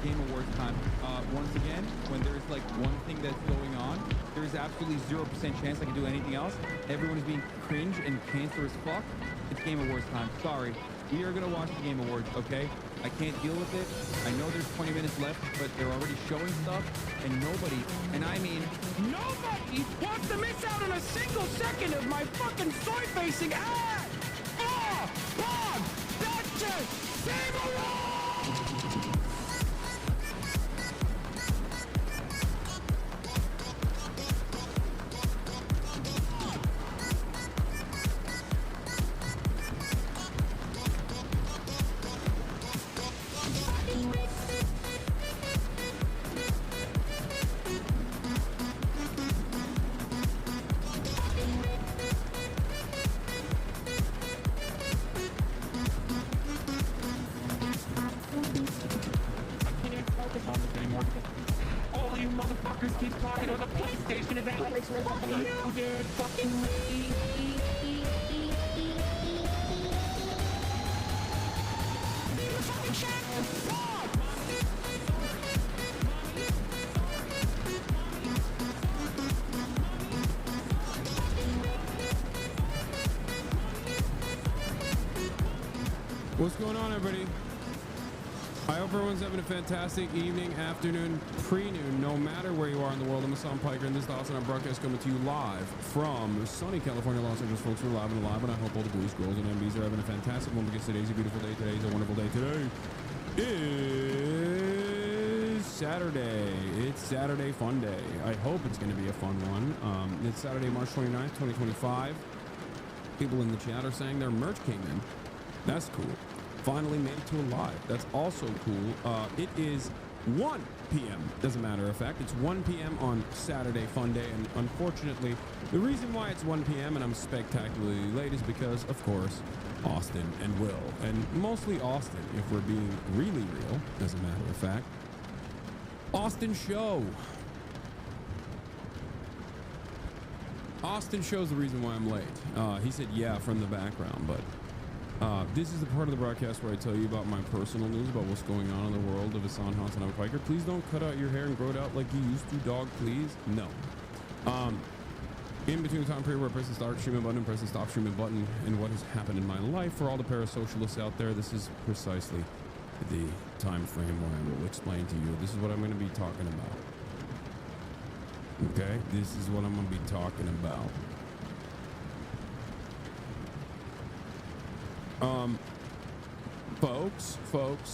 Game Awards time. Once again, when there's like one thing that's going on, there's absolutely 0% chance I can do anything else. Everyone is being cringe and cancer as fuck. It's Game Awards time. Sorry. We are going to watch the Game Awards, okay? I can't deal with it. I know there's 20 minutes left, but they're already showing stuff, and nobody, and I mean nobody, wants to miss out on a single second of my fucking soy-facing ass! Ah! Bob! Bitches! Save a world! just keep talking on the PlayStation about it. You did fucking me. What's going on, everybody? I hope everyone's having a fantastic evening, afternoon, pre-noon, no matter where you are in the world. I'm Hassan Piker, and this is the Hasanabi broadcast coming to you live from sunny California, Los Angeles. Folks, we're live and alive, and I hope all the boys, girls, and MBs are having a fantastic one because today's a beautiful day. Today's a wonderful day. Today is Saturday. It's Saturday Fun Day. I hope it's going to be a fun one. It's Saturday, March 29th, 2025. People in the chat are saying their merch came in. That's cool. Finally made it to a live. That's also cool. It is 1 p.m. As a matter of fact, it's 1 p.m. on Saturday Fun Day, and unfortunately, the reason why it's 1 p.m. and I'm spectacularly late is because, of course, Austin and Will, and mostly Austin, if we're being really real, as a matter of fact. AUSTINSHOW. AUSTINSHOW's the reason why I'm late. He said yeah from the background, but this is the part of the broadcast where I tell you about my personal news about what's going on in the world of Hassan Hasanabi Piker. Please don't cut out your hair and grow it out like you used to, dog, please. No. In between the time period where I press the start streaming button and press the stop streaming button and what has happened in my life, for all the parasocialists out there, this is precisely the time frame where I will explain to you. This is what I'm going to be talking about. Okay? This is what I'm going to be talking about.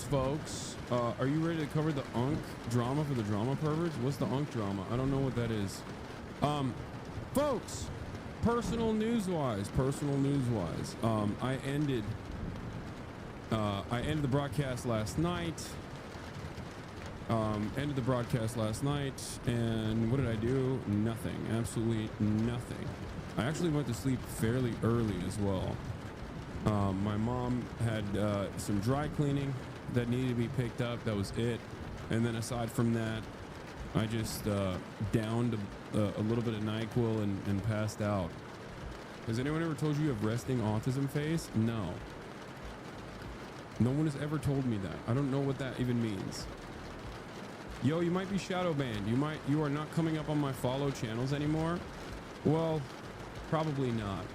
Folks, are you ready to cover the UNC drama for the drama perverts? What's the UNC drama? I don't know what that is. Folks, personal news-wise, I ended the broadcast last night. And what did I do? Nothing. Absolutely nothing. I actually went to sleep fairly early as well. My mom had some dry cleaning that needed to be picked up. That was it. And then aside from that, I just downed a little bit of NyQuil and passed out. Has anyone ever told you you have resting autism phase? No. No one has ever told me that. I don't know what that even means. Yo, you might be shadow banned. You are not coming up on my follow channels anymore. Well, probably not.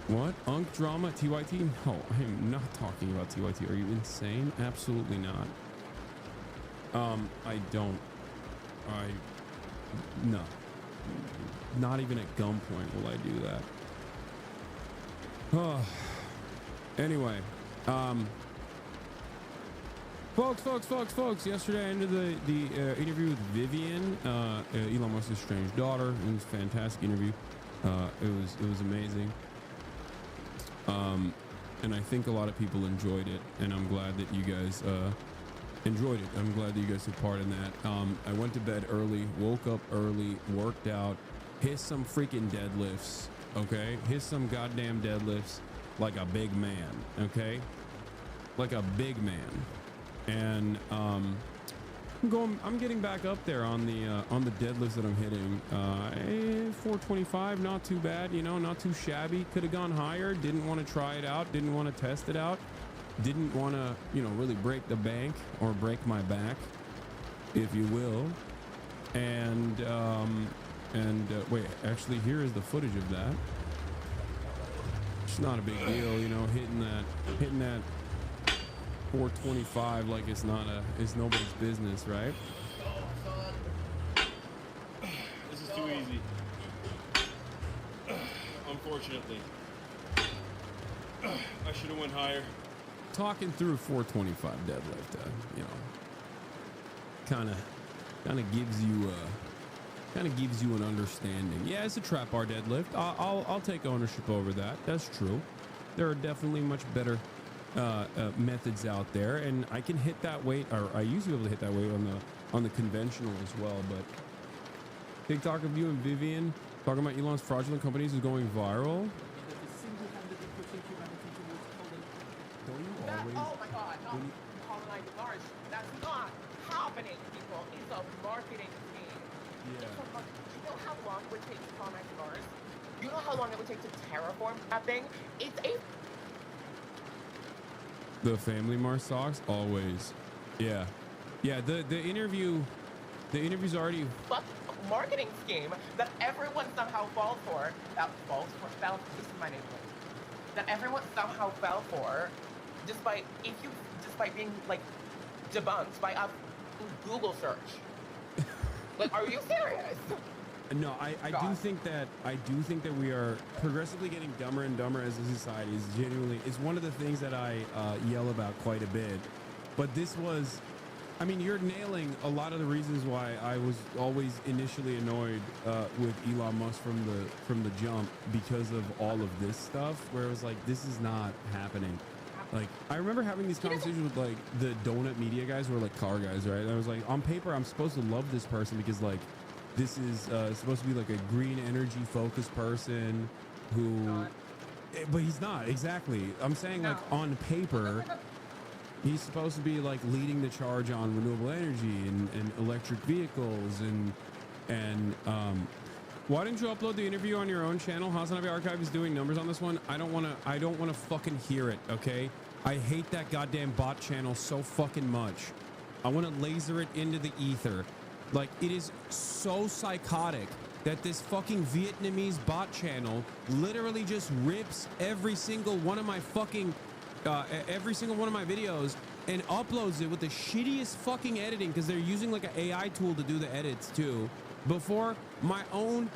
What? UNC drama? TYT? No, I am not talking about TYT. Are you insane? Absolutely not. No. Not even at gunpoint will I do that. Anyway, folks, yesterday I ended the interview with Vivian, Elon Musk's strange daughter. It was a fantastic interview. It was amazing. And I think a lot of people enjoyed it, and I'm glad that you guys enjoyed it. I'm glad that you guys took part in that. I went to bed early, woke up early, worked out, hissed some freaking deadlifts, okay? Hissed some goddamn deadlifts like a big man, okay? Like a big man. And I'm getting back up there on the deadlifts that I'm hitting. 425, not too bad, you know, not too shabby. Could have gone higher. Didn't want to try it out. Didn't want to test it out. Didn't want to, you know, really break the bank or break my back, if you will. And wait, actually, here is the footage of that. It's not a big deal, you know, hitting that 425 like it's nobody's business, right? This is too easy. Unfortunately. I should have went higher. Talking through 425 deadlift, you know, kind of gives you an understanding. Yeah, it's a trap bar deadlift. I'll take ownership over that. That's true. There are definitely much better methods out there, and I can hit that weight, or I used to be able to hit that weight on the conventional as well. But TikTok of you and Vivian talking about Elon's fraudulent companies is going viral. Oh my God, no, colonizing Mars. That's not happening. happening, people. It's a marketing scheme. Yeah. You know how long it would take to format Mars? You know how long it would take to terraform that thing? It's a The family Mars socks, always. Yeah. Yeah, the interview's already fuck marketing scheme that everyone somehow falls for. This is my name. That everyone somehow fell for, just by being like debunked by a Google search. Like, are you serious? No, I do think that we are progressively getting dumber and dumber as a society. It's one of the things that I yell about quite a bit. But this was, I mean, you're nailing a lot of the reasons why I was always initially annoyed with Elon Musk from the jump, because of all of this stuff, where it was like, this is not happening. Like, I remember having these conversations with like the donut media guys, who are like car guys, right? And I was like, on paper, I'm supposed to love this person because like, this is supposed to be like a green energy focused person who, but he's not. Exactly. I'm saying like on paper, he's supposed to be like leading the charge on renewable energy and electric vehicles and why didn't you upload the interview on your own channel? Hasanabi Archive is doing numbers on this one. I don't want to fucking hear it. Okay. I hate that goddamn bot channel so fucking much. I want to laser it into the ether. Like, it is so psychotic that this fucking Vietnamese bot channel literally just rips every single one of my fucking every single one of my videos and uploads it with the shittiest fucking editing, because they're using like an AI tool to do the edits too, before my own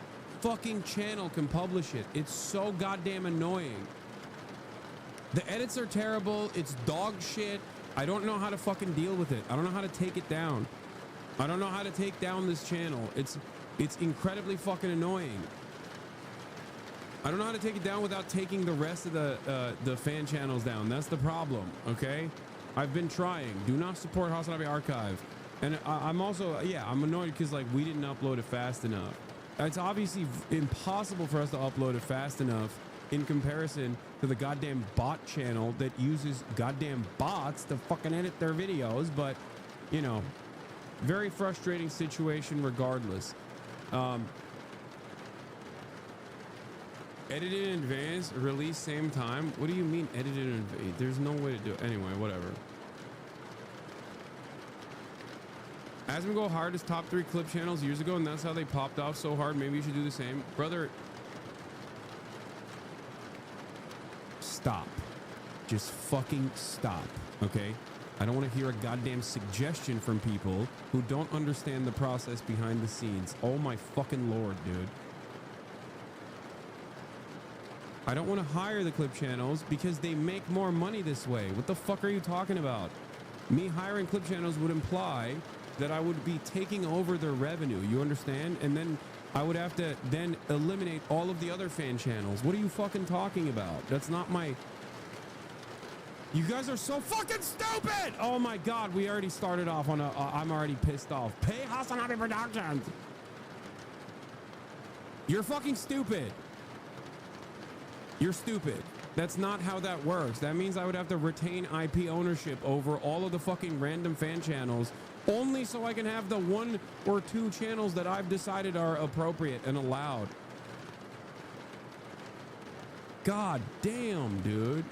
fucking channel can publish it. It's so goddamn annoying. The edits are terrible. It's dog shit. I don't know how to fucking deal with it. I don't know how to take it down. I don't know how to take down this channel. It's incredibly fucking annoying. I don't know how to take it down without taking the rest of the fan channels down. That's the problem, okay? I've been trying. Do not support Hasanabi Archive. And I'm also, yeah, I'm annoyed because like we didn't upload it fast enough. It's obviously impossible for us to upload it fast enough in comparison to the goddamn bot channel that uses goddamn bots to fucking edit their videos. But, you know, very frustrating situation regardless. Edited in advance, release same time. What do you mean edited in advance? There's no way to do it. Anyway, whatever. Asmongold hired his top 3 clip channels years ago, and that's how they popped off so hard. Maybe you should do the same. Brother, stop. Just fucking stop, okay? I don't want to hear a goddamn suggestion from people who don't understand the process behind the scenes. Oh my fucking lord, dude. I don't want to hire the clip channels because they make more money this way. What the fuck are you talking about? Me hiring clip channels would imply that I would be taking over their revenue. You understand? And then I would have to then eliminate all of the other fan channels. What are you fucking talking about? That's not my... You guys are so fucking stupid! Oh my god, we already started off on a... I'm already pissed off. Pay Hasanabi Productions! You're fucking stupid. You're stupid. That's not how that works. That means I would have to retain IP ownership over all of the fucking random fan channels, only so I can have the 1 or 2 channels that I've decided are appropriate and allowed. God damn, dude.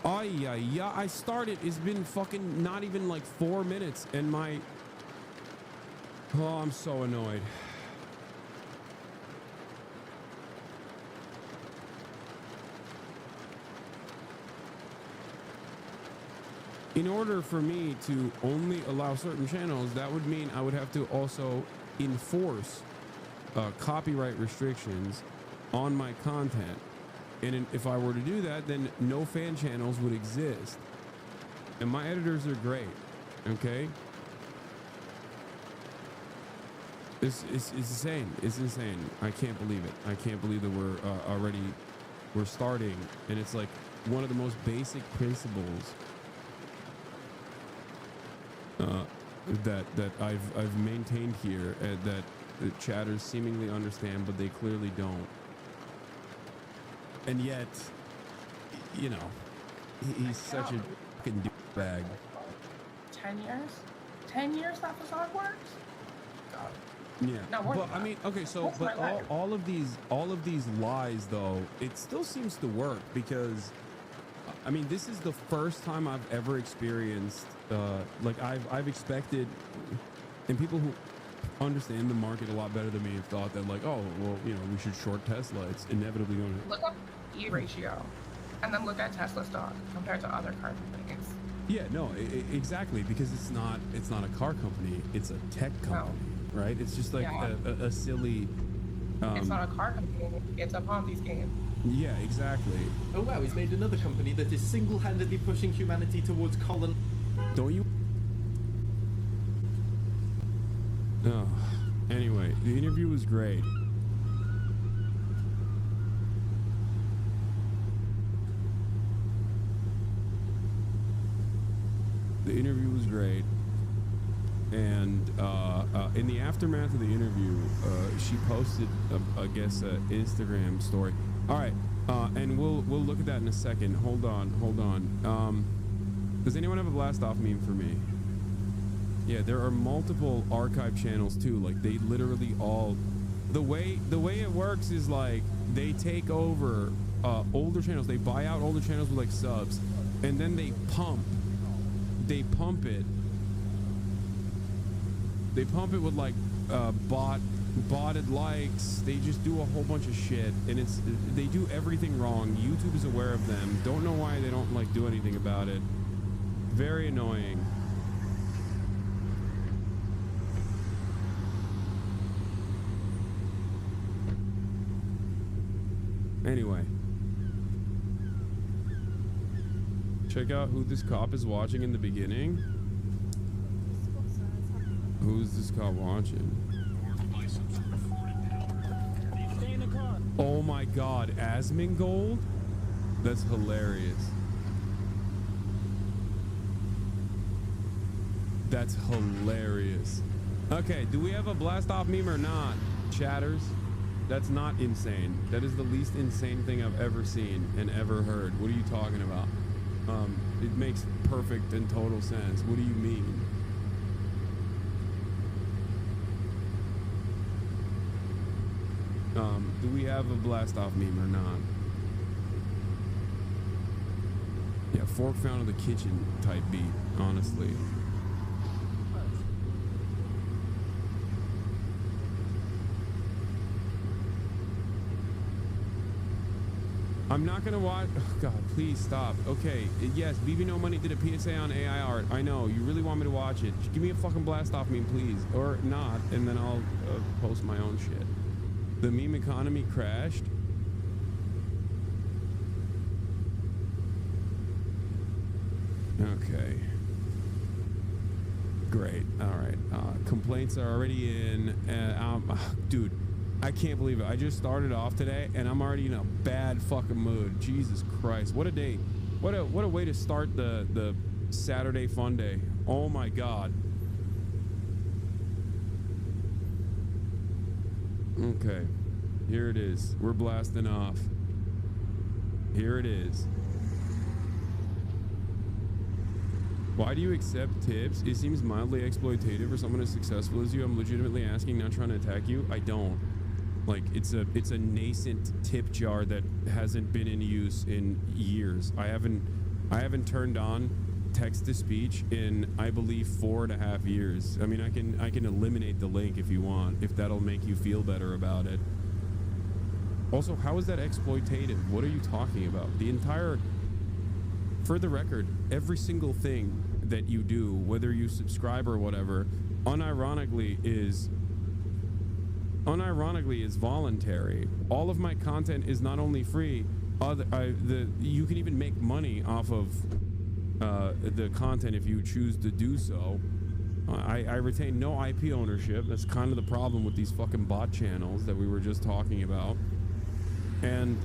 Oh yeah, I started. It's been fucking not even like 4 minutes, and my... Oh, I'm so annoyed. In order for me to only allow certain channels, that would mean I would have to also enforce copyright restrictions on my content. And if I were to do that, then no fan channels would exist. And my editors are great, okay? It's insane. It's insane. I can't believe it. I can't believe that we're starting, and it's like one of the most basic principles that I've maintained here, that the chatters seemingly understand, but they clearly don't. And yet, you know, he's such a fucking douchebag. 10 years? 10 years that facade worked? God. Yeah, No, more but than I that. mean, okay, so Most of but my life. all of these lies though, it still seems to work because, I mean, this is the first time I've ever experienced like I've expected, and people who understand the market a lot better than me have thought that like, oh well, you know, we should short Tesla. It's inevitably going to. Look up E ratio, and then look at Tesla stock compared to other car companies. Yeah, no, exactly, because it's not a car company, it's a tech company, right? It's just like Yeah. a silly. It's not a car company. It's a Ponzi scheme. Yeah, exactly. Oh wow, he's made another company that is single-handedly pushing humanity towards colon. Don't you? Oh, anyway, the interview was great. The interview was great, and in the aftermath of the interview, she posted, I guess, an Instagram story. All right, and we'll look at that in a second. Hold on. Does anyone have a blast off meme for me? Yeah, there are multiple archive channels too. Like they literally all, the way it works is like they take over older channels. They buy out older channels with like subs, and then they pump it. They pump it with like botted likes. They just do a whole bunch of shit, and they do everything wrong. YouTube is aware of them. Don't know why they don't like do anything about it. Very annoying. Anyway, check out who this cop is watching in the beginning. Who's this cop watching? Oh my god, Asmongold? That's hilarious. That's hilarious. Okay, do we have a blast off meme or not? Chatters? That's not insane. That is the least insane thing I've ever seen and ever heard. What are you talking about? It makes perfect and total sense. What do you mean? Do we have a blast off meme or not? Yeah, fork found in the kitchen type beat, honestly. I'm not gonna watch. Oh God, please stop. Okay, yes, BB No Money did a PSA on AI art. I know you really want me to watch it. Just give me a fucking blast off meme, please, or not, and then I'll post my own shit. The meme economy crashed. Okay. Great. All right. Complaints are already in. Dude, I can't believe it. I just started off today, and I'm already in a bad fucking mood. Jesus Christ! What a day! What a way to start the Saturday fun day. Oh my God. Okay, here it is. We're blasting off. Here it is. Why do you accept tips? It seems mildly exploitative for someone as successful as you. I'm legitimately asking, not trying to attack you. I don't. Like, it's a nascent tip jar that hasn't been in use in years. I haven't turned on text to speech in, I believe, 4.5 years. I mean, I can eliminate the link if you want, if that'll make you feel better about it. Also, how is that exploitative? What are you talking about? The entire, for the record, every single thing that you do, whether you subscribe or whatever, unironically is voluntary. All of my content is not only free, you can even make money off of the content if you choose to do so. I retain no IP ownership. That's kind of the problem with these fucking bot channels that we were just talking about. And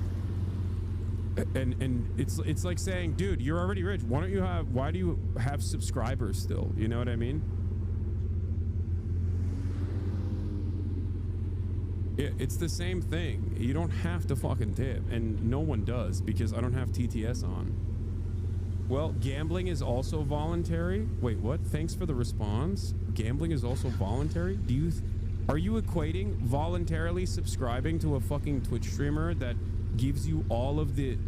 it's like saying, dude, you're already rich. Why do you have subscribers still? You know what I mean? It's the same thing. You don't have to fucking tip, and no one does because I don't have TTS on. Well, gambling is also voluntary. Wait, what? Thanks for the response. Gambling is also voluntary? Are you equating voluntarily subscribing to a fucking Twitch streamer that gives you all of the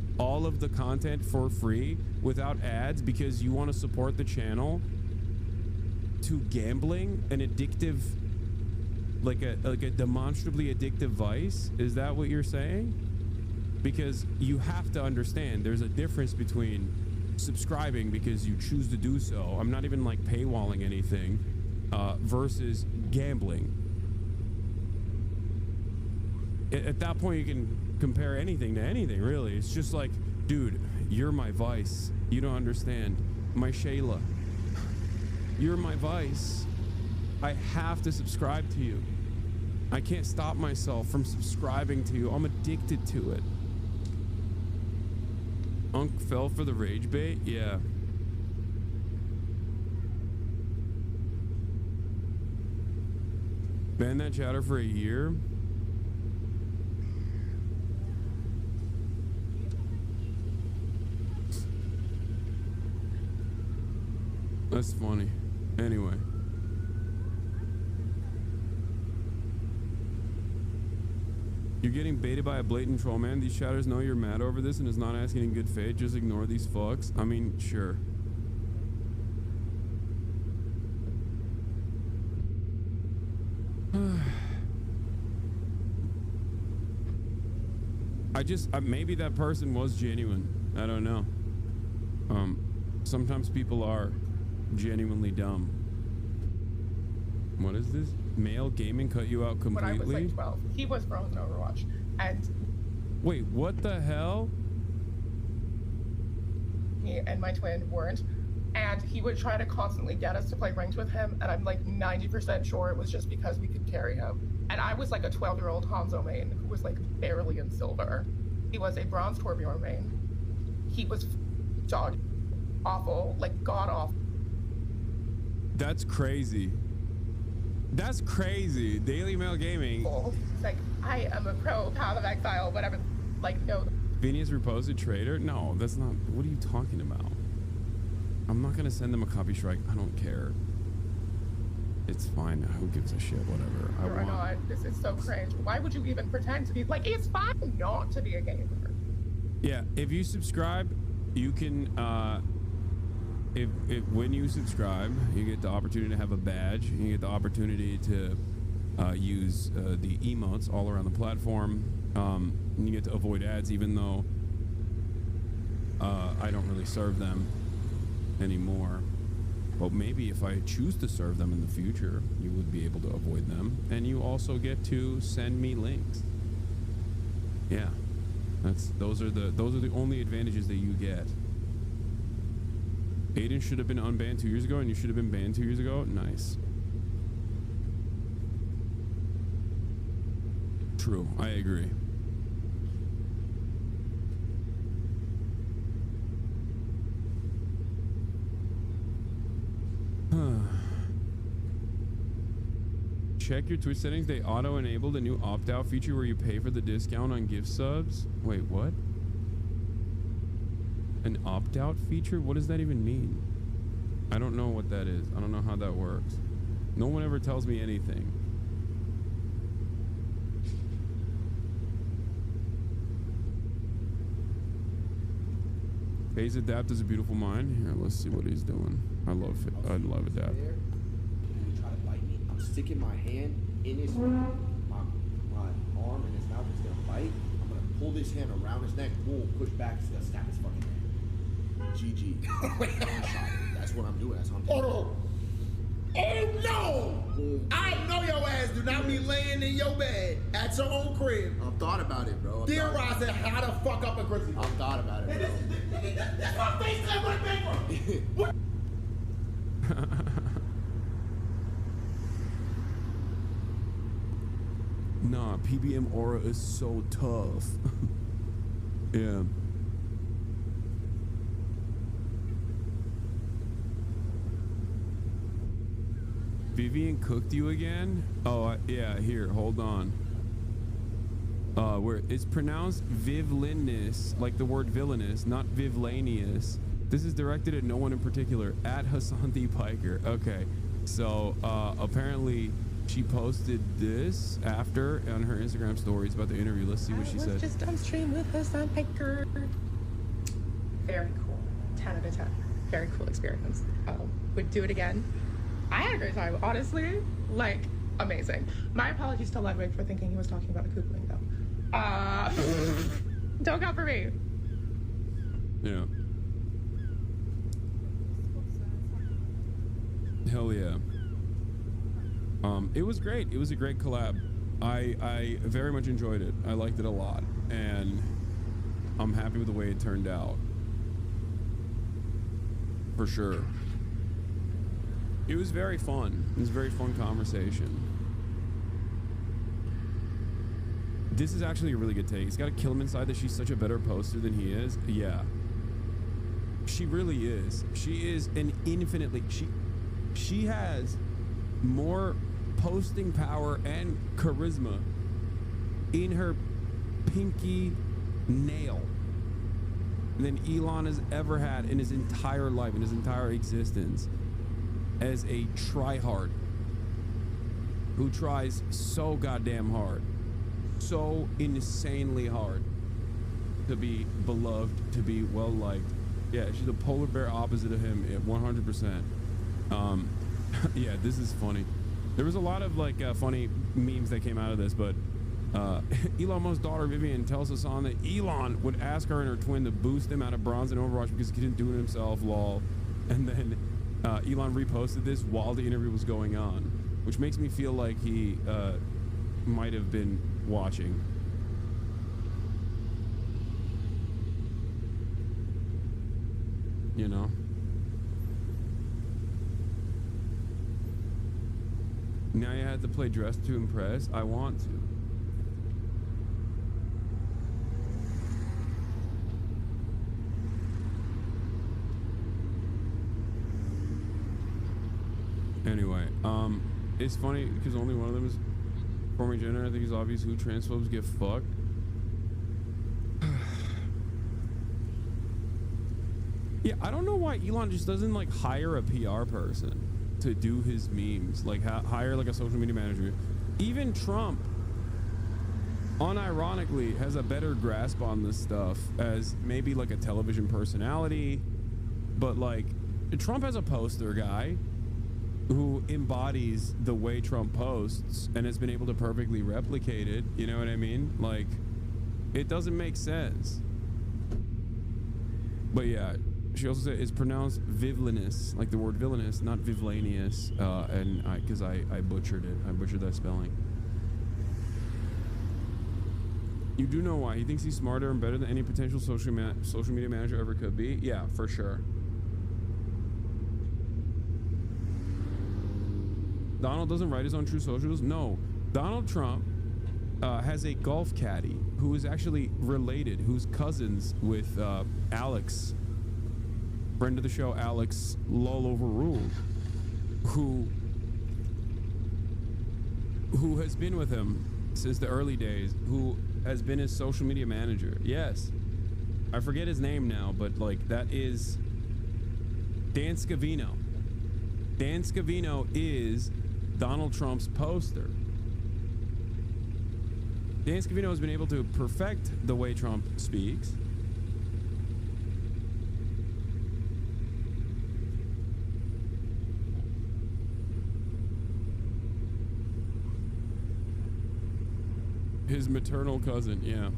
content for free without ads because you want to support the channel to gambling, an addictive, like a demonstrably addictive vice? Is that what you're saying? Because you have to understand there's a difference between subscribing because you choose to do so. I'm not even like paywalling anything, versus gambling. At that point, you can compare anything to anything, really. It's just like, dude, you're my vice. You don't understand. My Shayla. You're my vice. I have to subscribe to you. I can't stop myself from subscribing to you. I'm addicted to it. Unk fell for the rage bait? Yeah. Ban that chatter for a year? That's funny. Anyway. You're getting baited by a blatant troll, man. These chatters know you're mad over this and is not asking in good faith. Just ignore these fucks. I mean, sure. Maybe that person was genuine. I don't know. Sometimes people are genuinely dumb. What is this? Male gaming cut you out completely? When I was like 12, he was frozen Overwatch. And wait, what the hell? Me and my twin weren't. And he would try to constantly get us to play ranked with him. And I'm like 90% sure it was just because we could carry him. And I was like a 12-year-old Hanzo main who was like barely in silver. He was a bronze Torbjorn main. He was dog awful, like god awful. That's crazy. That's crazy. Daily Mail Gaming. It's like, I am a pro Path of Exile, whatever. Like, no. Phineas reposted traitor? No, that's not. What are you talking about? I'm not gonna send them a copy strike. I don't care. It's fine. Who gives a shit? Whatever. You're not. This is so cringe. Why would you even pretend to be like? It's fine not to be a gamer. Yeah. If you subscribe, you can. If when you subscribe, you get the opportunity to have a badge. You get the opportunity to use the emotes all around the platform. And you get to avoid ads, even though I don't really serve them anymore. But maybe if I choose to serve them in the future, you would be able to avoid them. And you also get to send me links. Yeah, those are the only advantages that you get. Aiden should have been unbanned 2 years ago, and you should have been banned 2 years ago. Nice. True, I agree. Check your Twitch settings. They auto-enabled a new opt-out feature where you pay for the discount on gift subs. Wait, what? An opt-out feature? What does that even mean? I don't know what that is. I don't know how that works. No one ever tells me anything. Phase Adapt is a beautiful mind. Here, let's see what he's doing. I love Adapt. There, and you try to bite me. I'm sticking my hand in his my arm in his mouth. It's gonna bite. I'm gonna pull this hand around his neck. Boom, push back. It's gonna snap his fucking hand. GG. That's what I'm doing. That's what I'm doing. Oh no! I know your ass do not be laying in your bed at your own crib. I've thought about it, bro. ADINROSS said how to fuck up a grizzly. I've thought about it, bro. That's my face that went paper. What? Nah, PBM Aura is so tough. Yeah. Vivian cooked you again? Oh, yeah, here, hold on. Where it's pronounced Vivlinus, like the word villainous, not Vivlanius. This is directed at no one in particular. At Hasanabi Piker. Okay. So apparently she posted this after on her Instagram stories about the interview. Let's see what she said. Just on stream with Hasan Piker. Very cool. 10 out of 10. Very cool experience. Would do it again. I had a great time, honestly. Like, amazing. My apologies to Ludwig for thinking he was talking about a Koopling, though. Don't come for me. Yeah. Hell yeah. It was great. It was a great collab. I very much enjoyed it. I liked it a lot, and I'm happy with the way it turned out. For sure. It was very fun. It was a very fun conversation. This is actually a really good take. It's got to kill him inside that she's such a better poster than he is. Yeah. She really is. She is an infinitely... She has more posting power and charisma in her pinky nail than Elon has ever had in his entire life, in his entire existence, as a tryhard who tries so goddamn hard, so insanely hard to be beloved, to be well liked. Yeah, she's the polar bear opposite of him at 100%. Yeah, this is funny. There was a lot of like funny memes that came out of this, but Elon Musk's daughter Vivian tells Hasan that Elon would ask her and her twin to boost him out of bronze in Overwatch because he couldn't do it himself, lol. And then Elon reposted this while the interview was going on, which makes me feel like he might have been watching. You know? Now you had to play dress to impress. I want to. Anyway, it's funny because only one of them is performing gender. I think it's obvious who transphobes get fucked. Yeah, I don't know why Elon just doesn't like hire a PR person to do his memes, like hire like a social media manager. Even Trump unironically has a better grasp on this stuff as maybe like a television personality, but like Trump has a poster guy who embodies the way Trump posts and has been able to perfectly replicate it. You know what I mean? Like, it doesn't make sense. But yeah, she also said it's pronounced villainous, like the word villainous, not villainous. And because I butchered it. I butchered that spelling. You do know why. He thinks he's smarter and better than any potential social media manager ever could be. Yeah, for sure. Donald doesn't write his own True Socials. No, Donald Trump has a golf caddy who is actually related, who's cousins with Alex, friend of the show, Alex Lol Overruled, who has been with him since the early days, who has been his social media manager. Yes, I forget his name now, but like that is Dan Scavino. Dan Scavino is Donald Trump's poster. Dan Scavino has been able to perfect the way Trump speaks. His maternal cousin, yeah.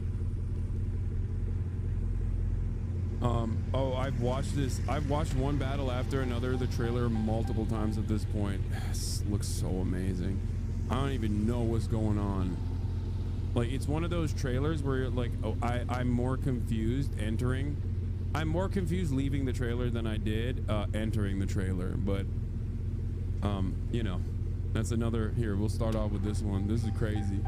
Oh, I've watched this. I've watched one battle after another, the trailer multiple times at this point. This looks so amazing. I don't even know what's going on. Like, it's one of those trailers where you're like, oh, I'm more confused entering. I'm more confused leaving the trailer than I did entering the trailer. But, you know, that's another. Here, we'll start off with this one. This is crazy.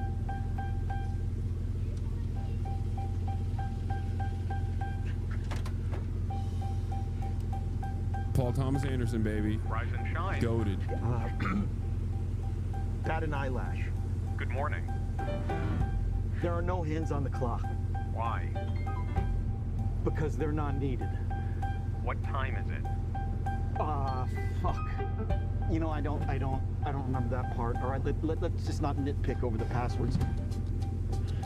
Paul Thomas Anderson, baby. Rise and shine. Goated. Bat an eyelash. Good morning. There are no hands on the clock Why? because they're not needed. What time is it? Fuck. You know, I don't remember that part. All right, let's just not nitpick over the passwords.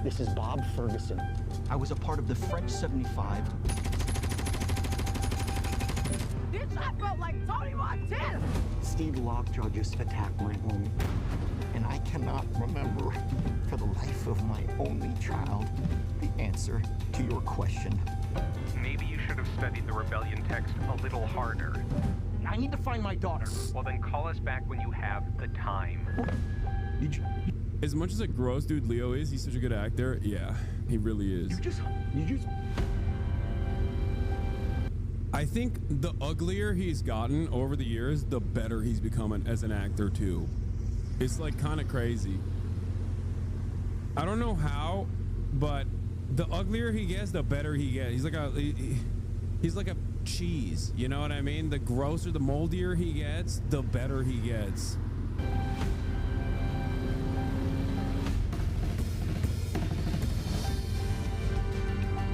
This is Bob Ferguson. I was a part of the French 75. Bitch, I felt like Tony Montana! Steve Lockjaw just attacked my home. And I cannot remember, for the life of my only child, the answer to your question. Maybe you should have studied the rebellion text a little harder. I need to find my daughter. Well, then call us back when you have the time. Did you? As much as a gross dude Leo is, he's such a good actor. Yeah, he really is. You just. I think the uglier he's gotten over the years, the better he's becoming as an actor too. It's like kind of crazy. I don't know how, but the uglier he gets, the better he gets. He's like a cheese, you know what I mean? The grosser, the moldier he gets, the better he gets.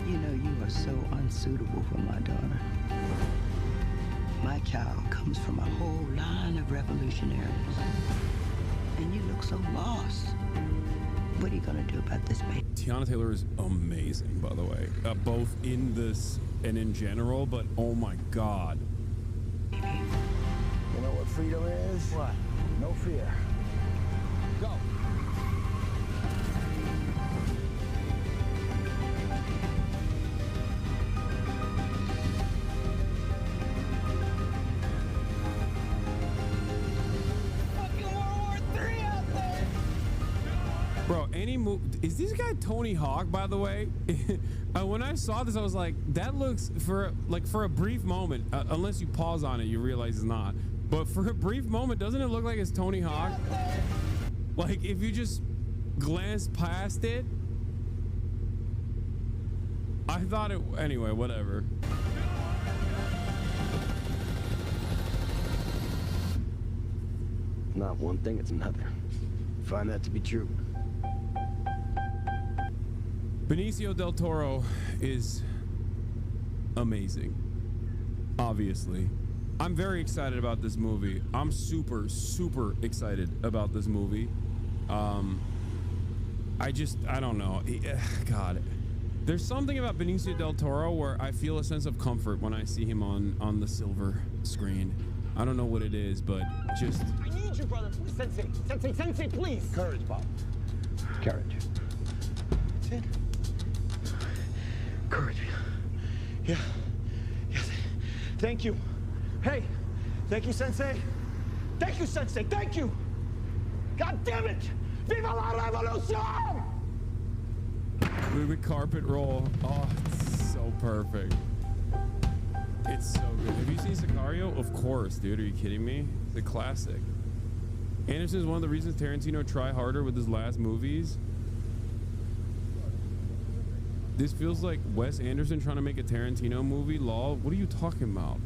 You know, you are so unsuitable for my daughter. My child comes from a whole line of revolutionaries. And you look so lost. What are you gonna do about this, baby? Tiana Taylor is amazing, by the way. Both in this and in general, but oh my God. You know what freedom is? What? No fear. Go. Bro, any move. Is this guy Tony Hawk, by the way? When I saw this, I was like, that looks for a brief moment, unless you pause on it, you realize it's not. But for a brief moment, doesn't it look like it's Tony Hawk? Like, if you just glance past it, I thought it. Anyway, whatever. Not one thing, it's another. Find that to be true. Benicio del Toro is amazing. Obviously. I'm very excited about this movie. I'm super, super excited about this movie. I don't know. God. There's something about Benicio del Toro where I feel a sense of comfort when I see him on the silver screen. I don't know what it is, but just... I need you, brother. Sensei, please. Courage, Bob. Courage. That's it. Courage. Yeah. Yes. Thank you. Hey. Thank you, Sensei. Thank you, Sensei. Thank you. God damn it. Viva la revolution! Movie carpet roll. Oh, it's so perfect. It's so good. Have you seen Sicario? Of course, dude. Are you kidding me? It's a classic. Anderson is one of the reasons Tarantino try harder with his last movies. This feels like Wes Anderson trying to make a Tarantino movie. Lol. What are you talking about?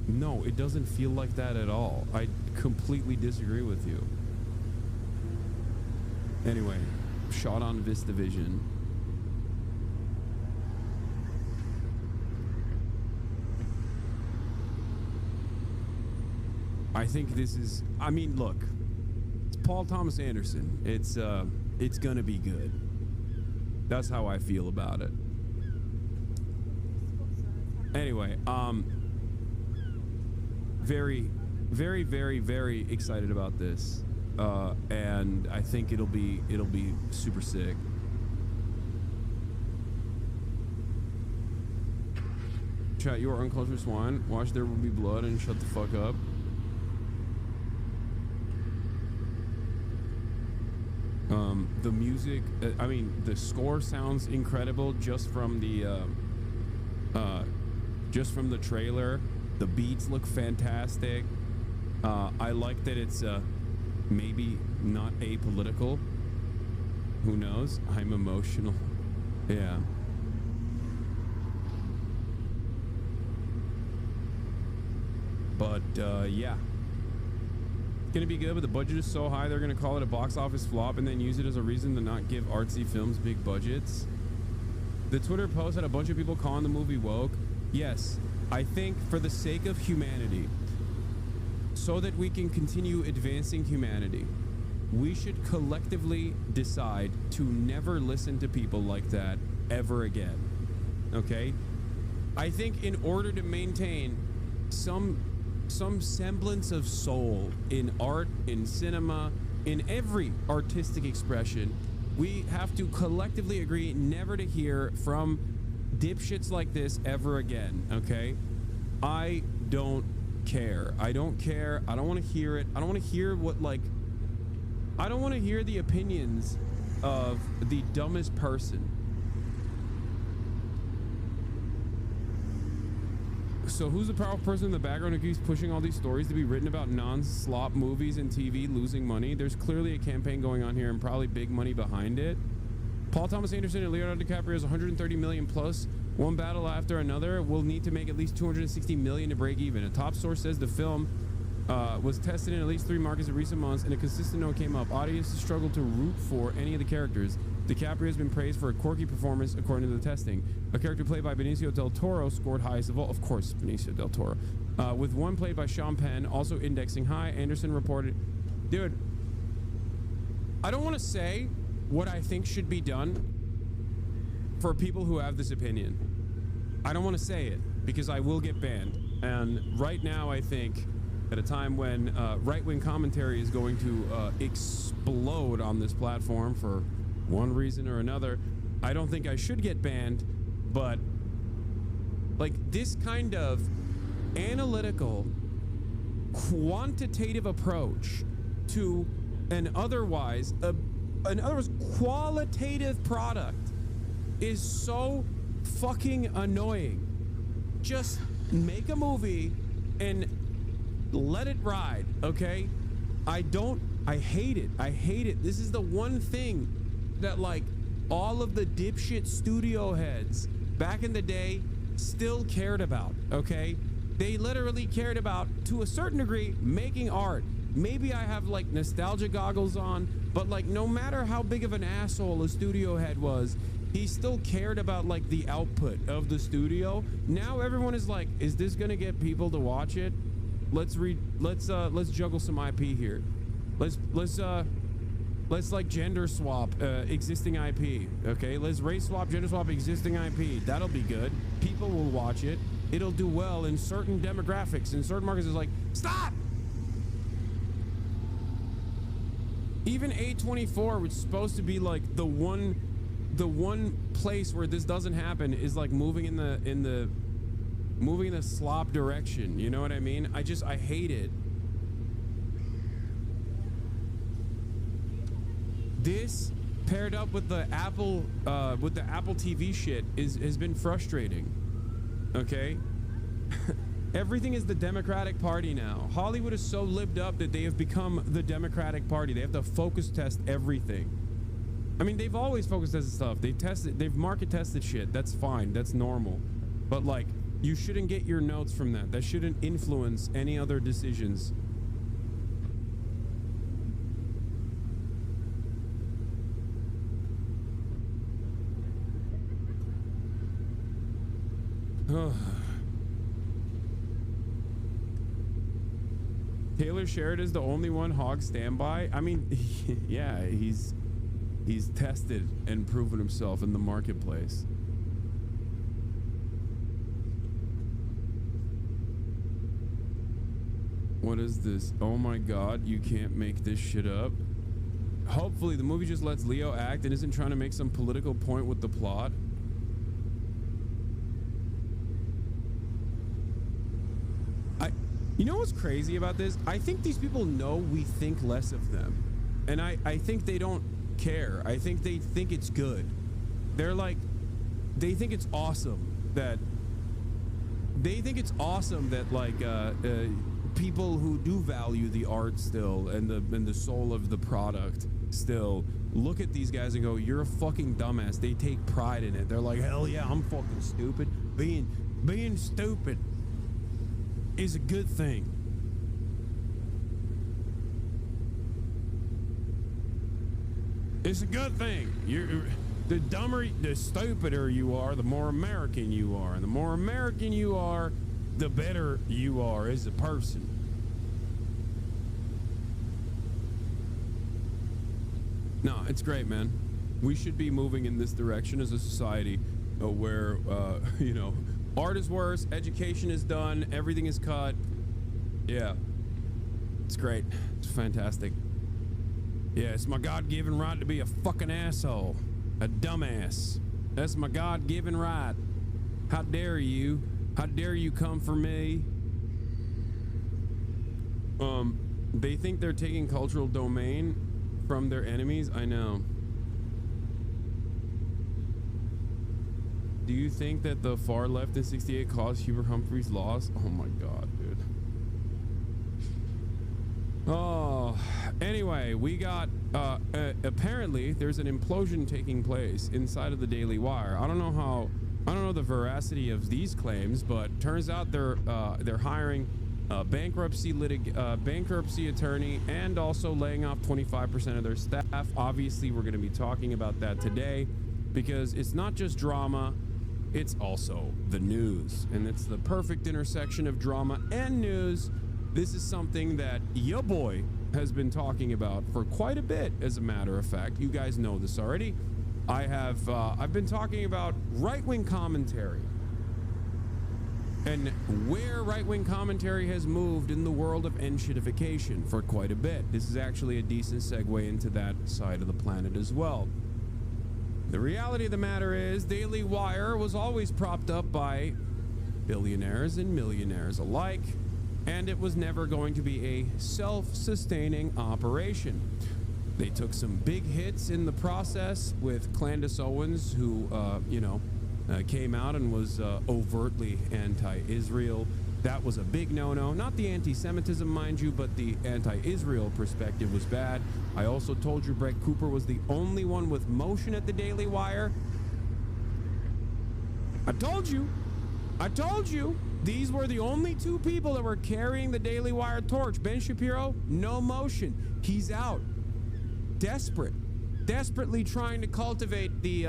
No, it doesn't feel like that at all. I completely disagree with you. Anyway, shot on VistaVision. I think this is, I mean, look, it's Paul Thomas Anderson. It's gonna be good. That's how I feel about it. Anyway, very, very, very, very excited about this. And I think it'll be super sick. Chat, you are uncultured swine. Watch There Will Be Blood and shut the fuck up. The music, I mean, the score sounds incredible just from the trailer. The beats look fantastic. I like that it's maybe not apolitical. Who knows? I'm emotional. Yeah. But yeah. Gonna be good, but the budget is so high they're gonna call it a box office flop and then use it as a reason to not give artsy films big budgets. The Twitter post had a bunch of people calling the movie woke. Yes, I think for the sake of humanity, so that we can continue advancing humanity, we should collectively decide to never listen to people like that ever again. Okay? I think in order to maintain some semblance of soul in art, in cinema, in every artistic expression, we have to collectively agree never to hear from dipshits like this ever again. Okay? I don't care. I don't care. I don't want to hear it. I don't want to hear what, like, I don't want to hear the opinions of the dumbest person. So who's the powerful person in the background who keeps pushing all these stories to be written about non-slop movies and TV losing money? There's clearly a campaign going on here and probably big money behind it. Paul Thomas Anderson and Leonardo DiCaprio's 130 million plus. One battle after another will need to make at least 260 million to break even. A top source says the film was tested in at least 3 markets in recent months, and a consistent note came up. Audiences struggle to root for any of the characters. DiCaprio has been praised for a quirky performance, according to the testing. A character played by Benicio del Toro scored highest of all. Of course, Benicio del Toro. With one played by Sean Penn, also indexing high. Anderson reported, dude, I don't want to say what I think should be done for people who have this opinion. I don't want to say it because I will get banned. And right now, I think at a time when right-wing commentary is going to explode on this platform for one reason or another, I don't think I should get banned. But like this kind of analytical, quantitative approach to an otherwise qualitative product is so fucking annoying. Just make a movie and let it ride, okay? I hate it. I hate it. This is the one thing that, like, all of the dipshit studio heads back in the day still cared about, okay? They literally cared about, to a certain degree, making art. Maybe I have, like, nostalgia goggles on, but, like, no matter how big of an asshole a studio head was, he still cared about, like, the output of the studio. Now everyone is like, is this gonna get people to watch it? Let's juggle some IP here. Let's like gender swap existing IP. Okay, let's race swap, gender swap existing IP. That'll be good. People will watch it. It'll do well in certain demographics. In certain markets, it's like, stop! Even A24, which is supposed to be like the one place where this doesn't happen, is like moving in the slop direction. You know what I mean? I hate it. This paired up with the Apple TV shit has been frustrating. Okay? Everything is the Democratic Party now. Hollywood is so lived up that they have become the Democratic Party. They have to focus test everything. I mean, they've always focus tested stuff. They've market tested shit. That's fine. That's normal. But like, you shouldn't get your notes from that. That shouldn't influence any other decisions. Taylor Sheridan is the only one hog standby. I mean, yeah, he's tested and proven himself in the marketplace. What is this? Oh my god, you can't make this shit up. Hopefully the movie just lets Leo act and isn't trying to make some political point with the plot. You know what's crazy about this? I think these people know we think less of them. And I think they don't care. I think they think it's good. They're like, they think it's awesome that like people who do value the art still and the soul of the product still look at these guys and go, you're a fucking dumbass. They take pride in it. They're like, hell yeah, I'm fucking stupid. Being stupid is a good thing. It's a good thing. The dumber, the stupider you are, the more American you are. And the more American you are, the better you are as a person. No, it's great, man. We should be moving in this direction as a society where, you know, art is worse, education is done, everything is cut. Yeah. It's great. It's fantastic. Yeah, it's my God-given right to be a fucking asshole. A dumbass. That's my God-given right. How dare you? How dare you come for me? They think they're taking cultural domain from their enemies. I know. Do you think that the far left in 68 caused Hubert Humphrey's loss? Oh my God, dude. Oh, anyway, we got, apparently there's an implosion taking place inside of the Daily Wire. I don't know the veracity of these claims, but turns out they're hiring a bankruptcy attorney and also laying off 25% of their staff. Obviously, we're going to be talking about that today because it's not just drama, it's also the news, and it's the perfect intersection of drama and news. This is something that your boy has been talking about for quite a bit, as a matter of fact. You guys know this already. I've been talking about right-wing commentary and where right-wing commentary has moved in the world of enshittification for quite a bit. This is actually a decent segue into that side of the planet as well. The reality of the matter is Daily Wire was always propped up by billionaires and millionaires alike, and it was never going to be a self-sustaining operation. They took some big hits in the process with Candace Owens, who, came out and was overtly anti-Israel. That was a big no-no. Not the anti-Semitism, mind you, but the anti-Israel perspective was bad. I also told you Brett Cooper was the only one with motion at the Daily Wire. I told you. These were the only two people that were carrying the Daily Wire torch. Ben Shapiro, no motion. He's out. Desperately trying to cultivate the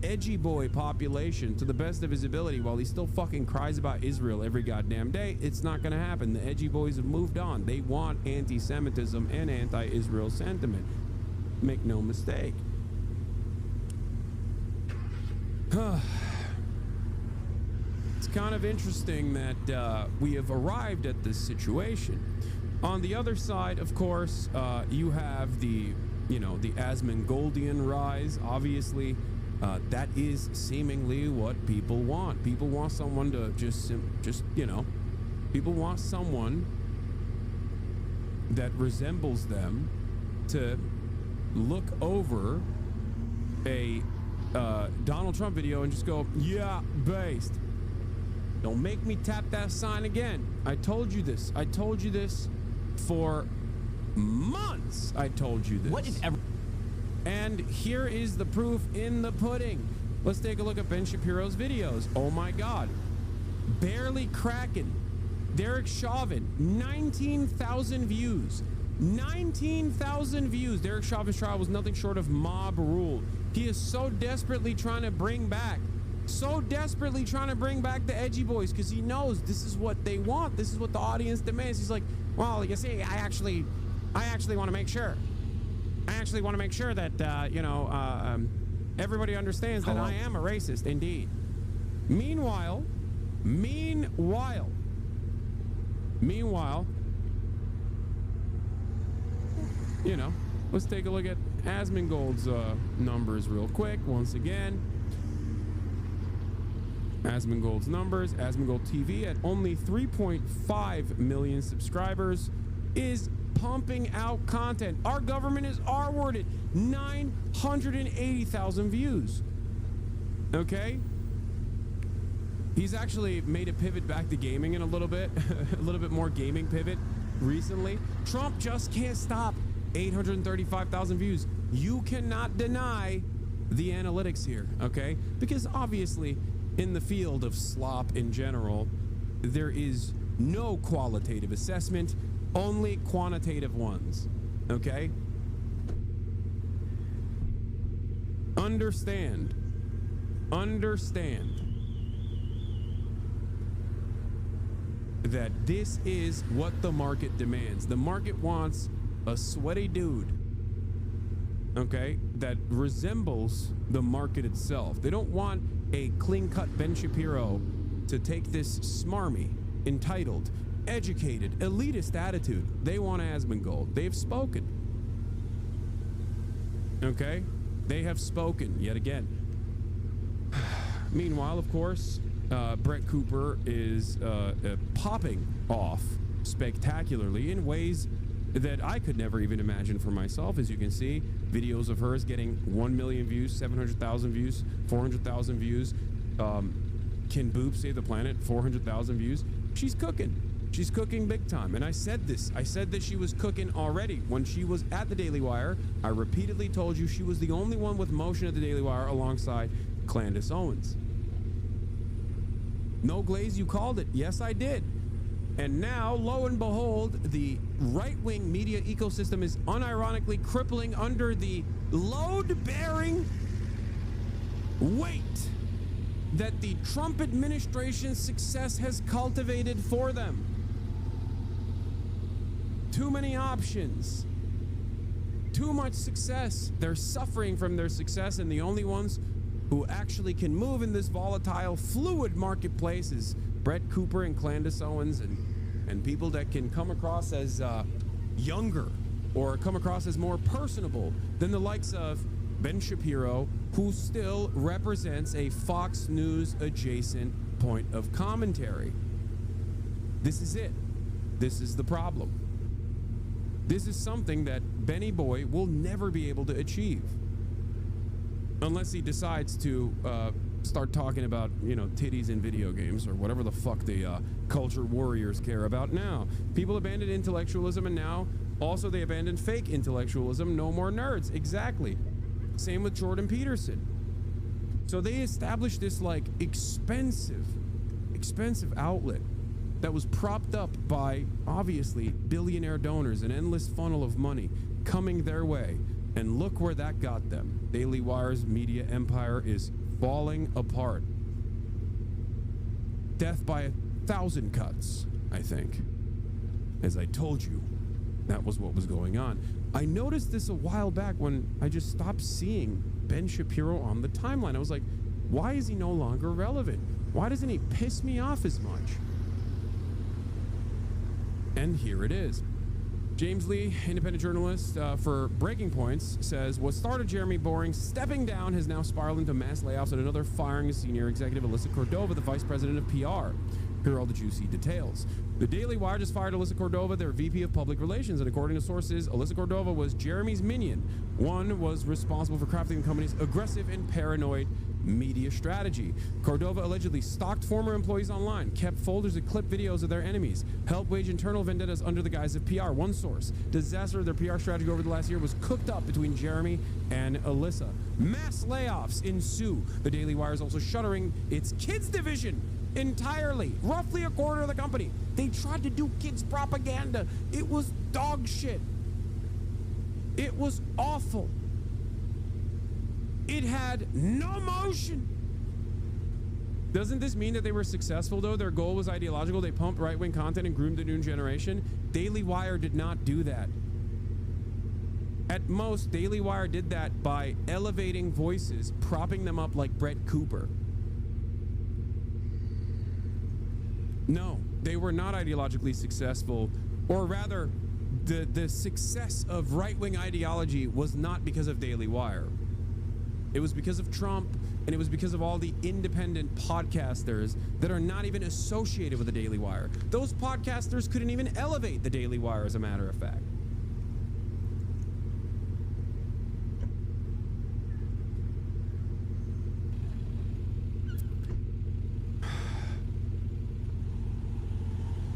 edgy boy population to the best of his ability while he still fucking cries about Israel every goddamn day. It's not going to happen. The edgy boys have moved on. They want anti-Semitism and anti-Israel sentiment. Make no mistake. It's kind of interesting that we have arrived at this situation. On the other side, of course, you have the Asmongold rise. Obviously, that is seemingly what people want. People want someone to people want someone that resembles them to look over a Donald Trump video and just go, yeah, based. Don't make me tap that sign again. I told you this. I told you this for months. I told you this. What is ever? And here is the proof in the pudding. Let's take a look at Ben Shapiro's videos. Oh my God. Barely cracking. Derek Chauvin, 19,000 views. 19,000 views. Derek Chauvin's trial was nothing short of mob rule. He is so desperately trying to bring back the edgy boys because he knows this is what they want. This is what the audience demands. He's like, well, you see, I actually want to make sure. I actually want to make sure that, everybody understands that I am a racist indeed. Meanwhile, let's take a look at Asmongold's numbers real quick. Once again, Asmongold's numbers. Asmongold TV at only 3.5 million subscribers is pumping out content. Our government is R-worded. 980,000 views. Okay? He's actually made a pivot back to gaming in a little bit more gaming pivot recently. Trump just can't stop. 835,000 views. You cannot deny the analytics here, okay? Because obviously, in the field of slop in general, there is no qualitative assessment, only quantitative ones, okay? Understand. that this is what the market demands. The market wants a sweaty dude, okay, that resembles the market itself. They don't want a clean-cut Ben Shapiro to take this smarmy, entitled, educated, elitist attitude. They want Asmongold. They've spoken. Okay? They have spoken yet again. Meanwhile, of course, Brett Cooper is popping off spectacularly in ways that I could never even imagine for myself. As you can see, videos of hers getting 1 million views, 700,000 views, 400,000 views. Can Boob Save the Planet? 400,000 views. She's cooking. She's cooking big time. And I said this. I said that she was cooking already. When she was at the Daily Wire, I repeatedly told you she was the only one with motion at the Daily Wire alongside Candace Owens. No glaze, you called it. Yes, I did. And now, lo and behold, the right-wing media ecosystem is unironically crippling under the load-bearing weight that the Trump administration's success has cultivated for them. Too many options. Too much success. They're suffering from their success, and the only ones who actually can move in this volatile, fluid marketplace is Brett Cooper and Candace Owens and people that can come across as younger or come across as more personable than the likes of Ben Shapiro, who still represents a Fox News adjacent point of commentary. This is it. This is the problem. This is something that Benny Boy will never be able to achieve unless he decides to start talking about, you know, titties in video games or whatever the fuck the culture warriors care about now. People abandoned intellectualism, and now also they abandoned fake intellectualism. No more nerds. Exactly. Same with Jordan Peterson. So they established this like expensive outlet that was propped up by obviously billionaire donors, an endless funnel of money coming their way. And look where that got them. Daily Wire's media empire is falling apart. Death by 1,000 cuts, I think. As I told you, that was what was going on. I noticed this a while back when I just stopped seeing Ben Shapiro on the timeline. I was like, why is he no longer relevant? Why doesn't he piss me off as much? And here it is. James Lee, independent journalist for Breaking Points, says what started Jeremy Boring stepping down has now spiraled into mass layoffs and another firing of senior executive Alyssa Cordova, the vice president of PR. Here are all the juicy details. The Daily Wire just fired Alyssa Cordova, their VP of Public Relations, and according to sources, Alyssa Cordova was Jeremy's minion. One was responsible for crafting the company's aggressive and paranoid media strategy. Cordova allegedly stalked former employees online, kept folders of clip videos of their enemies, helped wage internal vendettas under the guise of PR. One source, disaster of their PR strategy over the last year was cooked up between Jeremy and Alyssa. Mass layoffs ensue. The Daily Wire is also shuttering its kids division entirely, roughly a quarter of the company. They tried to do kids propaganda. It was dog shit. It was awful. It had no motion. Doesn't this mean that they were successful, though? Their goal was ideological. They pumped right-wing content and groomed the new generation. Daily Wire did not do that. At most, Daily Wire did that by elevating voices, propping them up like Brett Cooper. No, they were not ideologically successful, or rather, the success of right-wing ideology was not because of Daily Wire. It was because of Trump, and it was because of all the independent podcasters that are not even associated with the Daily Wire. Those podcasters couldn't even elevate the Daily Wire, as a matter of fact.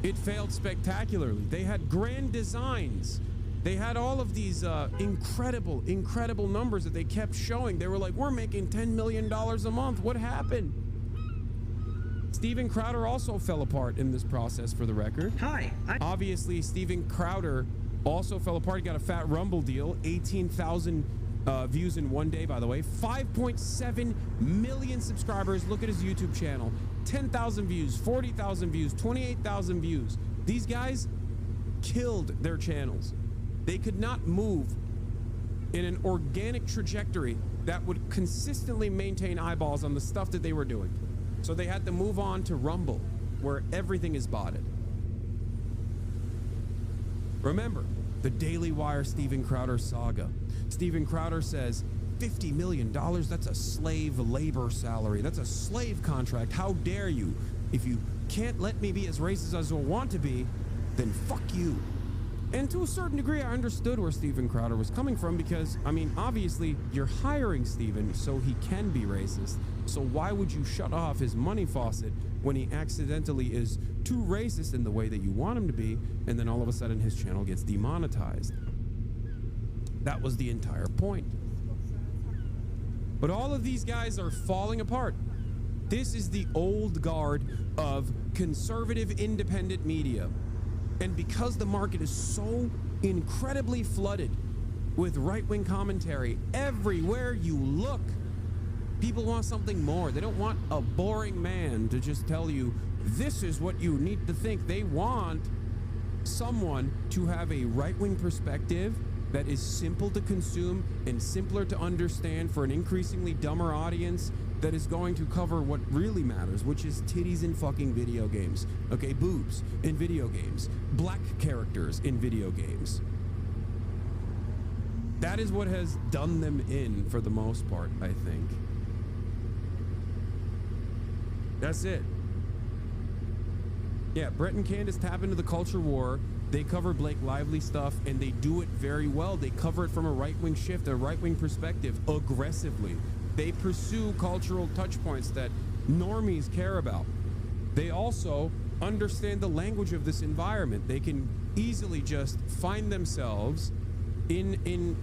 It failed spectacularly. They had grand designs. They had all of these incredible numbers that they kept showing. They were like, we're making $10 million a month. What happened? Steven Crowder also fell apart in this process, for the record. Hi. Obviously, Steven Crowder also fell apart. He got a fat Rumble deal. 18,000 views in one day, by the way. 5.7 million subscribers. Look at his YouTube channel. 10,000 views, 40,000 views, 28,000 views. These guys killed their channels. They could not move in an organic trajectory that would consistently maintain eyeballs on the stuff that they were doing. So they had to move on to Rumble, where everything is botted. Remember, the Daily Wire Steven Crowder saga. Steven Crowder says, $50 million, that's a slave labor salary. That's a slave contract. How dare you? If you can't let me be as racist as I want to be, then fuck you. And to a certain degree, I understood where Steven Crowder was coming from because, I mean, obviously, you're hiring Steven so he can be racist. So why would you shut off his money faucet when he accidentally is too racist in the way that you want him to be, and then all of a sudden his channel gets demonetized? That was the entire point. But all of these guys are falling apart. This is the old guard of conservative independent media. And because the market is so incredibly flooded with right-wing commentary everywhere you look, people want something more. They don't want a boring man to just tell you, this is what you need to think. They want someone to have a right-wing perspective that is simple to consume and simpler to understand for an increasingly dumber audience that is going to cover what really matters, which is titties in fucking video games. Okay, boobs in video games, black characters in video games. That is what has done them in for the most part, I think. That's it. Yeah, Brett and Candace tap into the culture war. They cover Blake Lively stuff, and they do it very well. They cover it from a right-wing shift, a right-wing perspective, aggressively. They pursue cultural touch points that normies care about. They also understand the language of this environment. They can easily just find themselves in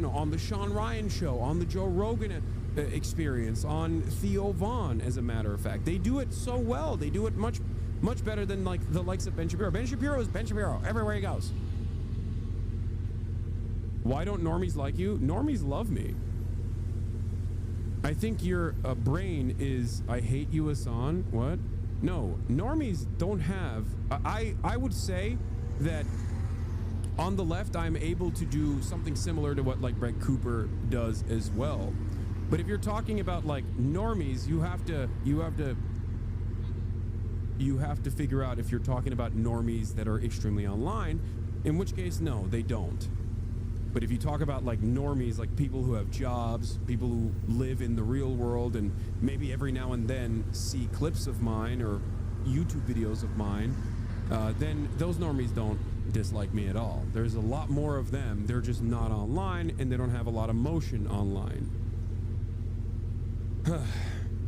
on the Sean Ryan show, on the Joe Rogan experience, on Theo Vaughn, as a matter of fact. They do it so well. They do it much better than like the likes of Ben Shapiro. Ben Shapiro is Ben Shapiro everywhere he goes. Why don't normies like you? Normies love me. I think your brain is, I hate you, Hasan. What? No, normies don't have, I would say that on the left, I'm able to do something similar to what like Brett Cooper does as well. But if you're talking about like normies, you have to figure out if you're talking about normies that are extremely online, in which case, no, they don't. But if you talk about like normies, like people who have jobs, people who live in the real world and maybe every now and then see clips of mine or YouTube videos of mine, then those normies don't dislike me at all. There's a lot more of them. They're just not online and they don't have a lot of motion online.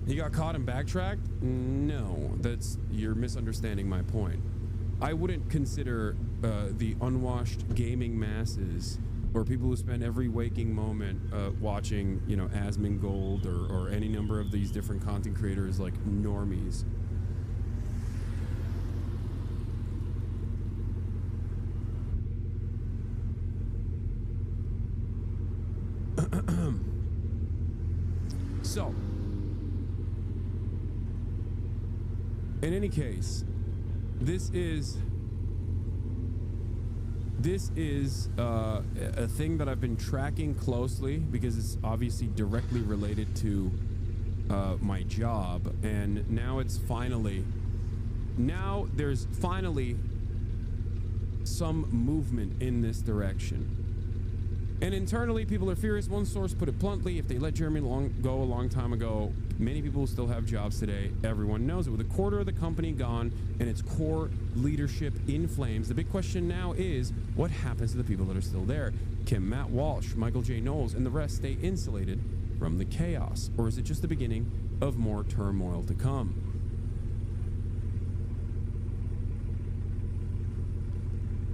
You got caught and backtracked? No, you're misunderstanding my point. I wouldn't consider the unwashed gaming masses or people who spend every waking moment watching, Asmongold or any number of these different content creators like normies. So, in any case, this is a thing that I've been tracking closely because it's obviously directly related to my job, and now there's finally some movement in this direction. And internally, people are furious. One source put it bluntly: if they let Jeremy go a long time ago, many people still have jobs today. Everyone knows it. With a quarter of the company gone and its core leadership in flames, the big question now is, what happens to the people that are still there? Can Matt Walsh, Michael J. Knowles, and the rest stay insulated from the chaos? Or is it just the beginning of more turmoil to come?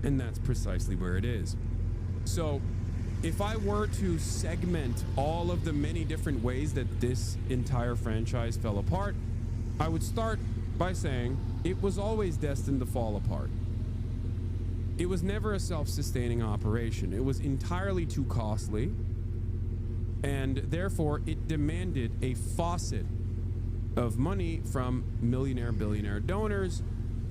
And that's precisely where it is. So, if I were to segment all of the many different ways that this entire franchise fell apart, I would start by saying it was always destined to fall apart. It was never a self-sustaining operation. It was entirely too costly, and therefore it demanded a faucet of money from millionaire, billionaire donors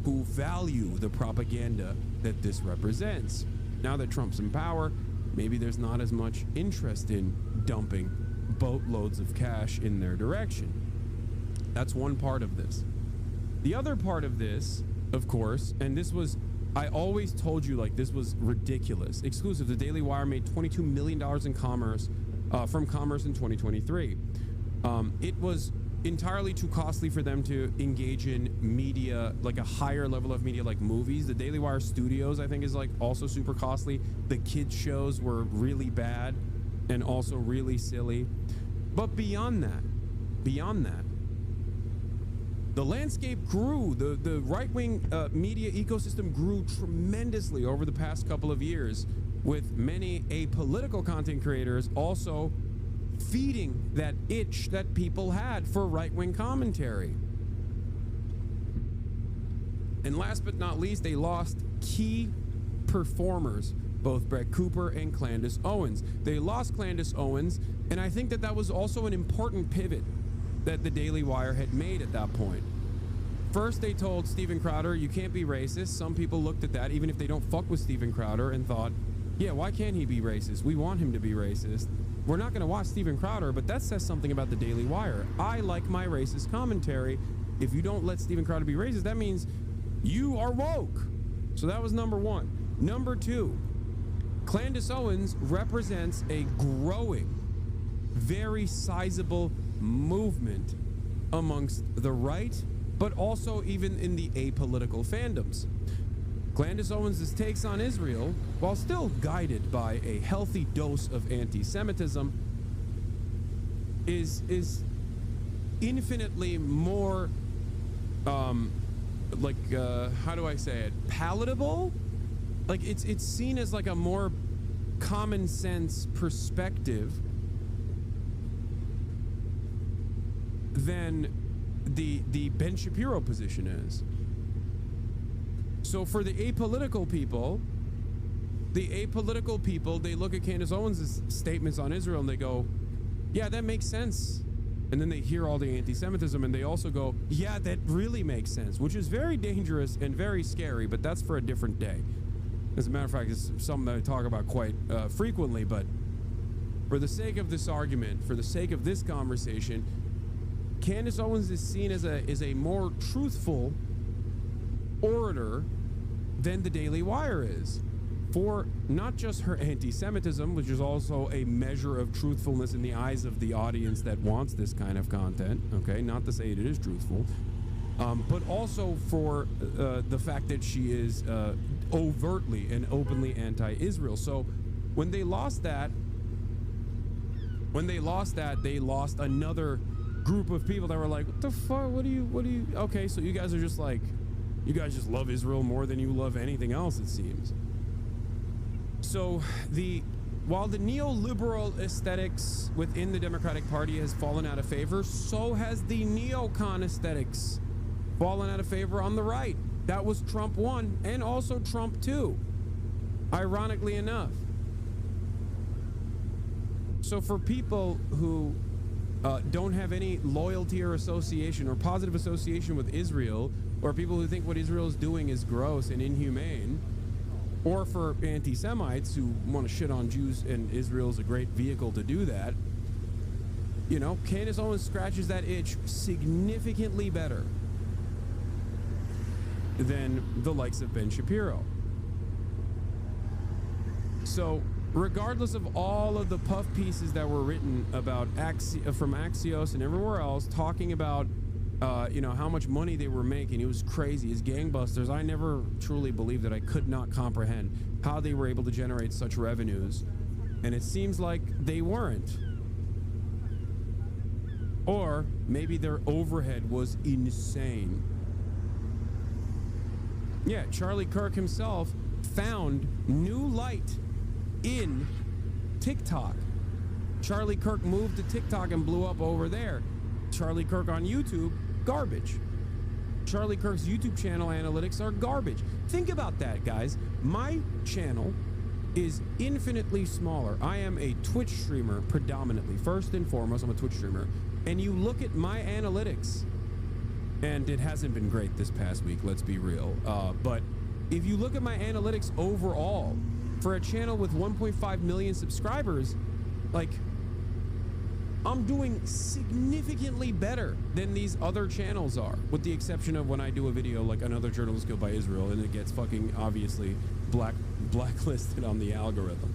who value the propaganda that this represents. Now that Trump's in power, maybe there's not as much interest in dumping boatloads of cash in their direction. That's one part of this. The other part of this, of course, and this was, I always told you, like, this was ridiculous. Exclusive, the Daily Wire made $22 million in commerce from commerce in 2023. It was entirely too costly for them to engage in media, like a higher level of media, like movies. The Daily Wire Studios, I think, is like also super costly. The kids shows were really bad and also really silly. But beyond that, the landscape grew. The right-wing media ecosystem grew tremendously over the past couple of years, with many apolitical content creators also feeding that itch that people had for right-wing commentary. And last but not least, they lost key performers, both Brett Cooper and Candace Owens. They lost Candace Owens, and I think that that was also an important pivot that the Daily Wire had made at that point. First, they told Steven Crowder, you can't be racist. Some people looked at that, even if they don't fuck with Steven Crowder, and thought, yeah, why can't he be racist? We want him to be racist. We're not going to watch Steven Crowder, but that says something about the Daily Wire. I like my racist commentary. If you don't let Steven Crowder be racist, that means you are woke. So that was number one. Number two, Candace Owens represents a growing, very sizable movement amongst the right, but also even in the apolitical fandoms. Candace Owens' takes on Israel, while still guided by a healthy dose of anti-Semitism, is infinitely more, how do I say it, palatable? Like, it's seen as like a more common sense perspective than the Ben Shapiro position is. So for the apolitical people, they look at Candace Owens' statements on Israel and they go, yeah, that makes sense. And then they hear all the anti-Semitism and they also go, yeah, that really makes sense, which is very dangerous and very scary, but that's for a different day. As a matter of fact, it's something that I talk about quite frequently, but for the sake of this argument, for the sake of this conversation, Candace Owens is seen as a more truthful orator than the Daily Wire is, for not just her anti-Semitism, which is also a measure of truthfulness in the eyes of the audience that wants this kind of content, okay, not to say it is truthful, but also for the fact that she is overtly and openly anti-Israel. So when they lost that, they lost another group of people that were like, what the fuck, what do you, okay, so you guys are just like, you guys just love Israel more than you love anything else, it seems. So while the neoliberal aesthetics within the Democratic Party has fallen out of favor, so has the neocon aesthetics fallen out of favor on the right. That was Trump 1 and also Trump 2, ironically enough. So for people who don't have any loyalty or association or positive association with Israel, or people who think what Israel is doing is gross and inhumane, or for anti-Semites who want to shit on Jews and Israel is a great vehicle to do that, you know, Candace Owens scratches that itch significantly better than the likes of Ben Shapiro. So regardless of all of the puff pieces that were written about from Axios and everywhere else talking about you know, how much money they were making, it was crazy, it's gangbusters. I never truly believed that. I could not comprehend how they were able to generate such revenues, and it seems like they weren't. Or maybe their overhead was insane. Yeah, Charlie Kirk himself found new light in TikTok. Charlie Kirk moved to TikTok and blew up over there. Charlie Kirk on YouTube, garbage. Charlie Kirk's YouTube channel analytics are garbage. Think about that, guys. My channel is infinitely smaller. I am a Twitch streamer predominantly. First and foremost, I'm a Twitch streamer. And you look at my analytics And it hasn't been great this past week, let's be real. But if you look at my analytics overall, for a channel with 1.5 million subscribers, like, I'm doing significantly better than these other channels are, with the exception of when I do a video like Another Journalist Killed by Israel and it gets fucking obviously blacklisted on the algorithm.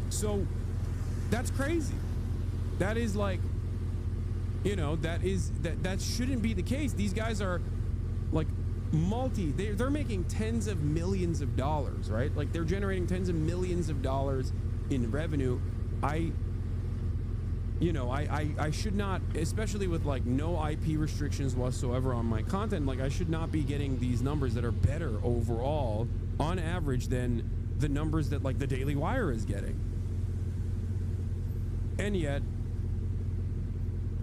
So that's crazy. That is like, you know, that shouldn't be the case. These guys are like they're making tens of millions of dollars, right? Like they're generating tens of millions of dollars in revenue. I should not, especially with like no IP restrictions whatsoever on my content, like I should not be getting these numbers that are better overall on average than the numbers that like the Daily Wire is getting. And yet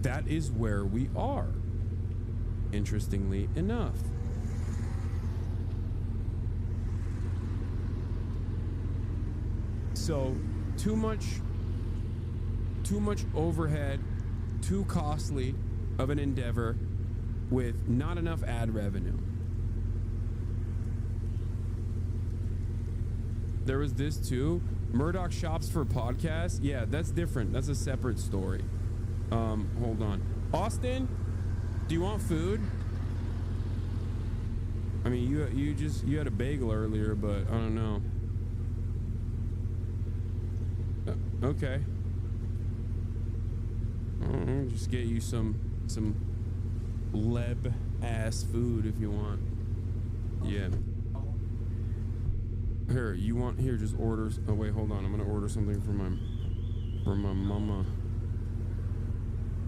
that is where we are, interestingly enough. So too much overhead, too costly of an endeavor with not enough ad revenue. There was this too. Murdoch shops for podcasts. Yeah, that's different. That's a separate story. Hold on. Austin, do you want food? I mean, you had a bagel earlier, but I don't know. Okay. I'll just get you some leb ass food if you want. Yeah. Here, just orders. Oh wait, hold on. I'm gonna order something for my mama.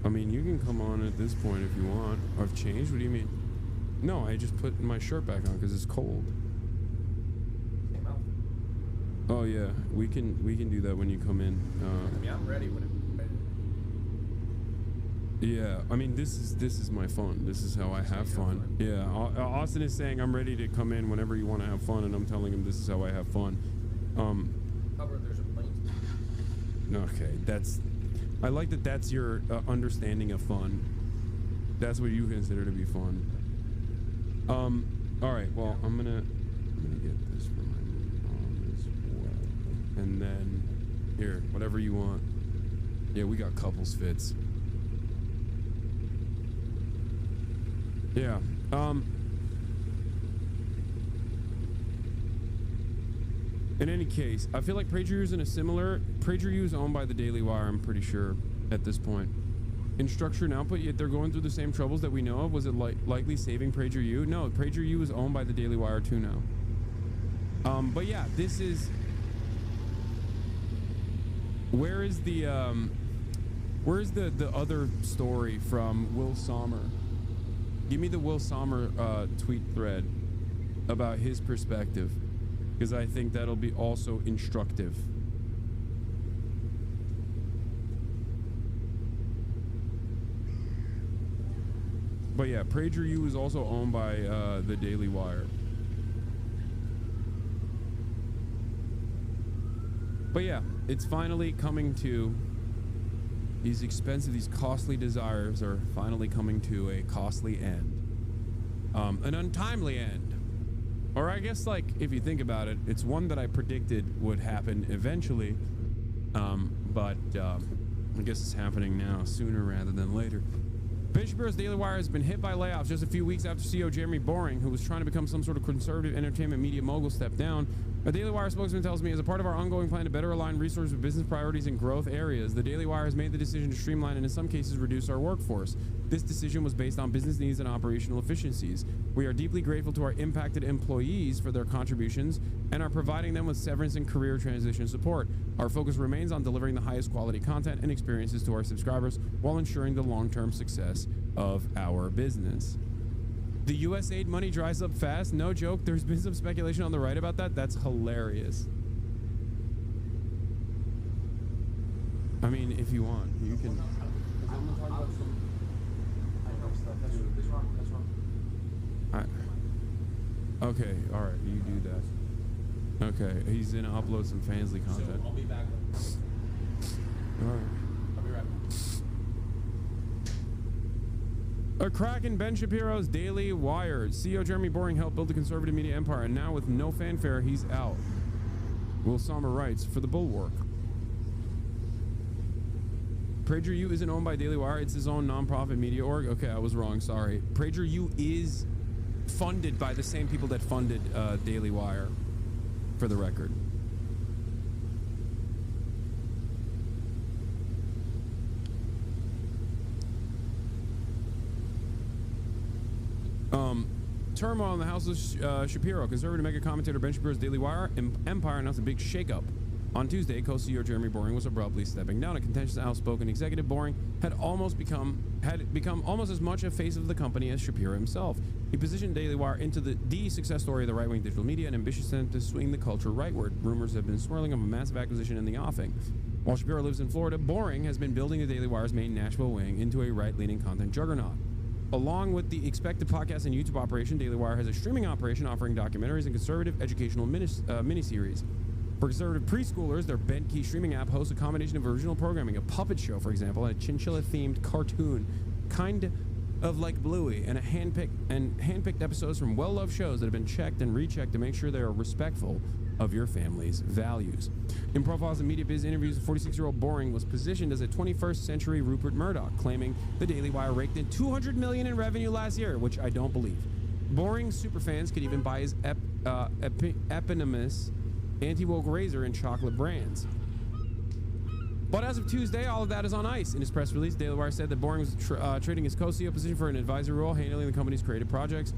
I mean, you can come on at this point if you want. I've changed. What do you mean? No, I just put my shirt back on because it's cold. Oh yeah, we can do that when you come in. Yeah, I'm ready when I'm ready. Yeah, I mean this is my fun. This is how I have fun. Yeah, Austin is saying I'm ready to come in whenever you want to have fun, and I'm telling him this is how I have fun. Cover, there's a plane. Okay, I like that. That's your understanding of fun. That's what you consider to be fun. All right. Well, I'm gonna get this for my mom as well, and then here, whatever you want. Yeah, we got couples fits. Yeah. In any case, I feel like PragerU is in a similar. PragerU is owned by the Daily Wire, I'm pretty sure, at this point. In structure and output, yet they're going through the same troubles that we know of. Was it likely saving PragerU? No, PragerU is owned by the Daily Wire too now. But yeah, this is. Where's the other story from Will Sommer? Give me the Will Sommer tweet thread about his perspective, because I think that'll be also instructive. But yeah, PragerU is also owned by the Daily Wire. But yeah, it's finally coming to these expensive, these costly desires are finally coming to a costly end. An untimely end. Or I guess, like, if you think about it, it's one that I predicted would happen eventually. But I guess it's happening now, sooner rather than later. Ben Shapiro's Daily Wire has been hit by layoffs just a few weeks after CEO Jeremy Boring, who was trying to become some sort of conservative entertainment media mogul, stepped down. A Daily Wire spokesman tells me, as a part of our ongoing plan to better align resources with business priorities and growth areas, the Daily Wire has made the decision to streamline and in some cases reduce our workforce. This decision was based on business needs and operational efficiencies. We are deeply grateful to our impacted employees for their contributions and are providing them with severance and career transition support. Our focus remains on delivering the highest quality content and experiences to our subscribers while ensuring the long-term success of our business. The USAID money dries up fast. No joke. There's been some speculation on the right about that. That's hilarious. I mean, if you want, you can. Okay, all right, you do that. Okay, he's gonna upload some Fansly content. So I'll be back. All right. I'll be right back. A crack in Ben Shapiro's Daily Wire. CEO Jeremy Boring helped build the conservative media empire, and now with no fanfare, he's out. Will Sommer writes for the Bulwark. PragerU isn't owned by Daily Wire. It's his own nonprofit media org. Okay, I was wrong. Sorry. PragerU is funded by the same people that funded Daily Wire, for the record. Turmoil in the House of Shapiro. Conservative mega commentator Ben Shapiro's Daily Wire empire announced a big shakeup. On Tuesday, co-CEO Jeremy Boring was abruptly stepping down. A contentious, outspoken executive, Boring had become almost as much a face of the company as Shapiro himself. He positioned Daily Wire into the success story of the right-wing digital media, an ambitious attempt to swing the culture rightward. Rumors have been swirling of a massive acquisition in the offing. While Shapiro lives in Florida, Boring has been building the Daily Wire's main Nashville wing into a right-leaning content juggernaut. Along with the expected podcast and YouTube operation, Daily Wire has a streaming operation offering documentaries and conservative educational miniseries. For conservative preschoolers, their Bent Key streaming app hosts a combination of original programming, a puppet show, for example, and a chinchilla-themed cartoon, kind of like Bluey, and handpicked episodes from well-loved shows that have been checked and rechecked to make sure they are respectful of your family's values. In Profiles and Media Biz interviews, 46-year-old Boring was positioned as a 21st century Rupert Murdoch, claiming the Daily Wire raked in $200 million in revenue last year, which I don't believe. Boring superfans could even buy his eponymous anti-woke razor and chocolate brands. But as of Tuesday, all of that is on ice. In his press release, Daily Wire said that Boring was trading his co-CEO position for an advisory role, handling the company's creative projects,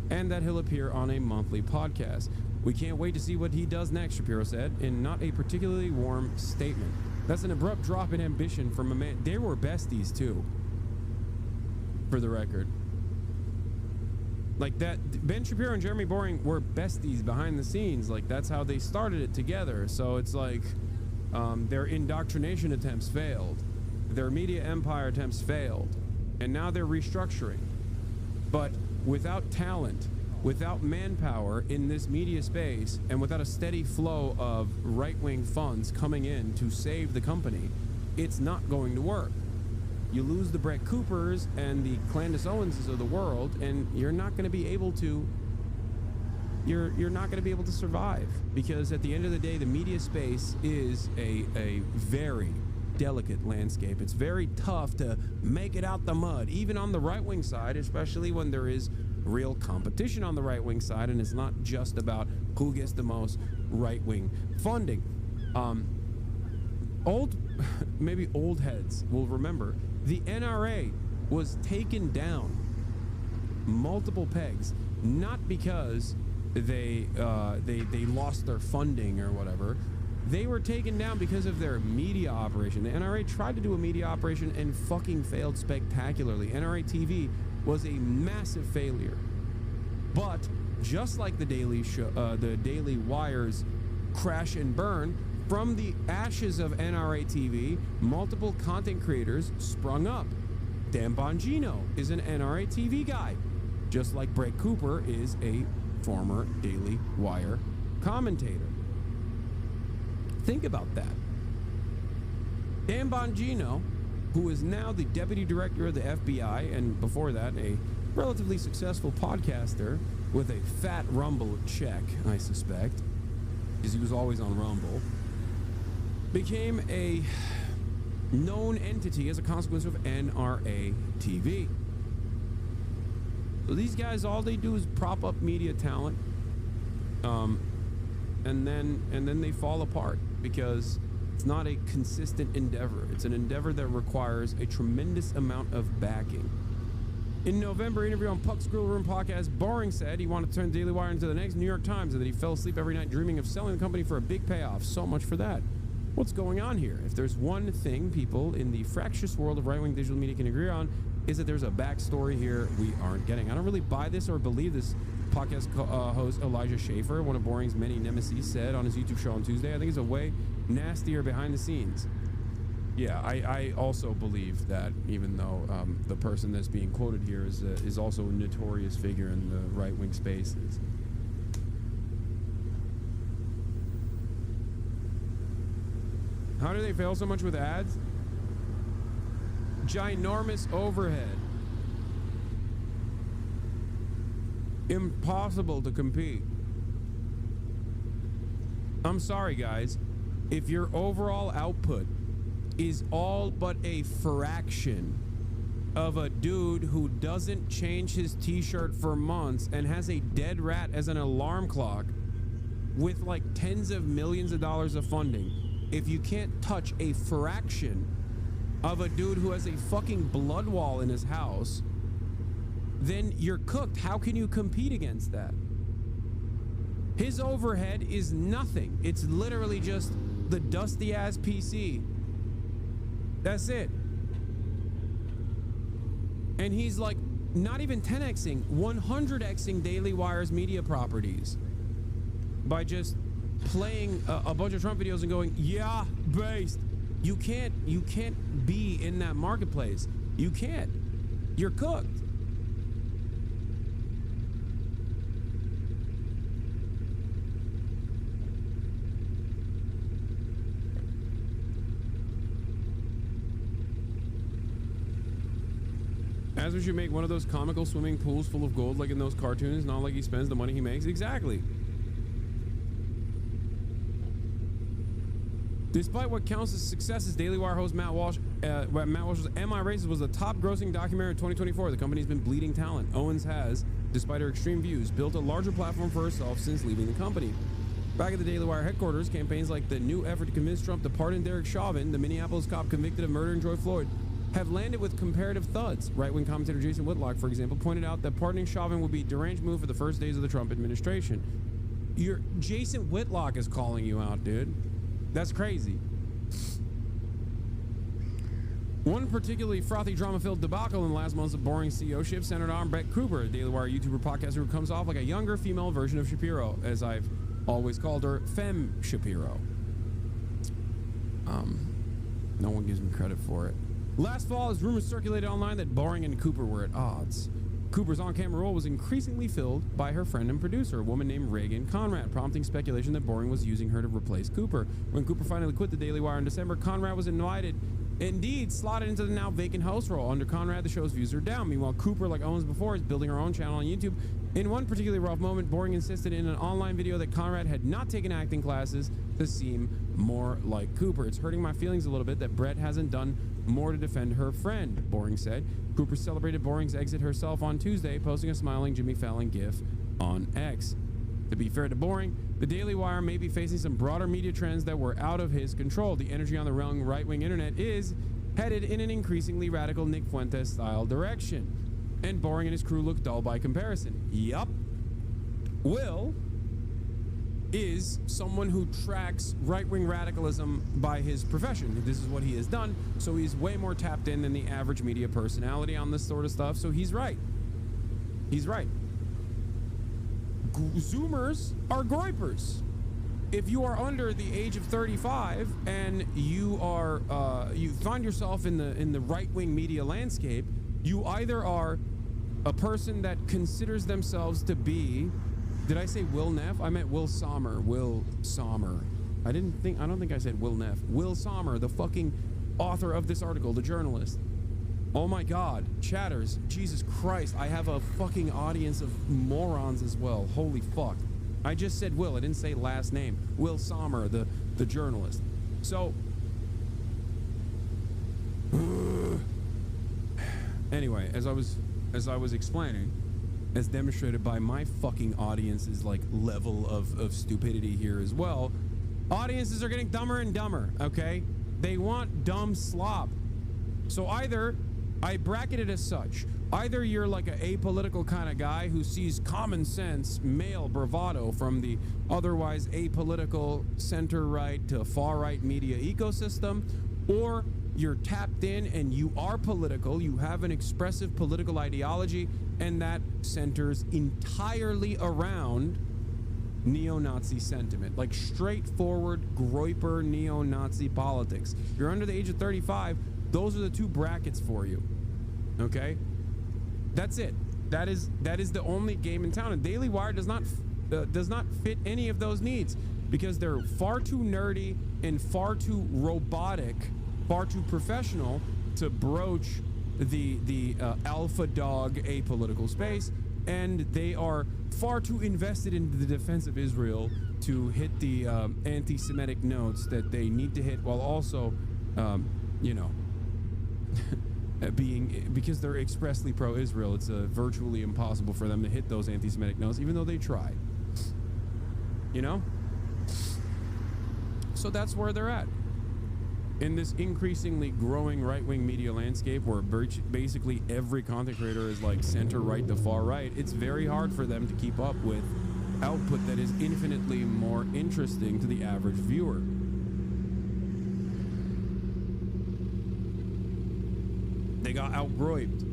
and that he'll appear on a monthly podcast. We can't wait to see what he does next, Shapiro said, in not a particularly warm statement. That's an abrupt drop in ambition from a man. They were besties, too, for the record. Like that, Ben Shapiro and Jeremy Boring were besties behind the scenes. Like, that's how they started it together. So it's like their indoctrination attempts failed. Their media empire attempts failed. And now they're restructuring. But without talent, without manpower in this media space, and without a steady flow of right-wing funds coming in to save the company, it's not going to work. You lose the Brett Coopers and the Candace Owenses of the world, and you're not going to be able to. You're not going to be able to survive, because at the end of the day, the media space is a very delicate landscape. It's very tough to make it out the mud, even on the right-wing side, especially when there is real competition on the right-wing side, and it's not just about who gets the most right-wing funding. Maybe old heads will remember the NRA was taken down multiple pegs, not because they lost their funding or whatever. They were taken down because of their media operation. The NRA tried to do a media operation and fucking failed spectacularly. NRA TV was a massive failure. But just like the Daily Wire's crash and burn, from the ashes of NRA TV, multiple content creators sprung up. Dan Bongino is an NRA TV guy, just like Brett Cooper is a former Daily Wire commentator. Think about that. Dan Bongino, who is now the deputy director of the FBI, and before that, a relatively successful podcaster with a fat Rumble check, I suspect, because he was always on Rumble, became a known entity as a consequence of NRA TV. So these guys, all they do is prop up media talent, and then they fall apart because it's not a consistent endeavor. It's an endeavor that requires a tremendous amount of backing. In November interview on Puck's Grill Room podcast, Boring said he wanted to turn Daily Wire into the next New York Times, and that he fell asleep every night dreaming of selling the company for a big payoff. So much for that. What's going on here? If there's one thing people in the fractious world of right-wing digital media can agree on, is that there's a backstory here we aren't getting. I don't really buy this or believe this, podcast host Elijah Schaefer, one of Boring's many nemesis, said on his YouTube show on Tuesday. I think it's a way nastier behind the scenes. Yeah, I also believe that, even though the person that's being quoted here is also a notorious figure in the right-wing spaces. How do they fail so much with ads? Ginormous overhead. Impossible to compete. I'm sorry, guys. If your overall output is all but a fraction of a dude who doesn't change his t-shirt for months and has a dead rat as an alarm clock with like tens of millions of dollars of funding, if you can't touch a fraction of a dude who has a fucking blood wall in his house, then you're cooked. How can you compete against that? His overhead is nothing. It's literally just the dusty ass PC. That's it. And he's like not even 10xing, 100xing Daily Wire's media properties by just playing a bunch of Trump videos and going, yeah, based. You can't be in that marketplace. You can't. You're cooked. Asper should make one of those comical swimming pools full of gold like in those cartoons, not like he spends the money he makes. Exactly. Despite what counts as successes, Daily Wire host Matt Walsh's Am I Racist was the top grossing documentary in 2024. The company's been bleeding talent. Owens has, despite her extreme views, built a larger platform for herself since leaving the company. Back at the Daily Wire headquarters, campaigns like the new effort to convince Trump to pardon Derek Chauvin, the Minneapolis cop convicted of murdering George Floyd, have landed with comparative thuds. Right-wing commentator Jason Whitlock, for example, pointed out that pardoning Chauvin would be a deranged move for the first days of the Trump administration. Jason Whitlock is calling you out, dude. That's crazy. One particularly frothy, drama-filled debacle in the last months of boring CEO ship centered on Brett Cooper, a Daily Wire YouTuber podcaster who comes off like a younger female version of Shapiro, as I've always called her, Femme Shapiro. No one gives me credit for it. Last fall, as rumors circulated online that Boring and Cooper were at odds. Cooper's on-camera role was increasingly filled by her friend and producer, a woman named Reagan Conrad, prompting speculation that Boring was using her to replace Cooper. When Cooper finally quit the Daily Wire in December, Conrad was indeed slotted into the now vacant host role. Under Conrad, the show's views are down. Meanwhile, Cooper, like Owens before, is building her own channel on YouTube. In one particularly rough moment, Boring insisted in an online video that Conrad had not taken acting classes to seem more like Cooper. It's hurting my feelings a little bit that Brett hasn't done more to defend her friend, Boring said. Cooper celebrated Boring's exit herself on Tuesday, posting a smiling Jimmy Fallon gif on X. To be fair to Boring, the Daily Wire may be facing some broader media trends that were out of his control. The energy on the right-wing internet is headed in an increasingly radical Nick Fuentes-style direction. And Boring and his crew look dull by comparison. Yup. Will is someone who tracks right-wing radicalism by his profession. This is what he has done, so he's way more tapped in than the average media personality on this sort of stuff, so he's right. He's right. Zoomers are groypers. If you are under the age of 35 and you are you find yourself in the right-wing media landscape, you either are a person that considers themselves to be, did I say Will Neff? I meant Will Sommer. Will Sommer. I don't think I said Will Neff. Will Sommer, the fucking author of this article, the journalist. Oh my God, chatters, Jesus Christ, I have a fucking audience of morons as well. Holy fuck. I just said Will, I didn't say last name. Will Sommer, the journalist. So, anyway, as I was explaining, as demonstrated by my fucking audience's like level of stupidity here as well, audiences are getting dumber and dumber, okay? They want dumb slop. So either, I bracket it as such, either you're like an apolitical kind of guy who sees common sense, male bravado from the otherwise apolitical center-right to far-right media ecosystem, or you're tapped in and you are political, you have an expressive political ideology, and that centers entirely around neo-Nazi sentiment, like straightforward groyper neo-Nazi politics. If you're under the age of 35, those are the two brackets for you. Okay? That's it. That is the only game in town. And Daily Wire does not fit any of those needs because they're far too nerdy and far too robotic, far too professional to broach the alpha dog apolitical space. and they are far too invested in the defense of Israel to hit the anti-Semitic notes that they need to hit, while also, you know, because they're expressly pro-Israel, it's virtually impossible for them to hit those anti-Semitic notes, even though they try. You know? So that's where they're at. In this increasingly growing right-wing media landscape where basically every content creator is like center-right to far-right, it's very hard for them to keep up with output that is infinitely more interesting to the average viewer. They got outgrouped.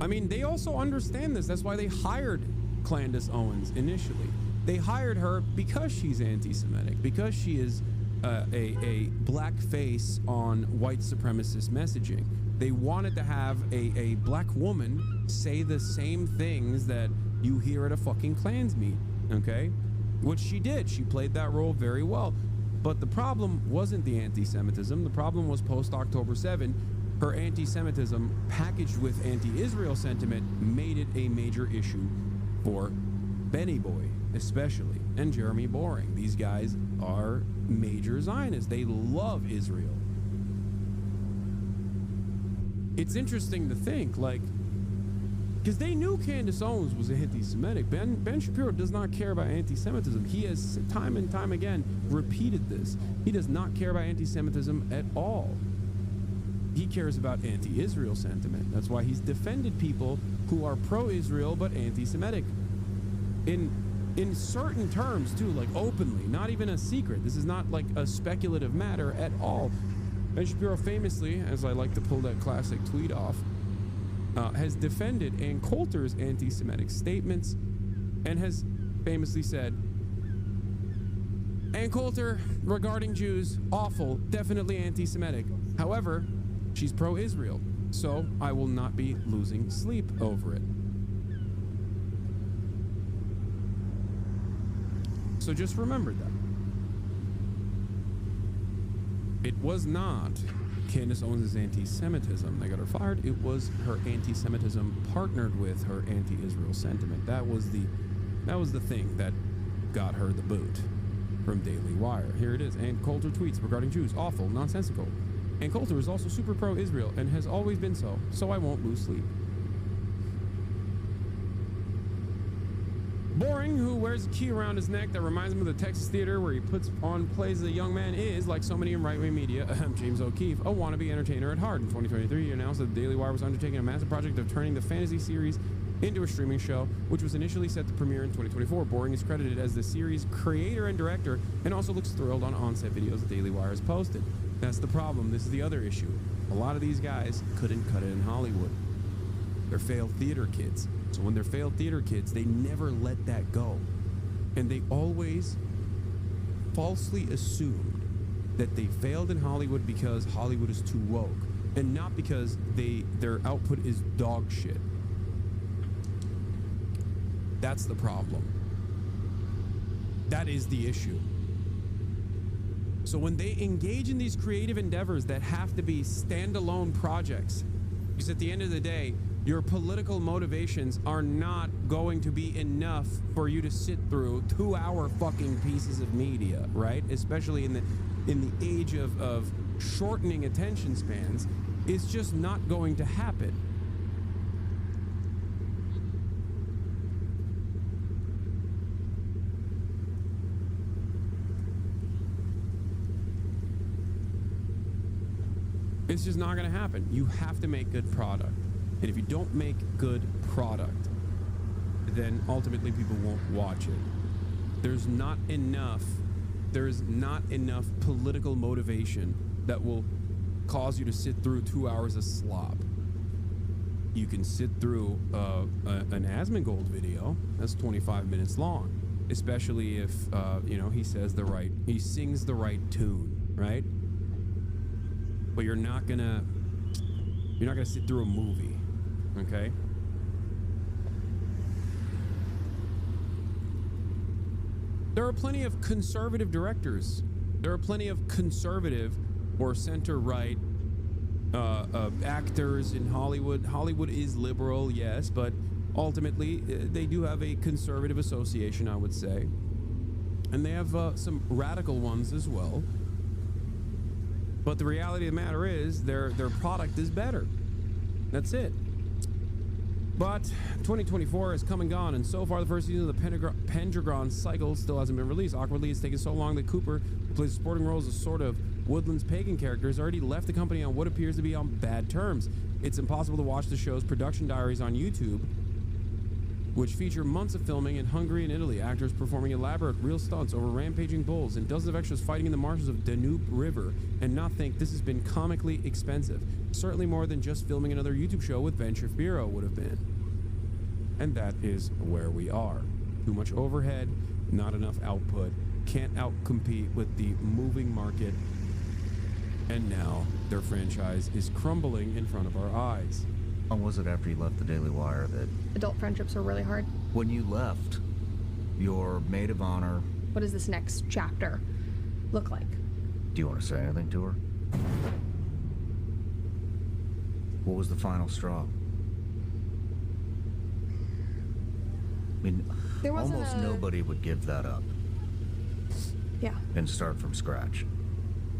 I mean, they also understand this. That's why they hired Candace Owens initially. They hired her because she's anti-Semitic, because she is a black face on white supremacist messaging. They wanted to have a black woman say the same things that you hear at a fucking Klans meet, okay? Which she did. She played that role very well. But the problem wasn't the anti-Semitism. The problem was post-October 7. Her anti-Semitism packaged with anti-Israel sentiment made it a major issue for Benny Boy, especially, and Jeremy Boring. These guys are major Zionists. They love Israel. It's interesting to think, like, because they knew Candace Owens was anti-Semitic. Ben Shapiro does not care about anti-Semitism. He has time and time again repeated this. He does not care about anti-Semitism at all. He cares about anti-Israel sentiment. That's why he's defended people who are pro-Israel but anti-Semitic. In certain terms too, like openly, not even a secret. This is not like a speculative matter at all. Ben Shapiro famously, as I like to pull that classic tweet off, has defended Ann Coulter's anti-Semitic statements and has famously said, Ann Coulter regarding Jews, awful, definitely anti-Semitic. However, she's pro-Israel, so I will not be losing sleep over it. So just remember that. It was not Candace Owens' anti-Semitism that got her fired. It was her anti-Semitism partnered with her anti-Israel sentiment. That was the thing that got her the boot from Daily Wire. Here it is. Ann Coulter tweets regarding Jews, awful, nonsensical. Ann Coulter is also super pro-Israel and has always been so I won't lose sleep. Boring, who wears a key around his neck that reminds him of the Texas Theater where he puts on plays as a young man, is, like so many in right-wing media, James O'Keefe, a wannabe entertainer at heart. In 2023, he announced that the Daily Wire was undertaking a massive project of turning the fantasy series into a streaming show, which was initially set to premiere in 2024. Boring is credited as the series creator and director, and also looks thrilled on on-set videos the Daily Wire has posted. That's the problem. This is the other issue. A lot of these guys couldn't cut it in Hollywood. They're failed theater kids. So when they're failed theater kids, they never let that go. And they always falsely assumed that they failed in Hollywood because Hollywood is too woke, and not because their output is dog shit. That's the problem. That is the issue. So when they engage in these creative endeavors that have to be standalone projects, because at the end of the day, your political motivations are not going to be enough for you to sit through 2-hour fucking pieces of media, right? Especially in the age of shortening attention spans. It's just not going to happen. It's just not going to happen. You have to make good product. And if you don't make good product, then ultimately people won't watch it. There's not enough political motivation that will cause you to sit through 2 hours of slop. You can sit through an Asmongold video that's 25 minutes long, especially if he sings the right tune, right? But you're not gonna sit through a movie. Okay. There are plenty of conservative directors. There are plenty of conservative or center-right actors in Hollywood. Hollywood is liberal, yes, but ultimately, they do have a conservative association, I would say. And they have some radical ones as well. But the reality of the matter is their product is better. That's it. But 2024 has come and gone, and so far the first season of the Pendragon cycle still hasn't been released. Awkwardly, it's taken so long that Cooper, who plays a supporting role as a sort of Woodlands pagan character, has already left the company on what appears to be on bad terms. It's impossible to watch the show's production diaries on YouTube, which feature months of filming in Hungary and Italy, actors performing elaborate real stunts over rampaging bulls, and dozens of extras fighting in the marshes of Danube River, and not think this has been comically expensive. Certainly more than just filming another YouTube show with Ben Shapiro would have been. And that is where we are. Too much overhead, not enough output, can't outcompete with the moving market, and now their franchise is crumbling in front of our eyes. How was it after you left the Daily Wire that... Adult friendships are really hard. When you left, your maid of honor... What does this next chapter look like? Do you want to say anything to her? What was the final straw? I mean, almost nobody would give that up. Yeah. And start from scratch.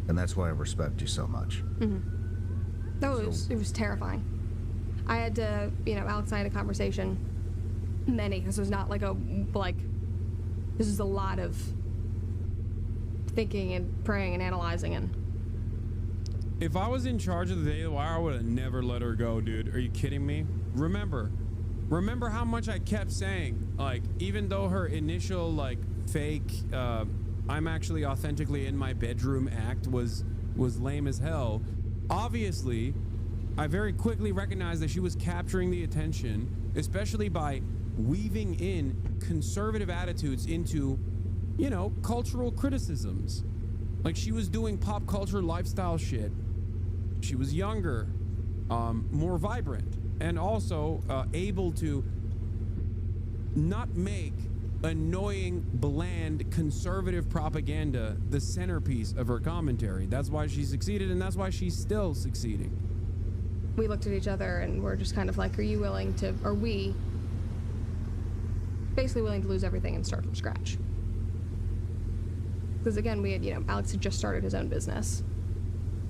And that's why I respect you so much. Mm-hmm. No, it was terrifying. I had to, Alex and I had a conversation. This was not this is a lot of thinking and praying and analyzing. And if I was in charge of the Daily Wire, I would have never let her go, dude. Are you kidding me? Remember how much I kept saying, even though her initial, fake, I'm actually authentically in my bedroom act was lame as hell. Obviously, I very quickly recognized that she was capturing the attention, especially by weaving in conservative attitudes into, cultural criticisms. Like, she was doing pop culture lifestyle shit. She was younger, more vibrant, and also able to not make annoying, bland, conservative propaganda the centerpiece of her commentary. That's why she succeeded, and that's why she's still succeeding. We looked at each other and we're just kind of like, are we basically willing to lose everything and start from scratch? Because again, we had, Alex had just started his own business.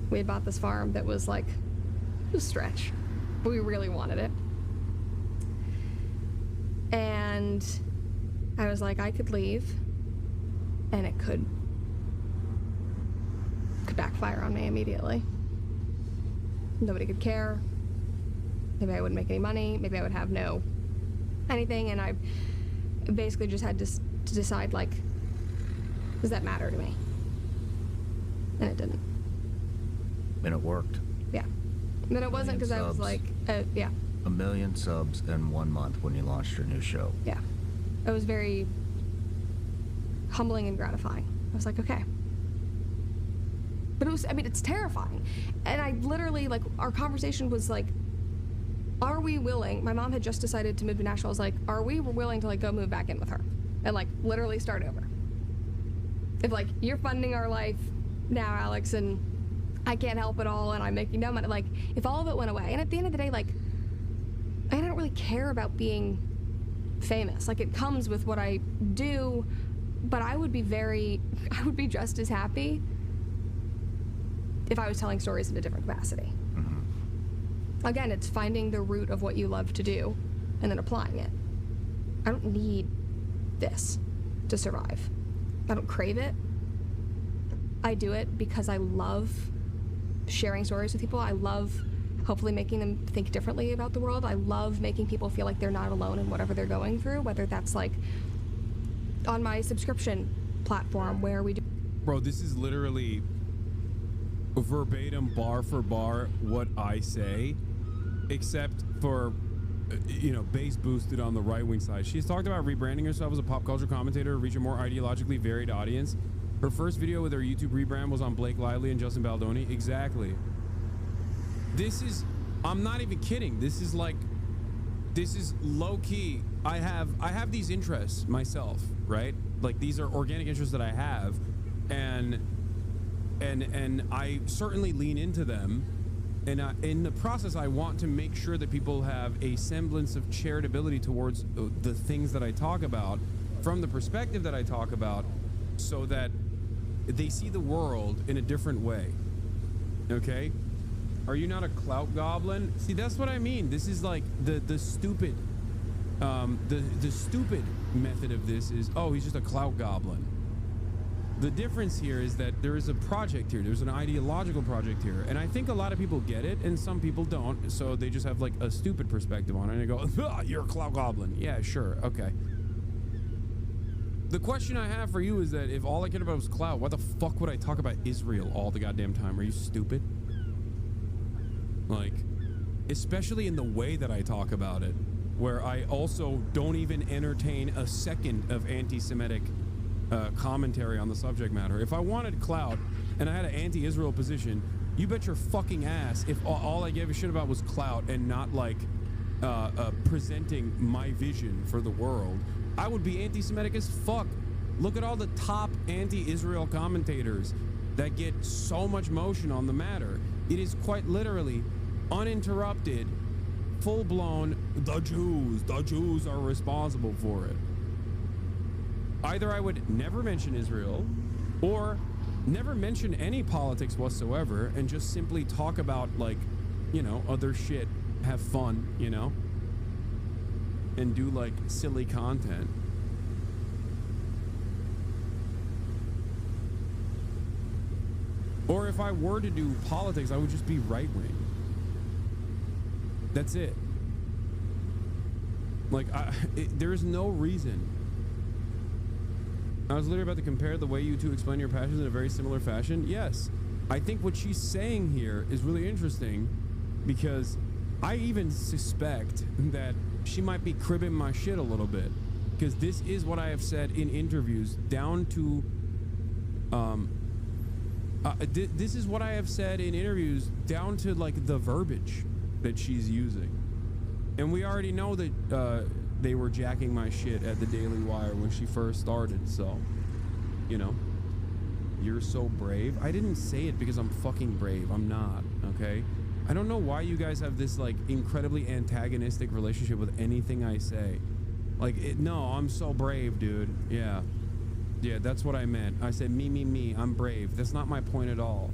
We had bought this farm that was a stretch, but we really wanted it. And I was like, I could leave and it could backfire on me immediately. Nobody could care. Maybe I wouldn't make any money. Maybe I would have no anything. And I basically just had to decide, does that matter to me? And it didn't. And it worked. Yeah. And then it wasn't because I was yeah. 1 million subs in 1 month when you launched your new show. Yeah. It was very humbling and gratifying. I was like, okay. But it's terrifying. And I literally, our conversation was are we willing? My mom had just decided to move to Nashville. I was like, are we willing to go move back in with her and literally start over? If you're funding our life now, Alex, and I can't help it all, and I'm making no money. If all of it went away, and at the end of the day, I don't really care about being famous. It comes with what I do, but I would be just as happy if I was telling stories in a different capacity. Mm-hmm. Again, it's finding the root of what you love to do and then applying it. I don't need this to survive. I don't crave it. I do it because I love sharing stories with people. I love hopefully making them think differently about the world. I love making people feel like they're not alone in whatever they're going through, whether that's on my subscription platform where we do. Bro, this is literally verbatim, bar for bar, what I say, except for, bass boosted on the right-wing side. She's talked about rebranding herself as a pop culture commentator to reach a more ideologically varied audience. Her first video with her YouTube rebrand was on Blake Lively and Justin Baldoni. Exactly. I'm not even kidding. This is low-key. I have these interests myself, right? These are organic interests that I have, and I certainly lean into them, And in the process, I want to make sure that people have a semblance of charitability towards the things that I talk about from the perspective that I talk about, so that they see the world in a different way. Okay? Are you not a clout goblin? See, that's what I mean. This is like the stupid the stupid method of this is, oh, he's just a clout goblin. The difference here is that there is a project here. There's an ideological project here. And I think a lot of people get it and some people don't. So they just have like a stupid perspective on it and they go, ah, you're a clout goblin. Yeah, sure. Okay. The question I have for you is that if all I cared about was clout, why the fuck would I talk about Israel all the goddamn time? Are you stupid? Like, especially in the way that I talk about it, where I also don't even entertain a second of anti-Semitic commentary on the subject matter. If I wanted clout and I had an anti-Israel position, you bet your fucking ass if all I gave a shit about was clout and not like presenting my vision for the world, I would be anti-Semitic as fuck. Look at all the top anti-Israel commentators that get so much motion on the matter. It is quite literally uninterrupted, full-blown, the Jews are responsible for it. Either I would never mention Israel or never mention any politics whatsoever and just simply talk about, like, you know, other shit, have fun, you know, and do like silly content. Or if I were to do politics, I would just be right-wing. That's it. Like, there is no reason. I was literally about to compare the way you two explain your passions in a very similar fashion. Yes, I think what she's saying here is really interesting because I even suspect that she might be cribbing my shit a little bit, because this is what I have said in interviews down to this is what I have said in interviews down to like the verbiage that she's using. And we already know that they were jacking my shit at the Daily Wire when she first started, so, you know, you're so brave. I didn't say it because I'm fucking brave. I'm not, okay? I don't know why you guys have this like incredibly antagonistic relationship with anything I say. Like, no, I'm so brave, dude. Yeah, that's what I meant. I said me, I'm brave. That's not my point at all.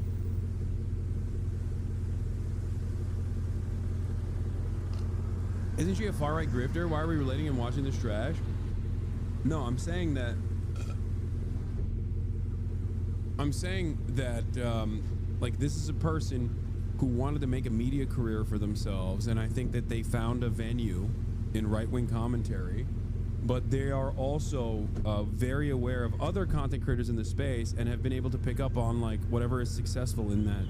Isn't she a far-right grifter? Why are we relating and watching this trash? No, I'm saying that like, this is a person who wanted to make a media career for themselves, and I think that they found a venue in right-wing commentary, but they are also very aware of other content creators in the space and have been able to pick up on like whatever is successful in that.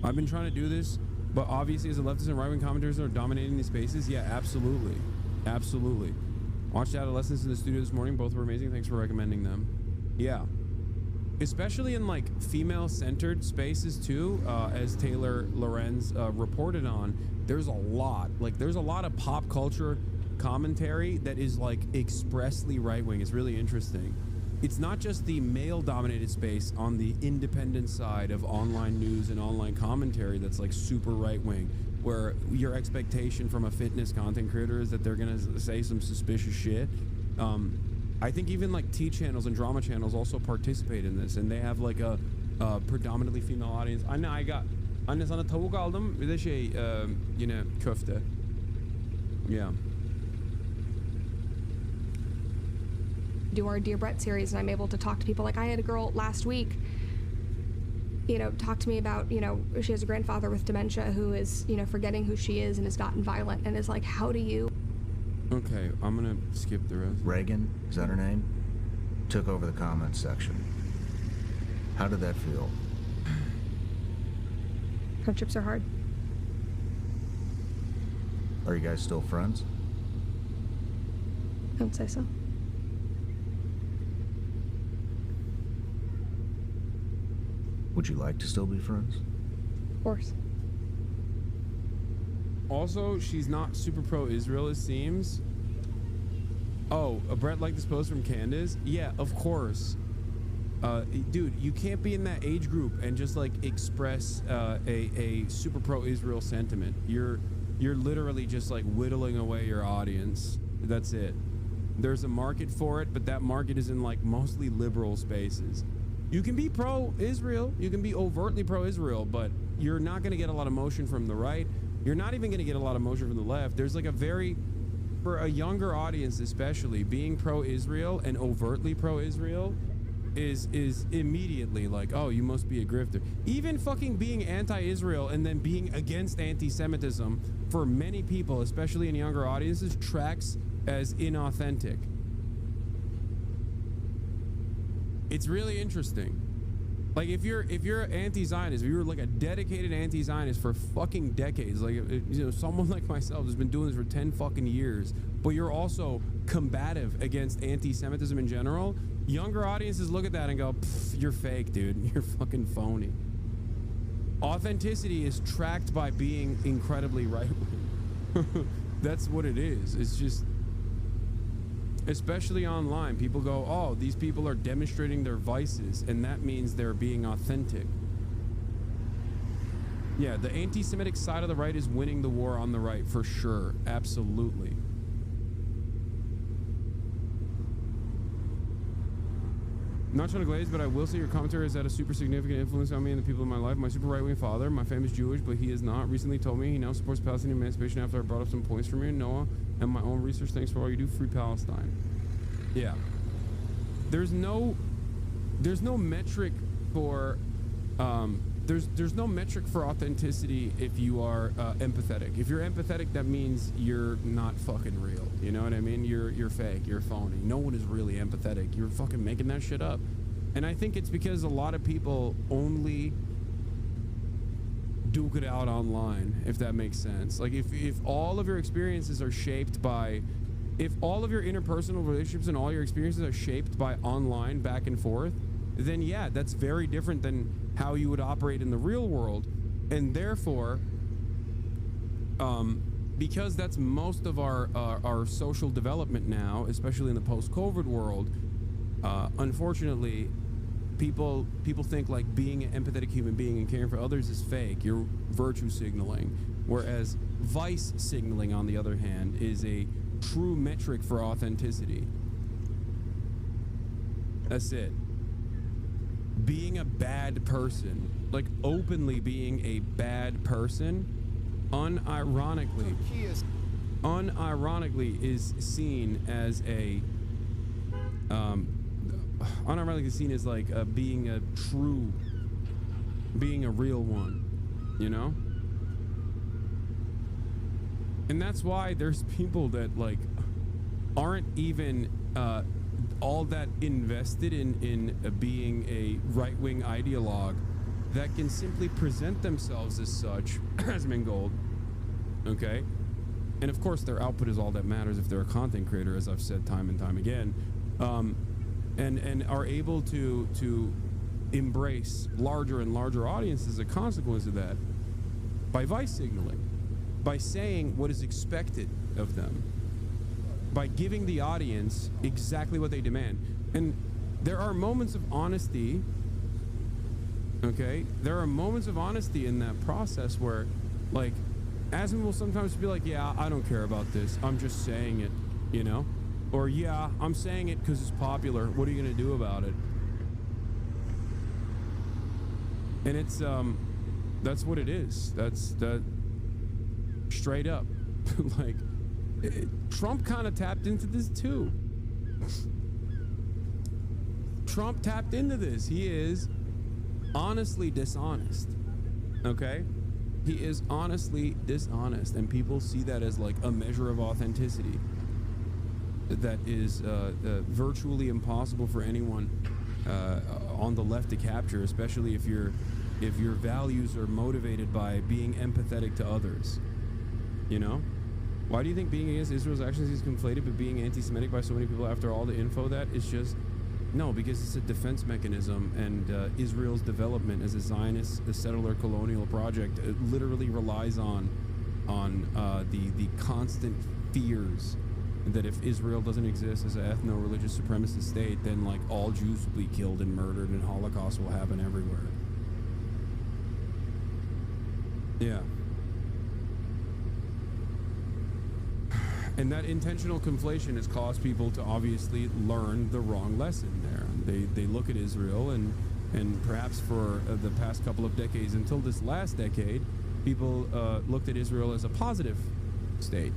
I've been trying to do this, but obviously as a leftist and right-wing commentators are dominating these spaces. Yeah, absolutely. Watched Adolescents in the studio this morning. Both were amazing. Thanks for recommending them. Yeah. Especially in like female-centered spaces too, as Taylor Lorenz reported on, there's a lot of pop culture commentary that is like expressly right-wing. It's really interesting. It's not just the male-dominated space on the independent side of online news and online commentary that's like super right-wing, where your expectation from a fitness content creator is that they're gonna say some suspicious shit. I think even like T channels and drama channels also participate in this, and they have like a predominantly female audience. Anne sana tavuk aldım, bir de şey yine köfte. Yeah. Do our Dear Brett series, and I'm able to talk to people. Like, I had a girl last week, you know, talk to me about, you know, she has a grandfather with dementia who is, you know, forgetting who she is and has gotten violent, and is like, how do you... Okay, I'm gonna skip the rest. Reagan, is that her name? Took over the comments section. How did that feel? Friendships are hard. Are you guys still friends? I don't say so. Would you like to still be friends? Of course. Also, she's not super pro-Israel, it seems. Oh, Brett liked this post from Candace? Yeah, of course. dude, you can't be in that age group and just like express a super pro-Israel sentiment. You're literally just like whittling away your audience. That's it. There's a market for it, but that market is in like mostly liberal spaces. You can be pro-Israel, you can be overtly pro-Israel, but you're not going to get a lot of motion from the right. You're not even going to get a lot of motion from the left. There's like a very, for a younger audience especially, being pro-Israel and overtly pro-Israel is immediately like, oh, you must be a grifter. Even fucking being anti-Israel and then being against anti-Semitism for many people, especially in younger audiences, tracks as inauthentic. It's really interesting. Like if you're anti-Zionist, if you're like a dedicated anti-Zionist for fucking decades, like someone like myself has been doing this for 10 fucking years, but you're also combative against anti-Semitism in general, younger audiences look at that and go, you're fake, dude. You're fucking phony. Authenticity is tracked by being incredibly right-wing. That's what it is. It's just, especially online, people go, oh, these people are demonstrating their vices, and that means they're being authentic. Yeah, the anti-Semitic side of the right is winning the war on the right, for sure. Absolutely. Not trying to glaze, but I will say your commentary has had a super significant influence on me and the people in my life. My super right-wing father, my family's Jewish, but he is not, recently told me he now supports Palestinian emancipation after I brought up some points from you, Noah, and my own research. Thanks for all you do. Free Palestine. Yeah. There's no metric for there's no metric for authenticity if you are empathetic. If you're empathetic, that means you're not fucking real. You know what I mean? You're fake. You're phony. No one is really empathetic. You're fucking making that shit up. And I think it's because a lot of people only duke it out online, if that makes sense. Like if all of your experiences are shaped by, if all of your interpersonal relationships and all your experiences are shaped by online back and forth, then yeah, that's very different than how you would operate in the real world. And therefore, because that's most of our social development now, especially in the post-COVID world, unfortunately, people think like being an empathetic human being and caring for others is fake. You're virtue signaling. Whereas vice signaling, on the other hand, is a true metric for authenticity. That's it. Being a bad person, like openly being a bad person, unironically is seen as a unironically seen as like being a real one, you know? And that's why there's people that like aren't even all that invested in being a right-wing ideologue that can simply present themselves as such as Mingold, okay? And of course their output is all that matters if they're a content creator, as I've said time and time again, and are able to embrace larger and larger audiences as a consequence of that by vice signaling, by saying what is expected of them, by giving the audience exactly what they demand. And there are moments of honesty, okay? There are moments of honesty in that process where, like, Asmin will sometimes be like, yeah, I don't care about this. I'm just saying it, you know? Or, yeah, I'm saying it because it's popular. What are you going to do about it? And it's, that's what it is. That's that straight up. Like, Trump kind of tapped into this too. Trump tapped into this. He is honestly dishonest. Okay? He is honestly dishonest, and people see that as like a measure of authenticity that is virtually impossible for anyone on the left to capture, especially if your values are motivated by being empathetic to others. You know? Why do you think being against Israel's actions is conflated with being anti-Semitic by so many people after all the info that is just... No, because it's a defense mechanism, and Israel's development as a Zionist, a settler colonial project, literally relies on the constant fears that if Israel doesn't exist as an ethno-religious supremacist state, then like all Jews will be killed and murdered and Holocaust will happen everywhere. Yeah. And that intentional conflation has caused people to obviously learn the wrong lesson there. They look at Israel and perhaps for the past couple of decades until this last decade, people looked at Israel as a positive state.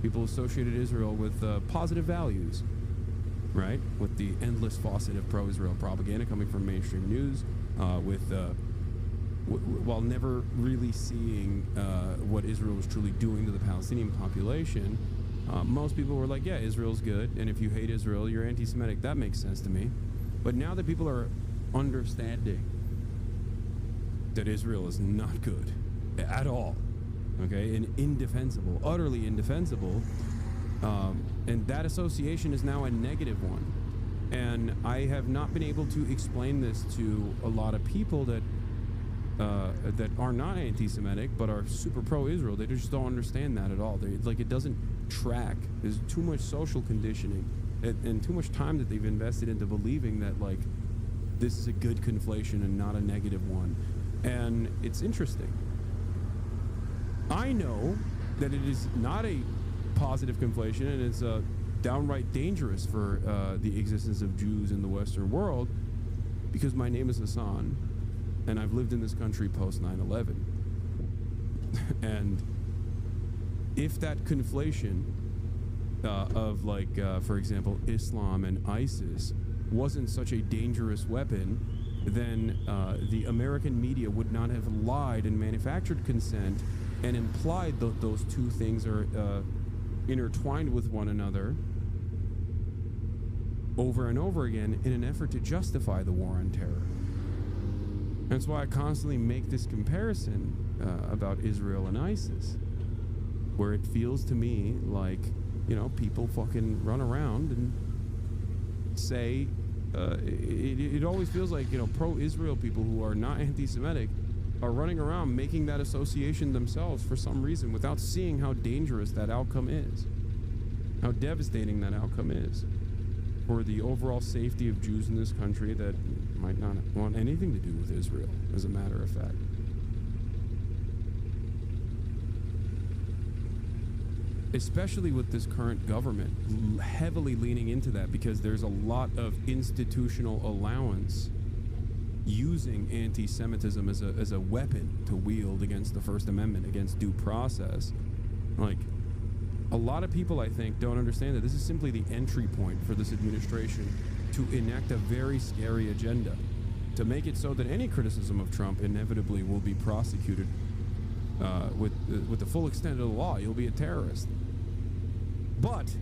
People associated Israel with positive values, right? With the endless faucet of pro-Israel propaganda coming from mainstream news, while never really seeing what Israel was truly doing to the Palestinian population. Most people were like, yeah, Israel's good, and if you hate Israel, you're anti-Semitic. That makes sense to me. But now that people are understanding that Israel is not good at all, okay, and indefensible, utterly indefensible, and that association is now a negative one. And I have not been able to explain this to a lot of people that are not anti-Semitic but are super pro-Israel. They just don't understand that at all. It doesn't track. There's too much social conditioning and too much time that they've invested into believing that like this is a good conflation and not a negative one. And it's interesting. I know that it is not a positive conflation, and it's downright dangerous for the existence of Jews in the Western world, because my name is Hasan, and I've lived in this country post 9/11. And if that conflation of like, for example, Islam and ISIS wasn't such a dangerous weapon, then the American media would not have lied and manufactured consent and implied that those two things are intertwined with one another over and over again in an effort to justify the war on terror. That's why I constantly make this comparison about Israel and ISIS, where it feels to me like, you know, people fucking run around and say, it always feels like, you know, pro-Israel people who are not anti-Semitic are running around making that association themselves for some reason without seeing how dangerous that outcome is, how devastating that outcome is for the overall safety of Jews in this country that might not want anything to do with Israel, as a matter of fact. Especially with this current government heavily leaning into that, because there's a lot of institutional allowance using anti-Semitism as a weapon to wield against the First Amendment, against due process. Like, a lot of people, I think, don't understand that this is simply the entry point for this administration to enact a very scary agenda, to make it so that any criticism of Trump inevitably will be prosecuted with the full extent of the law. You'll be a terrorist. But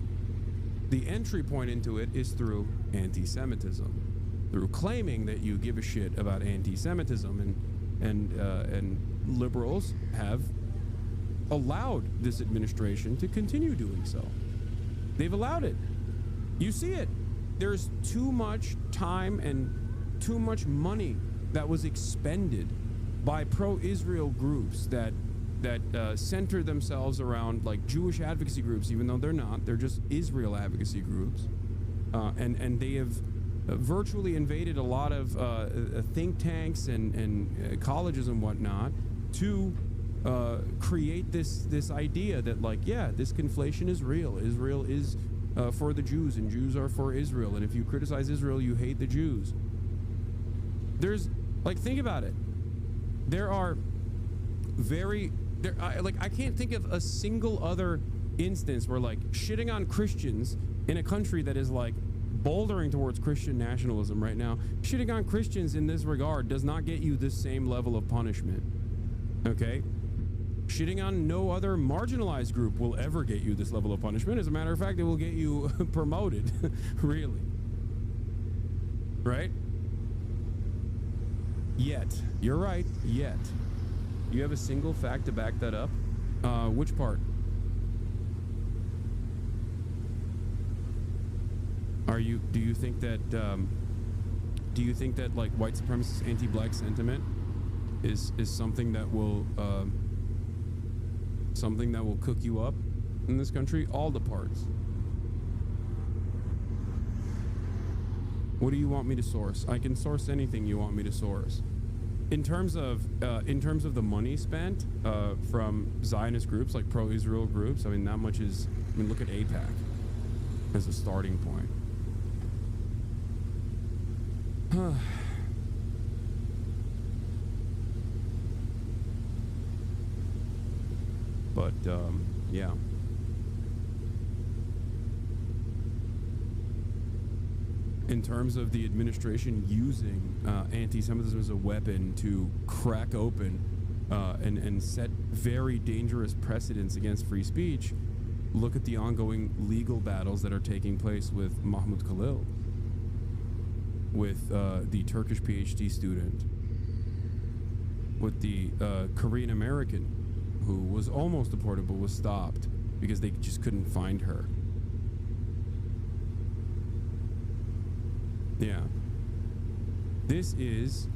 the entry point into it is through anti-Semitism, through claiming that you give a shit about anti-Semitism, and liberals have allowed this administration to continue doing so. They've allowed it. You see it. There's too much time and too much money that was expended by pro-Israel groups that center themselves around like Jewish advocacy groups, even though they're not. They're just Israel advocacy groups, and they have virtually invaded a lot of think tanks and colleges and whatnot to create this idea that, like, yeah, this conflation is real. Israel is for the Jews, and Jews are for Israel, and if you criticize Israel, you hate the Jews. There's, like, think about it. There are I can't think of a single other instance where, like, shitting on Christians in a country that is, like, bouldering towards Christian nationalism right now, shitting on Christians in this regard does not get you this same level of punishment. Okay? Shitting on no other marginalized group will ever get you this level of punishment. As a matter of fact, it will get you promoted. Really. Right? Yet. You're right. Yet. You have a single fact to back that up? Which part? Do you think that like white supremacist anti-black sentiment is something that will cook you up in this country? All the parts. What do you want me to source? I can source anything you want me to source. In terms of the money spent from Zionist groups like pro-Israel groups, I mean, that much is. I mean, look at AIPAC as a starting point. But yeah. In terms of the administration using anti-Semitism as a weapon to crack open and set very dangerous precedents against free speech, look at the ongoing legal battles that are taking place with Mahmoud Khalil, with the Turkish PhD student, with the Korean American who was almost deported but was stopped because they just couldn't find her. Yeah. This is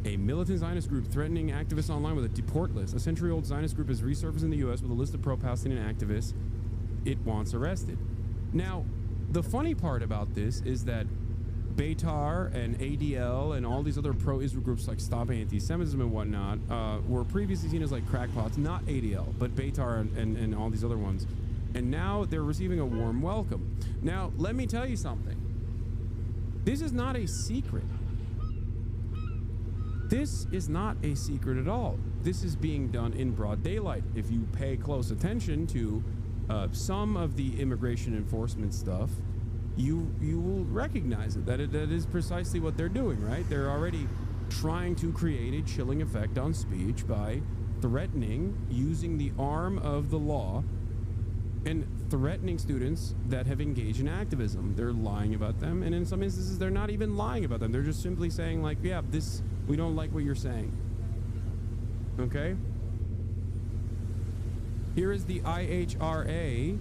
a militant Zionist group threatening activists online with a deport list. A century-old Zionist group has resurfaced in the U.S. with a list of pro-Palestinian activists it wants arrested. Now, the funny part about this is that Beitar and ADL and all these other pro-Israel groups like Stop Anti-Semitism and whatnot were previously seen as like crackpots, not ADL, but Beitar and all these other ones. And now they're receiving a warm welcome. Now, let me tell you something. This is not a secret. This is not a secret at all. This is being done in broad daylight. If you pay close attention to some of the immigration enforcement stuff, you will recognize it, that is precisely what they're doing, right? They're already trying to create a chilling effect on speech by threatening, using the arm of the law, and threatening students that have engaged in activism. They're lying about them, and in some instances, they're not even lying about them. They're just simply saying, like, yeah, we don't like what you're saying. Okay? Here is the IHRA.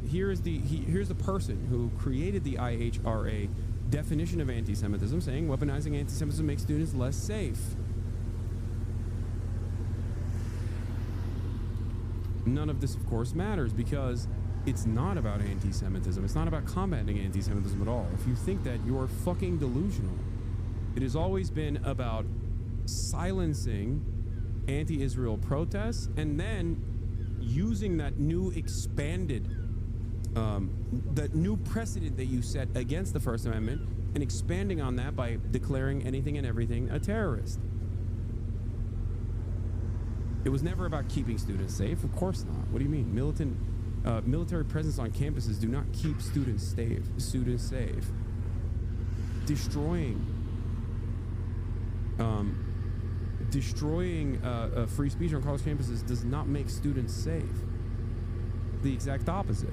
Here's the person who created the IHRA definition of anti-Semitism, saying weaponizing anti-Semitism makes students less safe. None of this, of course, matters because it's not about anti-Semitism. It's not about combating anti-Semitism at all. If you think that, you're fucking delusional. It has always been about silencing anti-Israel protests and then using that new expanded, that new precedent that you set against the First Amendment and expanding on that by declaring anything and everything a terrorist. It was never about keeping students safe. Of course not. What do you mean? Military presence on campuses do not keep students safe. Destroying free speech on college campuses does not make students safe. The exact opposite.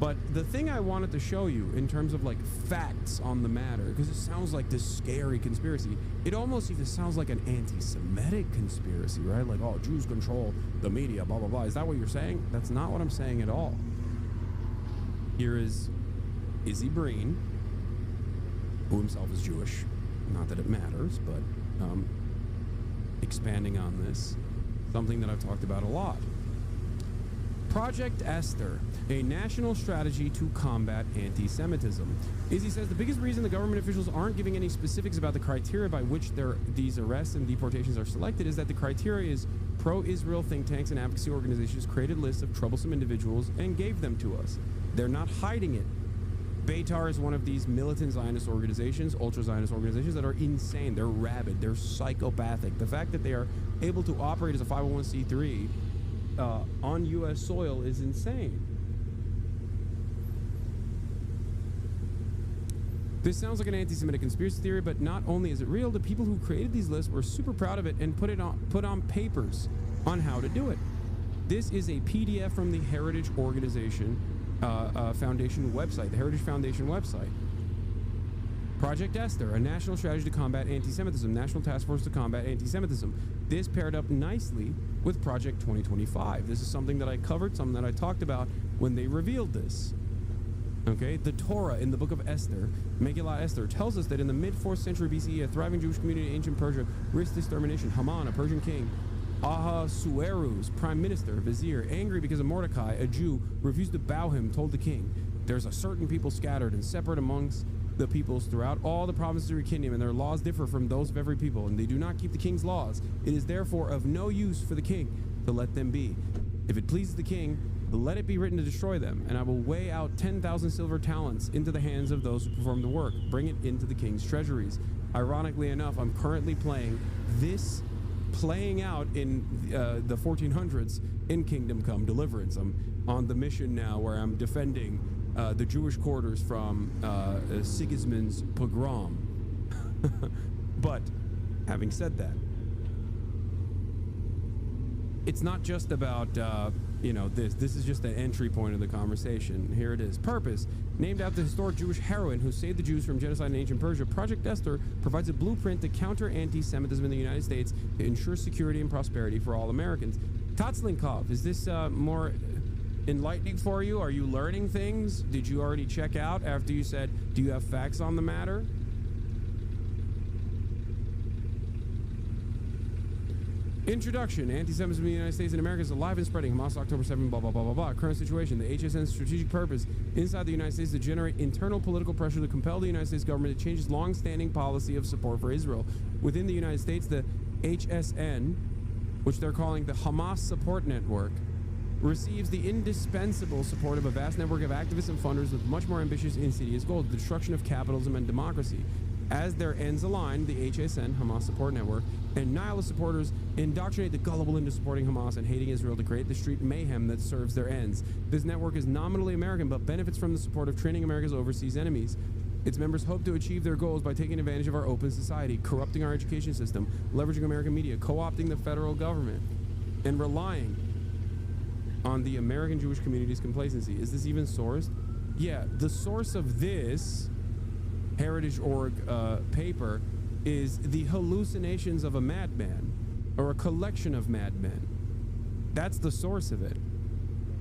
But the thing I wanted to show you in terms of like facts on the matter, because it sounds like this scary conspiracy, it almost even sounds like an anti-Semitic conspiracy, right? Like, oh, Jews control the media, blah, blah, blah. Is that what you're saying? That's not what I'm saying at all. Here is Izzy Breen, who himself is Jewish. Not that it matters, but expanding on this, something that I've talked about a lot. Project Esther, a national strategy to combat anti-Semitism. Izzy says the biggest reason the government officials aren't giving any specifics about the criteria by which these arrests and deportations are selected is that the criteria is pro-Israel think tanks and advocacy organizations created lists of troublesome individuals and gave them to us. They're not hiding it. Beitar is one of these militant Zionist organizations, ultra-Zionist organizations that are insane. They're rabid. They're psychopathic. The fact that they are able to operate as a 501c3 on U.S. soil is insane. This sounds like an anti-Semitic conspiracy theory, but not only is it real, the people who created these lists were super proud of it and put on papers on how to do it. This is a PDF from the Heritage Organization Foundation website, the Heritage Foundation website. Project Esther, a national strategy to combat anti-Semitism, National Task Force to Combat Anti-Semitism. This paired up nicely with Project 2025. This is something that I covered, something that I talked about when they revealed this. Okay, the Torah in the book of Esther, Megillah Esther, tells us that in the mid-4th century BCE, a thriving Jewish community in ancient Persia risked extermination. Haman, a Persian king, Ahasuerus, prime minister, vizier, angry because of Mordecai, a Jew, refused to bow him, told the king, There's a certain people scattered and separate amongst the peoples throughout all the provinces of your kingdom, and their laws differ from those of every people, and they do not keep the king's laws. It is therefore of no use for the king to let them be. If it pleases the king, let it be written to destroy them, and I will weigh out 10,000 silver talents into the hands of those who perform the work. Bring it into the king's treasuries. Ironically enough, I'm currently playing out in the 1400s in Kingdom Come Deliverance. I'm on the mission now where I'm defending the Jewish quarters from Sigismund's pogrom. But having said that, it's not just about this is just an entry point of the conversation. Here it is. Purpose: named after the historic Jewish heroine who saved the Jews from genocide in ancient Persia, Project Esther provides a blueprint to counter anti-Semitism in the United States to ensure security and prosperity for all Americans. Tatslinkov, is this more enlightening for you? Are you learning things? Did you already check out after you said, do you have facts on the matter? Introduction. Anti-Semitism in the United States and America is alive and spreading. Hamas October 7, blah, blah, blah, blah, blah. Current situation. The HSN's strategic purpose inside the United States is to generate internal political pressure to compel the United States government to change its long-standing policy of support for Israel. Within the United States, the HSN, which they're calling the Hamas Support Network, receives the indispensable support of a vast network of activists and funders with much more ambitious, insidious goals: the destruction of capitalism and democracy. As their ends align, the HSN, Hamas Support Network, and nihilist supporters indoctrinate the gullible into supporting Hamas and hating Israel to create the street mayhem that serves their ends. This network is nominally American, but benefits from the support of training America's overseas enemies. Its members hope to achieve their goals by taking advantage of our open society, corrupting our education system, leveraging American media, co-opting the federal government, and relying on the American Jewish community's complacency. Is this even sourced? Yeah, the source of this Heritage.org paper is the hallucinations of a madman, or a collection of madmen. That's the source of it.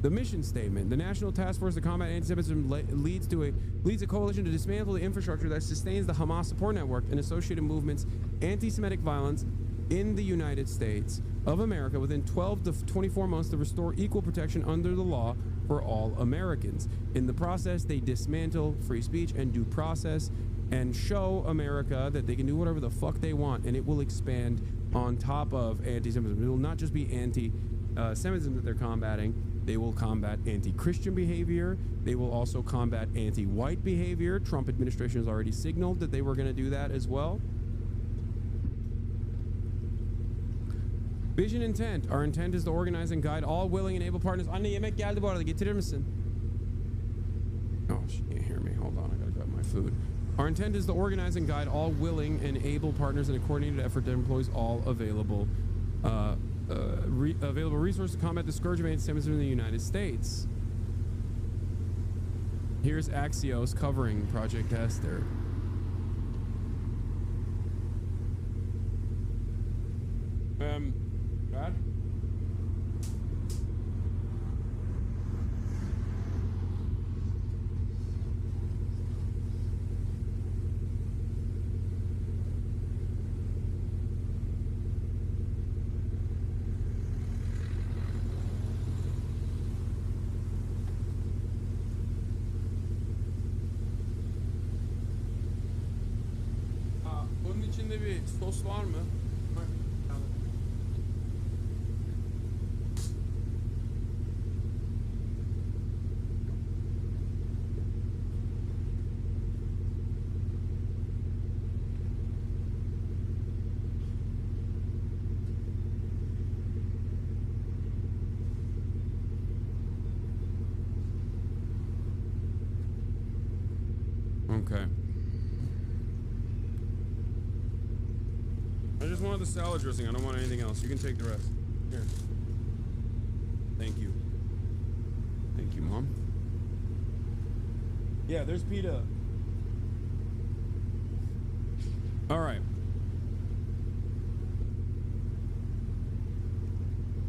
The mission statement: the National Task Force to Combat Anti-Semitism leads a coalition to dismantle the infrastructure that sustains the Hamas Support Network and associated movements, anti-Semitic violence in the United States of America within 12 to 24 months to restore equal protection under the law for all Americans. In the process, they dismantle free speech and due process and show America that they can do whatever the fuck they want, and it will expand on top of anti-Semitism. It will not just be anti-Semitism that they're combating. They will combat anti-Christian behavior. They will also combat anti-white behavior. Trump administration has already signaled that they were going to do that as well. Vision intent. Our intent is to organize and guide all willing and able partners. Anne yemek geldi bu arada. Getirir misin? Oh, she can't hear me. Hold on. I gotta grab my food. Our intent is to organize and guide all willing and able partners in a coordinated effort that employs all available available resources to combat the scourge of anti-Semitism in the United States. Here's Axios covering Project Esther. Brad? Bunun içinde bir sos var mı? Okay. I just wanted the salad dressing. I don't want anything else. You can take the rest. Here. Thank you. Thank you, Mom. Yeah, there's PETA. All right.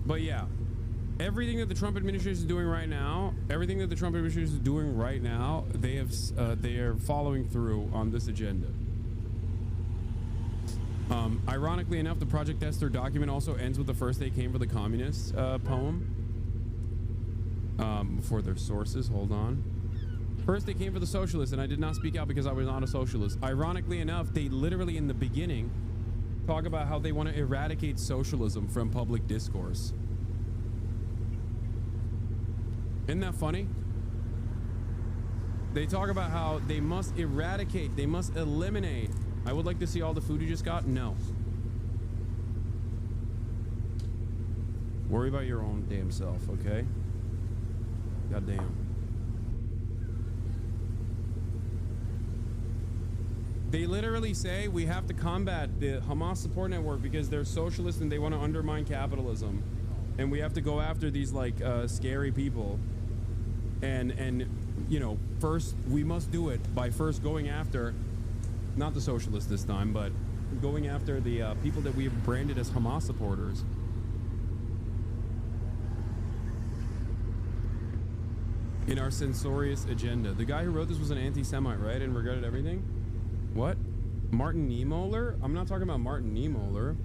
But yeah, everything that the Trump administration is doing right now, they are following through on this agenda. Ironically enough, the Project Esther document also ends with the first they came for the communists poem. For their sources, hold on. First, they came for the socialists, and I did not speak out because I was not a socialist. Ironically enough, they literally in the beginning talk about how they want to eradicate socialism from public discourse. Isn't that funny? They talk about how they must eradicate, they must eliminate. I would like to see all the food you just got. No. Worry about your own damn self, okay? Goddamn. They literally say we have to combat the Hamas support network because they're socialists and they want to undermine capitalism. And we have to go after these like scary people. And you know, first we must do it by first going after, not the socialists this time, but going after the people that we have branded as Hamas supporters. In our censorious agenda. The guy who wrote this was an anti-Semite, right? And regretted everything? What? Martin Niemöller? I'm not talking about Martin Niemöller.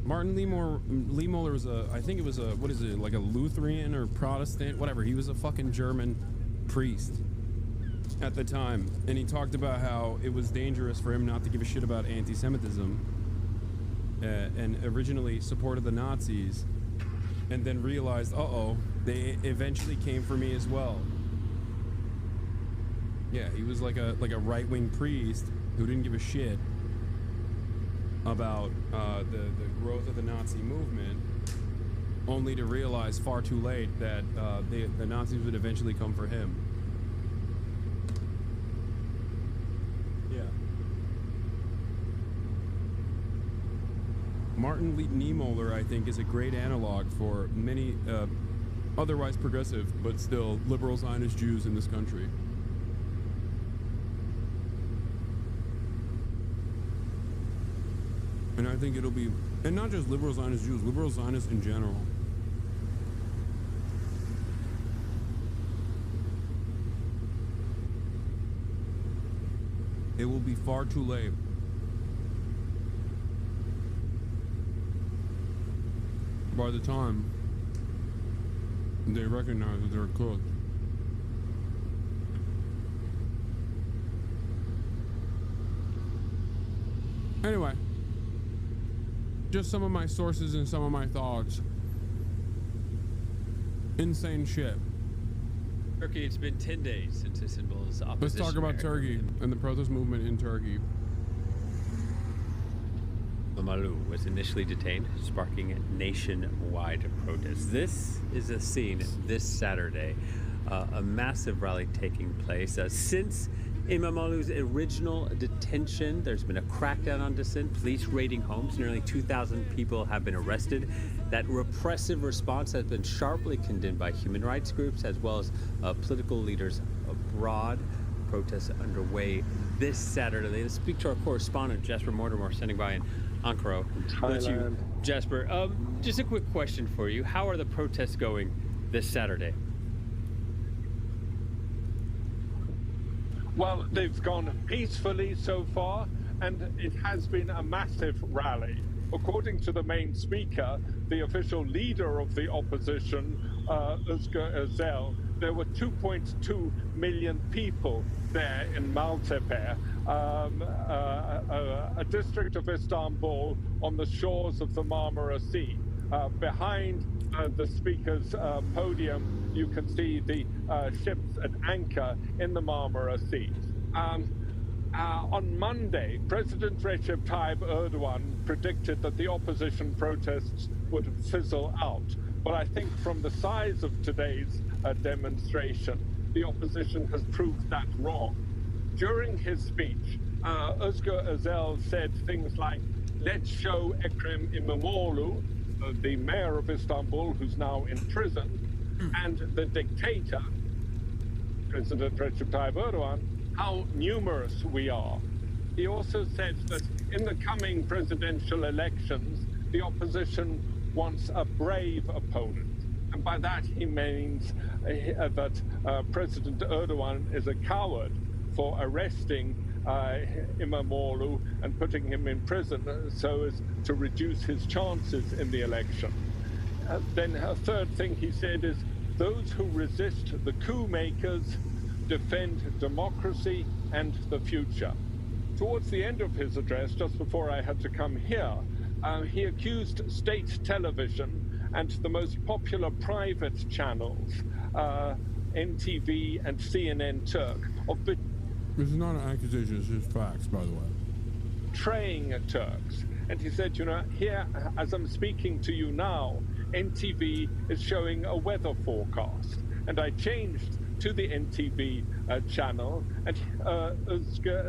Martin Niemöller was a, I think it was a, what is it, like a Lutheran or Protestant, whatever. He was a fucking German priest at the time. And he talked about how it was dangerous for him not to give a shit about anti-Semitism. And originally supported the Nazis. And then realized, uh-oh, they eventually came for me as well. Yeah, he was like a right-wing priest who didn't give a shit about the growth of the Nazi movement, only to realize far too late that the Nazis would eventually come for him. Yeah. Martin Niemöller, I think, is a great analog for many otherwise progressive, but still liberal Zionist Jews in this country. And I think it'll be, and not just liberal Zionist Jews, liberal Zionists in general. It will be far too late. By the time they recognize that they're cooked. Anyway. Just some of my sources and some of my thoughts. Insane shit. Turkey, it's been 10 days since Istanbul's opposition. Let's talk about Turkey and the protest movement in Turkey. Mamalu was initially detained, sparking nationwide protests. This is a scene this Saturday. A massive rally taking place. Since Imamalu's original detention, there's been a crackdown on dissent, police raiding homes. Nearly 2,000 people have been arrested. That repressive response has been sharply condemned by human rights groups as well as political leaders abroad. Protests underway this Saturday. Let's speak to our correspondent, Jasper Mortimer, standing by in Ankara. Thailand. Jasper, just a quick question for you. How are the protests going this Saturday? Well, they've gone peacefully so far, and it has been a massive rally. According to the main speaker, the official leader of the opposition, Özgür Özel, there were 2.2 million people there in Maltepe, a district of Istanbul on the shores of the Marmara Sea. Behind the speaker's podium, you can see the ships at anchor in the Marmara Sea. On Monday, President Recep Tayyip Erdogan predicted that the opposition protests would fizzle out. But I think from the size of today's demonstration, the opposition has proved that wrong. During his speech, Özgür Özel said things like, "Let's show Ekrem İmamoğlu, the mayor of Istanbul, who's now in prison, and the dictator, President Recep Tayyip Erdogan, how numerous we are." He also said that in the coming presidential elections, the opposition wants a brave opponent. And by that he means that President Erdogan is a coward for arresting İmamoğlu and putting him in prison so as to reduce his chances in the election. Then a third thing he said is, those who resist the coup makers defend democracy and the future. Towards the end of his address, just before I had to come here, he accused state television and the most popular private channels, NTV and CNN Turk, of This is not an accusation, it's just facts, by the way. betraying Turks. And he said, you know, here, as I'm speaking to you now, NTV is showing a weather forecast. And I changed to the NTV channel, and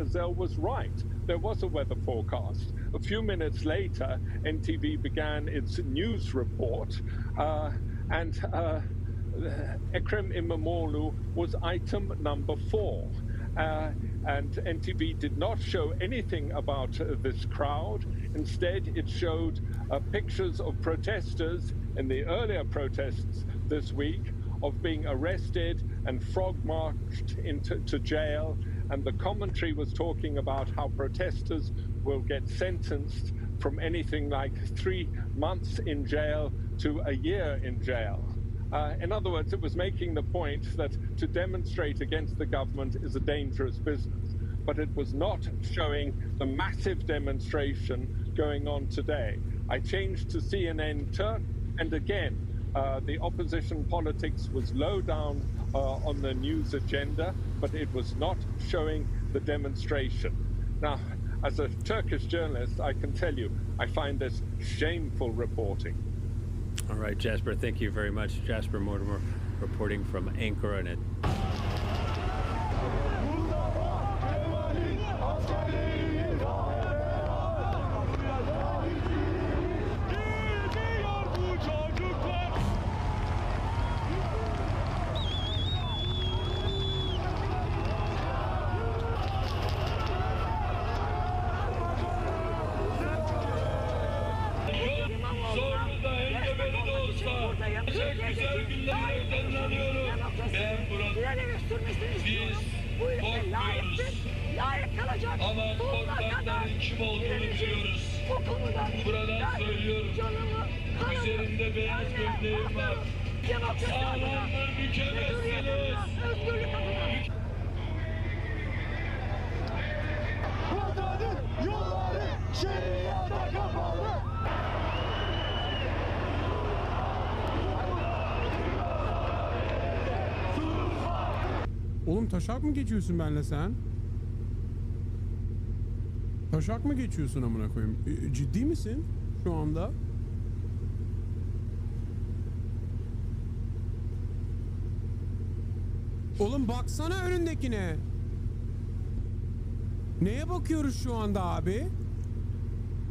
Zell was right. There was a weather forecast. A few minutes later, NTV began its news report, and Ekrem İmamoğlu was item number 4. And NTV did not show anything about this crowd. Instead, it showed pictures of protesters in the earlier protests this week of being arrested and frog-marched into jail. And the commentary was talking about how protesters will get sentenced from anything like 3 months in jail to a year in jail. In other words, it was making the point that to demonstrate against the government is a dangerous business. But it was not showing the massive demonstration going on today. I changed to CNN Turk, and again, the opposition politics was low down on the news agenda, but it was not showing the demonstration. Now, as a Turkish journalist, I can tell you, I find this shameful reporting. All right, Jasper, thank you very much. Jasper Mortimer reporting from Ankara. And Ama korkakların kim olduğunu biliyoruz. Buradan söylüyorum. Üzerinde beyaz gömleğim var. Sağlamdır, bükemezsiniz. Vatanın yolları şeriata kapalı. Oğlum taşak mı geçiyorsun benle sen? Taşak mı geçiyorsun amına koyayım? Ciddi misin şu anda? Oğlum baksana önündekine. Neye bakıyoruz şu anda abi?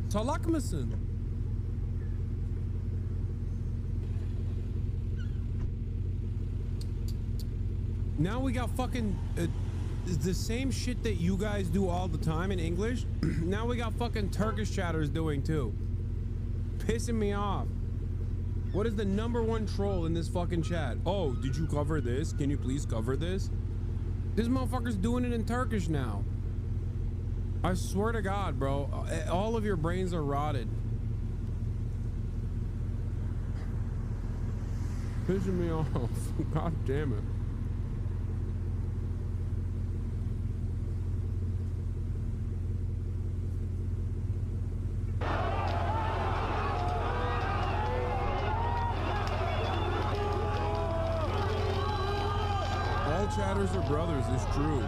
Salak mısın? Now we got fucking the same shit that you guys do all the time in English. Now we got fucking Turkish chatters doing too. Pissing me off. What is the #1 troll in this fucking chat? Oh, did you cover this? Can you please cover this? This motherfucker's doing it in Turkish now. I swear to God, bro. All of your brains are rotted. Pissing me off. God damn it. Chatters are brothers, it's true.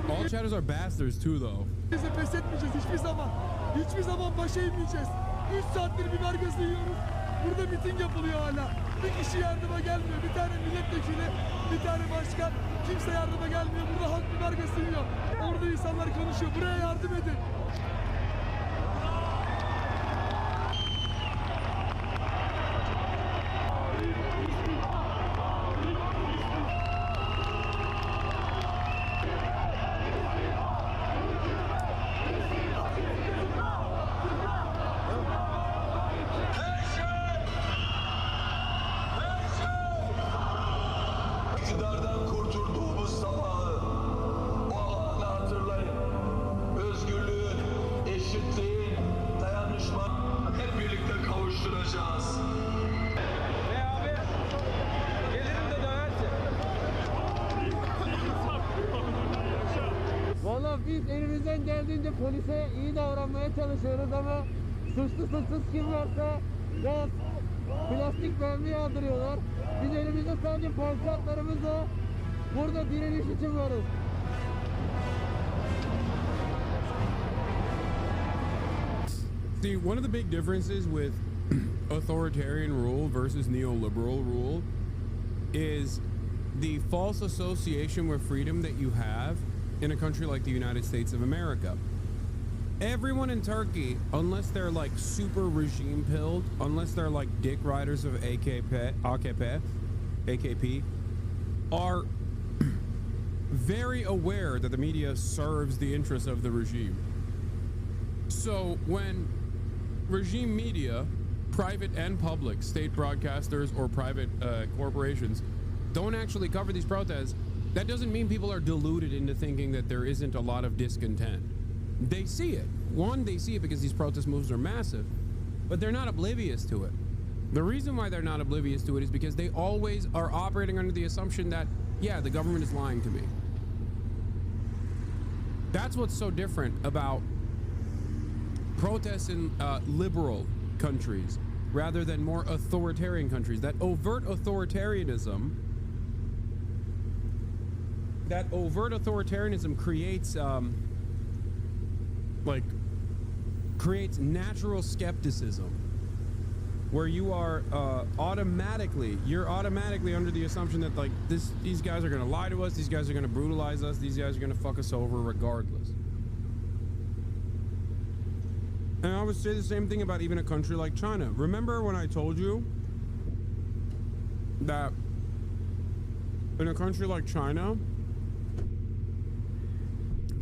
All chatters are bastards too though. Pes etmeyeceğiz hiçbir zaman. Hiçbir zaman başa inmeyeceğiz. 3 saattir biber gazı yiyoruz. Burada miting yapılıyor hala. Bir kişi yardıma gelmiyor. Bir tane milletvekili, bir tane başkan. Kimse yardıma gelmiyor. Burada halk biber gazı yiyor. Orada insanlar konuşuyor. Buraya yardım edin. İktidardan kurtulduğumuz sabahı, o anı hatırlayın. Özgürlüğü elimizden geldiğince polise iyi davranmaya çalışıyoruz ama suçlu suçsuz kim varsa gaz, plastik mermi yağdırıyorlar. Biz elimizde sadece pankartlarımızla burada direniş için varız. See, one of the big differences with authoritarian rule versus neoliberal rule is the false association with freedom that you have in a country like the United States of America. Everyone in Turkey, unless they're like super regime pilled, unless they're like dick riders of AKP, are very aware that the media serves the interests of the regime. So when regime media, private and public, state broadcasters or private corporations, don't actually cover these protests, that doesn't mean people are deluded into thinking that there isn't a lot of discontent. They see it. One, they see it because these protest moves are massive, but they're not oblivious to it. The reason why they're not oblivious to it is because they always are operating under the assumption that, yeah, the government is lying to me. That's what's so different about protests in liberal countries rather than more authoritarian countries. That overt authoritarianism creates creates natural skepticism, where you are automatically under the assumption that like these guys are gonna lie to us, these guys are gonna brutalize us, these guys are gonna fuck us over regardless. And I would say the same thing about even a country like China. Remember when I told you that in a country like China,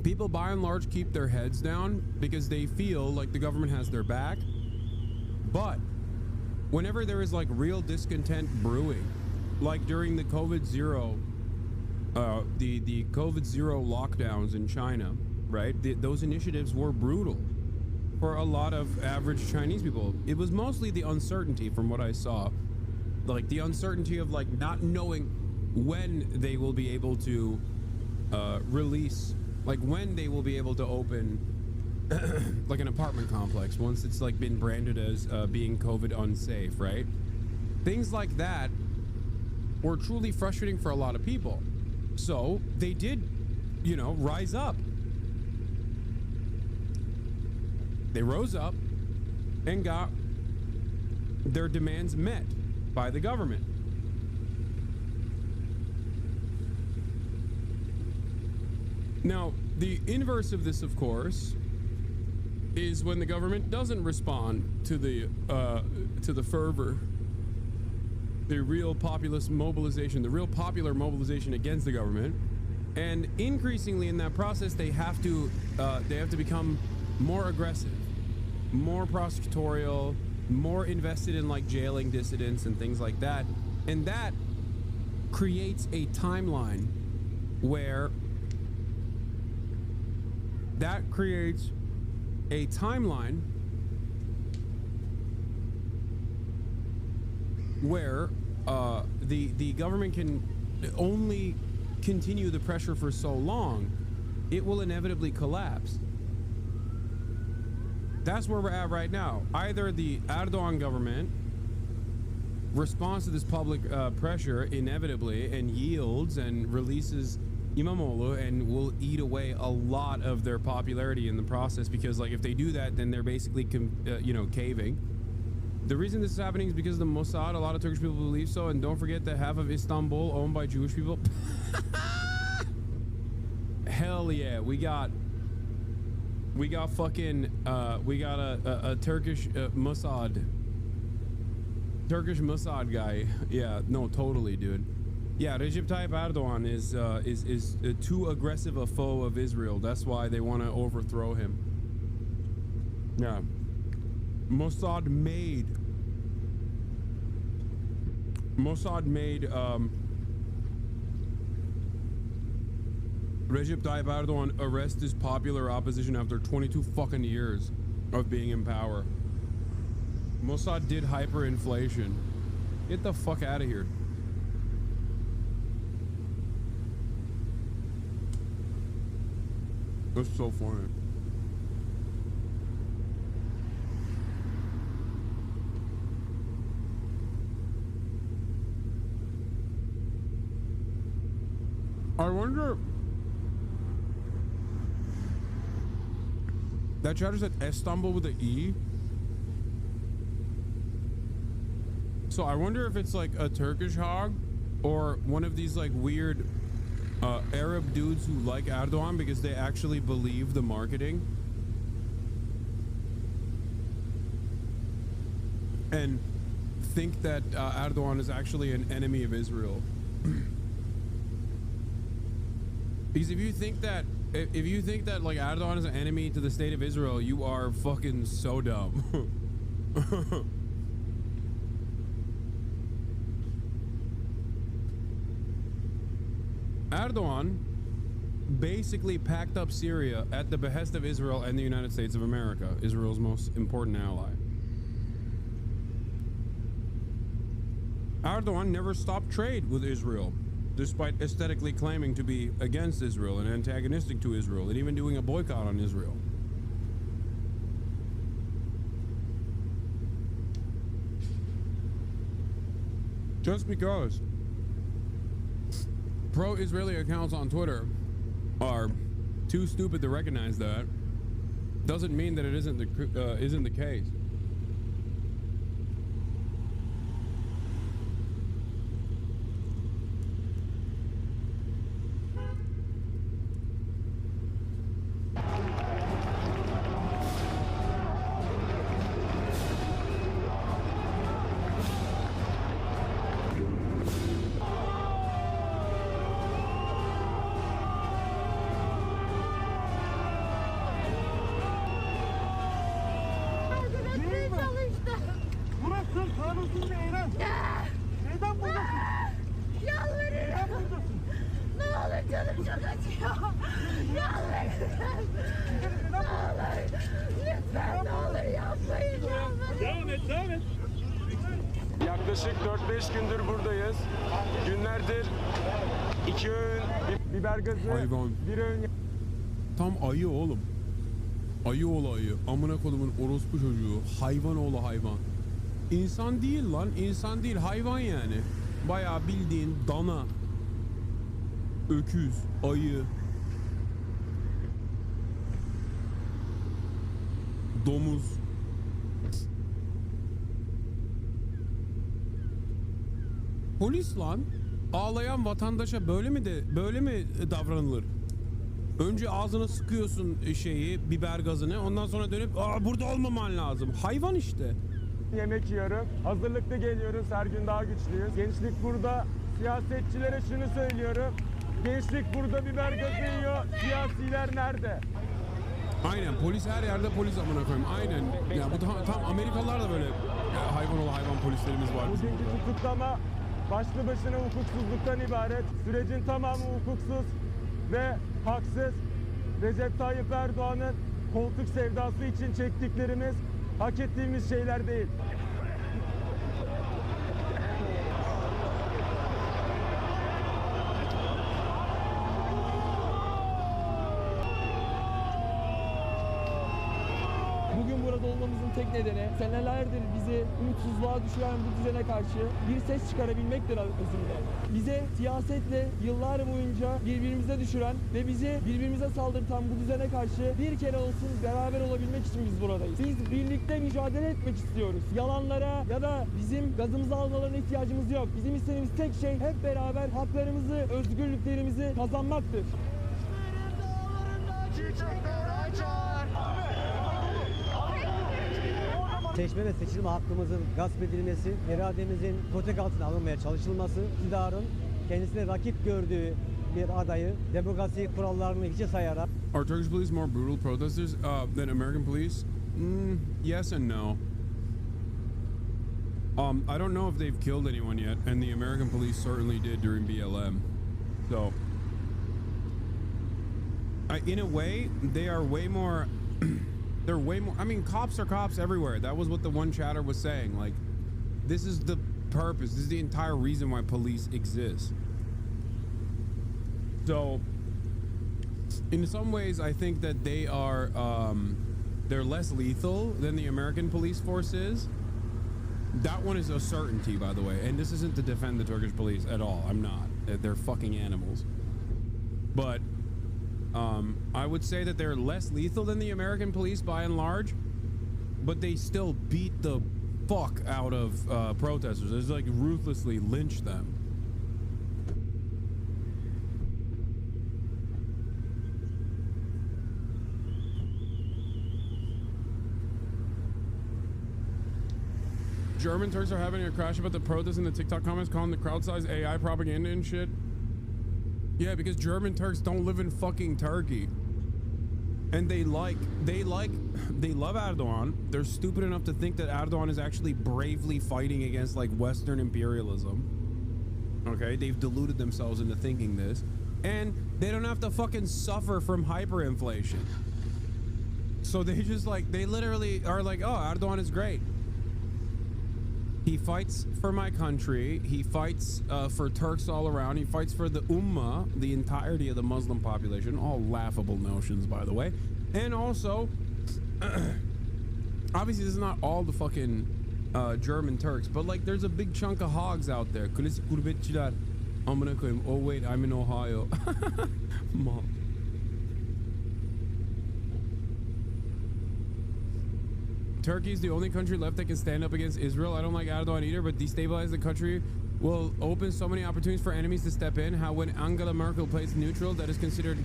people by and large keep their heads down because they feel like the government has their back. But whenever there is like real discontent brewing, like during the COVID-0 lockdowns in China, right? Those initiatives were brutal for a lot of average Chinese people. It was mostly the uncertainty, from what I saw, like the uncertainty of like not knowing when they will be able to release, like when they will be able to open like an apartment complex once it's like been branded as being COVID unsafe, right? Things like that were truly frustrating for a lot of people. So they did, you know, rise up. They rose up and got their demands met by the government. Now, the inverse of this, of course, is when the government doesn't respond to the fervor, the real populist mobilization, the real popular mobilization against the government, and increasingly in that process, they have to become more aggressive, more prosecutorial, more invested in like jailing dissidents and things like that. And that creates a timeline where the government can only continue the pressure for so long, it will inevitably collapse. That's where we're at right now. Either the Erdogan government responds to this public pressure inevitably and yields and releases İmamoğlu and will eat away a lot of their popularity in the process, because like if they do that, then they're basically caving. The reason this is happening is because of the Mossad. A lot of Turkish people believe so, and don't forget that half of Istanbul owned by Jewish people. Hell yeah, we got fucking a Turkish Mossad guy. Yeah, no, totally, dude. Yeah, Recep Tayyip Erdogan is too aggressive a foe of Israel. That's why they want to overthrow him. Yeah. Mossad made Recep Tayyip Erdogan arrest his popular opposition after 22 fucking years of being in power. Mossad did hyperinflation. Get the fuck out of here. That's so funny. I wonder. That chatter said Istanbul with an E. So I wonder if it's like a Turkish hog or one of these like weird Arab dudes who like Erdogan because they actually believe the marketing and think that Erdogan is actually an enemy of Israel. Because if you think that like Erdogan is an enemy to the state of Israel, you are fucking so dumb. Erdogan basically packed up Syria at the behest of Israel and the United States of America, Israel's most important ally. Erdogan never stopped trade with Israel, despite aesthetically claiming to be against Israel and antagonistic to Israel, and even doing a boycott on Israel. Just because pro-Israeli accounts on Twitter are too stupid to recognize that doesn't mean that it isn't the case. Yaklaşık 4-5 gündür buradayız. Günlerdir 2 öğün biber gazı, bir öğün... Tam ayı oğlum. Ayı oğlu ayı. Amına kodumun orospu çocuğu. Hayvan oğlu hayvan. İnsan değil lan. İnsan değil. Hayvan yani. Bayağı bildiğin dana. Öküz. Ayı. Domuz. Polis lan. Ağlayan vatandaşa böyle mi davranılır? Önce ağzına sıkıyorsun biber gazını, ondan sonra dönüp burada olmaman lazım. Hayvan işte. Yemek yiyorum. Hazırlıklı geliyoruz. Her gün daha güçlüyüz. Gençlik burada. Siyasetçilere şunu söylüyorum. Gençlik burada biber gazı yiyor. Siyasiler nerede? Aynen, polis her yerde polis amına koyayım. Aynen. Ya bu tam Amerikalılar da böyle hayvan oğlu hayvan polislerimiz var. Bugünkü tutuklama başlı başına hukuksuzluktan ibaret. Sürecin tamamı hukuksuz ve haksız. Recep Tayyip Erdoğan'ın koltuk sevdası için çektiklerimiz hak ettiğimiz şeyler değil. Bugün burada olmamızın tek nedeni senelerdir bizi umutsuzluğa düşüren bu düzene karşı bir ses çıkarabilmektir özünde. Bize siyasetle yıllar boyunca birbirimize düşüren ve bizi birbirimize saldırtan bu düzene karşı bir kere olsun beraber olabilmek için biz buradayız. Biz birlikte mücadele etmek istiyoruz. Yalanlara ya da bizim gazımızı almalarına ihtiyacımız yok. Bizim istediğimiz tek şey hep beraber haklarımızı, özgürlüklerimizi kazanmaktır. Seçme ve seçilme hakkımızın gasp edilmesi, irademizin protek altına alınmaya çalışılması, iktidarın kendisine rakip gördüğü bir adayı demokrasi kurallarını hiçe sayarak... Are Turkish police more brutal protesters than American police? Yes and no. I don't know if they've killed anyone yet, and the American police certainly did during BLM. So, in a way, they are way more... They're way more... I mean, cops are cops everywhere. That was what the one chatter was saying. Like, this is the purpose. This is the entire reason why police exist. So, In some ways, I think that they are, they're less lethal than the American police force is. That one is a certainty, by the way. And this isn't to defend the Turkish police at all. I'm not. They're fucking animals. But I would say that they're less lethal than the American police by and large. But they still beat the fuck out of protesters. It's like ruthlessly lynch them. German Turks are having a crash about the protests in the TikTok comments, calling the crowd size AI propaganda and shit. Yeah, because German Turks don't live in fucking Turkey. And they love Erdogan. They're stupid enough to think that Erdogan is actually bravely fighting against like Western imperialism. Okay, they've deluded themselves into thinking this. And they don't have to fucking suffer from hyperinflation. So they just like, they literally are like, oh, Erdogan is great. He fights for my country. He fights for Turks all around. He fights for the Ummah, the entirety of the Muslim population. All laughable notions, by the way. And also, obviously, this is not all the fucking German Turks, but like, there's a big chunk of hogs out there. Oh wait, I'm in Ohio. Mom. Turkey is the only country left that can stand up against Israel. I don't like Erdogan either, but destabilize the country will open so many opportunities for enemies to step in. How when Angela Merkel plays neutral, that is considered...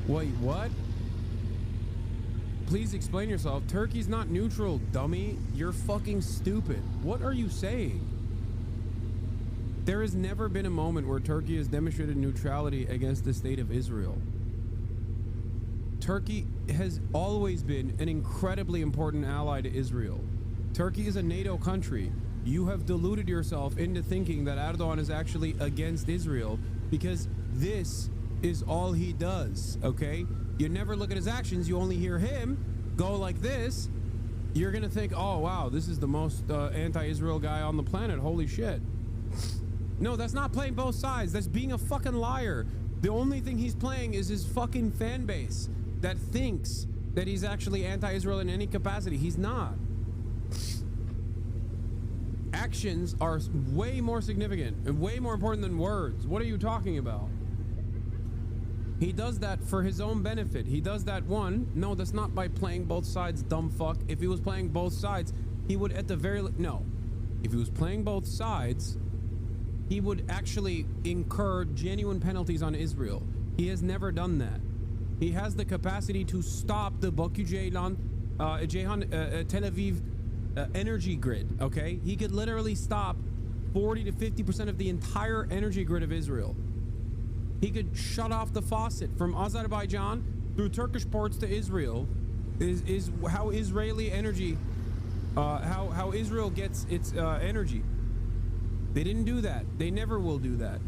Wait, what? Please explain yourself. Turkey's not neutral, dummy. You're fucking stupid. What are you saying? There has never been a moment where Turkey has demonstrated neutrality against the state of Israel. Turkey has always been an incredibly important ally to Israel. Turkey is a NATO country. You have deluded yourself into thinking that Erdogan is actually against Israel because this is all he does, okay? You never look at his actions. You only hear him go like this. You're going to think, oh, wow, this is the most anti-Israel guy on the planet. Holy shit. No, that's not playing both sides. That's being a fucking liar. The only thing he's playing is his fucking fan base that thinks that he's actually anti-Israel in any capacity. He's not. Actions are way more significant and way more important than words. What are you talking about? He does that for his own benefit. He does that one. No, that's not by playing both sides, dumb fuck. If he was playing both sides, he would at the very... No. If he was playing both sides, he would actually incur genuine penalties on Israel. He has never done that. He has the capacity to stop the Baku-Ceyhan, Tel Aviv energy grid, okay? He could literally stop 40 to 50% of the entire energy grid of Israel. He could shut off the faucet from Azerbaijan through Turkish ports to Israel. Is how Israeli energy, how Israel gets its energy. They didn't do that. They never will do that.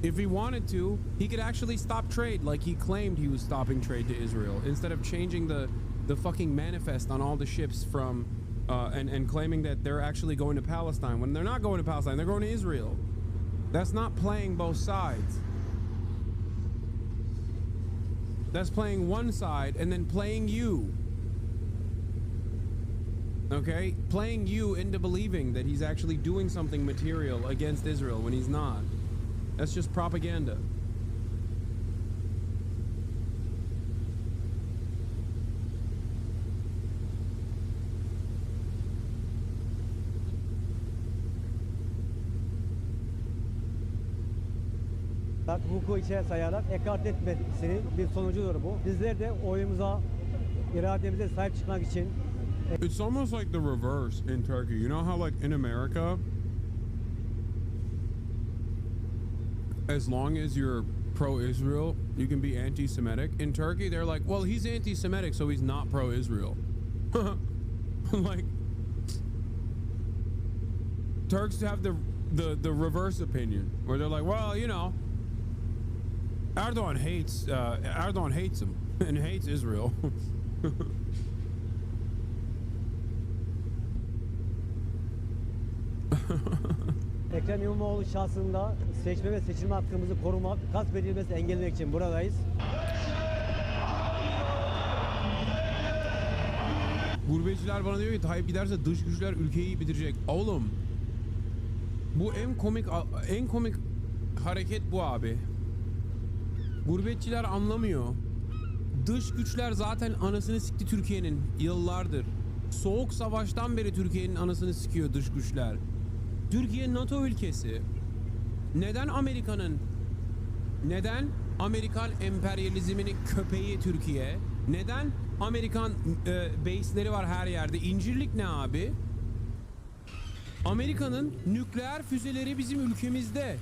If he wanted to, he could actually stop trade like he claimed he was stopping trade to Israel instead of changing the fucking manifest on all the ships from and claiming that they're actually going to Palestine when they're not going to Palestine, they're going to Israel. That's not playing both sides. That's playing one side and then playing you. Okay? Playing you into believing that he's actually doing something material against Israel when he's not. That's just propaganda. Hukuku içe sayarak ekart etmesinin bir sonucudur bu. Bizler de oyumuza, irademize sahip çıkmak için. It's almost like the reverse in Turkey. You know how like in America, as long as you're pro-Israel, you can be anti-Semitic. In Turkey, they're like, well, he's anti-Semitic, so he's not pro-Israel. Like, Turks have the reverse opinion, where they're like, well, you know, Erdogan hates him and hates Israel. Ekrem İmamoğlu şahsında seçme ve seçilme hakkımızı korumak, gasp edilmesini engellemek için buradayız. Gurbetçiler bana diyor ki Tayyip giderse dış güçler ülkeyi bitirecek. Oğlum bu en komik hareket bu abi. Gurbetçiler anlamıyor. Dış güçler zaten anasını sikti Türkiye'nin yıllardır. Soğuk savaştan beri Türkiye'nin anasını sikiyor dış güçler. Türkiye NATO ülkesi. Neden Amerikan emperyalizminin köpeği Türkiye? Neden Amerikan base'leri var her yerde? İncirlik ne abi? Amerika'nın nükleer füzeleri bizim ülkemizde.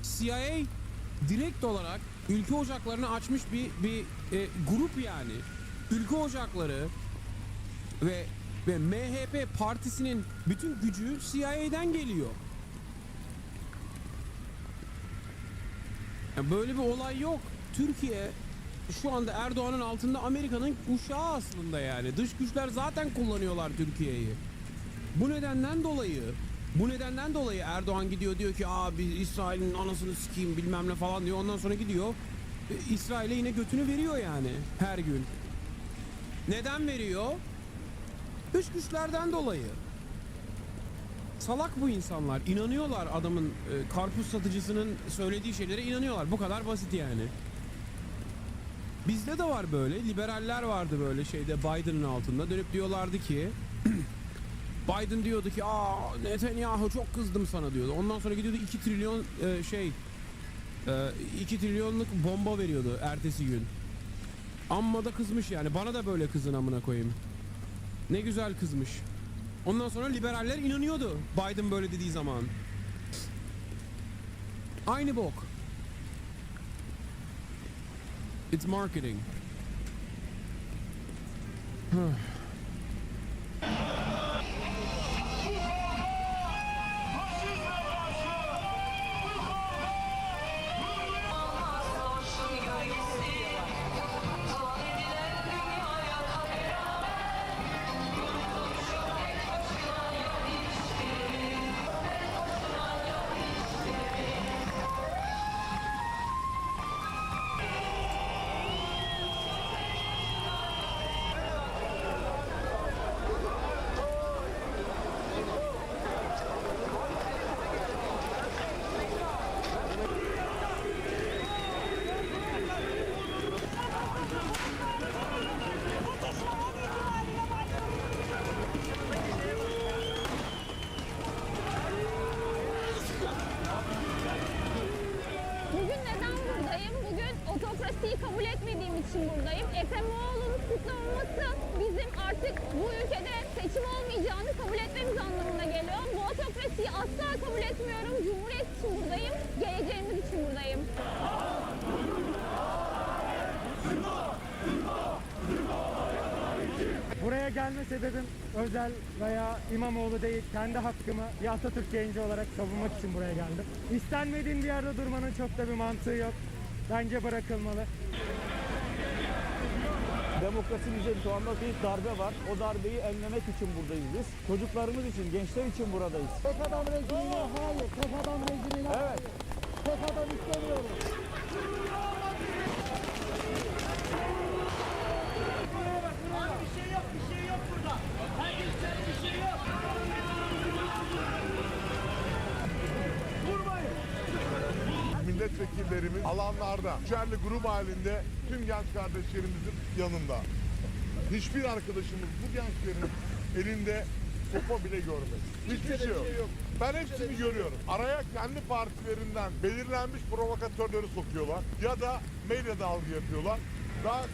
CIA direkt olarak ülke ocaklarını açmış bir grup yani. Ülke ocakları ve MHP partisinin bütün gücü CIA'den geliyor. Ya böyle bir olay yok. Türkiye şu anda Erdoğan'ın altında Amerika'nın uşağı aslında yani. Dış güçler zaten kullanıyorlar Türkiye'yi. Bu nedenden dolayı Erdoğan gidiyor diyor ki abi İsrail'in anasını sikeyim bilmem ne falan diyor. Ondan sonra gidiyor İsrail'e yine götünü veriyor yani her gün. Neden veriyor? Dış güçlerden dolayı. Salak bu insanlar. İnanıyorlar adamın karpuz satıcısının söylediği şeylere inanıyorlar. Bu kadar basit yani. Bizde de var böyle. Liberaller vardı böyle şeyde Biden'ın altında. Dönüp diyorlardı ki Biden diyordu ki Netanyahu çok kızdım sana diyordu. Ondan sonra gidiyordu 2 trilyon 2 trilyonluk bomba veriyordu ertesi gün. Amma da kızmış yani. Bana da böyle kızın amına koyayım. Ne güzel kızmış. Ondan sonra liberaller inanıyordu Biden böyle dediği zaman. Aynı bok. It's marketing. kabul etmediğim için buradayım. Ekrem İmamoğlu'nun kutlanması bizim artık bu ülkede seçim olmayacağını kabul etmemiz anlamına geliyor. Bu otokrasiyi asla kabul etmiyorum. Cumhuriyet için buradayım. Geleceğimiz için buradayım. Buraya gelme sebebim özel veya İmamoğlu değil, kendi hakkımı bir Atatürk genci olarak savunmak için buraya geldim. İstenmediğin bir yerde durmanın çok da bir mantığı yok. Bence bırakılmalı. Demokrasimizde şu anda bir darbe var. O darbeyi önlemek için buradayız biz. Çocuklarımız için, gençler için buradayız. Tek adam rejimine hayır. Tek adam rejimine hayır. Tek adam istemiyoruz. Milletvekillerimiz alanlarda, şerli grup halinde tüm genç kardeşlerimizin yanında. Hiçbir arkadaşımız bu gençlerin elinde sopa bile görmedi. Hiçbir şey yok. Ben hepsini görüyorum. Araya kendi partilerinden belirlenmiş provokatörleri sokuyorlar ya da medyada algı yapıyorlar. Daha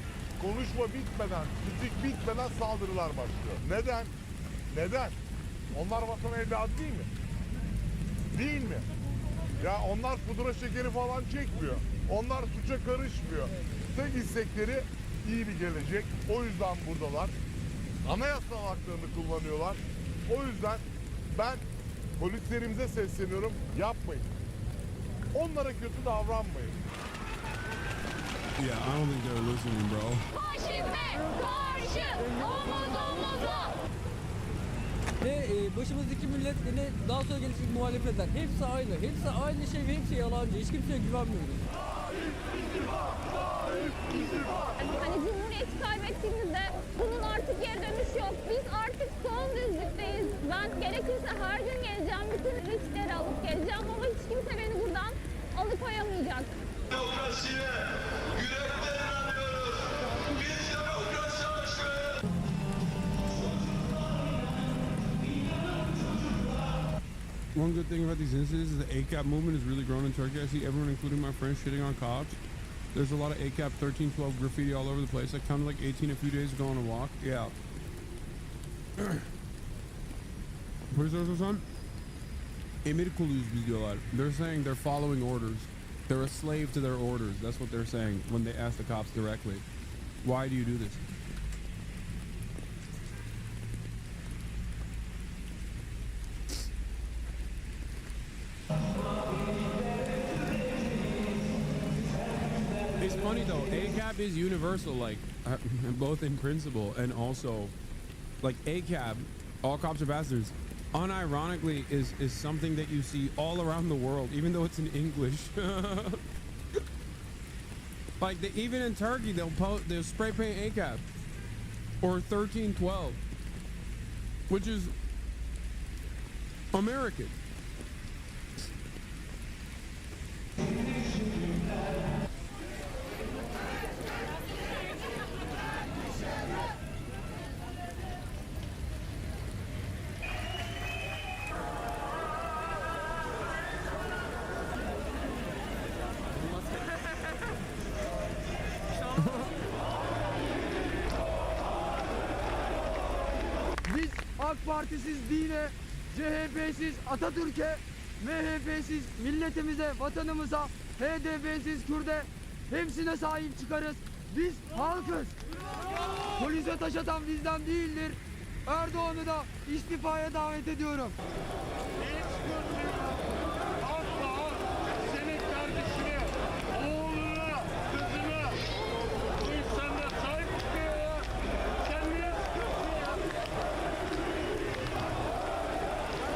konuşma bitmeden, müzik bitmeden saldırılar başlıyor. Neden? Neden? Onlar vatan evladı değil mi? Değil mi? Ya onlar pudra şekeri falan çekmiyor. Onlar suça karışmıyor. Tek istekleri iyi bir gelecek. O yüzden buradalar. Anayasal haklarını kullanıyorlar. O yüzden ben polislerimize sesleniyorum. Yapmayın. Onlara kötü davranmayın. Yeah, I don't think they're listening, bro. Faşizme karşı omuz omuza. Ve başımızdaki millet yine daha sonra gelecek muhalefetler. Hepsi aynı. Hepsi aynı şey ve hepsi yalancı. Hiç kimseye güvenmiyoruz. Hani Cumhuriyeti kaybettiğimizde bunun artık geri dönüşü yok. Biz artık son düzlükteyiz. Ben gerekirse her gün geleceğim. Bütün riskleri alıp geleceğim ama hiç kimse beni buradan alıkoyamayacak. Demokrasiye yürekten inanıyoruz. Biz demokrasi aşkı. One good thing about these incidents is the ACAP movement has really grown in Turkey. I see everyone, including my friends, shitting on cops. There's a lot of ACAP 1312 graffiti all over the place. I counted like 18 a few days ago on a walk. Yeah. Polis Hasan, emir kuluyuz biz diyorlar. They're saying they're following orders. They're a slave to their orders. That's what they're saying when they ask the cops directly. Why do you do this? It's funny though, ACAB is universal, like both in principle and also like ACAB, all cops are bastards, unironically is something that you see all around the world, even though it's in English. Like even in Turkey, they'll spray paint ACAB or 1312, which is American. Biz AK Partisiz dine, CHP'siz Atatürk'e, MHP'siz milletimize, vatanımıza, HDP'siz Kürt'e hepsine sahip çıkarız. Biz halkız. Polise taş atan bizden değildir. Erdoğan'ı da istifaya davet ediyorum. Senin kardeşine, oğluna, kızına, bu insanlar sahip çıkıyor ya. Kendine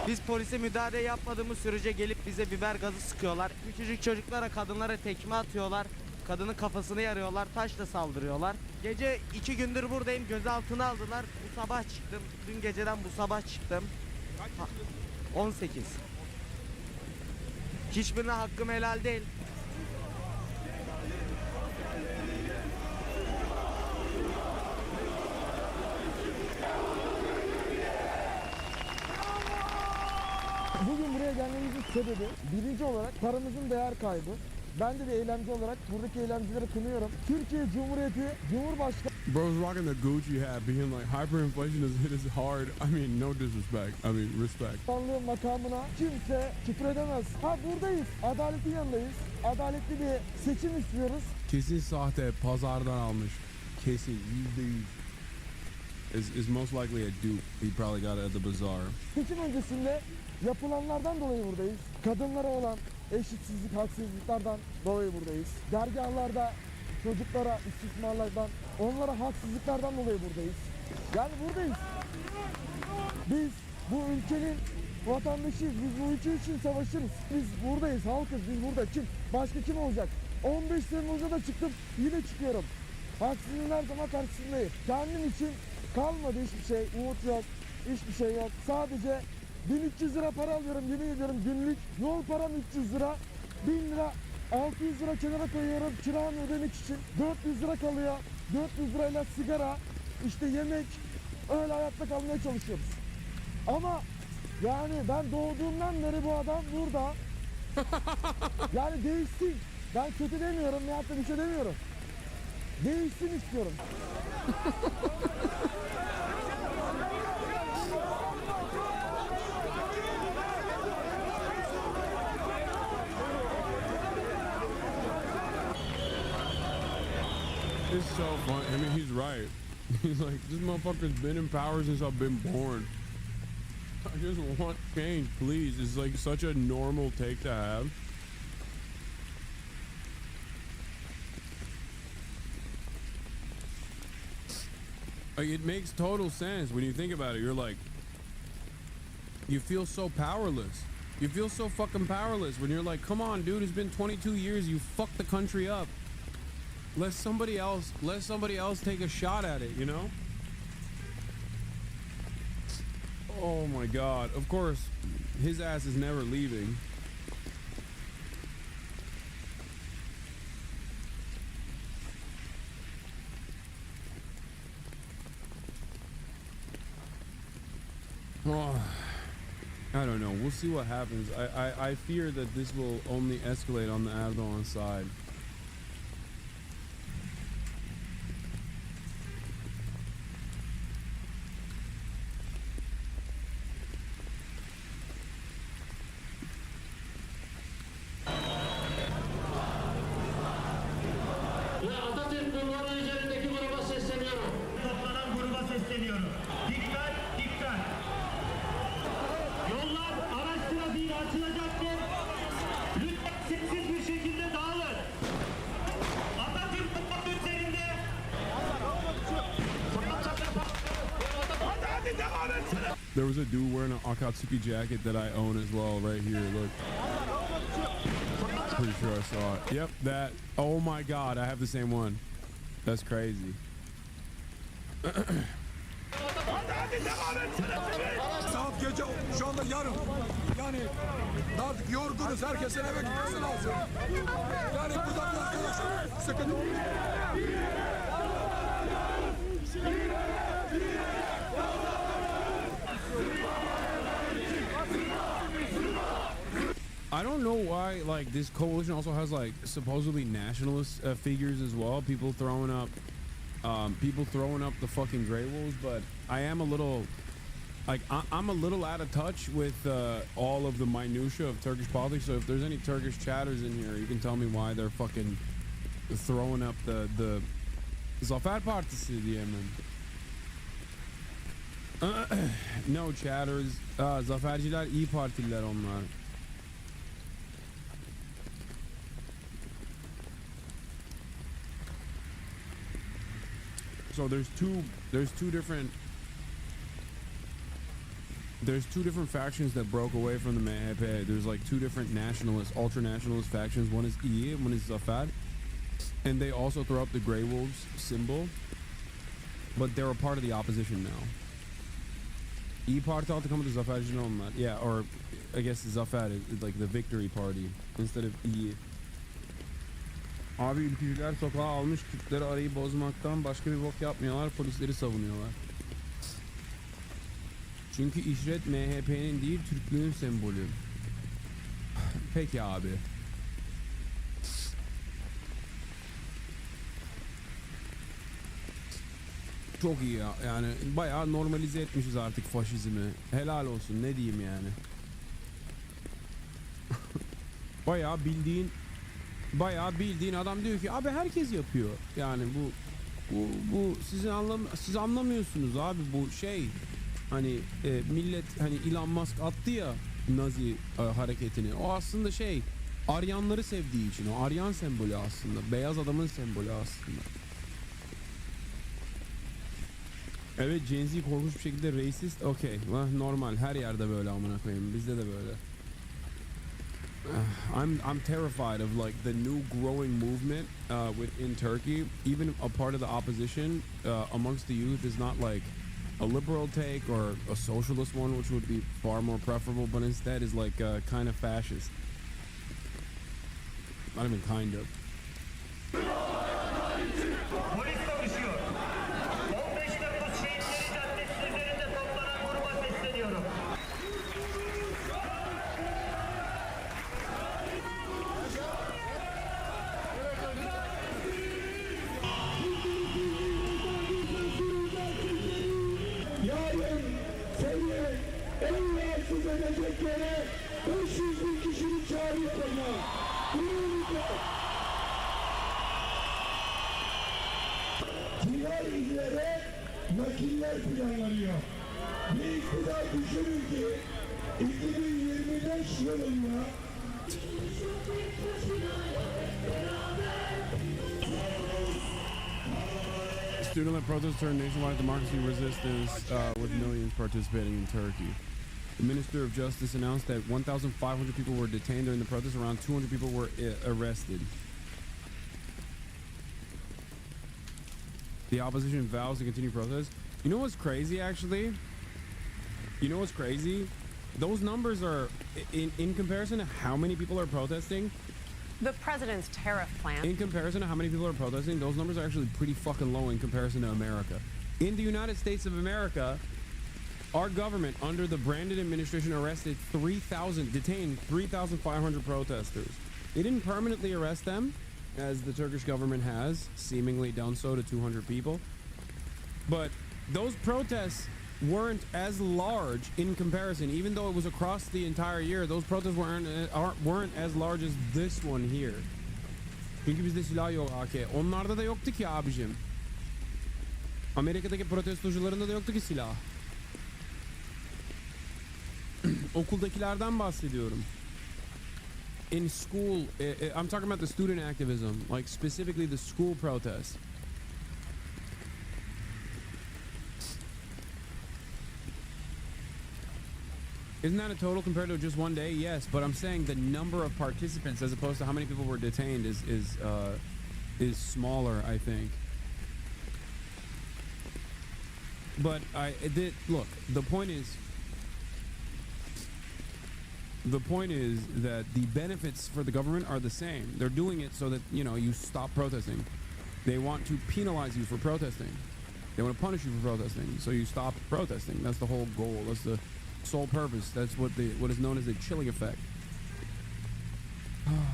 Biz polise müdahale yapmadığımız sürece gelip bize biber gazı sıkıyorlar. Küçücük çocuklara, kadınlara tekme atıyorlar. Kadının kafasını yarıyorlar, taşla saldırıyorlar. Gece 2 gündür buradayım, gözaltına aldılar. Bu sabah çıktım, dün geceden bu sabah çıktım. 18. Hiçbirine hakkım helal değil. Bugün buraya gelmemizin sebebi birinci olarak paramızın değer kaybı. Ben de bir eylemci olarak buradaki eylemcileri kınıyorum. Türkiye Cumhuriyeti Cumhurbaşkanı... Bro's rocking the Gucci hat, being like hyperinflation is hit us hard. I mean, no disrespect. I mean, respect. ...Başkanlığı makamına kimse küfür edemez. Ha buradayız. Adaletin yanındayız. Adaletli bir seçim istiyoruz. Kesin sahte, pazardan almış. Kesin, %100. Is most likely a dupe. He probably got it at the bazaar. Seçim öncesinde yapılanlardan dolayı buradayız. Kadınlara olan eşitsizlik, haksızlıklardan dolayı buradayız. Dergahlarda çocuklara istismarlardan, onlara haksızlıklardan dolayı buradayız. Yani buradayız. Biz bu ülkenin vatandaşıyız. Biz bu ülke için savaşırız. Biz buradayız, halkız. Biz burada. Kim? Başka kim olacak? 15 Temmuz'da da çıktım. Yine çıkıyorum. Haksızlığın her zaman karşısındayım. Kendim için kalmadı hiçbir şey. Umut yok. Hiçbir şey yok. Sadece 1300 lira para alıyorum, yemin ediyorum günlük. Yol param 300 lira. 1000 lira, 600 lira kenara koyuyorum kiramı ödemek için. 400 lira kalıyor. 400 lirayla sigara, işte yemek, öyle hayatta kalmaya çalışıyoruz. Ama yani ben doğduğumdan beri bu adam burada. Yani değişsin. Ben kötü demiyorum, veyahut da bir şey demiyorum. Değişsin istiyorum. It's so fun. I mean, he's right. He's like, this motherfucker's been in power since I've been born. I just want change, please. It's like such a normal take to have. Like, it makes total sense when you think about it. You're like, you feel so powerless. You feel so fucking powerless when you're like, come on, dude, it's been 22 years. You fucked the country up. Let somebody else take a shot at it, you know? Oh my God. Of course, his ass is never leaving. Oh, I don't know. We'll see what happens. I fear that this will only escalate on the Erdogan side. Ve Atatürk Bulvarı üzerindeki gruba sesleniyorum. Toplanan gruba sesleniyorum. Dikkat, dikkat. Yollar araç trafiğine açılacaktır. Lütfen sessiz bir şekilde dağılın. Atatürk Bulvarı üzerinde. There was a dude wearing an Akatsuki jacket that I own as well right here. Look. Pretty sure I saw it. Yep, that. Oh my God, I have the same one. That's crazy. Saat gece şu anda yarım. Yani artık yorgunuz. Herkesin eve gitmesi lazım. Yani buradaki arkadaşlar sıkıntı. I don't know why, like, this coalition also has, like, supposedly nationalist figures as well. People throwing up the fucking Grey Wolves, but I am a little, like, I'm a little out of touch with all of the minutia of Turkish politics. So if there's any Turkish chatters in here, you can tell me why they're fucking throwing up the Zafer Partisi diyemem. No chatters. Zaferciler iyi partililer onlar. So there's two different factions that broke away from the MHP. There's like two different nationalist, ultra-nationalist factions. One is İyi, one is Zafer. And they also throw up the Grey Wolves symbol. But they're a part of the opposition now. İyi Parti altı come to Zaferci onlar. Yeah, or I guess Zafer is like the victory party instead of İyi. Abi ülkücüler sokağa almış Kürtleri arayı bozmaktan başka bir bok yapmıyorlar, polisleri savunuyorlar. Çünkü işret MHP'nin değil Türklüğün sembolü. Peki abi. Çok iyi ya. Yani bayağı normalize etmişiz artık faşizmi. Helal olsun, ne diyeyim yani. Bayağı bildiğin adam diyor ki abi herkes yapıyor. Yani bu siz anlamıyorsunuz abi, bu şey hani millet hani Elon Musk attı ya Nazi hareketini. O aslında şey Aryanları sevdiği için, o Aryan sembolü aslında. Beyaz adamın sembolü aslında. Evet, Gen Z korkunç bir şekilde racist. Okey. Normal. Her yerde böyle amına koyayım. Bizde de böyle. I'm terrified of like the new growing movement within Turkey. Even a part of the opposition amongst the youth is not like a liberal take or a socialist one, which would be far more preferable, but instead is like kind of fascist. Not even kind of. Polis konuşuyor. 15 Temmuz Şehitleri Caddesi üzerinde toplanan gruba sesleniyorum. Yarın seni en rahatsız edecek yere 500 bin kişinin çağrıyla diğer illere nakiller planlanıyor. Bir iktidar düşünür ki 2025 yılında Student-led protests turned nationwide democracy resistance with millions participating in Turkey. The Minister of Justice announced that 1,500 people were detained during the protest. Around 200 people were arrested. The opposition vows to continue protest. You know what's crazy, actually? You know what's crazy? Those numbers are, in comparison to how many people are protesting, the president's tariff plan. in comparison to how many people are protesting, those numbers are actually pretty fucking low in comparison to America. In the United States of America, our government, under the Brandon administration, detained 3,500 protesters. They didn't permanently arrest them, as the Turkish government has seemingly done so to 200 people. But those protests weren't as large in comparison, even though it was across the entire year. Those protests weren't as large as this one here. Çünkü bizde silah yok AK. Onlarda da yoktu ki abicim. Amerika'daki protestocularında da yoktu ki silah. Okuldakilerden bahsediyorum. In school, I'm talking about the student activism, like specifically the school protests. Isn't that a total compared to just one day? Yes, but I'm saying the number of participants as opposed to how many people were detained is smaller, I think. But look, the point is that the benefits for the government are the same. They're doing it so that, you know, you stop protesting. They want to penalize you for protesting. They want to punish you for protesting, so you stop protesting. That's the whole goal. That's the sole purpose. That's what is known as the chilling effect.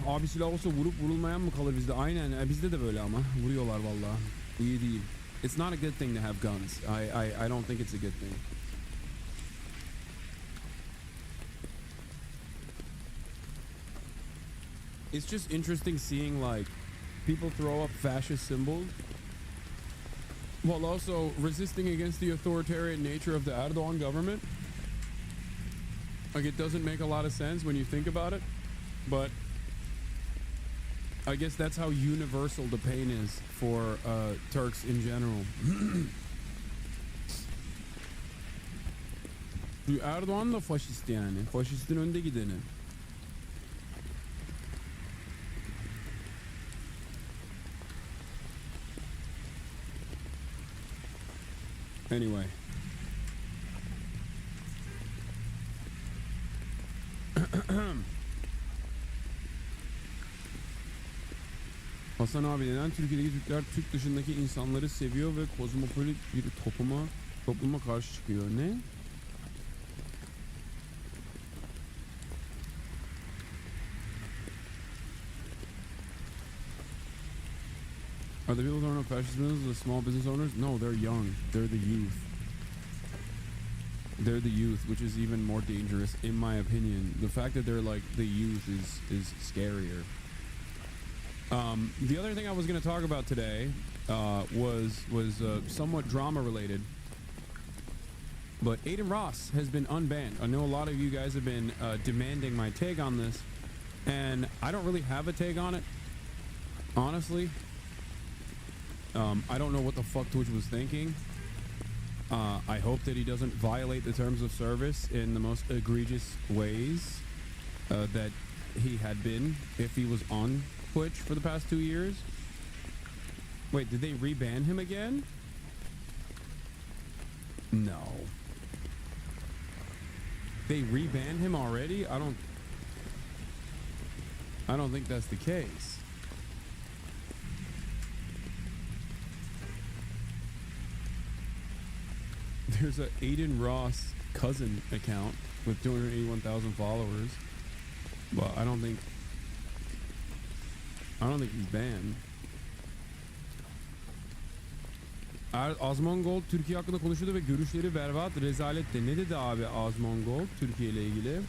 Abi silah olsa vurup vurulmayan mı kalır bizde? Aynen. Bizde de böyle ama. Vuruyorlar vallahi. İyi değil. It's not a good thing to have guns. I don't think it's a good thing. It's just interesting seeing like people throw up fascist symbols while also resisting against the authoritarian nature of the Erdogan government. Like, it doesn't make a lot of sense when you think about it, but I guess that's how universal the pain is for Turks in general. Erdoğan da faşist yani. Faşistin önde gideni. Anyway. Hasan abi, neden Türkiye'deki Türkler Türk dışındaki insanları seviyor ve kozmopolit bir topluma karşı çıkıyor? Ne? Are the people who are fascist the small business owners? No, they're young. They're the youth. They're the youth, which is even more dangerous, in my opinion. The fact that they're like the youth is scarier. The other thing I was going to talk about today was somewhat drama related. But ADINROSS has been unbanned. I know a lot of you guys have been demanding my take on this, and I don't really have a take on it, honestly. I don't know what the fuck Twitch was thinking. I hope that he doesn't violate the terms of service in the most egregious ways that he had been if he was on Twitch for the past 2 years. Wait, did they reban him again? No. They rebanned him already? I don't think that's the case. There's a ADINROSS cousin account with 281,000 followers, but I don't think he's banned. Azmongold Türkiye hakkında konuşuyordu ve görüşleri berbat, rezaletti. Ne dedi abi Azmongold Türkiye ile ilgili?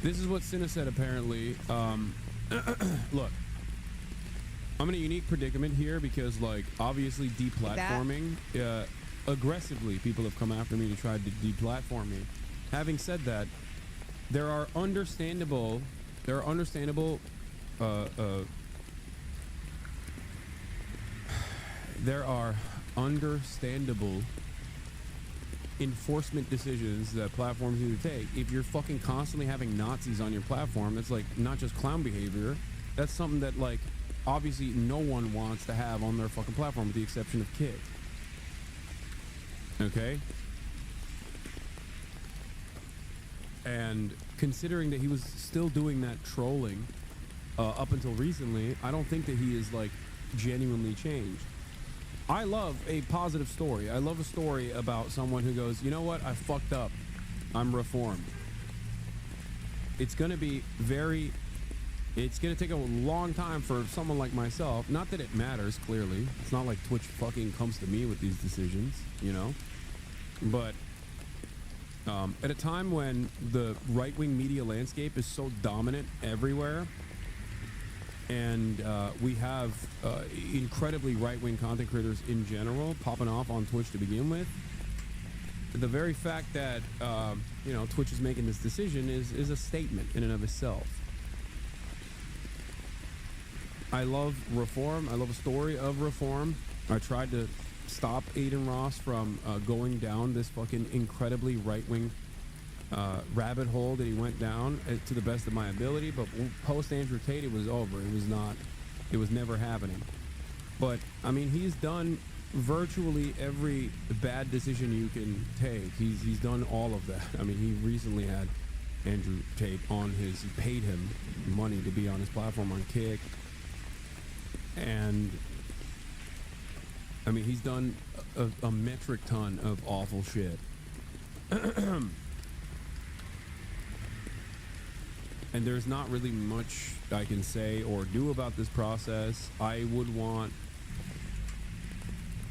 This is what Sina said apparently. Look, I'm in a unique predicament here because, like, obviously deplatforming, aggressively people have come after me to try to deplatform me. Having said that, there are understandable enforcement decisions that platforms need to take. If you're fucking constantly having Nazis on your platform, it's like not just clown behavior. That's something that like obviously no one wants to have on their fucking platform with the exception of Kick. Okay? And considering that he was still doing that trolling up until recently, I don't think that he is like genuinely changed. I love a positive story. I love a story about someone who goes, you know what, I fucked up. I'm reformed. It's going to be it's going to take a long time for someone like myself. Not that it matters, clearly. It's not like Twitch fucking comes to me with these decisions, you know? But at a time when the right-wing media landscape is so dominant everywhere, and we have incredibly right-wing content creators in general popping off on Twitch to begin with, the very fact that you know, Twitch is making this decision is a statement in and of itself. I love reform. I love a story of reform. I tried to stop ADINROSS from going down this fucking incredibly right-wing rabbit hole that he went down to the best of my ability, but post Andrew Tate, it was over. It was never happening. But I mean, he's done virtually every bad decision you can take. He's done all of that. I mean, he recently had Andrew Tate on he paid him money to be on his platform on Kick, and I mean, he's done a metric ton of awful shit. And there's not really much I can say or do about this process. I would want,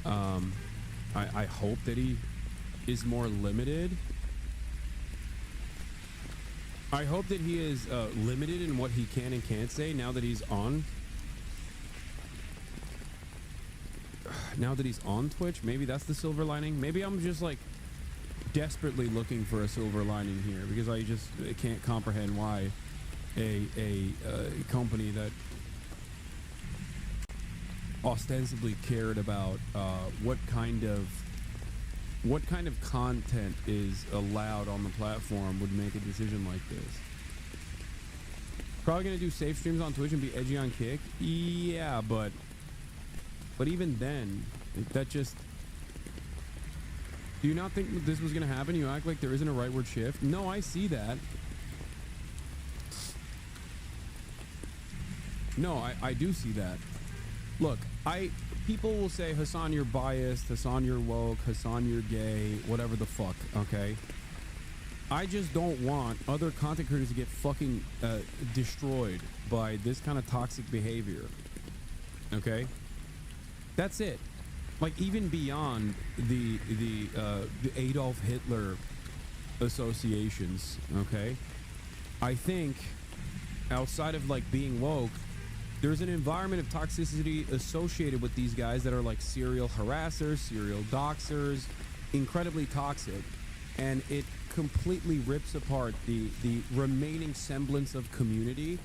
I hope that he is more limited. I hope that he is limited in what he can and can't say now that he's on. Now that he's on Twitch, maybe that's the silver lining. Maybe I'm just like desperately looking for a silver lining here because I can't comprehend why a company that ostensibly cared about what kind of content is allowed on the platform would make a decision like this. Probably gonna do safe streams on Twitch and be edgy on Kick. Yeah, but even then, that just... Do you not think this was going to happen? You act like there isn't a rightward shift. No, I see that. No, I do see that. Look, people will say, Hasan, you're biased. Hasan, you're woke. Hasan, you're gay. Whatever the fuck, okay? I just don't want other content creators to get fucking destroyed by this kind of toxic behavior. Okay? That's it. Like, even beyond the Adolf Hitler associations, okay? I think outside of like being woke, there's an environment of toxicity associated with these guys that are like serial harassers, serial doxers, incredibly toxic, and it completely rips apart the remaining semblance of community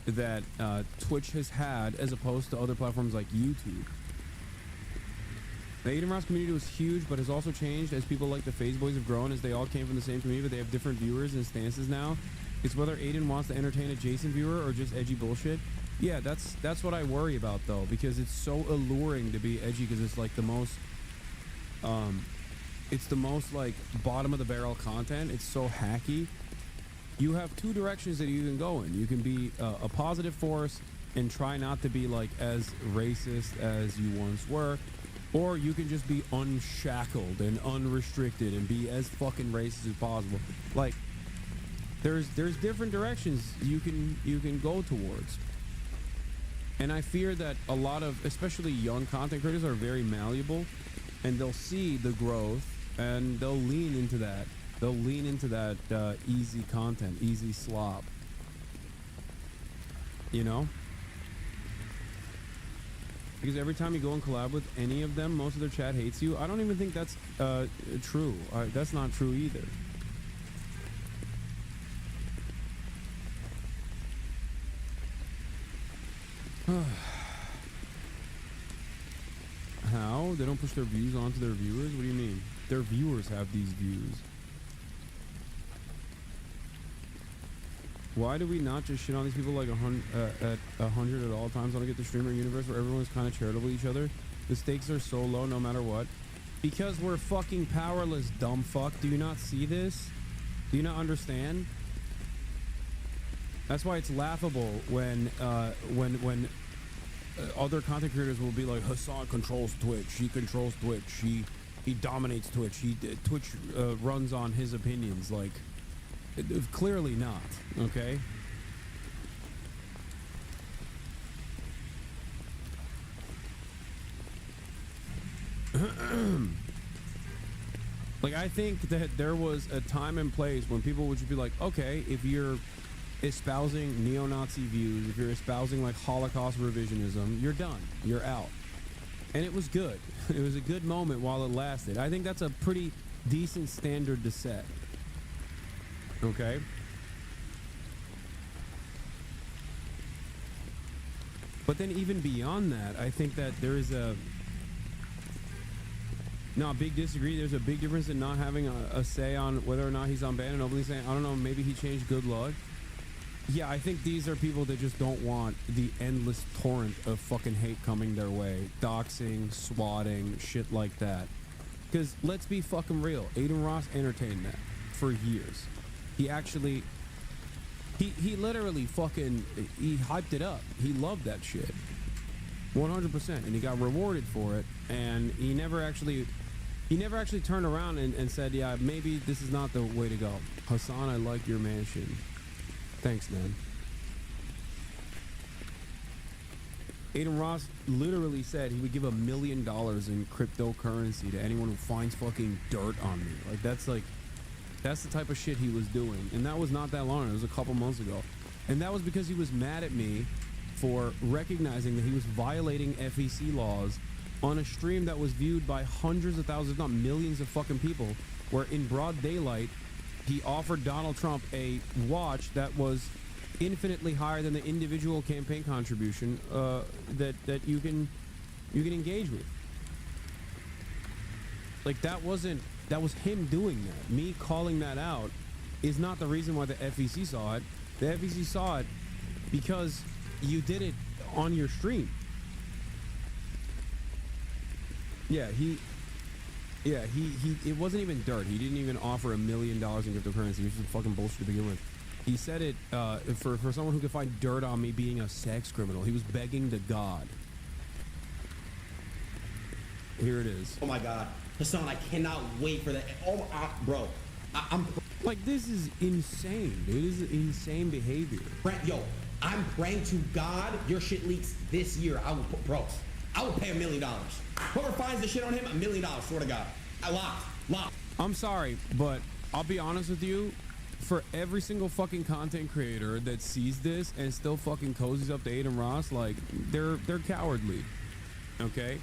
that Twitch has had as opposed to other platforms like YouTube. The ADINROSS community was huge, but has also changed as people like the FaZe Boys have grown, as they all came from the same community, but they have different viewers and stances now. It's whether Aiden wants to entertain a Jason viewer or just edgy bullshit. Yeah, that's what I worry about though, because it's so alluring to be edgy because it's like the most like bottom of the barrel content. It's so hacky. You have two directions that you can go in. You can be a positive force and try not to be like as racist as you once were, or you can just be unshackled and unrestricted and be as fucking racist as possible. Like, there's different directions you can go towards. And I fear that a lot of, especially young content creators, are very malleable, and they'll see the growth and they'll lean into that. They'll lean into that easy content, easy slop. You know? Because every time you go and collab with any of them, most of their chat hates you. I don't even think that's true. That's not true either. How They don't push their views onto their viewers? What do you mean? Their viewers have these views. Why do we not just shit on these people like 100 at all times? I don't get the streamer universe where everyone's kind of charitable to each other. The stakes are so low no matter what. Because we're fucking powerless, dumb fuck. Do you not see this? Do you not understand? That's why it's laughable when other content creators will be like, Hasan controls Twitch. He controls Twitch. He dominates Twitch. Twitch runs on his opinions. Like, clearly not. Okay. Like, I think that there was a time and place when people would just be like, okay, if you're espousing neo-Nazi views, if you're espousing like Holocaust revisionism, you're done. You're out. And it was good. It was a good moment while it lasted. I think that's a pretty decent standard to set. Okay? But then even beyond that, I think that there is a... No, big disagree. There's a big difference in not having a say on whether or not he's unbanned and openly saying, I don't know, maybe he changed, good luck. Yeah, I think these are people that just don't want the endless torrent of fucking hate coming their way. Doxing, swatting, shit like that. Because let's be fucking real. ADINROSS entertained that for years. He actually... He literally fucking... He hyped it up. He loved that shit. 100%. And he got rewarded for it. And he never actually turned around and said, yeah, maybe this is not the way to go. Hasan, I like your mansion. Thanks, man. ADINROSS literally said he would give $1 million in cryptocurrency to anyone who finds fucking dirt on me. Like, that's the type of shit he was doing. And that was not that long ago. It was a couple months ago. And that was because he was mad at me for recognizing that he was violating FEC laws on a stream that was viewed by hundreds of thousands, if not millions of fucking people, where in broad daylight, he offered Donald Trump a watch that was infinitely higher than the individual campaign contribution that you can engage with. Like, that was him doing that. Me calling that out is not the reason why the FEC saw it. The FEC saw it because you did it on your stream. It wasn't even dirt. He didn't even offer $1 million in cryptocurrency, which is fucking bullshit to begin with. He said it for someone who could find dirt on me being a sex criminal. He was begging to God. Here it is. Oh my God, Hasan, I cannot wait for that. Oh, bro, I'm like, this is insane, dude. This is insane behavior. Yo, I'm praying to God your shit leaks this year. I will pay $1 million. Whoever finds the shit on him, $1 million. Swear to God. I locked. I'm sorry, but I'll be honest with you. For every single fucking content creator that sees this and still fucking cozies up to ADINROSS, like, they're cowardly. Okay,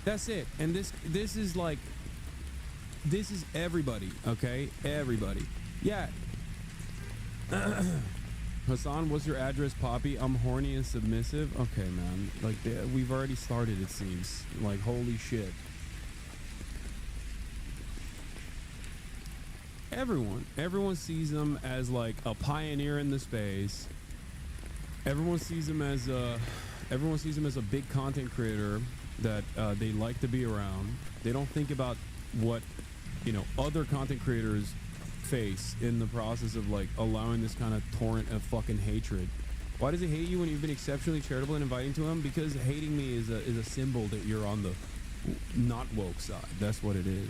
that's it. And this is like, this is everybody. Okay, everybody. Yeah. Hasan, what's your address, Poppy? I'm horny and submissive. Okay, man. Like, we've already started, it seems. Like, holy shit. Everyone sees him as like a pioneer in the space. Everyone sees him as a big content creator that they like to be around. They don't think about what, other content creators face in the process of like allowing this kind of torrent of fucking hatred. Why does he hate you when you've been exceptionally charitable and inviting to him? Because hating me is a symbol that you're on the not woke side. That's what it is.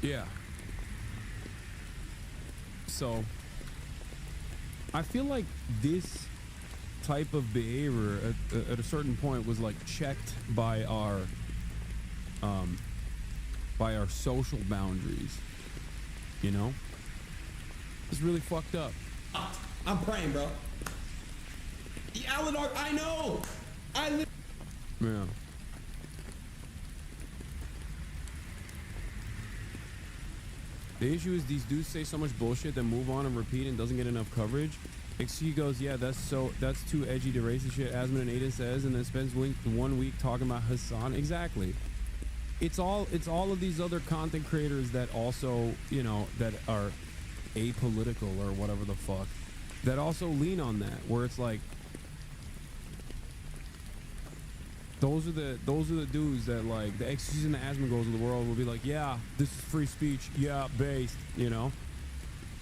Yeah. So I feel like this type of behavior at a certain point was like checked by our social boundaries. It's really fucked up. I'm praying, bro. Alan, I know. Yeah. The issue is these dudes say so much bullshit that move on and repeat and doesn't get enough coverage. She goes, yeah, that's too edgy to racist shit, Asmund and Aiden says, and then spends 1 week talking about Hasan. Exactly. It's all of these other content creators that also, you know, that are apolitical or whatever the fuck, that also lean on that, where it's like, those are the dudes that, like, the X's and the Asmongols of the world will be like, yeah, this is free speech, yeah, based, you know.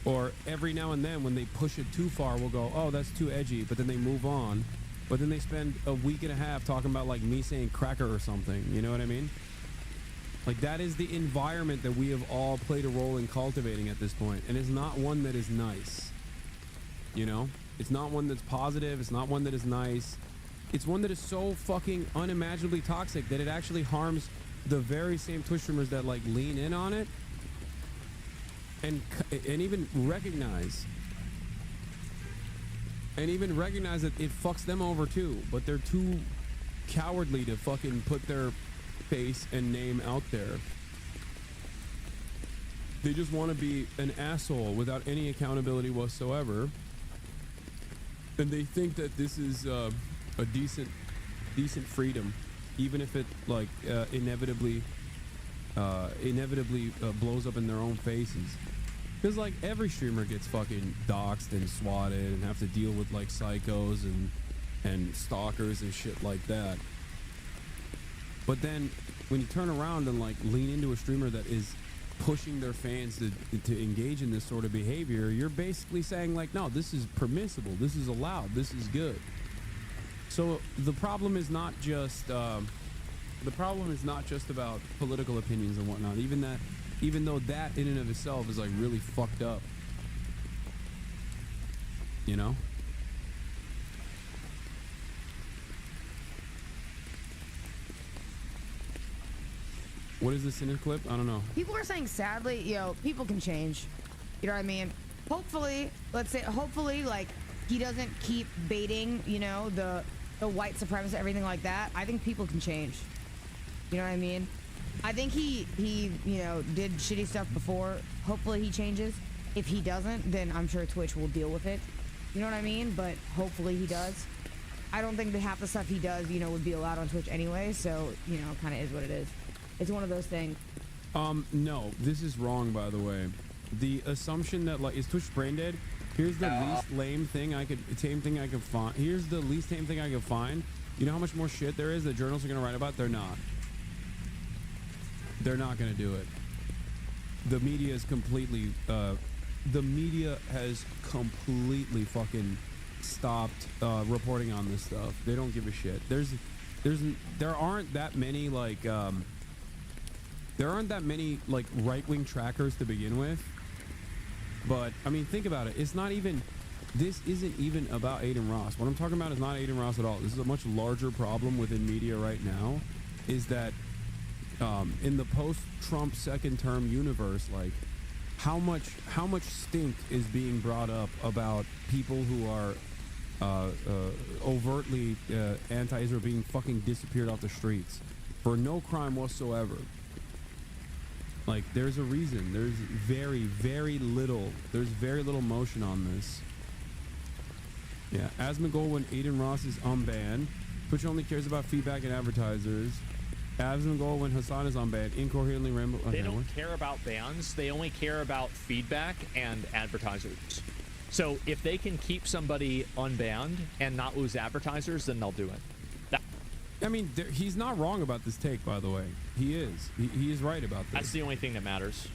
Or every now and then when they push it too far, we'll go, oh, that's too edgy, but then they move on. But then they spend a week and a half talking about, like, me saying cracker or something, you know what I mean? Like, that is the environment that we have all played a role in cultivating at this point, and it's not one that is nice, you know? It's not one that's positive, it's not one that is nice. It's one that is so fucking unimaginably toxic that it actually harms the very same Twitch streamers that, like, lean in on it and even recognize that it fucks them over too, but they're too cowardly to fucking put their face and name out there. They just want to be an asshole without any accountability whatsoever, and they think that this is a decent freedom, even if it, like, inevitably blows up in their own faces. Because, like, every streamer gets fucking doxxed and swatted and have to deal with, like, psychos and stalkers and shit like that. But then when you turn around and, like, lean into a streamer that is pushing their fans to engage in this sort of behavior, you're basically saying, like, no, this is permissible, this is allowed, this is good. So the problem is not just about political opinions and whatnot. Even though that in and of itself is, like, really fucked up, you know. What is this in a clip? I don't know. People are saying, sadly, you know, people can change. You know what I mean? Hopefully, like, he doesn't keep baiting, you know, the white supremacists, everything like that. I think people can change. You know what I mean? I think he you know, did shitty stuff before. Hopefully he changes. If he doesn't, then I'm sure Twitch will deal with it. You know what I mean? But hopefully he does. I don't think that half the stuff he does, you know, would be allowed on Twitch anyway. So, you know, kind of is what it is. It's one of those things. No, this is wrong, by the way. The assumption that, like, is Twitch brain dead? Here's the least lame thing I could find. Here's the least tame thing I could find. You know how much more shit there is that journalists are gonna write about? They're not. They're not gonna do it. The media is completely, the media has completely fucking stopped reporting on this stuff. They don't give a shit. There aren't that many, like, right-wing trackers to begin with. But I mean, think about it. It's not even, this isn't even about ADINROSS. What I'm talking about is not ADINROSS at all. This is a much larger problem within media right now, is that in the post-Trump second term universe, like, how much stink is being brought up about people who are overtly anti-Israel being fucking disappeared off the streets for no crime whatsoever. Like, there's a reason. There's very little motion on this. Yeah, Asmongold when ADINROSS is unbanned. Twitch only cares about feedback and advertisers. Asmongold when Hasan is unbanned. Incoherently ramble. They don't care about bans. They only care about feedback and advertisers. So if they can keep somebody unbanned and not lose advertisers, then they'll do it. I mean, he's not wrong about this take, by the way. He is. He is right about this. That's the only thing that matters.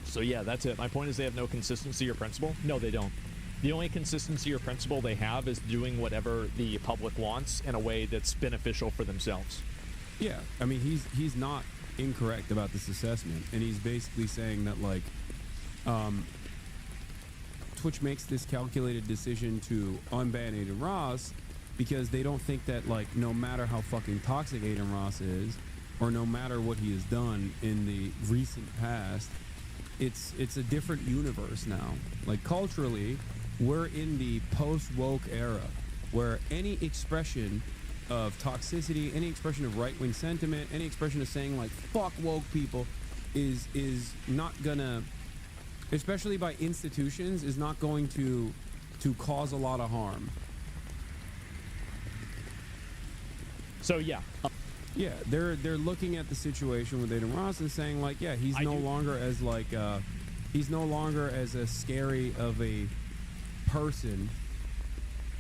So yeah, that's it. My point is they have no consistency or principle. No, they don't. The only consistency or principle they have is doing whatever the public wants in a way that's beneficial for themselves. Yeah, I mean, he's not incorrect about this assessment, and he's basically saying that, like, Twitch makes this calculated decision to unban ADINROSS because they don't think that, like, no matter how fucking toxic ADINROSS is, or no matter what he has done in the recent past, it's a different universe now. Like, culturally, we're in the post-woke era where any expression of toxicity, any expression of right-wing sentiment, any expression of saying, like, fuck woke people is not gonna especially by institutions, is not going to cause a lot of harm. So yeah. Yeah, they're looking at the situation with ADINROSS and saying like, yeah, he's no longer as like he's no longer as a scary of a person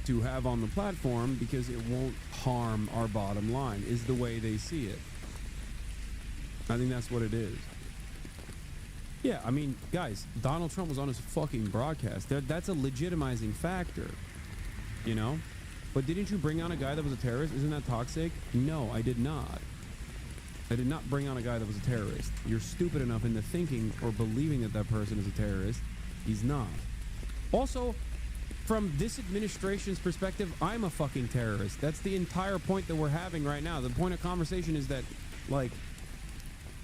to have on the platform because it won't harm our bottom line, is the way they see it. I think that's what it is. Yeah, I mean, guys, Donald Trump was on his fucking broadcast. That's a legitimizing factor, you know? But didn't you bring on a guy that was a terrorist? Isn't that toxic? No, I did not. I did not bring on a guy that was a terrorist. You're stupid enough into thinking or believing that that person is a terrorist. He's not. Also, from this administration's perspective, I'm a fucking terrorist. That's the entire point that we're having right now. The point of conversation is that, like,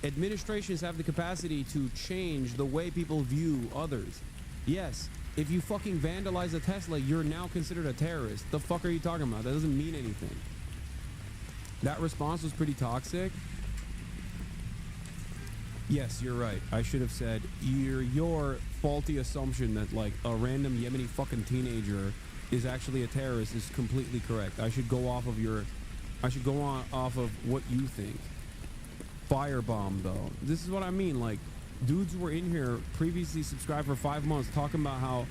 administrations have the capacity to change the way people view others. Yes, if you fucking vandalize a Tesla, you're now considered a terrorist. The fuck are you talking about? That doesn't mean anything. That response was pretty toxic. Yes, you're right. I should have said your faulty assumption that like a random Yemeni fucking teenager is actually a terrorist is completely correct. I should go off of off of what you think. Firebomb though. This is what I mean. Like, dudes were in here previously subscribed for 5 months talking about how,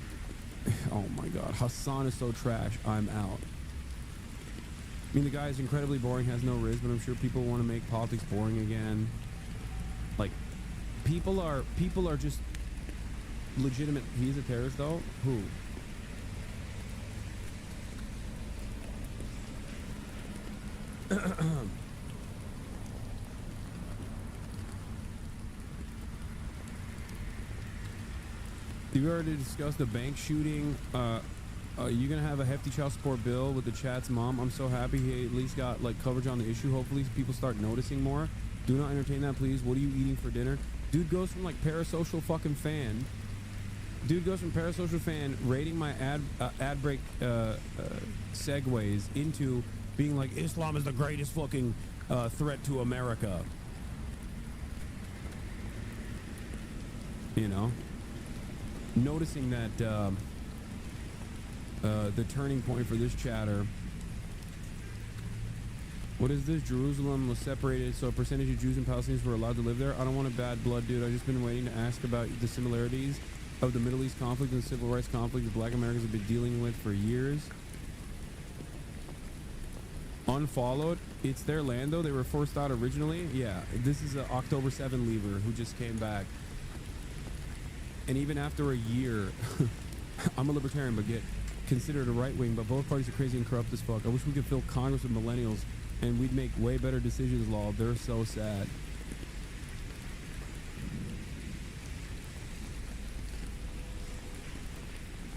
oh my god, Hasan is so trash, I'm out. I mean, the guy is incredibly boring, has no riz, but I'm sure people want to make politics boring again. Like, people are just legitimate. He's a terrorist though? Who? You already discussed the bank shooting. You gonna have a hefty child support bill with the chat's mom. I'm so happy he at least got like coverage on the issue. Hopefully people start noticing more. Do not entertain that, please. What are you eating for dinner? Dude goes from like parasocial fucking fan. Dude goes from parasocial fan rating my ad break segues into being like Islam is the greatest fucking threat to America. You know. Noticing that the turning point for this chatter. What is this? Jerusalem was separated, so a percentage of Jews and Palestinians were allowed to live there. I don't want a bad blood, dude. I've just been waiting to ask about the similarities of the Middle East conflict and the civil rights conflict that Black Americans have been dealing with for years. Unfollowed. It's their land, though. They were forced out originally. Yeah, this is an October 7 leaver who just came back. And even after a year, I'm a libertarian, but get considered a right wing, but both parties are crazy and corrupt as fuck. I wish we could fill Congress with millennials and we'd make way better decisions, lol. They're so sad.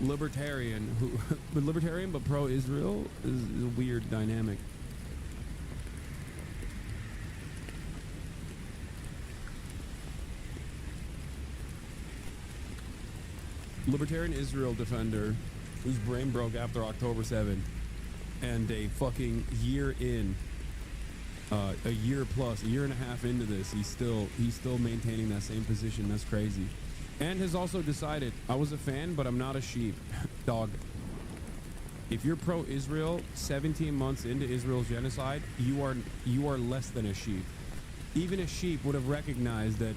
Libertarian, libertarian but pro-Israel is a weird dynamic. Libertarian Israel defender whose brain broke after October 7 and a fucking year in, a year plus, a year and a half into this, he's still maintaining that same position. That's crazy. And has also decided, I was a fan, but I'm not a sheep. Dog. If you're pro-Israel, 17 months into Israel's genocide, you are less than a sheep. Even a sheep would have recognized that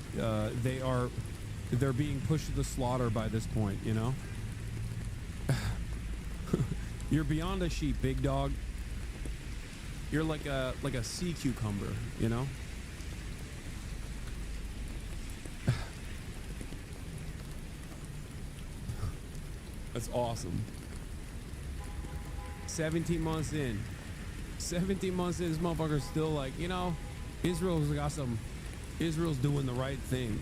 they're being pushed to the slaughter by this point, you know? You're beyond a sheep, big dog. You're like a sea cucumber, you know? That's awesome. 17 months in. 17 months in, this motherfucker's still like, you know, Israel's doing the right thing.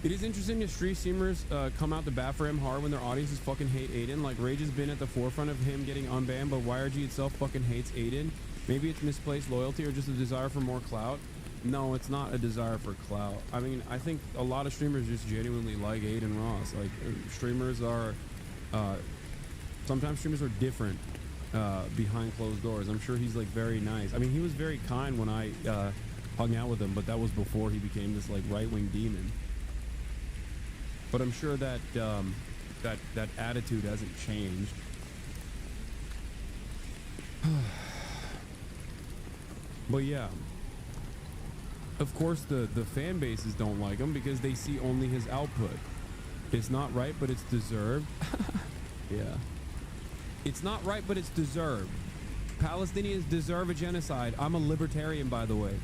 It is interesting that street streamers come out to bat for him hard when their audiences fucking hate Aiden. Like, Rage has been at the forefront of him getting unbanned, but YRG itself fucking hates Aiden. Maybe it's misplaced loyalty or just a desire for more clout. No, it's not a desire for clout. I mean, I think a lot of streamers just genuinely like ADINROSS. Like, streamers are, sometimes streamers are different behind closed doors. I'm sure he's like very nice. I mean, he was very kind when I hung out with him, but that was before he became this like right-wing demon. But I'm sure that that attitude hasn't changed. But yeah, of course the fan bases don't like him because they see only his output. It's not right, but it's deserved. Yeah, it's not right, but it's deserved. Palestinians deserve a genocide. I'm a libertarian, by the way.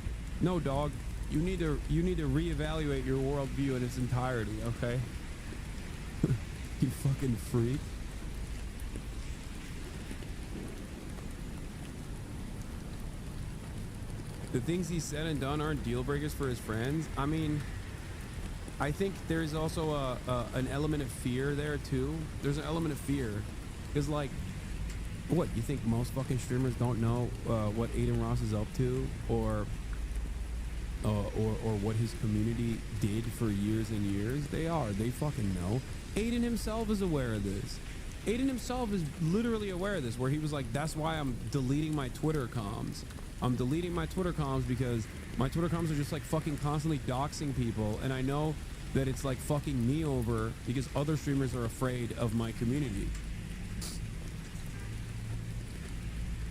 No, dog, you need to reevaluate your worldview in its entirety, okay? You fucking freak. The things he said and done aren't deal breakers for his friends. I mean, I think there's also an element of fear there too. There's an element of fear, because like, what, you think most fucking streamers don't know what ADINROSS is up to, or what his community did for years and years? They are. They fucking know. Aiden himself is aware of this. Aiden himself is literally aware of this, where he was like, that's why I'm deleting my Twitter comms. I'm deleting my Twitter comms because my Twitter comms are just like fucking constantly doxing people, and I know that it's like fucking me over because other streamers are afraid of my community.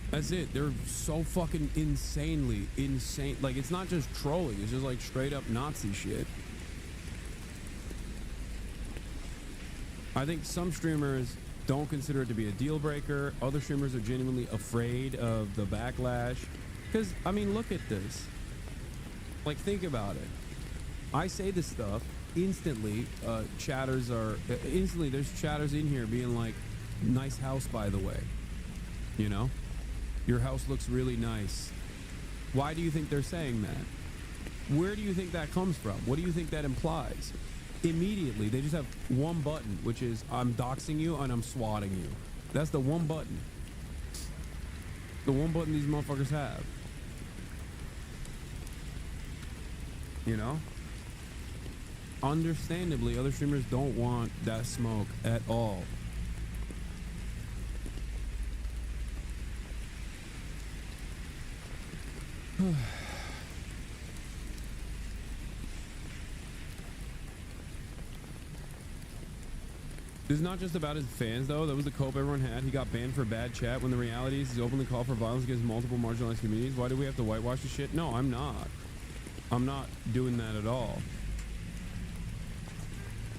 That's it. They're so fucking insanely insane. Like, it's not just trolling, it's just like straight up Nazi shit. I think some streamers don't consider it to be a deal breaker. Other streamers are genuinely afraid of the backlash. Because, I mean, look at this. Like, think about it. I say this stuff, instantly, instantly there's chatters in here being like, nice house, by the way. You know? Your house looks really nice. Why do you think they're saying that? Where do you think that comes from? What do you think that implies? Immediately, they just have one button, which is, I'm doxing you and I'm swatting you. That's the one button. The one button these motherfuckers have. You know? Understandably, other streamers don't want that smoke at all. This is not just about his fans, though. That was the cope everyone had. He got banned for bad chat, when the reality is he's openly called for violence against multiple marginalized communities. Why do we have to whitewash this shit? No, I'm not. I'm not doing that at all.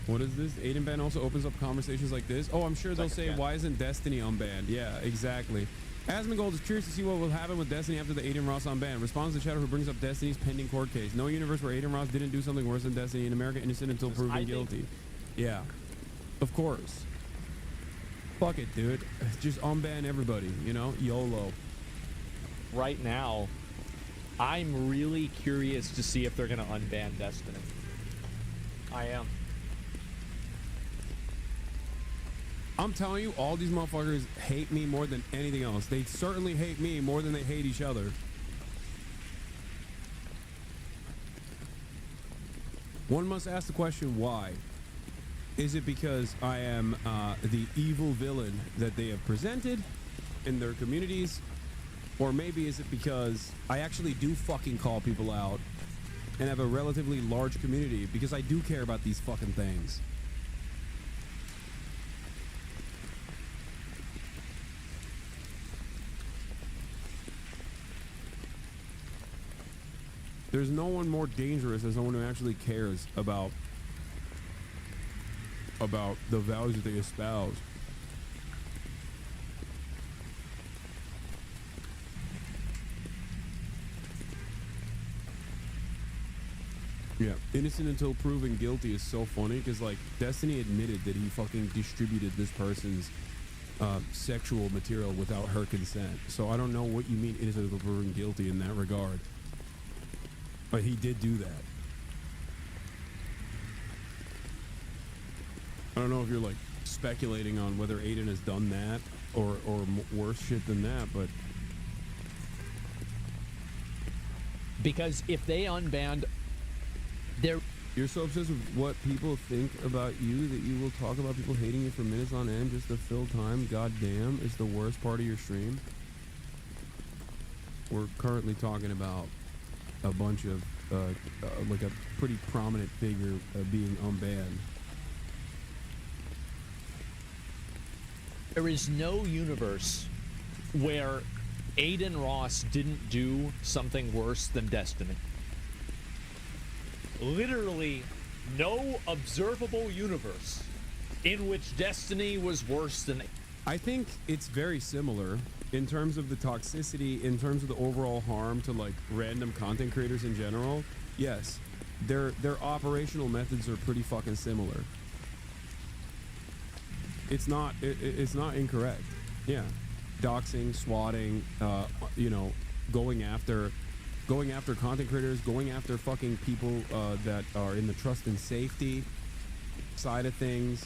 What is this? Aiden ban also opens up conversations like this. Oh, I'm sure they'll say, why isn't Destiny unbanned? Yeah, exactly. Asmongold is curious to see what will happen with Destiny after the Aiden-Ross unban. Responds to the chatter who brings up Destiny's pending court case. No universe where Aiden-Ross didn't do something worse than Destiny. In America, innocent until proven guilty. Yeah, of course. Fuck it, dude. Just unban everybody, you know? YOLO. Right now, I'm really curious to see if they're going to unban Destiny. I am. I'm telling you, all these motherfuckers hate me more than anything else. They certainly hate me more than they hate each other. One must ask the question, why? Is it because I am the evil villain that they have presented in their communities? Or maybe is it because I actually do fucking call people out and have a relatively large community because I do care about these fucking things? There's no one more dangerous than someone who actually cares about the values that they espouse. Yeah, innocent until proven guilty is so funny because, like, Destiny admitted that he fucking distributed this person's sexual material without her consent. So I don't know what you mean innocent until proven guilty in that regard. But he did do that. I don't know if you're like speculating on whether Aiden has done that or worse shit than that, but because if they unbanned, you're so obsessed with what people think about you that you will talk about people hating you for minutes on end just to fill time. God damn, is the worst part of your stream. We're currently talking about a bunch of like a pretty prominent figure being unbanned. There is no universe where ADINROSS didn't do something worse than Destiny. Literally no observable universe in which Destiny was worse than. I think it's very similar in terms of the toxicity, in terms of the overall harm to like random content creators in general. Yes, their operational methods are pretty fucking similar. It's not incorrect. Yeah, doxing, swatting, you know, going after content creators, going after fucking people that are in the trust and safety side of things.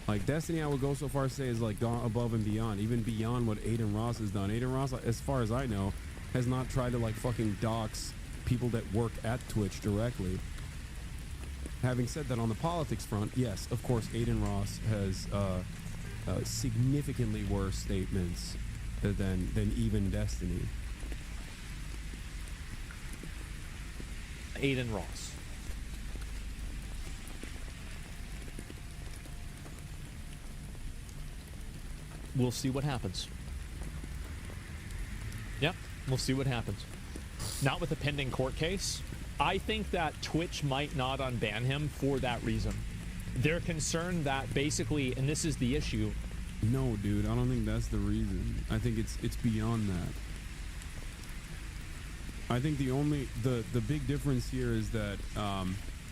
Like Destiny, I would go so far as to say is like gone above and beyond, even beyond what ADINROSS has done. ADINROSS, as far as I know, has not tried to like fucking dox people that work at Twitch directly. Having said that, on the politics front, yes, of course, ADINROSS has significantly worse statements than even Destiny. ADINROSS. We'll see what happens. Yep, we'll see what happens. Not with the pending court case. I think that Twitch might not unban him for that reason. They're concerned that basically, and this is the issue. No, dude, I don't think that's the reason. I think it's beyond that. I think the big difference here is that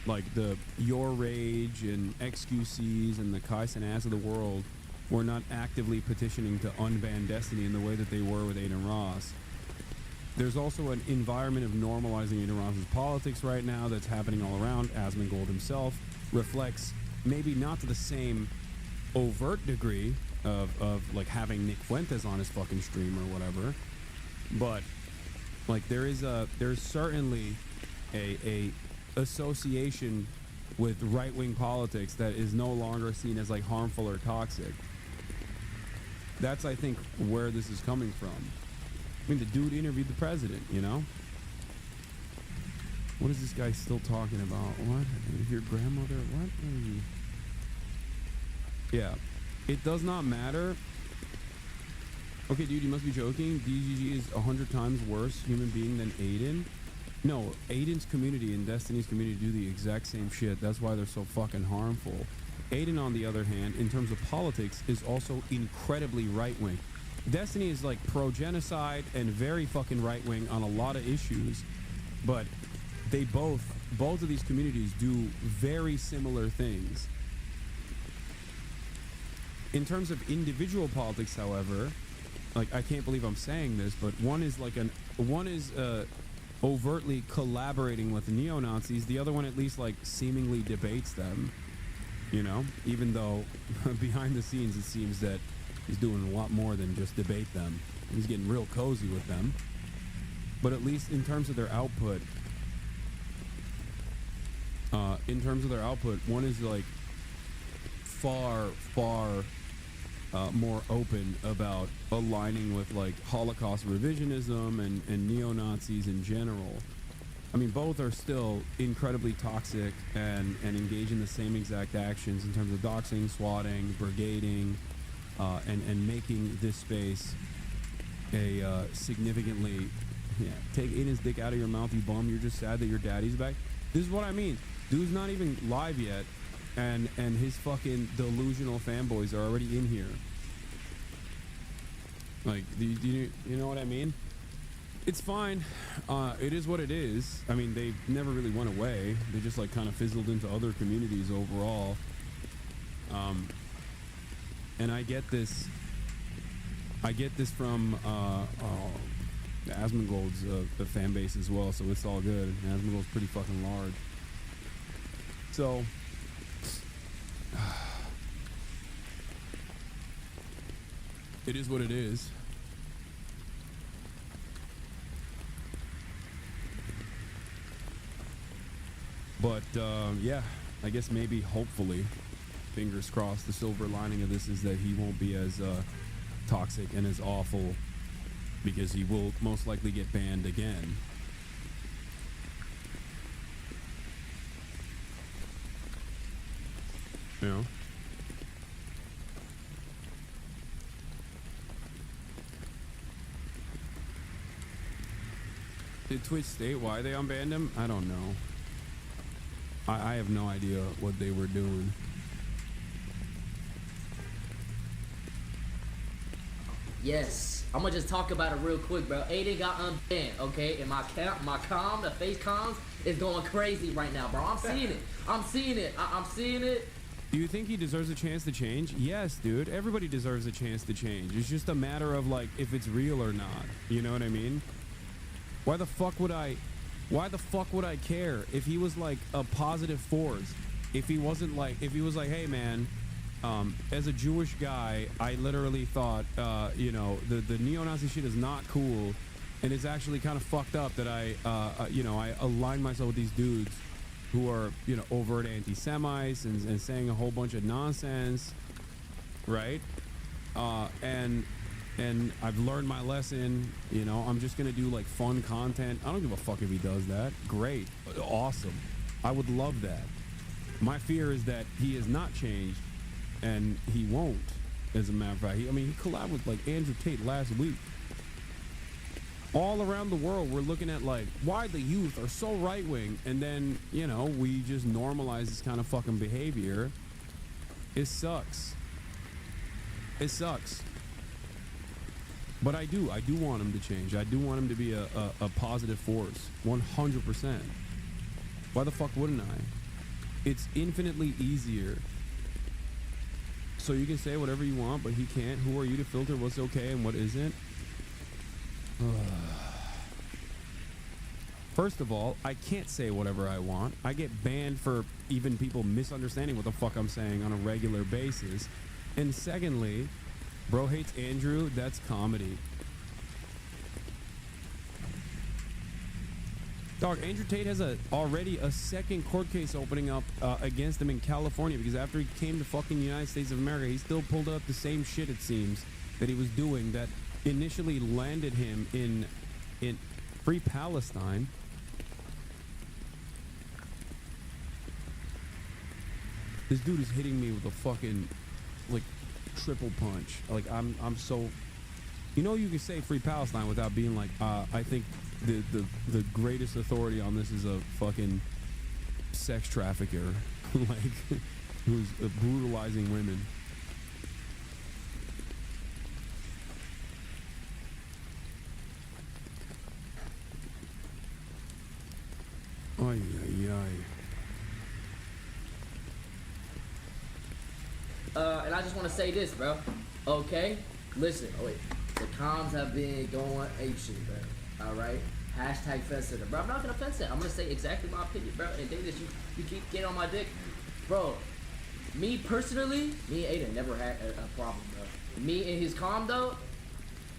like the Your Rage and XQCs and the Kais and As of the world were not actively petitioning to unban Destiny in the way that they were with ADINROSS. There's also an environment of normalizing ADINROSS's politics right now that's happening all around. Asmongold himself reflects, maybe not to the same overt degree of like having Nick Fuentes on his fucking stream or whatever, but like there's certainly a association with right-wing politics that is no longer seen as like harmful or toxic. That's, I think, where this is coming from. I mean, the dude interviewed the president, you know? What is this guy still talking about? What? Your grandmother? What are you? Yeah. It does not matter. Okay, dude, you must be joking. DGG is 100 times worse human being than Aiden. No, Aiden's community and Destiny's community do the exact same shit. That's why they're so fucking harmful. Aiden, on the other hand, in terms of politics, is also incredibly right-wing. Destiny is like pro-genocide and very fucking right-wing on a lot of issues, but they both of these communities do very similar things. In terms of individual politics, however, like, I can't believe I'm saying this, but one is overtly collaborating with neo-Nazis. The other one at least like seemingly debates them, you know, even though behind the scenes it seems that he's doing a lot more than just debate them. He's getting real cozy with them. But at least in terms of their output, one is like far more open about aligning with like Holocaust revisionism and neo-Nazis in general. I mean, both are still incredibly toxic and engage in the same exact actions in terms of doxing, swatting, brigading, and making this space a significantly, take Aiden's dick out of your mouth, you bum. You're just sad that your daddy's back. This is what I mean. Dude's not even live yet, and his fucking delusional fanboys are already in here. Like, do you know what I mean? It's fine. It is what it is. I mean, they never really went away. They just like kind of fizzled into other communities overall. And I get this from Asmongold's fan base as well, so it's all good. Asmongold's pretty fucking large. So it is what it is. But yeah, I guess maybe, hopefully, fingers crossed, the silver lining of this is that he won't be as toxic and as awful, because he will most likely get banned again. You know? Did Twitch state why they unbanned him? I don't know. I have no idea what they were doing. Yes, I'm gonna just talk about it real quick, bro. Aiden got unbanned, okay? And my comm, the face comms, is going crazy right now, bro. I'm seeing it. I'm seeing it. I'm seeing it. Do you think he deserves a chance to change? Yes, dude. Everybody deserves a chance to change. It's just a matter of like if it's real or not. You know what I mean? Why the fuck would I care if he was like a positive force? If he wasn't like, if he was like, hey man, as a Jewish guy, I literally thought, you know, the neo-Nazi shit is not cool, and it's actually kind of fucked up that you know, I align myself with these dudes who are, you know, overt anti-Semites and saying a whole bunch of nonsense, right? And I've learned my lesson, you know, I'm just gonna do like fun content. I don't give a fuck if he does that. Great, awesome. I would love that. My fear is that he has not changed, and he won't, as a matter of fact. I mean, he collabed with like Andrew Tate last week. All around the world, we're looking at like why the youth are so right-wing, and then, you know, we just normalize this kind of fucking behavior. It sucks. It sucks. But I do want him to change. I do want him to be a positive force, 100%. Why the fuck wouldn't I? It's infinitely easier. So you can say whatever you want, but he can't. Who are you to filter what's okay and what isn't? First of all, I can't say whatever I want. I get banned for even people misunderstanding what the fuck I'm saying on a regular basis. And secondly, bro hates Andrew, that's comedy. Dog, Andrew Tate has already a second court case opening up against him in California, because after he came to fucking United States of America, he still pulled up the same shit, it seems, that he was doing that initially landed him in Free Palestine. This dude is hitting me with a fucking like triple punch. Like I'm so, you know, you can say Free Palestine without being like, I think the greatest authority on this is a fucking sex trafficker, like who's brutalizing women. Ay, ay, ay. And I just want to say this, bro. Okay? Listen, oh wait. The comms have been going apeshit, bro. Alright? Hashtag fence it. Bro, I'm not gonna fence it. I'm gonna say exactly my opinion, bro. And Davis, you keep getting on my dick. Bro, me personally, me and Aiden never had a problem, bro. Me and his comm, though,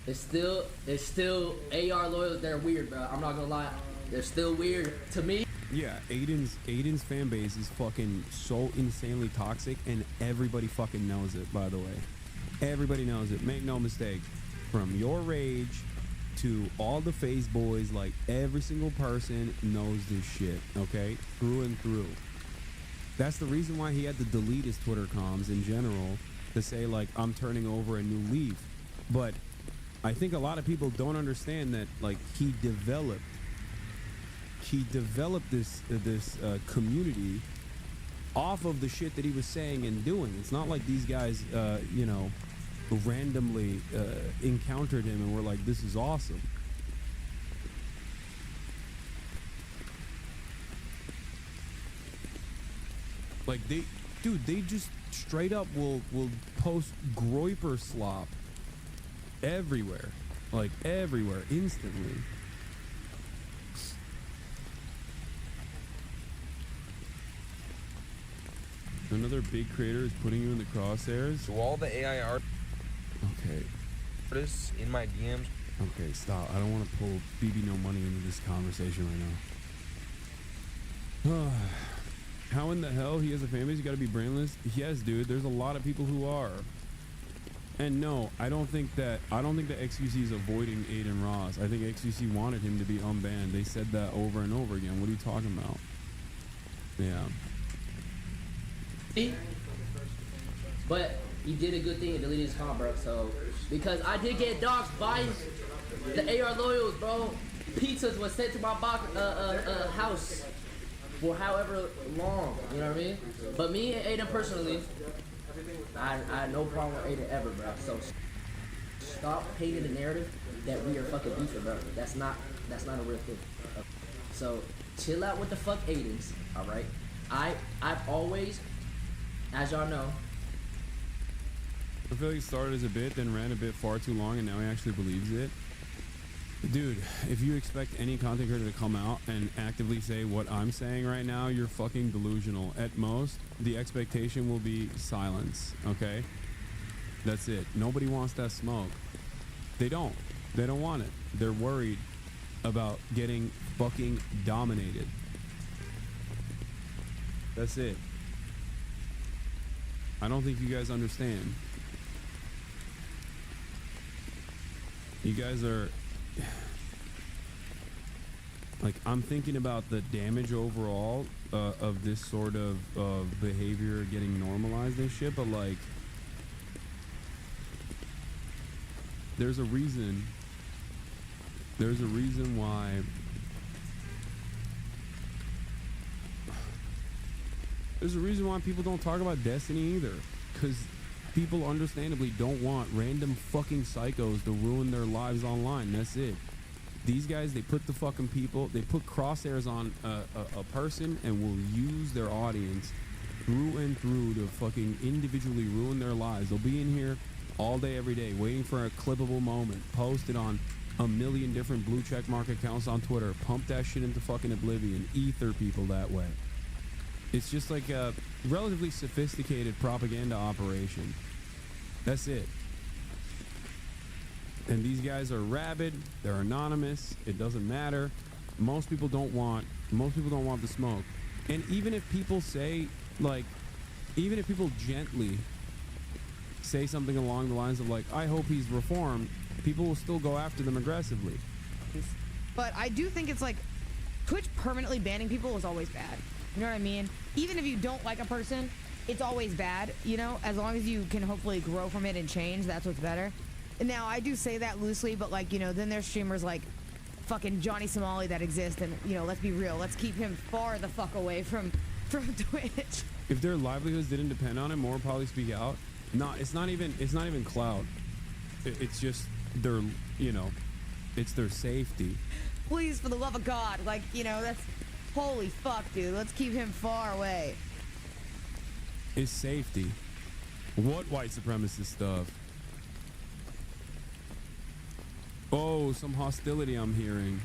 it's still AR loyal. They're weird, bro. I'm not gonna lie. They're still weird to me. Yeah, Aiden's fan base is fucking so insanely toxic, and everybody fucking knows it, by the way. Everybody knows it. Make no mistake. From your rage to all the face boys, like every single person knows this shit, okay? Through and through. That's the reason why he had to delete his Twitter comms in general, to say like, I'm turning over a new leaf. But I think a lot of people don't understand that like he developed this community off of the shit that he was saying and doing. It's not like these guys, you know, randomly encountered him and were like, this is awesome. Like they just straight up will post Groiper slop everywhere, like everywhere, instantly. Another big creator is putting you in the crosshairs. To all the AI Okay. artists in my DMs. Okay, stop. I don't want to pull BB No Money into this conversation right now. How in the hell he has a fan base? You gotta be brainless? Yes, dude. There's a lot of people who are. And no, I don't think that XQC is avoiding ADINROSS. I think XQC wanted him to be unbanned. They said that over and over again. What are you talking about? Yeah. But he did a good thing and deleted his comment, bro. So, because I did get doxxed by the AR loyals, bro. Pizzas was sent to my box, house for however long, you know what I mean? But me and Aiden personally, I had no problem with Aiden ever, bro. So stop painting the narrative that we are fucking beefing, bro. That's not a real thing. So chill out with the fuck Aidens, all right? I've always, as y'all know, I feel like it started as a bit, then ran a bit far too long, and now he actually believes it. Dude, if you expect any content creator to come out and actively say what I'm saying right now, you're fucking delusional. At most, the expectation will be silence, okay? That's it. Nobody wants that smoke. They don't. They don't want it. They're worried about getting fucking dominated. That's it. I don't think you guys understand. You guys are... Like, I'm thinking about the damage overall of this sort of behavior getting normalized and shit, but like, there's a reason why people don't talk about Destiny either, because people understandably don't want random fucking psychos to ruin their lives online. That's it. These guys, they put the fucking people, they put crosshairs on a person and will use their audience through and through to fucking individually ruin their lives. They'll be in here all day, every day, waiting for a clippable moment, post it on a million different blue check mark accounts on Twitter, pump that shit into fucking oblivion, ether people that way. It's just like a relatively sophisticated propaganda operation. That's it. And these guys are rabid, they're anonymous, it doesn't matter. Most people don't want the smoke. And even if people say, like, even if people gently say something along the lines of like, I hope he's reformed, people will still go after them aggressively. But I do think it's like, Twitch permanently banning people is always bad. You know what I mean? Even if you don't like a person, it's always bad, you know? As long as you can hopefully grow from it and change, that's what's better. Now, I do say that loosely, but, like, you know, then there's streamers like fucking Johnny Somali that exist, and, you know, let's be real. Let's keep him far the fuck away from Twitch. If their livelihoods didn't depend on it, more would probably speak out. No, it's not even clout. It's just their, you know, it's their safety. Please, for the love of God, like, you know, that's, holy fuck, dude. Let's keep him far away. It's safety. What white supremacist stuff? Oh, some hostility I'm hearing.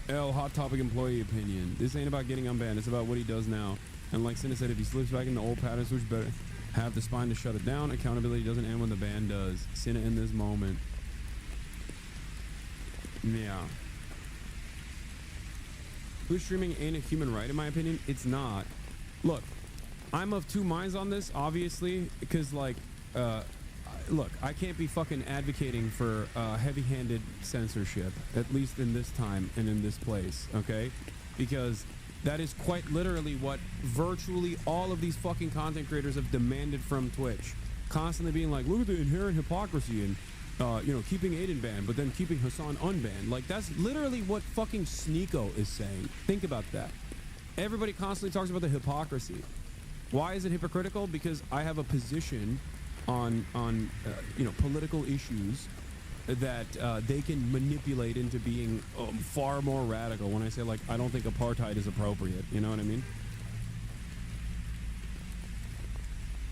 L, hot topic employee opinion. This ain't about getting unbanned, it's about what he does now. And like Cinna said, if he slips back into old patterns, which better have the spine to shut it down. Accountability doesn't end when the ban does. Cinna in this moment. Yeah. Twitch streaming ain't a human right, in my opinion. It's not. Look, I'm of two minds on this, obviously, because, like, look, I can't be fucking advocating for heavy-handed censorship, at least in this time and in this place, okay? Because that is quite literally what virtually all of these fucking content creators have demanded from Twitch. Constantly being like, look at the inherent hypocrisy and, you know, keeping Aiden banned, but then keeping Hasan unbanned. Like, that's literally what fucking Sneeko is saying. Think about that. Everybody constantly talks about the hypocrisy. Why is it hypocritical? Because I have a position on you know, political issues that they can manipulate into being far more radical. When I say, like, I don't think apartheid is appropriate, you know what I mean?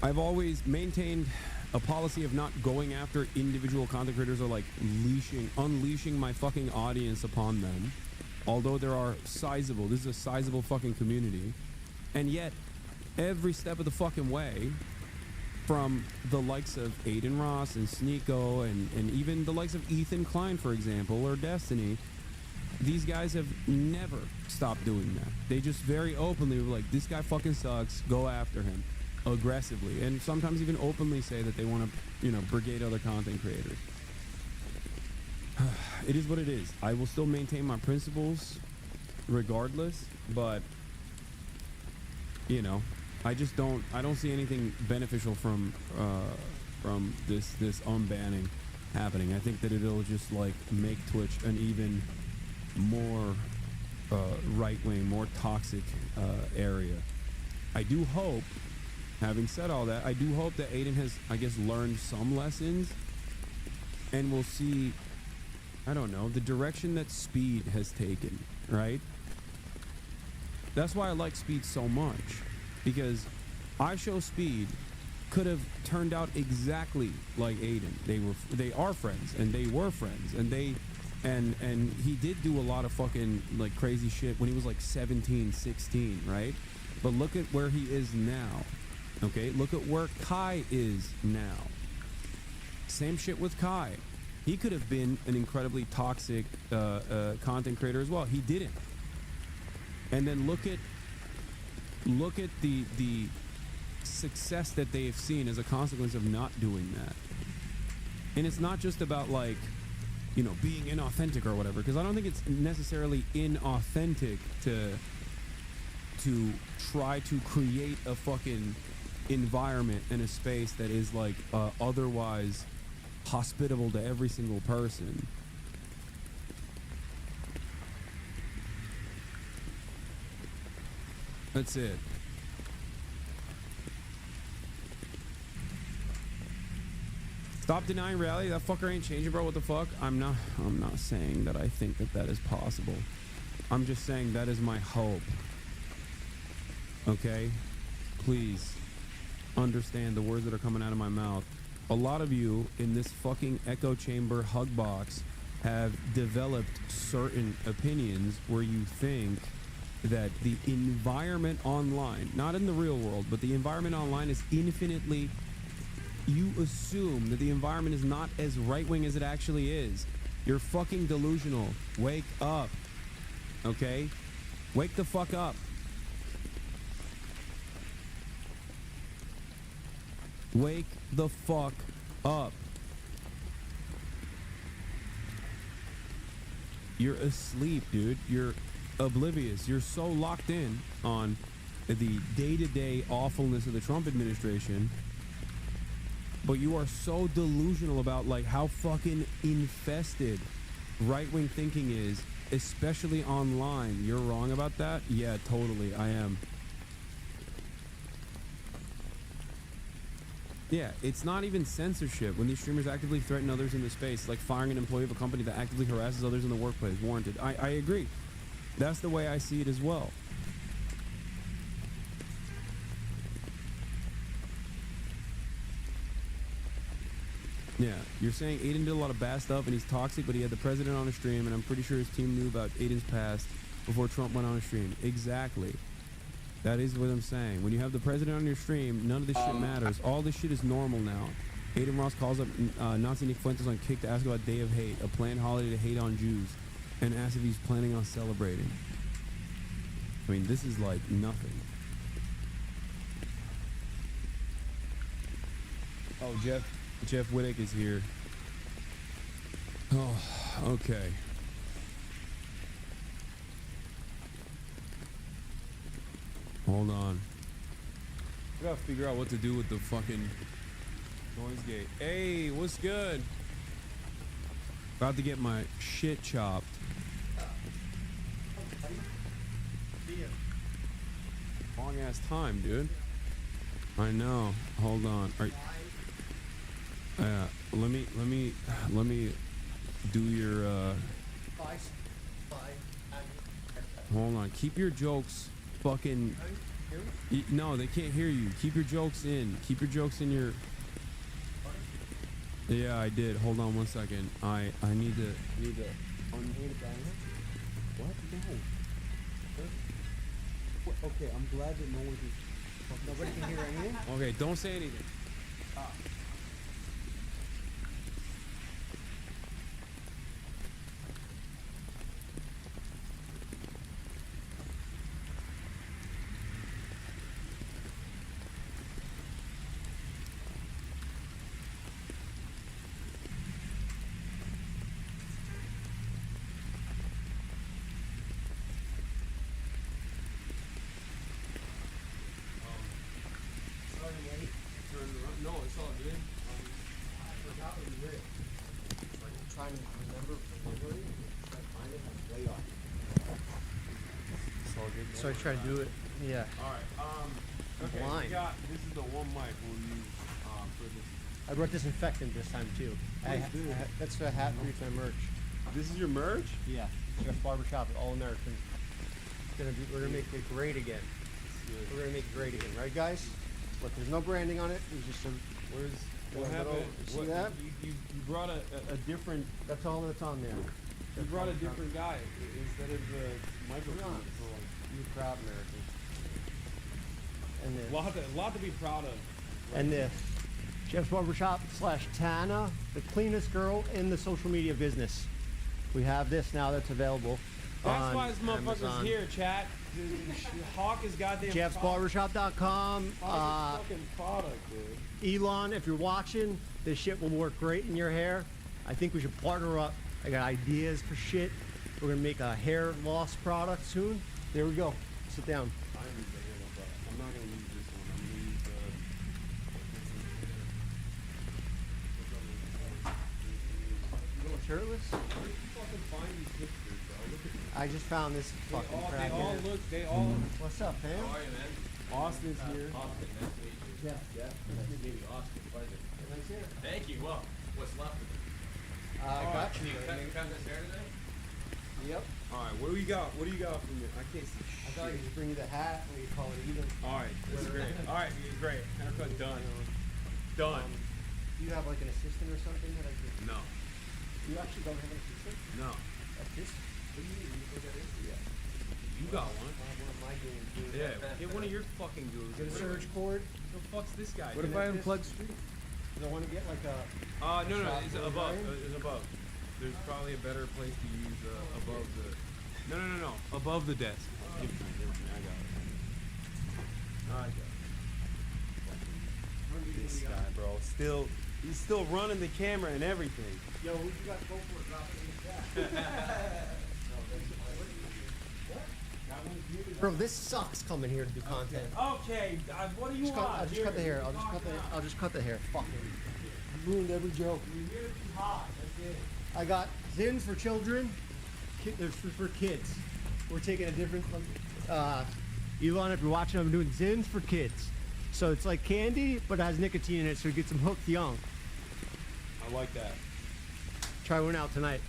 I've always maintained a policy of not going after individual content creators or, like, unleashing my fucking audience upon them. Although there are this is a sizable fucking community, and yet every step of the fucking way, from the likes of ADINROSS and Sneeko and even the likes of Ethan Klein, for example, or Destiny, these guys have never stopped doing that. They just very openly were like, this guy fucking sucks, go after him aggressively, and sometimes even openly say that they want to, you know, brigade other content creators. It is what it is. I will still maintain my principles regardless, but, you know, I don't see anything beneficial from this unbanning happening. I think that it'll just like make Twitch an even more right-wing, more toxic area. I do hope, having said all that, I do hope that Aiden has, I guess, learned some lessons, and we'll see, I don't know, the direction that Speed has taken, right? That's why I like Speed so much, because Speed could have turned out exactly like Aiden. They are friends, and they were friends, and and he did do a lot of fucking like crazy shit when he was like 17, 16, right? But look at where he is now. Okay, look at where Kai is now. Same shit with Kai. He could have been an incredibly toxic content creator as well. He didn't. And then look at the success that they have seen as a consequence of not doing that. And it's not just about like, you know, being inauthentic or whatever, because I don't think it's necessarily inauthentic to try to create a fucking environment and a space that is like otherwise hospitable to every single person. That's it. Stop denying reality. That fucker ain't changing, bro. What the fuck? I'm not saying that I think that is possible. I'm just saying that is my hope. Okay? Please understand the words that are coming out of my mouth. A lot of you in this fucking echo chamber hug box have developed certain opinions where you think that the environment online, not in the real world, but the environment online is infinitely, you assume that the environment is not as right-wing as it actually is. You're fucking delusional. Wake up. Okay? Wake the fuck up. Wake the fuck up. You're asleep, dude. You're oblivious. You're so locked in on the day-to-day awfulness of the Trump administration, but you are so delusional about like how fucking infested right-wing thinking is, especially online. You're wrong about that? Yeah, totally. I am. Yeah, it's not even censorship when these streamers actively threaten others in the space, like firing an employee of a company that actively harasses others in the workplace. Warranted. I agree. That's the way I see it as well. Yeah, you're saying Aiden did a lot of bad stuff and he's toxic, but he had the president on a stream, and I'm pretty sure his team knew about Aiden's past before Trump went on a stream. Exactly. That is what I'm saying. When you have the president on your stream, none of this shit matters. All this shit is normal now. ADINROSS calls up Nazi Nick Fuentes on Kick to ask about Day of Hate, a planned holiday to hate on Jews, and asks if he's planning on celebrating. I mean, this is like nothing. Oh, Jeff Wittick is here. Oh, okay. Hold on. I gotta figure out what to do with the fucking noise gate. Hey, what's good? About to get my shit chopped. Long ass time, dude. I know. Hold on. All right. Let me do your hold on. Keep your jokes fucking no, they can't hear you. Keep your jokes in. Keep your jokes in your. Yeah, I did. Hold on 1 second. I need to unmute it down. What? No. Okay, I'm glad that no one can. Nobody can hear anything. Okay, don't say anything. So I try to do it. Yeah. All right. Okay. Blind. This is the one mic we'll use for this. I brought disinfectant this time too. That's the hat for my merch. This is your merch? Yeah. Jeff Barbershop, all American. We're gonna make it great again. We're gonna make it great again, right, guys? Look, there's no branding on it. There's just some. What happened? See that? You brought a different. That's all that's on there. You brought a different guy instead of the microphone. You proud American. And A lot to be proud of. And the Jeff's Barbershop / Tana, the cleanest girl in the social media business. We have this now that's available. That's why this motherfucker's Amazon. here, chat. Hawk is goddamn. JeffsBarbershop.com. Hawk is fucking product, dude. Elon, if you're watching, this shit will work great in your hair. I think we should partner up. I got ideas for shit. We're gonna make a hair loss product soon. There we go. Sit down. I'm not gonna use this one. I'm gonna use You going shirtless? Where did you fucking find these pictures, bro? Look at them. I just found this fucking crack. They all. What's up, fam? How are you, man? Austin's here. Austin, nice to meet you. Yeah. Nice to meet you, Austin. Pleasure. Nice here. Thank you. Well, what's left of it? Can you cut this hair today? Yep. All right, what do you got? What do you got from me? I can't see I shit. thought you just bring you the hat and we call it even. All right, that's great. All right, great. Haircut done. Done. Do you have like an assistant or something that I could? No. You actually don't have an assistant? No. Assistant? What do you mean? You that is? Yeah. You got one. What am I doing? Yeah. Get one of your fucking goons. Get a surge cord. What the fuck's this guy? What if I unplug street? Do I want to get like a? No, shot it's board above. iron? It's above. There's probably a better place to use above the. No. Above the desk. Give it to me. I got it. This guy, bro. He's still running the camera and everything. Yo, who you got go for it? Drop it in the chat. Bro, this sucks coming here to do content. Okay, what do you want? I'll just cut the hair. I'll just cut the hair. Fuck it. You ruined every joke. You're here to be hot. That's it. I got Zins for children. There's for kids. We're taking a different. Elon, if you're watching, I'm doing Zins for kids. So it's like candy, but it has nicotine in it, so it gets them hooked young. I like that. Try one out tonight.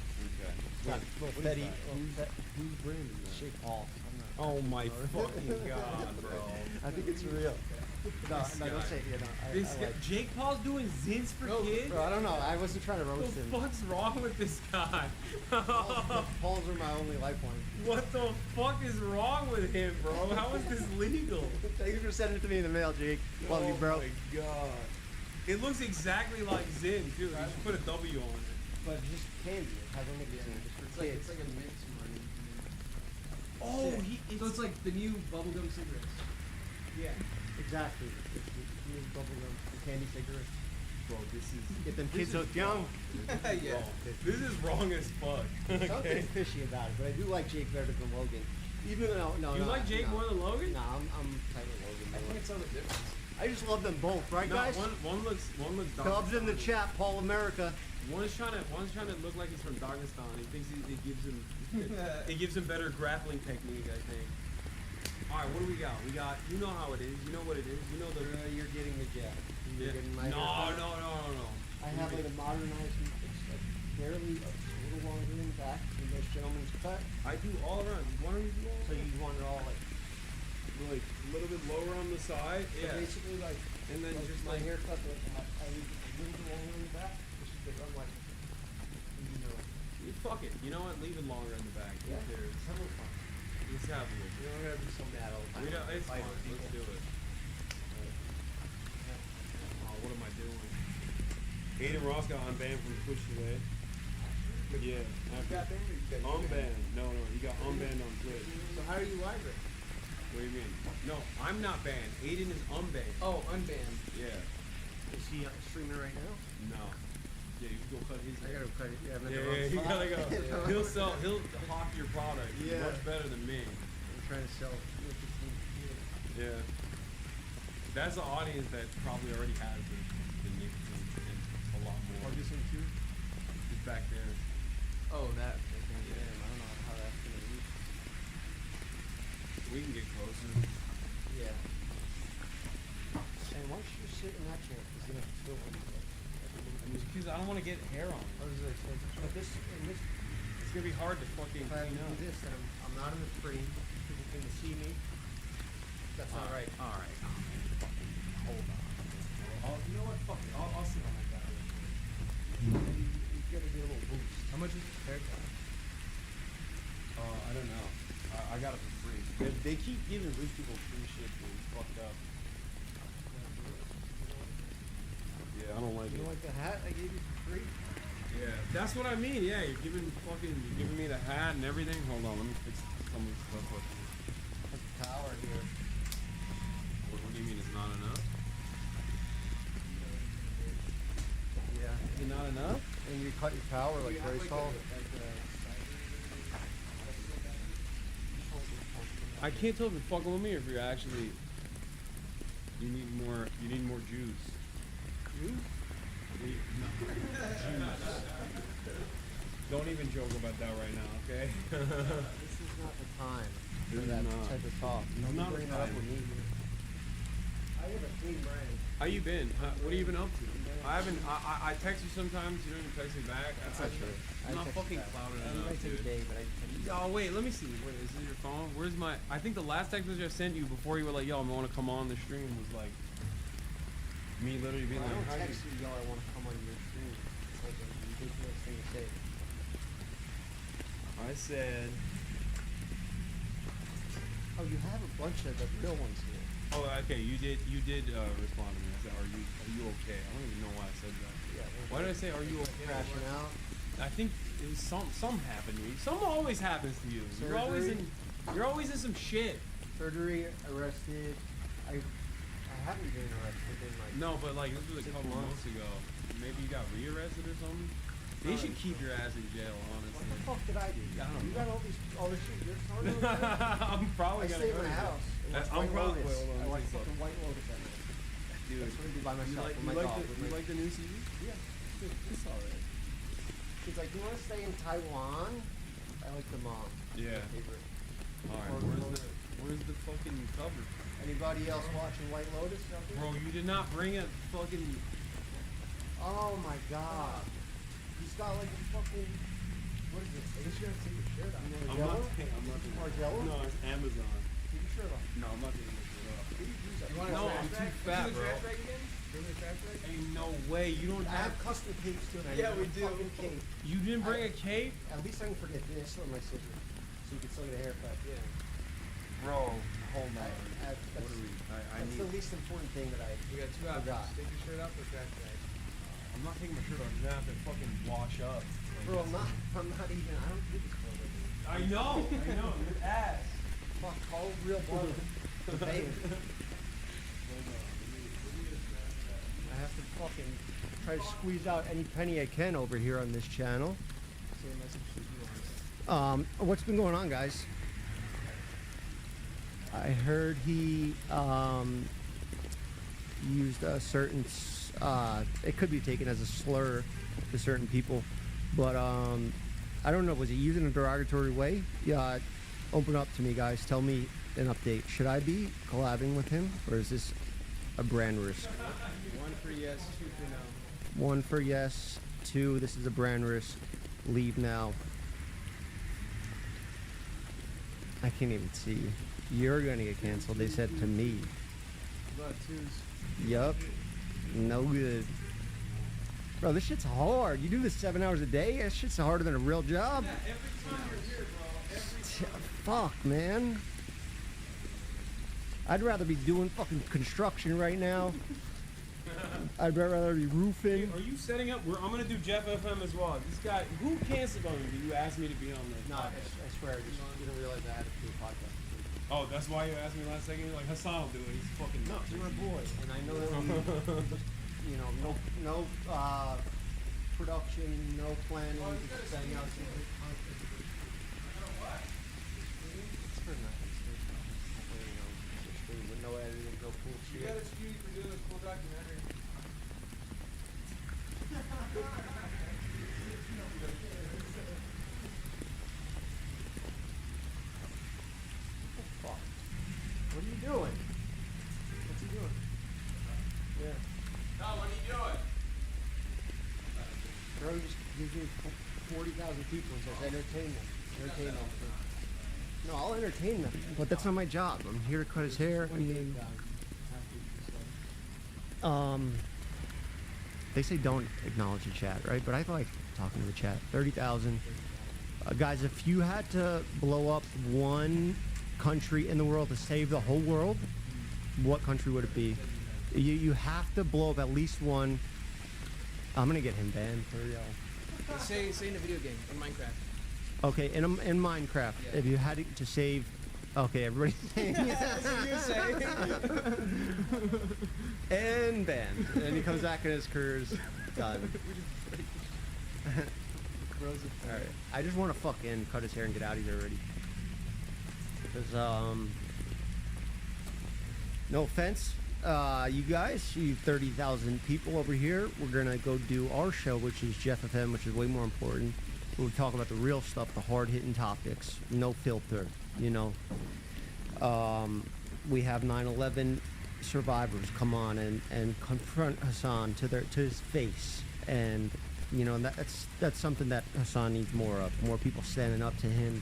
Okay. Got What is Betty. that? Who's branding that? Shake Paul. Oh my fucking god, bro. I think it's real. No, don't say it. This guy, Jake Paul's doing Zins for kids? Bro, I don't know. I wasn't trying to roast him. What the fuck's wrong with this guy? Pauls are my only lifeline. What the fuck is wrong with him, bro? How is this legal? Thanks for sending it to me in the mail, Jake. Love you, bro. Oh my god. It looks exactly like Zin, too. You just put a W on it. But just candy. It has only just for kids. It's like a mix money. Oh, So it's like the new bubblegum cigarettes. Yeah, exactly. It's the new bubblegum, the candy cigarettes. Bro, this is... Get them kids hooked young. Yeah. This is wrong as fuck. Something fishy about it, but I do like Jake better than Logan. Even though, You like Jake more than Logan? No, I'm tight with Logan. I can't tell the difference. I just love them both, right, No, guys? one looks Cubs in the chat, Paul America. One's trying to look like he's from Dagestan. He thinks it gives him better grappling technique, I think. All right, what do we got? We got, you know how it is. You know what it is. You know the. You're getting the jab. You're getting my No. I have like a modernized, it's like barely a little longer in the back than this gentleman's cut. I do all around. Why don't you do all? So you want it all like a little bit lower on the side. so Yeah. basically like, And then like just my like. haircut, I leave a little bit longer in the back, just because I'm like, you know. Fuck it. You know what? Leave it longer in the back. Who Yeah. cares? It's a little fun. Let's have a look. You don't gotta be so mad all the time. We don't, it's fine. Fight Let's do it. Oh, what am I doing? ADINROSS got unbanned from Twitch today. Yeah. Unbanned. No, he got unbanned on Twitch. So how are you live right? What do you mean? No, I'm not banned. Aiden is unbanned. Oh, unbanned. Yeah. Is he streaming right now? No. Yeah, you can go cut his I hair. gotta cut it. Yeah, I'm in the Yeah, wrong you spot. gotta go. He'll hawk your product. Yeah. Much better than me. I'm trying to sell nicotine. Yeah. That's the audience that probably already has the nicotine and a lot more. Plug this in too? It's back there. Oh, that. Yeah, I don't know how that's gonna be. We can get closer. Yeah. Hey, why don't you just sit in that chair? Because then it's still Because I don't want to get hair on. But this, It's gonna be hard to fucking if I clean do up. this, then I'm not in the frame. People can see me. That's not right. All right. Hold on. You know what? Fuck it. I'll sit on my back. You gotta get a little boost. How much is this haircut? I don't know. I got it for free. They keep giving rich people free shit, dude. It's fucked up. Yeah, I don't like You it. like the hat I gave you for free? Yeah, that's what I mean. Yeah, you're giving me the hat and everything. Hold on, let me fix some of the stuff up here. There's a tower here. What do you mean it's not enough? Yeah. Is it not enough? And you cut your power like Grace Hall. I can't tell if you're fucking with me or if you're actually. You need more juice. Juice? Juice. Don't even joke about that right now, okay? This is not the time for This is that not. type of talk. It's Don't not bring the that up time. with me. I have a clean brain. How you been? What have you been up to? I text you sometimes, you don't even text me back. That's not true. I'm not fucking clouded enough, I take a dude. day, but I take Oh wait, let me see. Wait, is this your phone? Where's my? I think the last text message I sent you before you were like, "Yo, I want to come on the stream," was like me literally being I like, don't "How you-" text you, yo, I want to come on your stream. It's like a ridiculous thing to say. I said, Oh, you have a bunch of the real ones here. "Oh, okay, you did respond to me." I said, "Are you okay?" I don't even know why I said that. Yeah. Why did I say, "Are you okay?" Crashing out. I think it was some happened to me. Something always happens to you. You're always in some shit. Surgery, arrested. I haven't been arrested in like. No, but like this was a 6 couple months ago. Maybe you got rearrested or something. They should keep your ass in jail, honestly. What the fuck did I do? I don't You know. got all this shit. You're starting over there? I'm probably I gonna stay in go my to house. jail. I I'm watch White probably- Lotus. wait, hold on, I let me watch see fucking White Lotus every day. Dude, That's what I do by myself with my dog. you like the new season? Yeah. It's alright. She's like, you want to stay in Taiwan? I like the mom. Yeah. My favorite. Alright, where's the fucking cover? Anybody else watching White Lotus out there? Bro, you did not bring a fucking. Oh my god. He's got like a fucking. What is this? I guess you gotta take your shirt off. I'm not taking Margiela? No, it's Amazon. Take your shirt off. No, I'm not taking my shirt off. You want No, I'm too fat, bro. Ain't no way. You don't I have. have custom capes too. And I Yeah, need we a do. fucking cape. You didn't bring a cape? At least I can forget this on my scissors. So you can still get a haircut. Yeah. Bro, hold on. That's What are we? I the need. least important thing that I forgot. Take your shirt off or trash bag. I'm not taking my shirt off. You're gonna have to fucking wash up. Bro, I'm not even. I don't do this for a living. I know. Your ass. Fuck, call real barber. Babe. I have to fucking try to squeeze out any penny I can over here on this channel. What's been going on, guys? I heard he used a certain. It could be taken as a slur to certain people, but I don't know. Was he using a derogatory way? Yeah. Open up to me, guys. Tell me an update. Should I be collabing with him, or is this a brand risk? 1 for yes, 2 for no. 1 for yes, 2. This is a brand risk. Leave now. I can't even see. You're gonna get canceled. They said to me. About 2s. Yup. No good. Bro, this shit's hard. You do this 7 hours a day? That shit's harder than a real job. Yeah, every time you're here, bro. Every time. Fuck, man. I'd rather be doing fucking construction right now. I'd rather be roofing. Are you setting up? I'm gonna do Jeff FM as well. This guy, who canceled on you? Did you ask me to be on the? No, I swear, I just didn't realize I had to do a podcast. Oh, that's why you asked me last second. You're like, Hassan will do it. He's fucking nuts. You're my boy, and I know that you know, no production, no planning, just setting out some good content. It's for nothing. You know, just with no editing, no cool shit. You got excuse for doing a cool documentary. Fuck. What are you doing? What's he doing? Yeah. No, what are you doing? Bro just gives me 40,000 people and says entertain them. Entertain them. No, I'll entertain them. But that's not my job. I'm here to cut his hair. They say don't acknowledge the chat, right? But I like talking to the chat. 30,000. Guys, if you had to blow up one country in the world to save the whole world, what country would it be? You have to blow up at least one. I'm gonna get him banned for y'all. Say in a video game, in Minecraft. Okay, in Minecraft, if you had to save, okay, everybody's saying That's what you say. and banned, and he comes back and his career's done. All right, I just want to fucking cut his hair and get out of here already. Cause no offense, you guys, you 30,000 people over here. We're gonna go do our show, which is Jeff FM, which is way more important. We'll talk about the real stuff, the hard-hitting topics, no filter, you know. We have 9/11 survivors come on and confront Hasan to his face, and you know that's something that Hasan needs more of. More people standing up to him,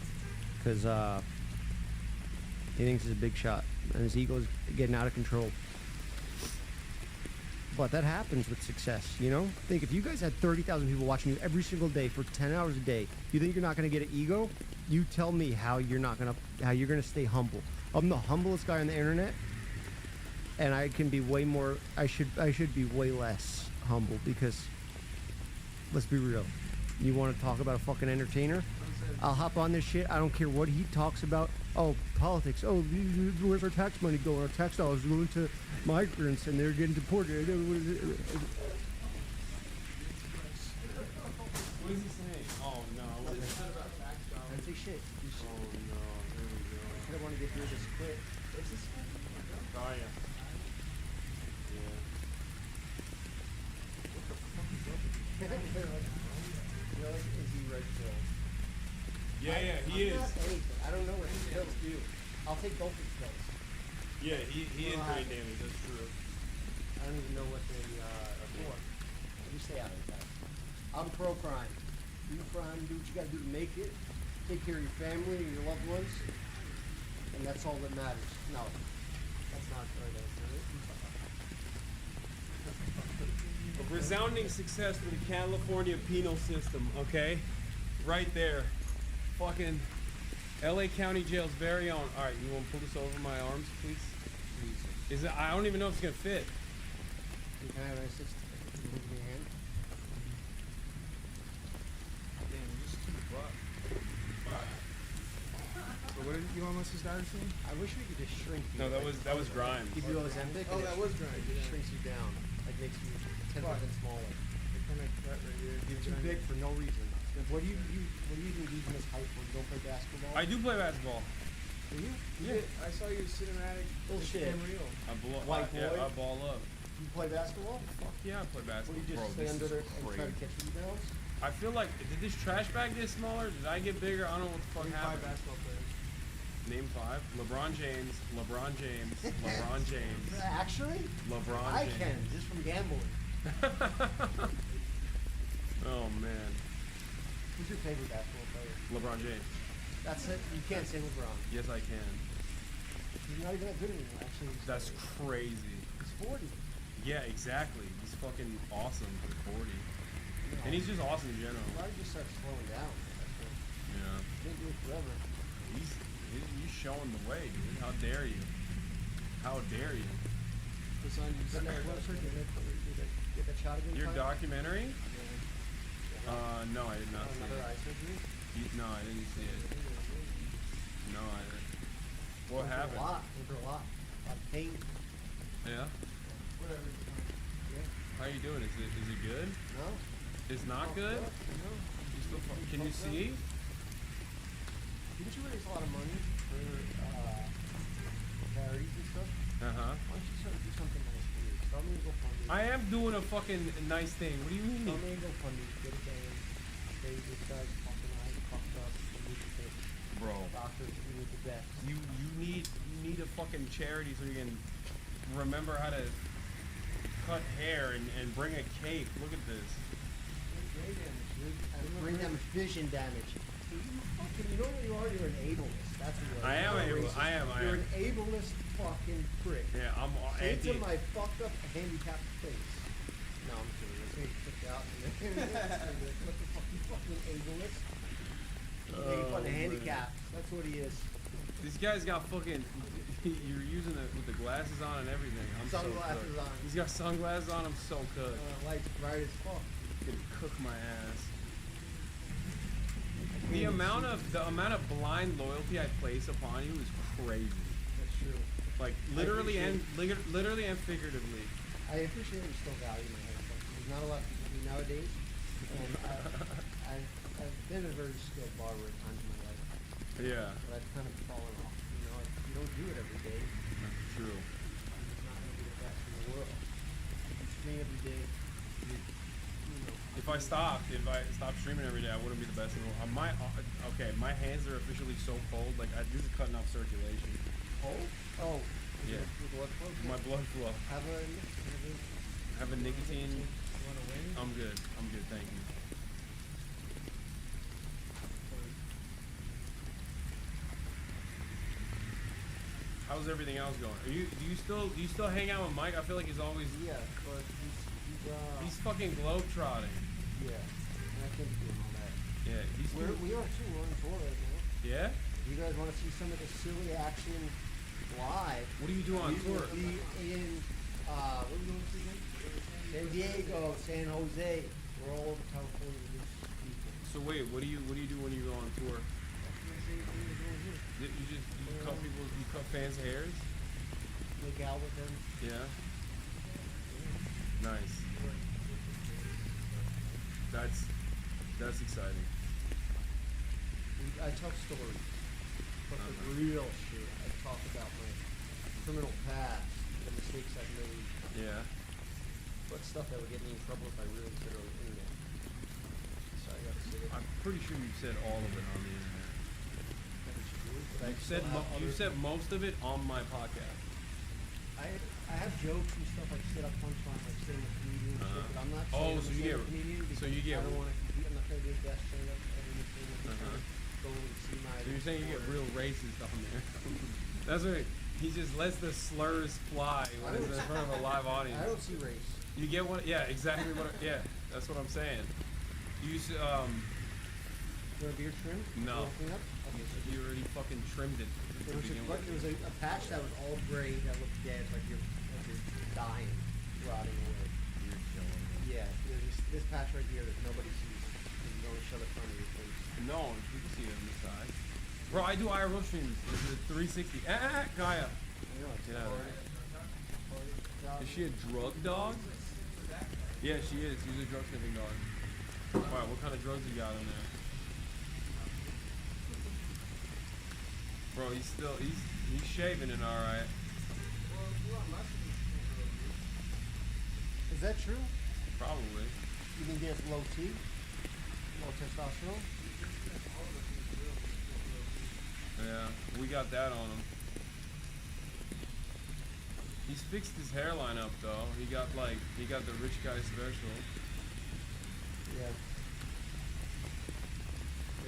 because he thinks he's a big shot, and his ego's getting out of control. But that happens with success, you know? Think if you guys had 30,000 people watching you every single day for 10 hours a day, you think you're not gonna get an ego? You tell me how you're gonna stay humble. I'm the humblest guy on the internet, and I can be way more. I should be way less humble, because let's be real. You want to talk about a fucking entertainer? I'll hop on this shit. I don't care what he talks about. Oh, politics. Oh, where's our tax money going? Our tax dollars going to migrants, and they're getting deported. What is he saying? Oh no. What is it about tax dollars? Don't say shit. Oh no. Here we go. I don't want to get through this quick. What's this? Oh yeah. Yeah. What the fuck is up with you? Is he red pill? Yeah, he is. I don't know what his pills do. I'll take both his pills. Yeah, he is brain damage. That's true. I don't even know what they are for. You stay out of it, guys. I'm pro-crime. Do crime, do what you gotta do to make it. Take care of your family and your loved ones. And that's all that matters. No. That's not right. A resounding success for the California penal system, okay? Right there. Fucking LA County Jail's very own. Alright, you want to pull this over my arms, please? Is it? I don't even know if it's gonna fit. Can I have an assist? Can you move your hand? Damn, just too rough. So what did you want us to start saying? I wish we could just shrink you. No, that was Grimes. Give you Ozempic. Oh, that was Grimes. It just shrinks you down. Like makes you 10% smaller. Kind of cut right here. Too big for no reason. What do you even using this height for? You don't play basketball? I do play basketball. Do you? Yeah. I saw you cinematic. Bullshit. I White boy. Yeah, I ball up. You play basketball? Fuck yeah, I play basketball. What do you just Bro, stay under this there is and try to crazy. catch rebounds? I feel like, did this trash bag get smaller? Did I get bigger? I don't know what the fuck happened. 5 basketball players. Name 5. LeBron James, LeBron James, LeBron James. Actually? LeBron I James. can, just from gambling. Oh man. Who's your favorite basketball player? LeBron James. That's it? You can't say LeBron. Yes, I can. He's not even that good anymore, actually. That's crazy. He's 40. Yeah, exactly. He's fucking awesome for 40. And he's just awesome in general. Why did you start slowing down? Yeah. Can't do it forever. He's showing the way, dude. How dare you? How dare you? Get that shot again? Your Kyle? documentary? No, I did not see Another it. eye surgery? No, I didn't see it. No, I didn't. What happened? A lot. A lot of pain. Yeah? Whatever. Yeah. How you doing? Is it good? No. It's not good? No. You still can you see? Didn't you raise a lot of money for charities and stuff? Uh-huh. Why don't you start to do something nice for you? Tell me to go fund it. I am doing a fucking nice thing. What do you mean? Tell me to go fund it. Get it going. Say this guy's fucking eyes fucked up. Bro, Bro. Doctors, you need the best. You need a fucking charity so you can remember how to cut hair and bring a cape. Look at this. Brain damage, dude. Brain damage, vision damage. You know what you are? You're an ableist. That's what you are. I am You're a able. racist. I am. You're an ableist fucking prick. Yeah, I'm Say it anti. to my fucked up handicapped face. No, I'm kidding. Let's make it stick out. What the fuck? You fucking ableist. You make fun of handicaps. That's what he is. This guy's got fucking. You're using it with the glasses on and everything. I'm Sunglasses so cooked. on. He's got sunglasses on. I'm so cooked. Light's bright as fuck. Gonna cook my ass. The amount of blind loyalty I place upon you is crazy. That's true. Like literally and figuratively. I appreciate you still value my haircut. There's not a lot of people do nowadays, and I've been a very skilled barber at times in my life. Yeah. But I've kind of fallen off. You know, you don't do it every day. That's true. It's not going to be the best in the world. You stream every day. If I stopped streaming every day, I wouldn't be the best in the world. My hands are officially so cold. Like this is cutting off circulation. Cold? Oh. Yeah. Your blood flow? My blood flow. Have a nicotine. You want to win? I'm good. Thank you. How's everything else going? Do you still hang out with Mike? I feel like he's always but he's fucking globetrotting. Yeah, and I can't be doing all that. Yeah, we are too. We're on tour right now. Yeah? You guys want to see some of the silly action live? What do you do on tour? Will be in what are we going to see again? San Diego, San Jose. We're all over California with these people. So wait, what do you do when you go on tour? You cut fans' hairs? Make out with them. Yeah. Nice. That's exciting. I tell stories, but the real shit, I talk about my criminal past, the mistakes I've made. Yeah. But stuff that would get me in trouble if I really put it on the internet. So I gotta say it. I'm pretty sure you've said all of it on the internet. You said most of it on my podcast. I have jokes and stuff like sit up punchline, like sit up comedian and shit, but I'm not saying I'm a comedian because I don't want to compete. I'm not trying to be the best stand up ever. Go and see my. So you're saying you get real racist on there? That's right. He just lets the slurs fly when it's in front of a live audience. I don't see race. You get one? Yeah, exactly what. Yeah, that's what I'm saying. You Do you want a beard trim? No. Clean up? Okay, so you already fucking trimmed it. There was a patch that was all gray that looked dead, like you're dying, rotting away. You're killing me. Yeah, there's this patch right here that nobody sees because you don't show the front of your face. No, you can see it on the side. Bro, I do IRL streams. This is 360. Gaia. Get out of there. Is she a drug dog? Yeah, she is. She's a drug sniffing dog. Alright, what kind of drugs you got in there? Bro, he's shaving it alright. Is that true? Probably. You think he has low T? Low testosterone? Yeah, we got that on him. He's fixed his hairline up though. He got the rich guy special. Yeah.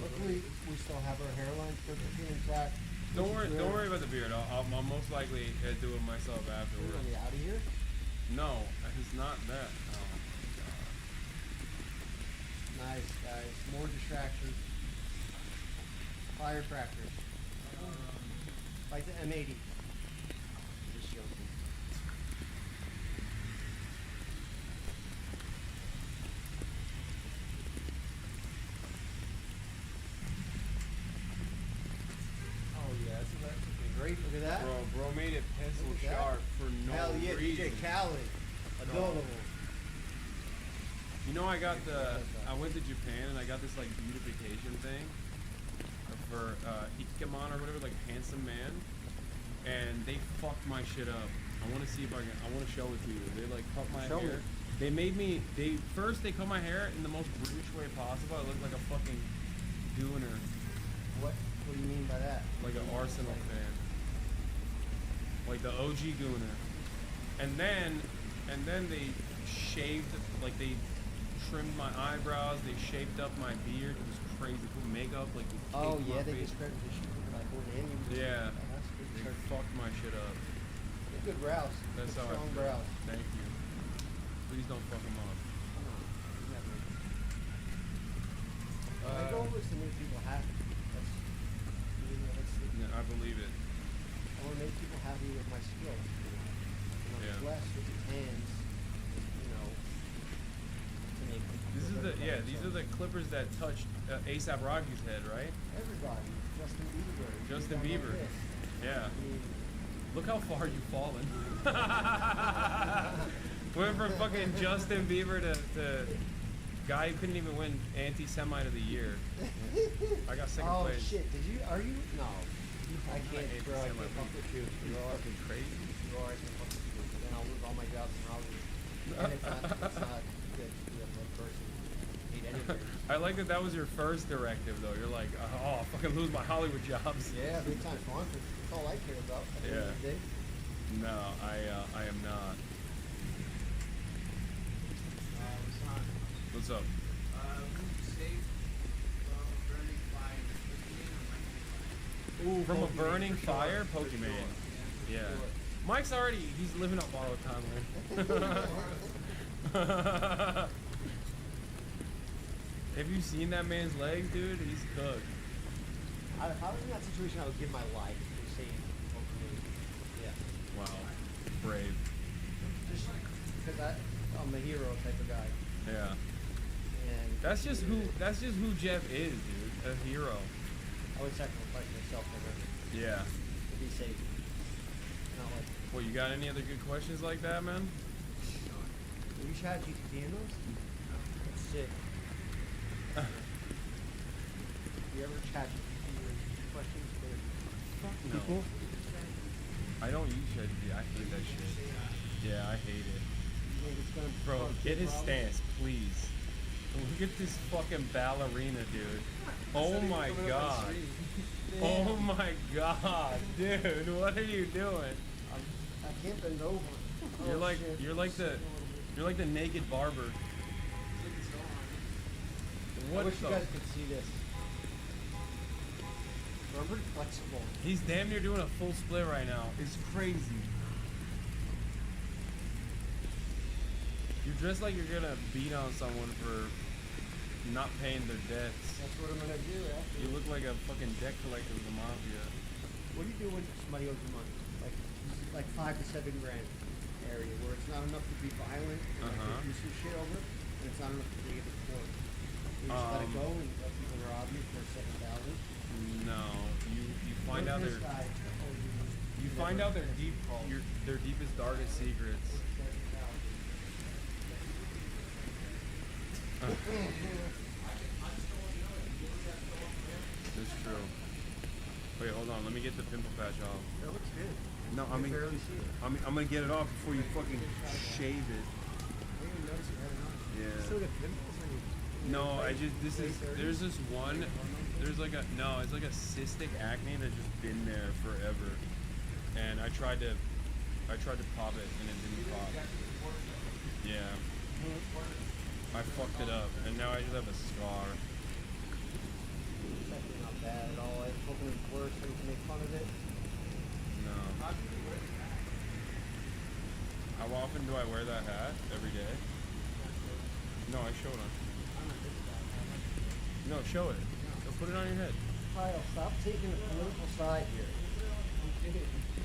Luckily, we still have our hairline perfectly intact. Don't worry about the beard. I'll most likely do it myself afterwards. Are we out of here? No, he's not that. Oh my god. Nice, guys. More distractions. Firecrackers. Like the M80. Just joking. Oh yeah, that's looking great. Look at that. Bro made it pencil sharp for no Hell yeah, reason. DJ Khaled. Adorable. You know, I went to Japan and I got this like beautification thing for Ikemon or whatever, like handsome man, and they fucked my shit up. I want to see if I want to show it to you. They like cut my hair. They made me. They cut my hair in the most brutish way possible. I looked like a fucking dooner. What What do you mean by that? Like an Arsenal fan. Like the OG Gooner. And then they shaved, like they trimmed my eyebrows, they shaped up my beard. It was crazy. Put makeup, like they Oh taped my yeah, they face. just started to shoot like old aliens. Yeah. Oh, that's They good. fucked my shit up. They're good brows. That's Good how I strong feel. brows. Thank you. Please don't fuck them up. I go over to make people happy. That's, Yeah, I believe it. I want to make people happy with my skills. I'm Yeah. blessed with these hands, you know, to make people These feel are the better about these are themselves. the clippers that touched ASAP Rocky's head, right? Everybody. Justin Bieber. Justin he's on Bieber. my list. Yeah. I mean, Look how far you've fallen. Went from fucking Justin Bieber to guy who couldn't even win anti-Semite of the year. I got second oh place. shit! Did you? Are you? No. I can't, bro. I can't fuck with you. You You are fucking crazy. You are. I can't fuck with you. Then I'll lose all my jobs and I'll lose. And it's not good to be a good person. Hate anybody. I like that was your first directive though. You're like, oh, I'll fucking lose my Hollywood jobs. Yeah, big time sponsors. That's all I care about. At the end of the day. No, I am not. What's up? Ooh, From a Pokemon, burning for sure. fire? For Pokemon. sure. Yeah. For sure. Mike's already, he's living up borrowed time, man. Have you seen that man's legs, dude? He's cooked. If I was in that situation, I would give my life to save Pokemon. Yeah. Wow. Brave. Just because I'm a hero type of guy. Yeah. And That's just who Jeff is, dude. A hero. I would sacrifice myself for him Yeah. to be safe. Not like Well, you got any other good questions like that, man? you chat GPT in those? That's sick. You ever chat GPT your questions for No. people? I don't use ChatGPT. I hate that shit. Yeah, I hate it. You think it's gonna Bro, cause get his problems? stance, please. Look at this fucking ballerina, dude. Oh my god. Oh my god, dude. What are you doing? I can't bend over. You're Oh, like shit. you're like the naked barber. What I wish the? you guys could see this. I'm pretty flexible. He's damn near doing a full split right now. It's crazy. You're dressed like you're gonna beat on someone for not paying their debts. That's what I'm gonna do after. You look like a fucking debt collector of the mafia. What do you do when somebody owes you money? Like 5 to 7 grand area where it's not enough to be violent and like, do some shit over, and it's not enough to bring it to court. You just let it go and let people rob you for 7,000. No, you find out This their guy owes you find out their deepest darkest secrets. That's true. Wait, hold on. Let me get the pimple patch off. That looks good. No, I can barely see it. I'm gonna get it off before you fucking shave it. I didn't even notice you had it on. Yeah. You still got pimples on your No, there's this one. There's like it's like a cystic acne that's just been there forever, and I tried to pop it and it didn't pop. Yeah. I fucked it up, and now I just have a scar. It's actually not bad at all. I was hoping it was worse so we can make fun of it. No. How often do I wear that hat? Every day? No, I show it on. No, show it. Go put it on your head. Kyle, stop taking a political side here.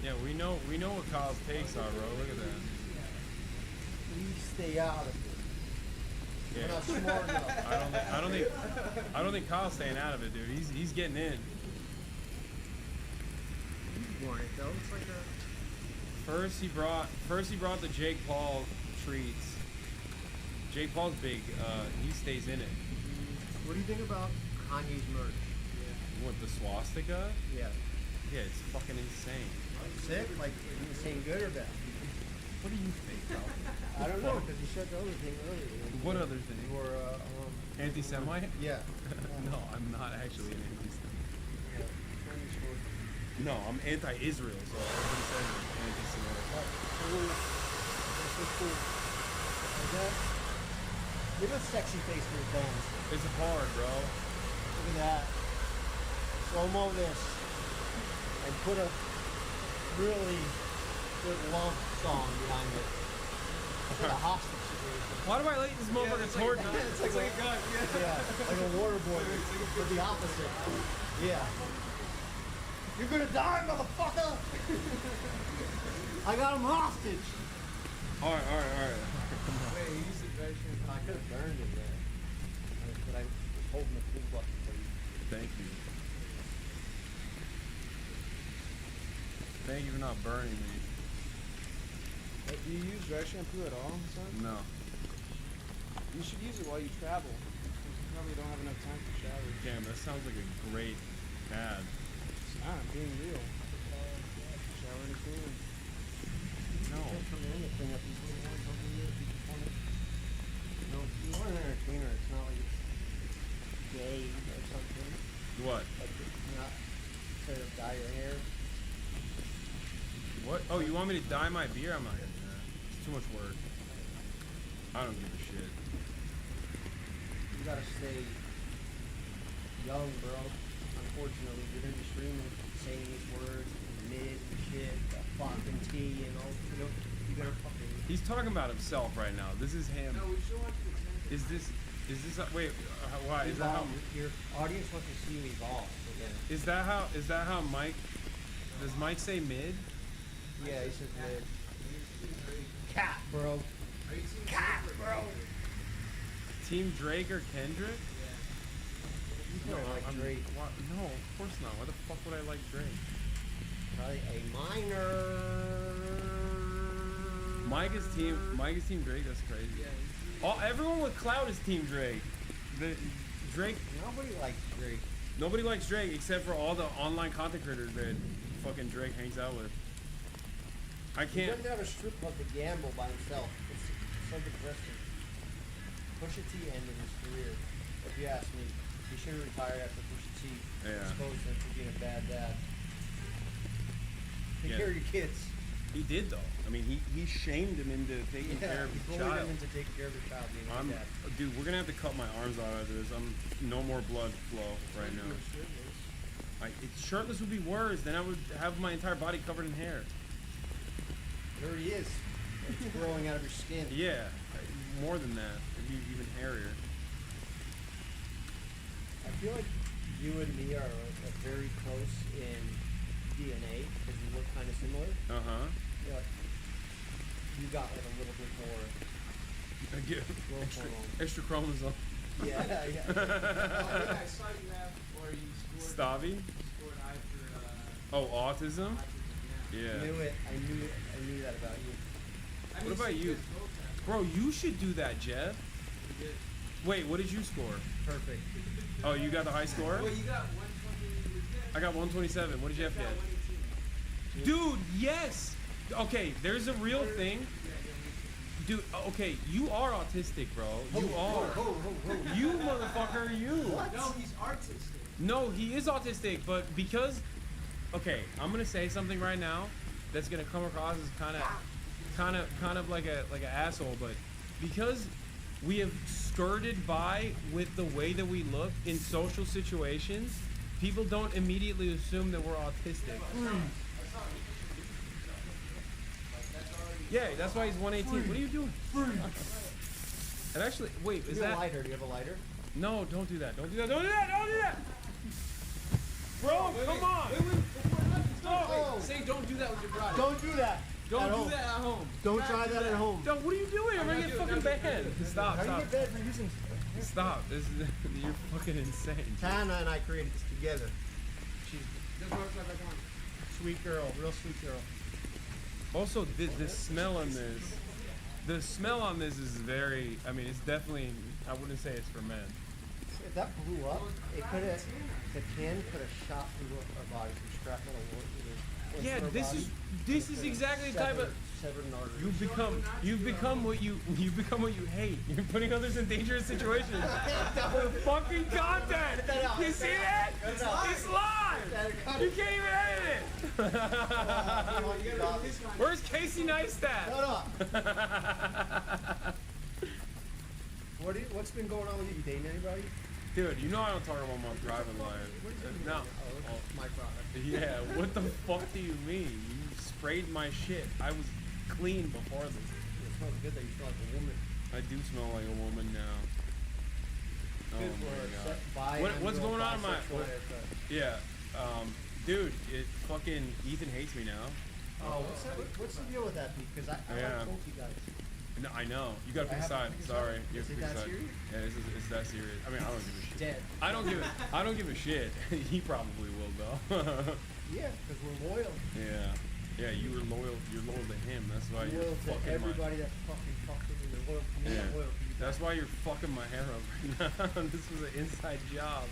Yeah, we know what Kyle's takes are, bro. Look at that. Please stay out of it. Yeah. We're not smart enough. I don't think Kyle's staying out of it, dude. He's getting in. You want it though? It's like a. First he brought the Jake Paul treats. Jake Paul's big. He stays in it. What do you think about Kanye's merch? What, the swastika? Yeah. Yeah, it's fucking insane. Sick? Like, is he saying good or bad? What do you think, Kyle? I don't know, because you said the other thing earlier. What other thing? You were, anti-Semite? Yeah. No, I'm not actually an anti-Semite. No, I'm anti-Israel, so everybody says I'm anti-Semitic. That's so cool. Like that. Give a sexy face to your bones. It's hard, bro. Look at that. Slow-mo this. And put a really good love song behind it. It's like a hostage situation. Why do I let this motherfucker torture me? It's like a gun. Yeah, like a water boy. But the opposite. Yeah. You're gonna die, motherfucker! I got him hostage! Alright. Wait, you used the dry shampoo. I could have burned him there. But I was holding the pool button for you. Thank you. Thank you for not burning me. Do you use dry shampoo at all, son? No. You should use it while you travel. You probably don't have enough time to shower. Damn, that sounds like a great ad. It's not, I'm being real. Shower in a clean. No. No, you want an entertainer. It's not like it's gay or something. What? Like it's not trying to dye your hair. What? Oh, you want me to dye my beer? I'm not gonna do that. It's too much work. I don't give a shit. You gotta stay young, bro. Unfortunately, you're gonna be streaming, saying these words, mid and shit, the fucking T, and all. You gotta fucking. He's talking about himself right now. This is him. No, we should watch the Is this? Wait. Why? Is that how? Your audience wants to see you evolve. Again. Is that how Mike? Does Mike say mid? Yeah, he says mid. Cat, bro. Cat, bro. Team Drake or Kendrick? You don't like Drake. Why, no, of course not. Why the fuck would I like Drake? Probably a minor. Mike is team Drake. That's crazy. Everyone with clout is team Drake. Drake. Nobody likes Drake. Nobody likes Drake except for all the online content creators that fucking Drake hangs out with. I He can't. doesn't have a strip club to gamble by himself. It's so depressing. Pusha T ended his career. If you ask me, he should have retired after Pusha T exposed him for being a bad dad. Take care of your kids. He did though. I mean, he shamed him into taking care of he his bullied child. him into taking care of his child being a dad. Dude, we're gonna have to cut my arms out after this. No more blood flow right now. Shirtless would be worse. Then I would have my entire body covered in hair. It already is. It's growing out of your skin. Yeah, more than that. It'd be even hairier. I feel like you and me are very close in DNA because we look kind of similar. Yeah, you got like a little bit more. I get growth hormone. extra chromosome. Yeah. I saw you have, or you scored. Stavi? Scored I for. Oh, autism? Yeah. I knew it. I knew that about you. What about you? Bro, you should do that, Jeff. Wait, what did you score? Perfect. Oh, you got the high score? Well, you got 120. I got 127. What did Jeff get? Dude, yes! Okay, there's a real thing. Dude, okay, you are autistic, bro. You are. You motherfucker, you. No, he's artistic. No, he is autistic, but because... Okay, I'm gonna say something right now that's gonna come across as kind of like an asshole, but because we have skirted by with the way that we look in social situations, people don't immediately assume that we're autistic. Yeah, that's why he's 118. What are you doing? And actually, wait, is that... lighter? Do you have a lighter? No, don't do that. Don't do that. Don't do that. Don't do that. Bro, come on. Stop. Say don't do that with your brother. Don't do that. Don't do that at home. Don't try that at home. Don't, what are you doing? I'm gonna get fucking banned. Stop, How do you stop. get banned for using? Stop. This is, you're fucking insane. Tana and I created this together. She's Just mark that back on. sweet girl, real sweet girl. Also, the smell on this, is very, I mean, it's definitely, I wouldn't say it's for men. If that blew up, it could have, the can could have shot through our body from shrapnel or Yeah, this is exactly the type of, severed an artery. you've become what you hate. You're putting others in dangerous situations. The fucking content. You see that? It's live. You can't even edit it. Where's Casey Neistat? Shut up. What's been going on with you? You dating anybody? Dude, you know I don't talk about my private life. No. Oh, my product. Yeah, what the fuck do you mean? You sprayed my shit. I was clean before this. It smells good that you smell like a woman. I do smell like a woman now. Good Oh for my god. What's going on in my... Yeah, dude, fucking Ethan hates me now. Oh, what's the deal with that, Pete? Because I like both you guys. No, I know. You gotta pick a side. Sorry. You have to pick a side. Yeah, it's that serious. I mean, I don't give a shit. Dead. I don't give a shit. He probably will though. Yeah, because we're loyal. Yeah. Yeah, you're loyal to him. That's why you're loyal fucking to everybody that fucking fucks with me. They're loyal to me. Yeah. I'm loyal to you. That's why you're fucking my hair up right now. This was an inside job.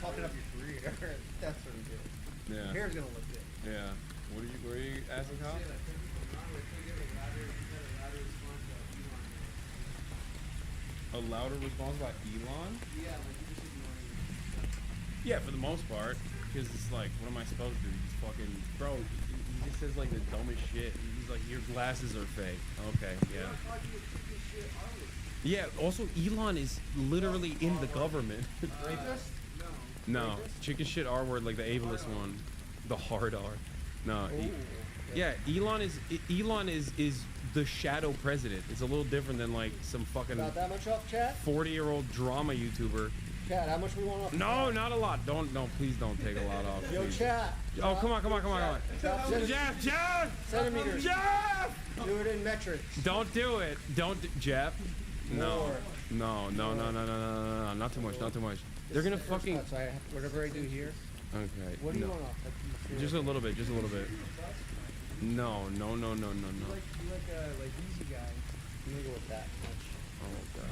Fucking up your career. That's what we do. Yeah. Your hair's gonna look good. Yeah. What are you asking, Kyle? A louder response by Elon? Yeah, for the most part. Because it's like, what am I supposed to do? He's fucking, bro, he just says like the dumbest shit. He's like, your glasses are fake. Okay, yeah. Yeah, also Elon is literally in the government. Rapist? No, chicken shit R word, like the ableist one. The hard R. No. Yeah, Elon is the shadow president. It's a little different than like some fucking Got that much off, chat? 40-year-old drama YouTuber. Chat, how much we want off? No, not a lot. No, please don't take a lot off. Yo, please. chat. Oh, come on. Jeff! Centimeters. Jeff! Do it in metrics. Don't do it. Jeff. No. No, not too much, not too much. They're gonna fucking... Whatever I do here. Okay. What do you no. want off? Just a little bit, just a little bit. No. You like easy guy. You don't go with that much. Oh god,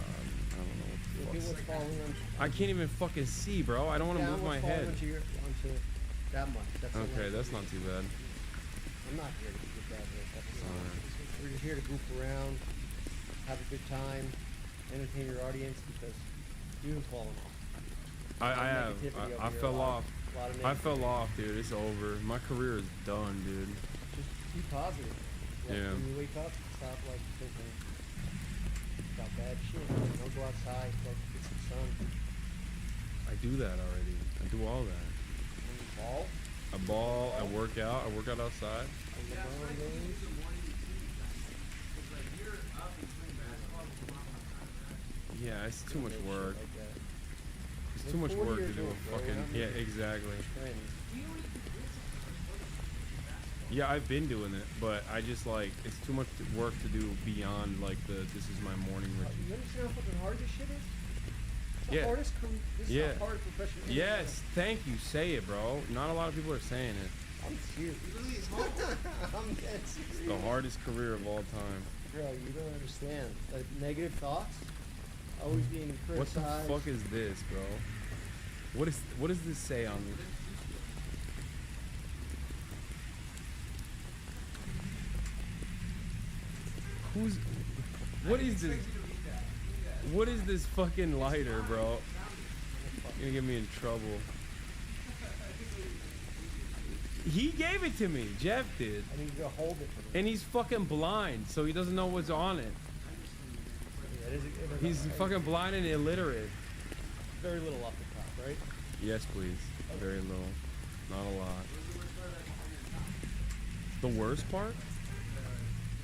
I don't know Look at what's falling on. I can't even fucking see, bro. I don't want to move my head. Onto that much. That's okay, that's not too bad. I'm not here to get that episode. We're just here to goof around, have a good time, entertain your audience because you've fallen off. I fell off. I fell off, dude. It's over. My career is done, dude. Just be positive. Like, yeah. When you wake up, stop like thinking about bad shit. Don't go outside. Go get some sun. I do that already. I do all that. When you ball? I ball. I work out. I work out outside. Yeah, it's too much work. It's too much work to do a fucking... Yeah, exactly. Yeah, I've been doing it, but I just like, it's too much work to do beyond like this is my morning routine. You understand how fucking hard this shit is? It's the Yeah. hardest this is the hardest profession. Yes, thank you. Say it, bro. Not a lot of people are saying it. I'm serious. I'm dead serious. It's the hardest career of all time. Bro, you don't understand. Like, negative thoughts, always being criticized. What the fuck is this, bro? What does this say on me? What is this? What is this fucking lighter, bro? You're gonna get me in trouble. He gave it to me. Jeff did. I need you to hold it for me. And he's fucking blind, so he doesn't know what's on it. He's fucking blind and illiterate. Very little off the top, right? Yes, please. Very little. Not a lot. The worst part?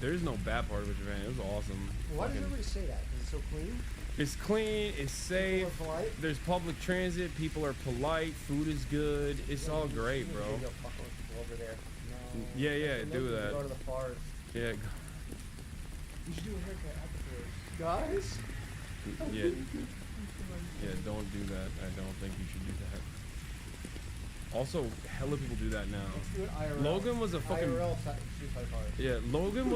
There's no bad part of Japan. It was awesome. Why does everybody say that? Is it so clean? It's clean. It's safe. People are polite? There's public transit. People are polite. Food is good. It's all great, bro. Go fuck with people over there. No. Yeah, do that. Go to the forest. Yeah. You should do a haircut afterwards. Guys? Yeah, don't do that. I don't think you should do that. Also, hella people do that now. Let's do it IRL. Logan was a fucking... IRL suicide forest. Yeah, Logan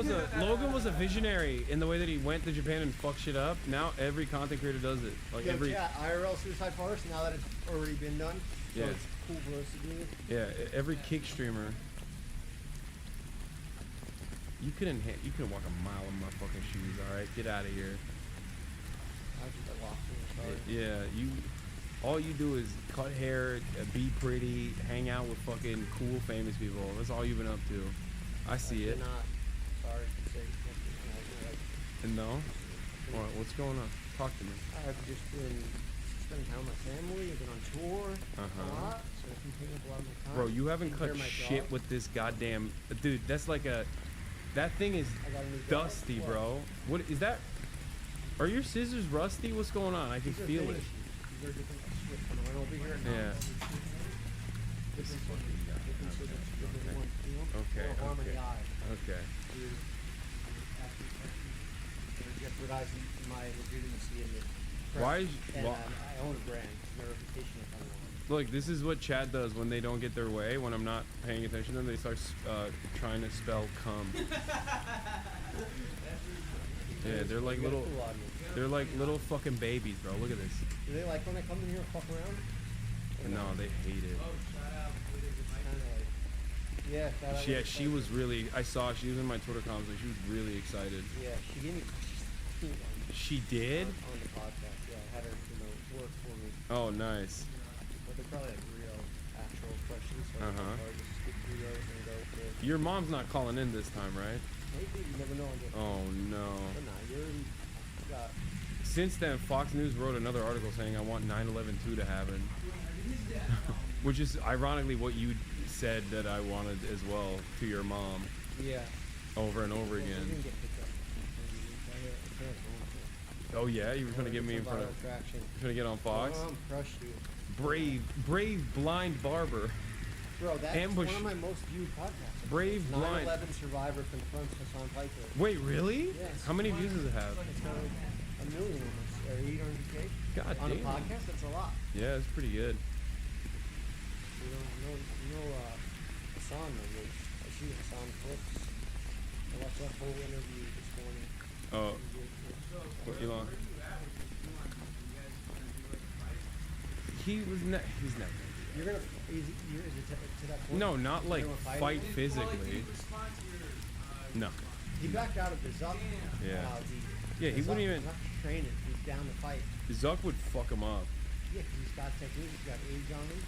was a visionary in the way that he went to Japan and fucked shit up. Now every content creator does it. Like every... Yeah, IRL suicide forest, now that it's already been done. So Yeah. it's cool for us to do it. Yeah, every kick streamer. You couldn't walk a mile in my fucking shoes, alright? Get out of here. I just lost it, sorry. Yeah, you... All you do is cut hair, be pretty, hang out with fucking cool, famous people. That's all you've been up to. I see it. Not. Sorry to say. And no? What, what's going on? Talk to me. I've just been spending time with my family. I've been on tour a lot, so I've been taking up a lot of my time. Bro, you haven't taking care cut of my shit dog. with this goddamn... Dude, that's like a... That thing is I got a new dog. dusty, What? bro. What is that? Are your scissors rusty? What's going on? I can These are feel things. it. These are different switch on the one over here. Yeah. Different switches, different switches, different ones, you know? Okay, More harmony okay. eye. Okay. It jeopardizing my legitimacy in the Why press. is- And why- I own a brand, my reputation if I want. Look, this is what Chad does when they don't get their way. When I'm not paying attention to them, they start trying to spell cum. Yeah, they're like little... They're like little fucking babies, bro. Look at this. Do they like when I come in here and fuck around? Or No, they hate it. Yeah, shout out. Yeah, she was really... I saw she was in my Twitter comments. Like, she was really excited. Yeah, she gave me She did? on the podcast. Yeah, I had her, work for me. Oh, nice. But they're probably like real, actual questions. So Uh-huh. I'll just skip through those and go with. Your mom's not calling in this time, right? Maybe you never know. Oh, no. But nah, you already got. Since then, Fox News wrote another article saying I want 9/11/2 to happen. Which is ironically what you said that I wanted as well to your mom. Yeah. Over and over Well, again. we didn't get picked up. Oh yeah, you were trying to get me in front of... Attraction. Trying to get on Fox? Mom crushed you. Brave blind barber. Bro, that's Ambush. one of my most viewed podcasts. Brave blind. 9/11 survivor confronts Hassan Piper. Wait, really? Yes. How many views does it have? It's got like 1 million almost, or 800K. God On a damn. podcast, that's a lot. Yeah, it's pretty good. Hassan, I see Hassan clips. I watched that whole interview this morning. Oh, what, Elon? He's never. You're gonna, is it to that point? No, not like You're gonna fight him? physically. No. He backed out of the Zuck. Yeah. The Yeah, he Zuck- wouldn't even- Zuck's training. He's down to fight. Zuck would fuck him up. Yeah, 'cause he's got technique. He's got age on him.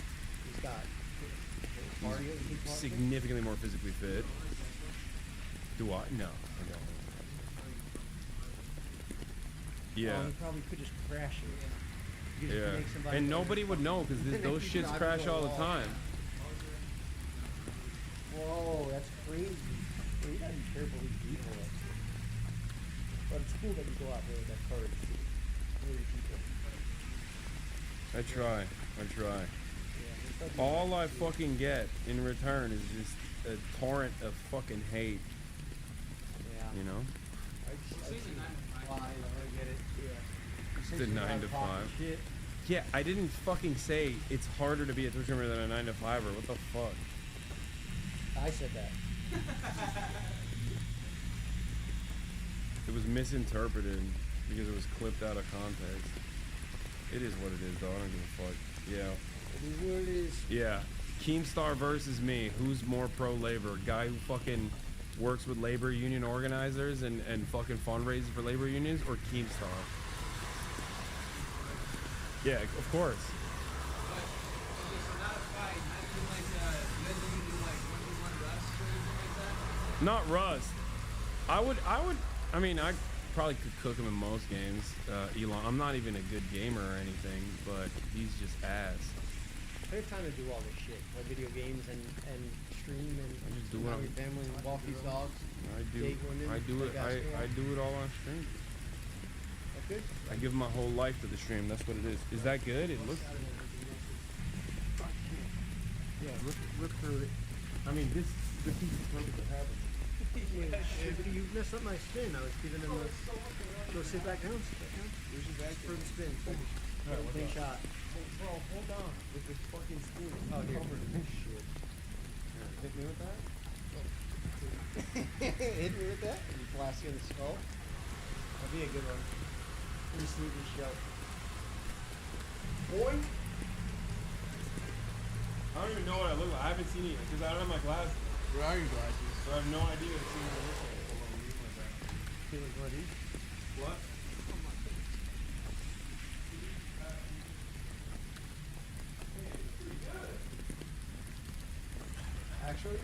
He's got cardio. He's He's significantly more physically fit. Do I? No, I don't. Yeah. He probably could just crash it. You could just Yeah. make somebody And go- nobody would know because those He's shits driving crash to a all the wall. time. Whoa, that's crazy. Well, you gotta be careful with people. But it's cool that you go out there with that courage to really people. I try. Yeah, All I fucking get in return is just a torrent of fucking hate. Yeah. You know? I get it. Yeah. The 9 to 5. Shit. Yeah, I didn't fucking say it's harder to be a Twitch streamer than a 9 to 5er. What the fuck? I said that. It was misinterpreted because it was clipped out of context. It is what it is, though. I don't give a fuck. Yeah. It is what it is. Yeah. Keemstar versus me. Who's more pro-labor? Guy who fucking works with labor union organizers and fucking fundraises for labor unions, or Keemstar? Yeah, of course. Not Rust. I mean, I probably could cook him in most games. Elon, I'm not even a good gamer or anything, but he's just ass. I have time to do all this shit, play video games and stream and just do hang out it. with your family and walk these dogs. I do Date women, it. play basketball. I do it all on stream. That good? I give my whole life to the stream. That's what it is. Is that good? It looks. Yeah, rip through it. I mean, this piece is perfect to have. Yeah, shit, you messed up my spin. I was giving him a go sit back down. Sit back down. Where's your bag for the spin? Clean shot. Bro, hold on with this fucking spoon. Oh, here. Covered in this shit. Hit me with that? Hit me with that? And blast you in the skull? That'd be a good one. Pretty sneaky show. Boy. I don't even know what I look like. I haven't seen it because I don't have my glasses. Where are your glasses? So I have no idea what it looks like. Hold on, leave my back. Feeling bloody? What? Actually.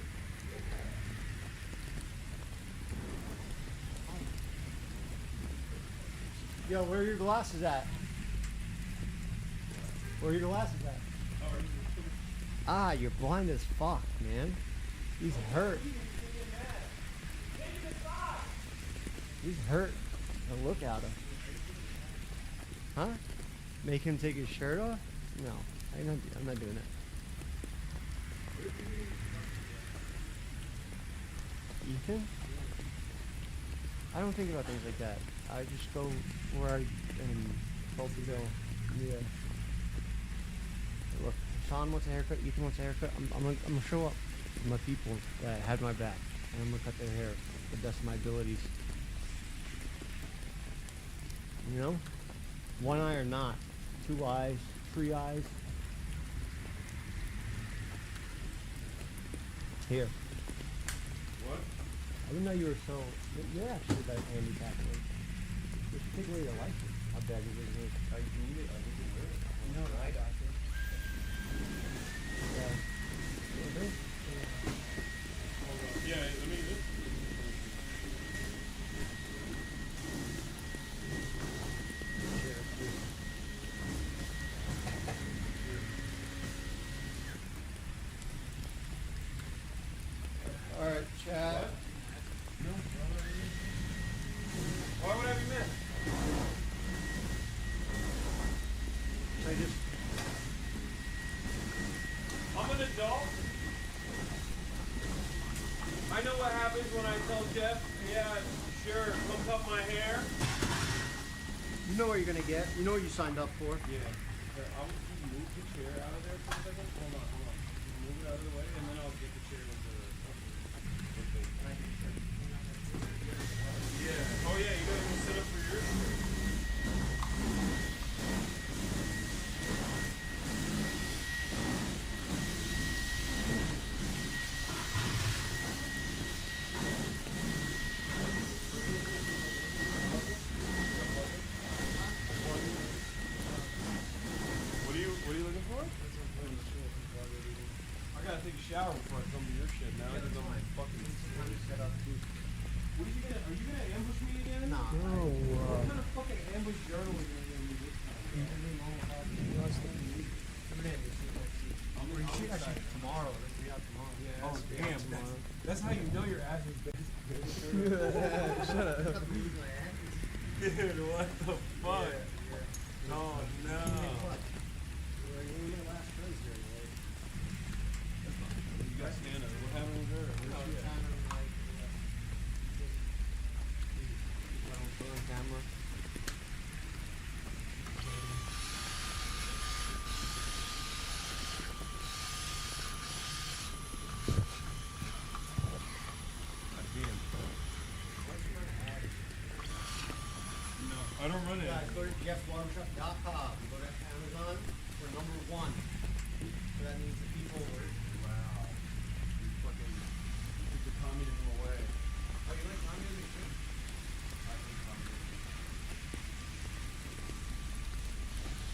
Yo, where are your glasses at? Where are your glasses at? Ah, you're blind as fuck, man. He's hurt. He's hurt. Now look at him. Huh? Make him take his shirt off? No, I'm not doing that. Ethan? I don't think about things like that. I just go where I am told to go. Yeah. Look, Hasan wants a haircut, Ethan wants a haircut. I'm gonna show up for my people that had my back, and I'm gonna cut their hair to the best of my abilities. You know? One eye or not. 2 eyes, 3 eyes. Here. What? I didn't know you were so. You're actually that handicapped. Just take away your license. How bad you is. I need it. I need to wear it. No, I got you. Yeah, let me just. All right, Chad. No. Why would I be mad? I'm an adult. I know what happens when I tell Jeff, yeah, sure, come cut my hair. You know what you're gonna get. You know what you signed up for. Yeah. Here, I'll move the chair out of there for a second. Hold on. Move it out of the way, and then I'll get the chair into the. Yeah. Oh yeah, you gotta go set up for yours. What are you looking for? I gotta take a shower before I come to your shit now. Because I'm like fucking set up. What are you gonna ambush me again? Nah. No. What kind of fucking ambush journal are you gonna do this time? I'm gonna shoot tomorrow. Let's be out tomorrow. Yeah, oh damn, man. That's how you know your ass is big. Shut up. Dude, what the fuck? Yeah. Oh no. You got stand up. What happened with her? Camera. I don't run it. Guys, go to jeffsbarbershop.com. Go to Amazon. We're #1. So that means the people were. Wow. You fucking took the communism away. Oh, you like communism too? I hate communism.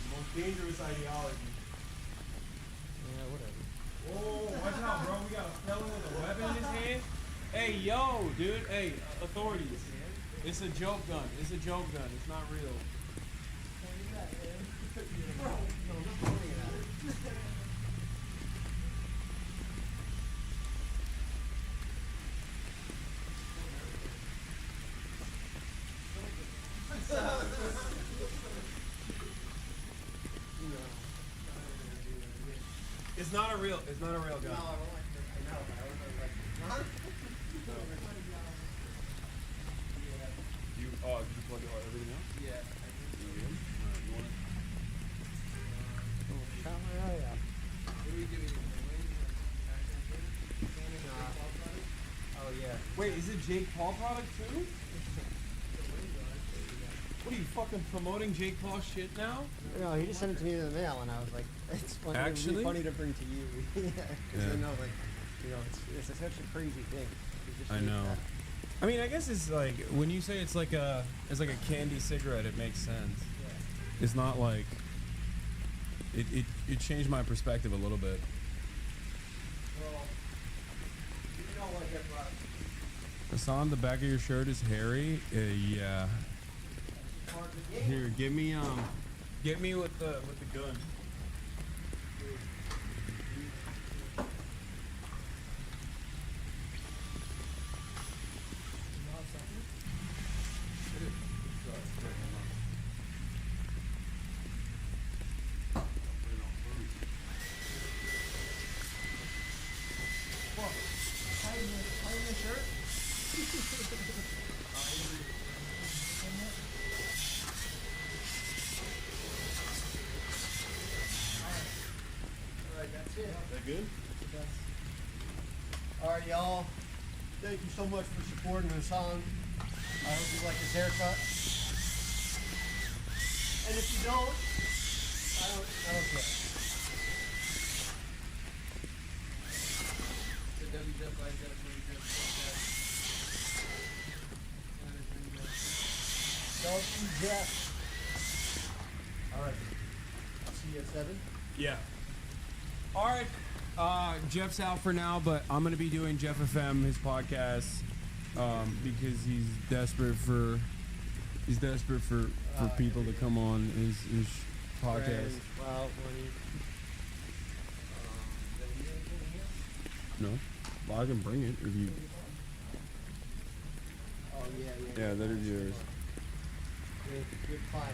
The most dangerous ideology. Yeah, whatever. Oh, watch out, bro. We got a felon with a weapon in his hand. Hey, yo, dude. Hey, authorities. It's a joke gun. It's a joke gun. It's not real. It's not a real. It's not a real gun. No, I don't like it. I know, but I don't know, like, huh? You did you plug everything out? Yeah. Alright, you want it? Shot my eye out. What are we giving you? Oh, yeah. Wait, is it Jake Paul product too? What are you fucking promoting Jake Paul shit now? No, he just sent it to me in the mail, and I was like, it's funny, Actually? funny to bring to you. Yeah, because Yeah. I know, like, you know, it's such a crazy thing. It's just I like know. that. I mean, I guess it's like when you say it's like a candy cigarette, it makes sense. It's not like it changed my perspective a little bit. Well, Hasan, the back of your shirt is hairy. Yeah. Here, get me with the gun. All right, y'all. Thank you so much for supporting Hasan. I hope you like his haircut. And if you don't, I don't care. Jeff. All right. I'll see you at 7. Yeah. All right. Jeff's out for now, but I'm gonna be doing Jeff FM, his podcast, because he's desperate for people to come on his podcast. Well, No, well, I can bring it if you. Oh yeah. Yeah, that is yours. Good fine, man.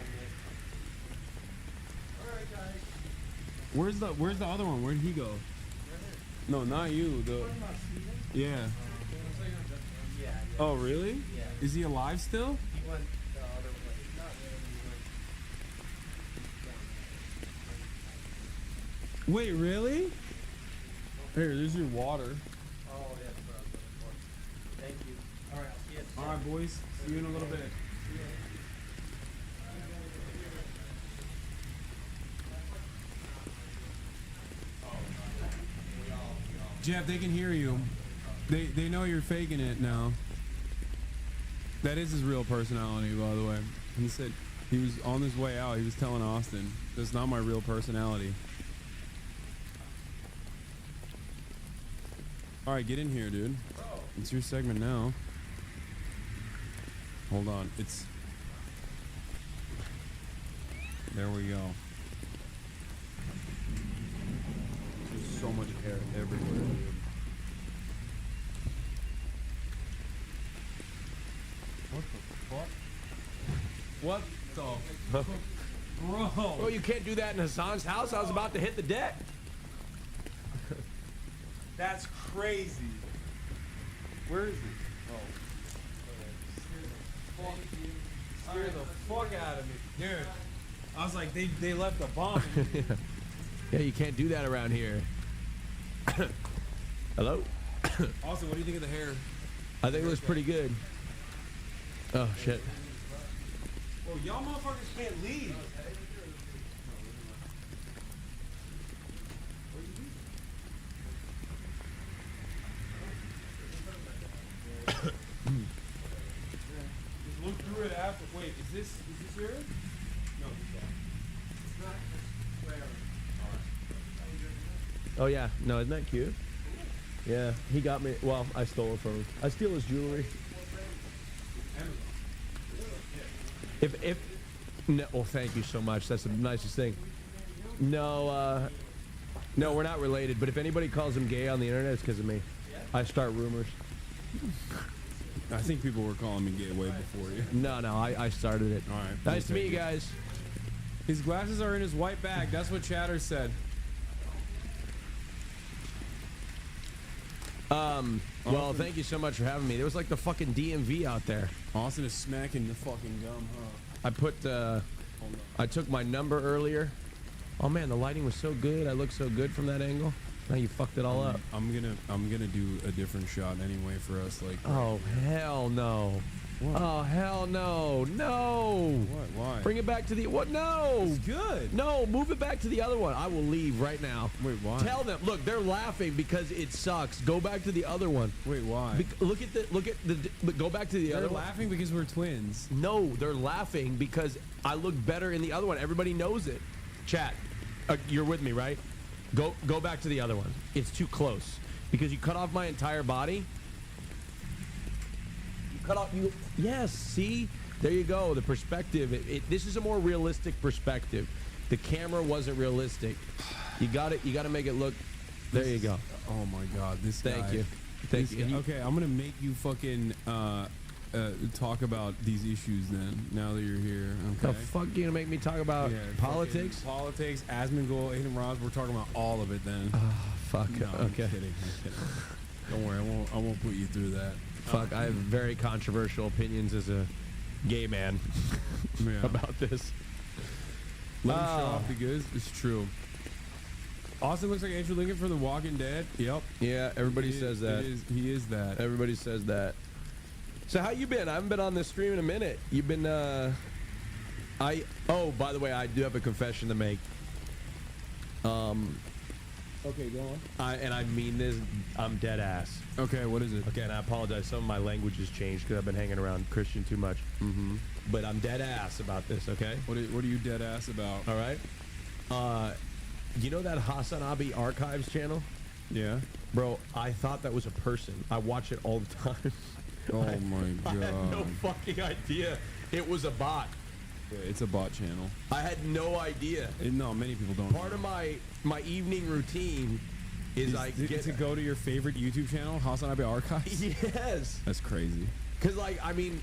All right, guys. Where's the other one? Where'd he go? No, not you. Yeah. Oh, really? Yeah. Is he alive still? He went the other way. Not really. Wait, really? Here, there's your water. Oh, yeah, bro. Thank you. All right, I'll see you at 7. All right, boys. See you in a little bit. Jeff, they can hear you. They know you're faking it now. That is his real personality, by the way. He said he was on his way out. He was telling Austin, "That's not my real personality." All right, get in here, dude. It's your segment now. Hold on. There we go. There's so much hair everywhere, dude. What the fuck? Bro. Well, you can't do that in Hasan's house. I was about to hit the deck. That's crazy. Where is he? Oh. Scare the fuck out of me. Dude, I was like, they left a bomb. Yeah, you can't do that around here. Hello? Also, what do you think of the hair? I think it looks pretty good. Oh, shit. Well, y'all motherfuckers can't leave. Just look through it after. Wait, is this yours? No, it's not. Oh, yeah. No, isn't that cute? Yeah, he got me. Well, I stole it from him. I steal his jewelry. If no, well, thank you so much. That's the nicest thing. No, no, we're not related. But if anybody calls him gay on the internet, it's because of me. I start rumors. I think people were calling me gay way before you. No, I started it. All right. Nice to meet you guys. His glasses are in his white bag. That's what Chatter said. Well, thank you so much for having me. There was like the fucking DMV out there. Austin is smacking the fucking gum, huh? I put, I took my number earlier. Oh man, the lighting was so good. I looked so good from that angle. Now you fucked it all up. I'm gonna do a different shot anyway for us. Like. Oh hell no. What? Oh hell no. No. What? Why? Bring it back to the what? No. It's good. No, move it back to the other one. I will leave right now. Wait, why? Tell them. Look, they're laughing because it sucks. Go back to the other one. Wait, why? Look at the. Go back to the other one. They're laughing because we're twins. No, they're laughing because I look better in the other one. Everybody knows it. Chat, you're with me, right? Go back to the other one. It's too close because you cut off my entire body. cut off. You yes. See, there you go. The perspective. This is a more realistic perspective. The camera wasn't realistic. You got it. You got to make it look. There you go. Oh my God, this guy. Thank you. Thank you. Okay, I'm gonna make you fucking talk about these issues then. Now that you're here, okay. The fuck you gonna make me talk about politics? Politics, Asmongold, ADINROSS. We're talking about all of it then. Oh fuck. No, I'm okay. kidding. Don't worry, I won't put you through that. Fuck, I have very controversial opinions as a gay man about this. Let him show off the goods. It's true. Austin looks like Andrew Lincoln from The Walking Dead. Yep. Yeah, everybody says that. He is that. Everybody says that. So how you been? I haven't been on this stream in a minute. You've been oh, by the way, I do have a confession to make. Okay, go on. I mean this, I'm dead ass. Okay, what is it? Okay, and I apologize. Some of my language has changed because I've been hanging around Christian too much. Mm-hmm. But I'm dead ass about this, okay? What are you dead ass about? All right. You know that Hasanabi Archives channel? Yeah. Bro, I thought that was a person. I watch it all the time. Oh my God. I had no fucking idea it was a bot. Yeah, it's a bot channel. I had no idea. No, many people don't. Part of my evening routine is I get to go to your favorite YouTube channel, Hasanabi Archives. Yes. That's crazy. Because, like, I mean,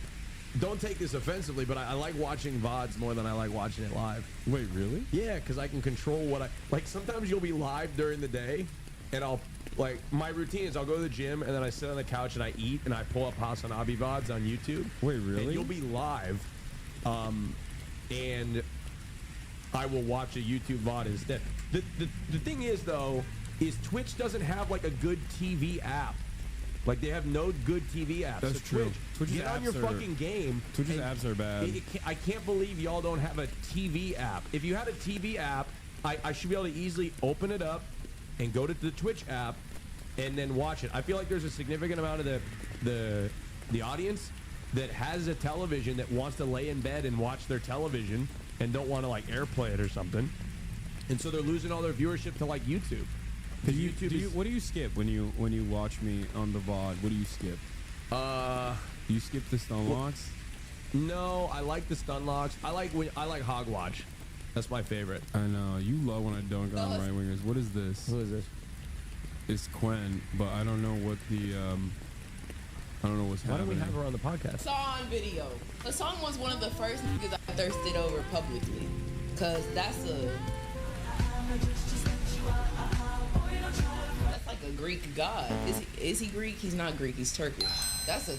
don't take this offensively, but I like watching VODs more than I like watching it live. Wait, really? Yeah, because I can control what like. Sometimes you'll be live during the day, and I'll like my routine is I'll go to the gym and then I sit on the couch and I eat and I pull up Hasanabi VODs on YouTube. Wait, really? And you'll be live, and I will watch a YouTube VOD instead. The thing is though, is Twitch doesn't have like a good TV app. Like they have no good TV apps. That's true. Twitch's get on your fucking game. Twitch's apps are bad. I can't believe y'all don't have a TV app. If you had a TV app, I should be able to easily open it up and go to the Twitch app and then watch it. I feel like there's a significant amount of the audience that has a television that wants to lay in bed and watch their television and don't want to like AirPlay it or something. And so they're losing all their viewership to like YouTube. What do you skip when you watch me on the VOD? What do you skip? You skip the stun locks? No, I like the stun locks. I like Hogwatch. That's my favorite. I know you love when I dunk on right wingers. What is this? Who is this? It's Quen, but I don't know what the I don't know what's happening. Why don't we have her on the podcast? Hassan video. Hassan was one of the first niggas I thirsted over publicly, cause that's like a Greek god. Is he Greek? He's not Greek. He's Turkish. That's a.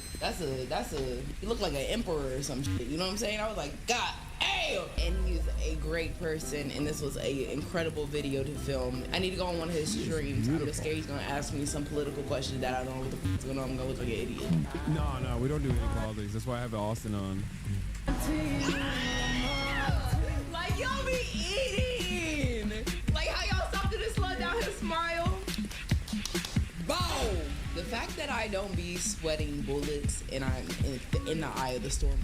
He looked like an emperor or some shit. You know what I'm saying? I was like, God damn. And he's a great person, and this was a incredible video to film. I need to go on one of his streams. I'm just scared he's gonna ask me some political questions that I don't know what the fuck's going on. I'm gonna look like an idiot. No, we don't do any politics. That's why I have Austin on. Like y'all be eating. Like how y'all stopped to this slow down his smile. Boom! The fact that I don't be sweating bullets and I'm in the eye of the storm.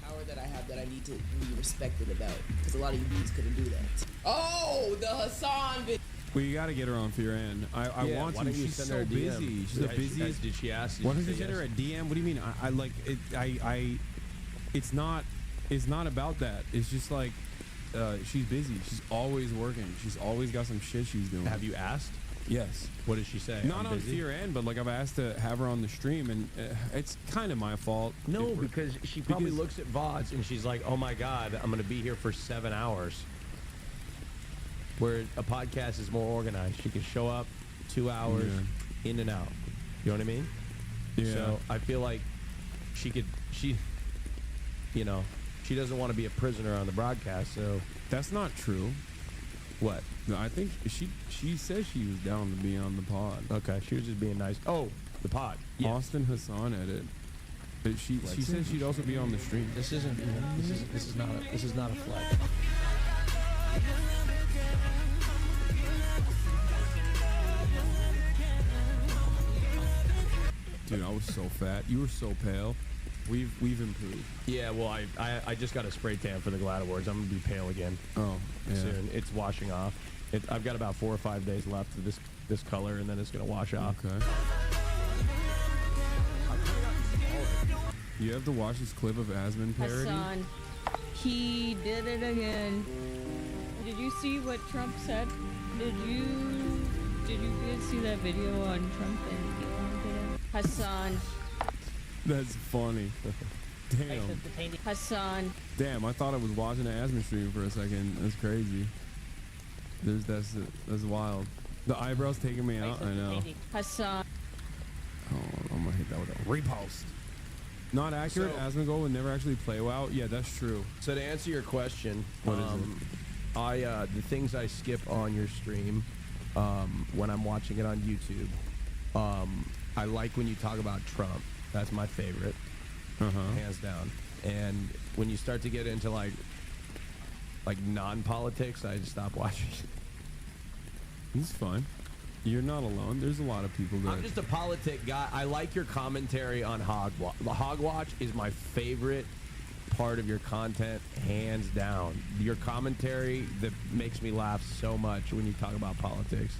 Power that I have that I need to be respected about, because a lot of you dudes couldn't do that. Oh, the Hassan video. Well, you gotta get her on for your end. I want why to. don't you She's send so her a DM? busy. She's the busiest. Did she ask? Why don't you send her a DM? What do you mean? I like it. It's not about that. It's just like she's busy. She's always working. She's always got some shit she's doing. Have you asked? Yes. What did she say? Not on fear end, but like I've asked to have her on the stream, and it's kind of my fault. No, because she probably looks at VODs and she's like, "Oh my God, I'm going to be here for 7 hours." Where a podcast is more organized. She can show up 2 hours in and out. You know what I mean? Yeah. So I feel like she doesn't want to be a prisoner on the broadcast. So that's not true. What? No, I think she said she was down to be on the pod. Okay, she was just being nice. Oh, the pod. Yes. Austin Hassan edit. But she said she'd also be on the stream. This is not a flex. Dude, I was so fat. You were so pale. We've improved. Yeah, well, I just got a spray tan for the Glad Awards. I'm gonna be pale again. Oh, yeah. Soon. It's washing off. I've got about 4 or 5 days left of this color, and then it's gonna wash off. Okay. You have to watch this clip of Asman parody. Hasan, he did it again. Did you see what Trump said? Did you guys see that video on Trump and Elon? Hasan. That's funny. Damn. Hasan. Damn, I thought I was watching an Asman stream for a second. That's crazy. That's wild. The eyebrows taking me out. I know. Hasan. Oh, I'm gonna hit that with a repost. Not accurate. So- Asmongold would never actually play WoW. Yeah, that's true. So to answer your question, What is it? the things I skip on your stream when I'm watching it on YouTube, I like when you talk about Trump. That's my favorite, hands down. And when you start to get into like non-politics, I just stop watching. It's fine. You're not alone. There's a lot of people that. I'm just a politic guy. I like your commentary on Hogwatch. The Hogwatch is my favorite part of your content, hands down. Your commentary that makes me laugh so much when you talk about politics.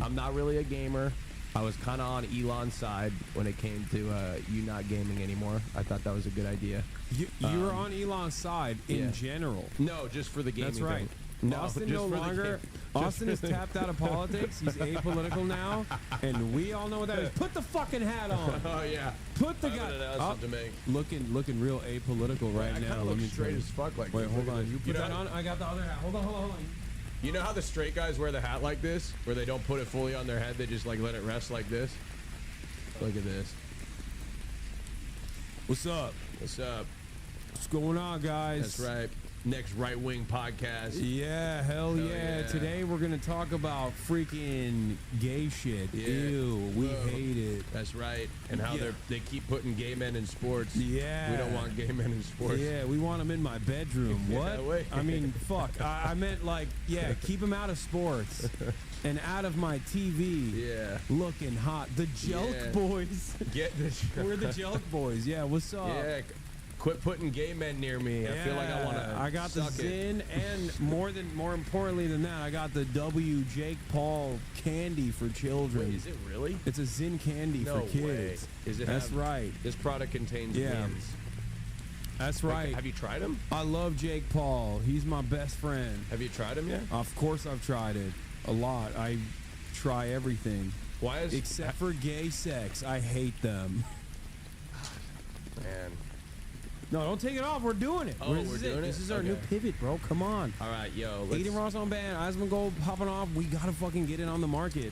I'm not really a gamer. I was kind of on Elon's side when it came to you not gaming anymore. I thought that was a good idea. You were on Elon's side in general. No, just for the gaming. That's right. thing. No, Austin just no for the longer. game. Austin is tapped out of politics. He's apolitical now, and we all know what that is. Put the fucking hat on. Oh yeah. Put the I have guy. an announcement to make. Looking real apolitical right I now. kinda Let look me straight tell you. as fuck like Wait, this. hold Look at on. this. You put You that know- on. I got the other hat. Hold on. You know how the straight guys wear the hat like this, where they don't put it fully on their head, they just like let it rest like this? Look at this. What's up? What's up? What's going on, guys? That's right. Next right wing podcast. Yeah, hell yeah. Today we're gonna talk about freaking gay shit. Yeah. Ew, we Whoa. hate it. That's right. And how Yeah. they keep putting gay men in sports. Yeah. We don't want gay men in sports. Yeah, we want them in my bedroom. Yeah, What? wait. I mean, fuck. I meant like, yeah, keep them out of sports and out of my TV. Yeah. Looking hot. The Jelk Yeah. Boys. Get this. We're the Jelk Boys. Yeah, what's up? Yeah. Quit putting gay men near me. I feel like I want to. I got the suck it. Zin, and more importantly than that, I got the W. Jake Paul candy for children. Wait, is it really? It's a Zin candy No for kids. way. Is it? That's right. This product contains Yeah. wins. That's Like, right. have you tried them? I love Jake Paul. He's my best friend. Have you tried them yet? Of course I've tried it. A lot. I try everything. Why is except for gay sex. I hate them. Man. No, don't take it off. We're doing it. Oh, This we're is doing it? This is our new Okay. pivot, bro. Come on. All right, yo. Let's, ADINROSS on ban. Asmongold popping off. We gotta fucking get it on the market.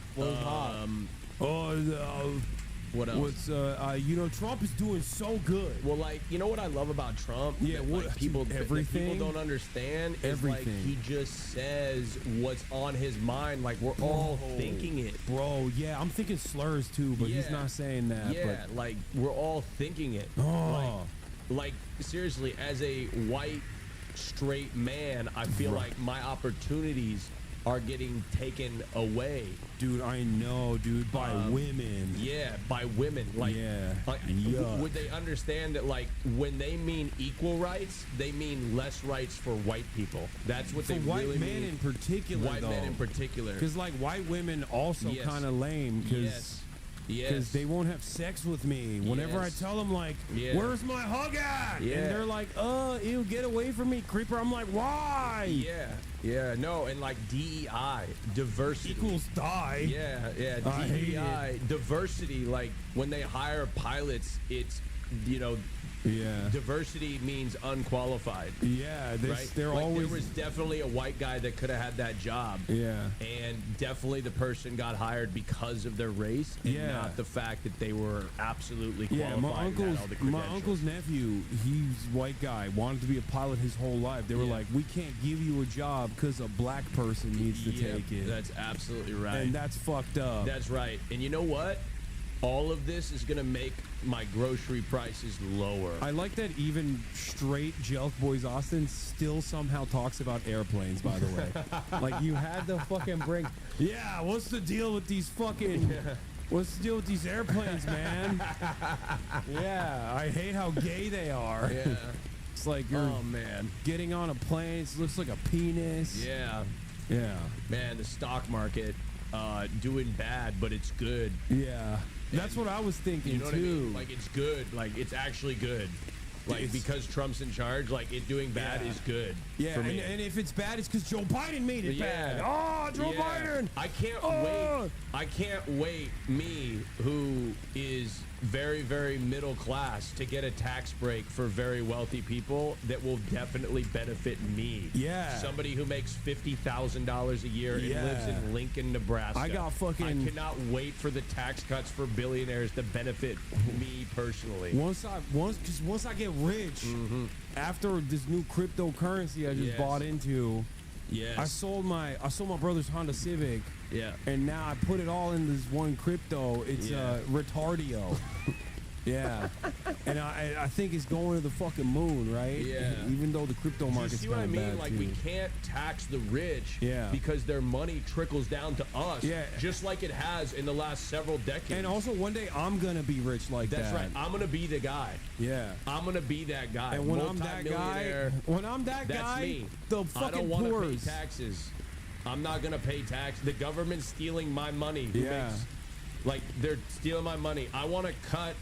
What else? What's Trump is doing so good. Well, like, you know what I love about Trump? Yeah, That, what- like, people dude, that everything. people don't understand is Everything. like he just says what's on his mind. Like we're all thinking it. Bro, yeah, I'm thinking slurs too, but he's Yeah. not saying that. Yeah, like we're all thinking it. Oh. Like seriously, as a white straight man, I feel like my opportunities are getting taken away. Dude, I know, dude, by women. Yeah, by women. Like, Yeah. like, Yuck. would they understand that, like, when they mean equal rights, they mean less rights for white people? That's what For they white really men mean. in particular, White men though. in particular. Because like white women also Yes. kind of lame Yes. Yes. they won't have sex with me. Whenever Yes. I tell them like, Yeah. "Where's my hug at?" Yeah. and they're like, "Ew, get away from me, creeper." I'm like, "Why?" Yeah, yeah, no, and like DEI, diversity Equals die. Yeah, yeah, I hate DEI, diversity. Like when they hire pilots, it's Yeah. diversity means unqualified. Yeah, they're like, always. there was definitely a white guy that could have had that job. Yeah. And definitely the person got hired because of their race, and Yeah. not the fact that they were absolutely Yeah, qualified. my and had uncle's all the my credentials. uncle's nephew, he's a white guy, wanted to be a pilot his whole life. They were Yeah. like, "We can't give you a job because a black person needs to Yeah, take it." That's absolutely right. And that's fucked up. That's right. And you know what? All of this is going to make my grocery prices lower. I like that even straight Jelk Boys Austin still somehow talks about airplanes, by the way. Like, you had to fucking bring, yeah, what's the deal with these fucking, what's the deal with these airplanes, man? Yeah, I hate how gay they are. Yeah. It's like you're Oh, man. getting on a plane, it looks like a penis. Yeah. Yeah. Man, the stock market doing bad, but it's good. Yeah. That's what I was thinking You know what I too. mean? Like it's good. Like it's actually good. Like because Trump's in charge, like it doing bad is good. Yeah, for me. and if it's bad, it's because Joe Biden made it bad. Oh, Joe Biden! I can't wait. I can't wait. Me, who is very, very middle class, to get a tax break for very wealthy people that will definitely benefit me. Yeah. Somebody who makes $50,000 a year and lives in Lincoln, Nebraska. I got fucking. I cannot wait for the tax cuts for billionaires to benefit me personally. Once I get rich, after this new cryptocurrency I just bought into, Yes. I sold my brother's Honda Civic. Yeah. And now I put it all in this one crypto. It's Retardio. Yeah. And I think it's going to the fucking moon, right? Yeah. Even though the crypto You market's see what I kinda mean? bad, Like too. we can't tax the rich Yeah. because their money trickles down to us. Yeah. Just like it has in the last several decades. And also one day I'm gonna be rich like that. That's right. I'm gonna be the guy. Yeah. I'm gonna be that guy. And when I'm that guy, that's me. the I fucking don't want to pay poors. taxes. I'm not gonna pay tax. The government's stealing my money. Yeah. Like they're stealing my money. I want to cut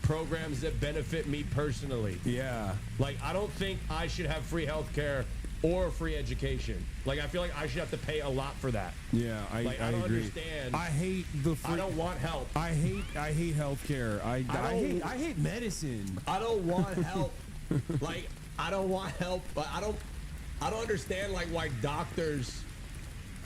programs that benefit me personally. Yeah. Like I don't think I should have free health care or free education. Like I feel like I should have to pay a lot for that. Yeah, I don't agree. understand. I hate the. I don't want help. I hate healthcare. I hate medicine. I don't want help. Like I don't want help, but I don't understand like why doctors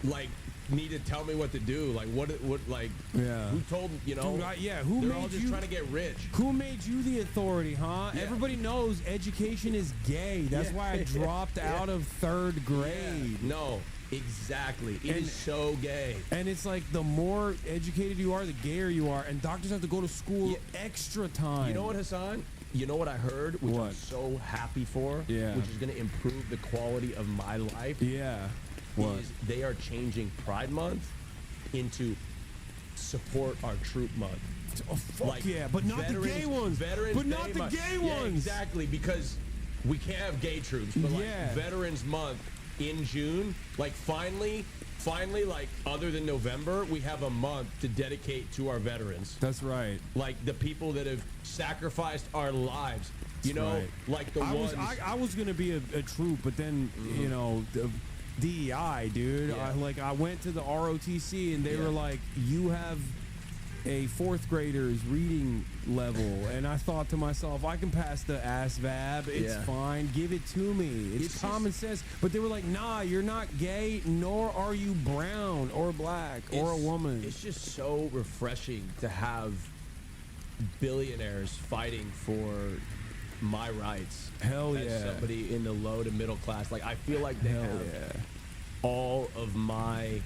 like need to tell me what to do. Like what like who told who Dude, who they're all just trying to get rich. Who made you the authority, huh? Yeah. Everybody knows education is gay. That's why I dropped out of 3rd grade. No, exactly. It is so gay. And it's like the more educated you are, the gayer you are. And doctors have to go to school extra time. You know what, Hassan? You know what I heard, which I'm so happy for, Yeah. which is going to improve the quality of my life. Yeah. What? Is they are changing Pride Month into Support Our Troop Month. Oh, fuck yeah, but not the gay ones. Veterans But not Day the Month. gay Yeah, ones. exactly, because we can't have gay troops, but like Yeah. Veterans Month in June, like finally, like other than November, we have a month to dedicate to our veterans. That's right. Like the people that have sacrificed our lives. You know, right. like the I ones. I was gonna be a troop, but then you know, the DEI, dude. Yeah. I went to the ROTC and they were like, "You have a 4th grader's reading level," and I thought to myself, "I can pass the ASVAB. It's Yeah. fine. Give it to me. It's common sense." But they were like, "Nah, you're not gay, nor are you brown or black or a woman." It's just so refreshing to have billionaires fighting for my rights. Hell as yeah. somebody in the low to middle class. Like I feel like they Hell have yeah. all of my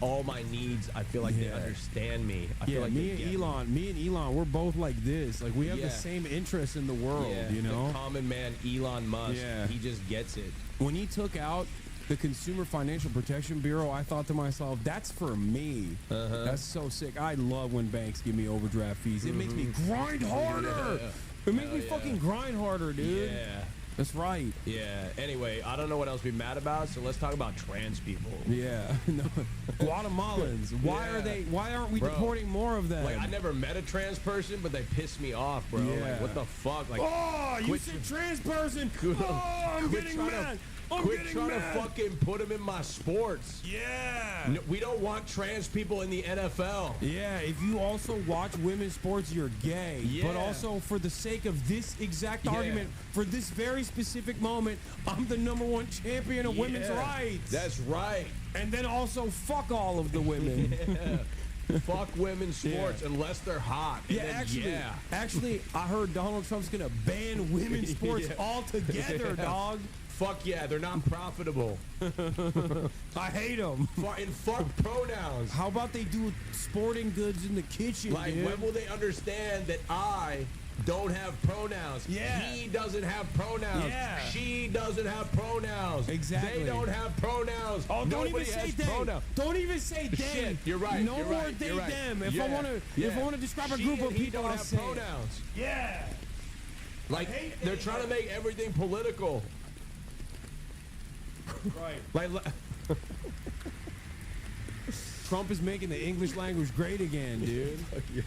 all my needs. I feel like they understand me. I feel like me they get and Elon, we're both like this. Like we have the Yeah. same interests in the world, Yeah, you know? the common man Elon Musk. Yeah. He just gets it. When he took out the Consumer Financial Protection Bureau, I thought to myself, that's for me. That's so sick. I love when banks give me overdraft fees. It makes me grind harder. Yeah. It makes Hell me yeah. fucking grind harder, dude. Yeah. That's right. Yeah. Anyway, I don't know what else to be mad about, so let's talk about trans people. Yeah. No. Guatemalans. Why aren't we Bro, deporting more of them? Like I never met a trans person, but they piss me off, bro. Yeah. Like what the fuck? Like Oh, you quit said trans person. Quit- Oh, I'm quit getting trying to- mad. I'm Quit getting trying mad. to fucking put them in my sports. Yeah. No, we don't want trans people in the NFL. Yeah, if you also watch women's sports, you're gay. But Yeah. also, for the sake of this exact Yeah. argument, for this very specific moment, I'm the #1 champion of women's Yeah. rights. That's right. And then also, fuck all of the women. Yeah. Fuck women's sports unless they're hot. And Yeah, then, actually, I heard Donald Trump's gonna ban women's sports Yeah. altogether, Yeah. dog. Fuck yeah, they're not profitable. I hate them. And fuck pronouns. How about they do sporting goods in the kitchen, Like, dude? when will they understand that I don't have pronouns? Yeah. He doesn't have pronouns. Yeah. She doesn't have pronouns. Exactly. They don't have pronouns. Oh, don't Nobody even say has they. pronouns. Don't even say they. Shit, you're right. No you're more right, they, you're right. them. If Yeah. I want to, if I want to describe a She group and of he people, don't I'll have say it. pronouns. Yeah. Like they're trying to make everything political. Right. Like Trump is making the English language great again, dude. Yeah.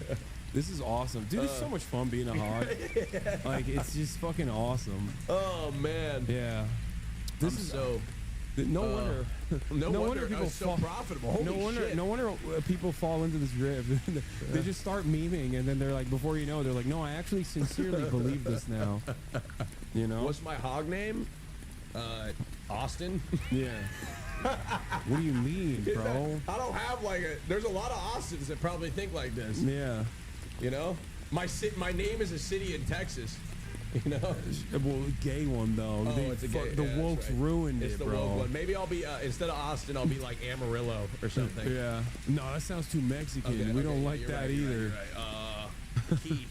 This is awesome, dude. It's so much fun being a hog. Like, it's just fucking awesome. Oh man. Yeah. This is so. No wonder. No wonder people so fall. profitable. Holy no wonder. shit. No wonder people fall into this drift. They just start memeing, and then they're like, before you know, they're like, no, I actually sincerely believe this now. You know. What's my hog name? Austin. Yeah. What do you mean, bro? I don't have like a. There's a lot of Austins that probably think like this. Yeah. You know, my name is a city in Texas. You know, well, gay one though. Oh, it's a gay. The wokes ruined it's it, the bro. woke one. Maybe I'll be instead of Austin, I'll be like Amarillo or something. Yeah. No, that sounds too Mexican. Okay, we don't like you're that right, either. You're right. Keith.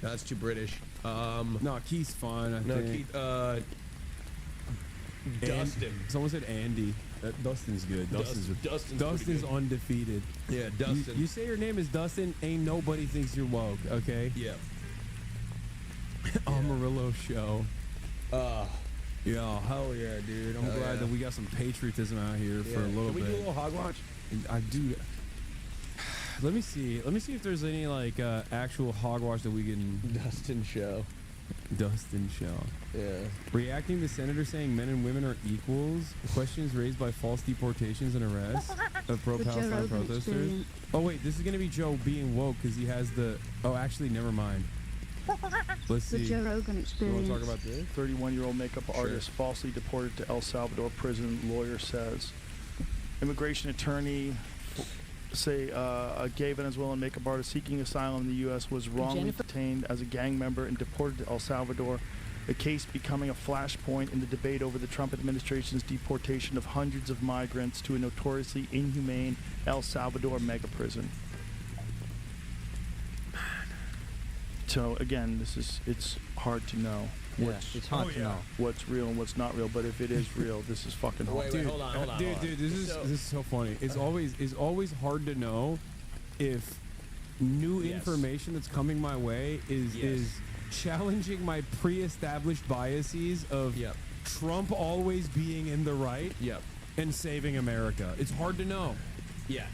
No, that's too British. No, Keith's fine. I think. Keith. Dustin. Someone said Andy. Dustin's good. Dustin's undefeated. Yeah, Dustin. You say your name is Dustin, ain't nobody thinks you're woke, okay? Yeah. Amarillo show. Yeah, hell yeah, dude. I'm glad that we got some patriotism out here for a little Can we bit. do a little hog watch? I do. Let me see. Let me see if there's any like actual hogwash that we can. Dustin show. Yeah. Reacting to senators saying men and women are equals. Questions raised by false deportations and arrests of pro-Palestine protesters. Oh wait, this is gonna be Joe being woke because he has the. Oh, actually, never mind. Let's see. The Joe Rogan You experience. want to talk about this? 31-year-old makeup artist falsely deported to El Salvador prison, lawyer says. Immigration attorney say a gay Venezuelan makeup artist seeking asylum in the U.S. was wrongly detained as a gang member and deported to El Salvador. The case becoming a flashpoint in the debate over the Trump administration's deportation of hundreds of migrants to a notoriously inhumane El Salvador mega prison. So again, it's hard to know it's hard to know what's real and what's not real. But if it is real, this is fucking hard. Wait, hold on. Dude, this is so funny. It's always hard to know if new information that's coming my way is challenging my pre-established biases of Trump always being in the right and saving America. It's hard to know. Yeah.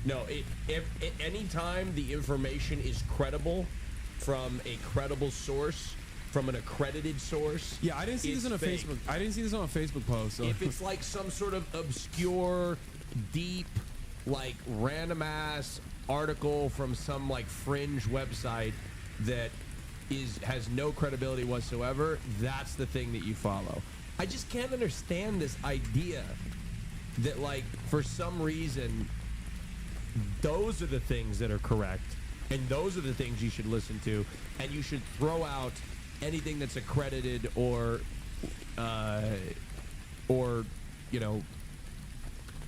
No, if anytime the information is credible from a credible source, from an accredited source. Yeah, I didn't see this on a Facebook. I didn't see this on a Facebook post. So. If it's like some sort of obscure, deep, like random ass article from some like fringe website that has no credibility whatsoever, that's the thing that you follow. I just can't understand this idea that like for some reason those are the things that are correct and those are the things you should listen to, and you should throw out anything that's accredited or you know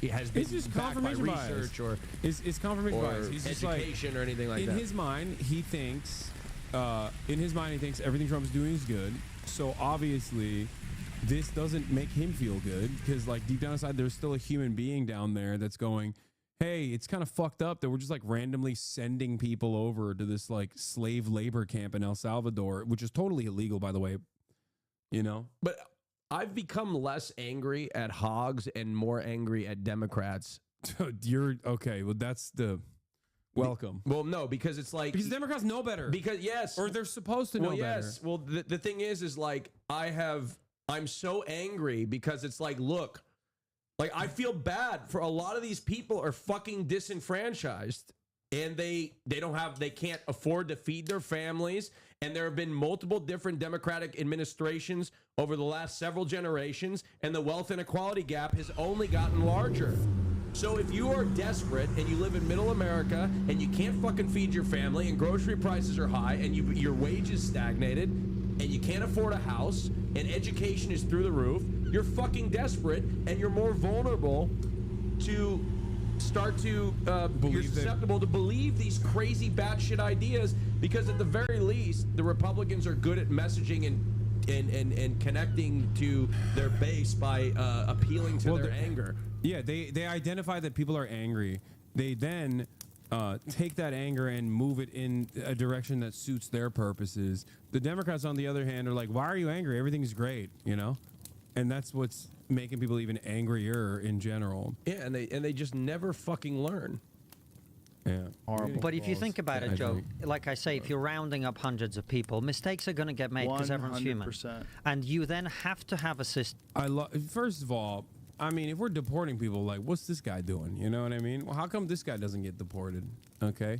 it has been it's just backed by confirmation research bias. or it's confirmation or bias. He's just education like, or anything like in that. his mind, he thinks everything Trump's doing is good. So obviously, this doesn't make him feel good because, like, deep down inside, there's still a human being down there that's going, hey, it's kind of fucked up that we're just like randomly sending people over to this like slave labor camp in El Salvador, which is totally illegal, by the way. You know, but I've become less angry at hogs and more angry at Democrats. You're okay. Well, that's the welcome. Well, no, because it's like because Democrats know better. Because yes, or they're supposed to know better. Yes. Well, the thing is like I'm so angry because it's like, look. Like, I feel bad for a lot of these people are fucking disenfranchised and they can't afford to feed their families. And there have been multiple different Democratic administrations over the last several generations, and the wealth inequality gap has only gotten larger. So if you are desperate and you live in middle America and you can't fucking feed your family and grocery prices are high and your wages stagnated and you can't afford a house and education is through the roof, you're fucking desperate and you're more vulnerable to start to you're susceptible to believe these crazy batshit ideas because at the very least the Republicans are good at messaging and connecting to their base by appealing to their anger. Yeah, they identify that people are angry. They then take that anger and move it in a direction that suits their purposes. The Democrats, on the other hand, are like, why are you angry? Everything's great, you know? And that's what's making people even angrier in general. Yeah, and they just never fucking learn. Yeah. Horrible. But if you think about it, Joe, like I say, if you're rounding up hundreds of people, mistakes are going to get made because everyone's human. 100%. And you then have to have a system. First of all, I mean, if we're deporting people, like, what's this guy doing? You know what I mean? Well, how come this guy doesn't get deported? Okay.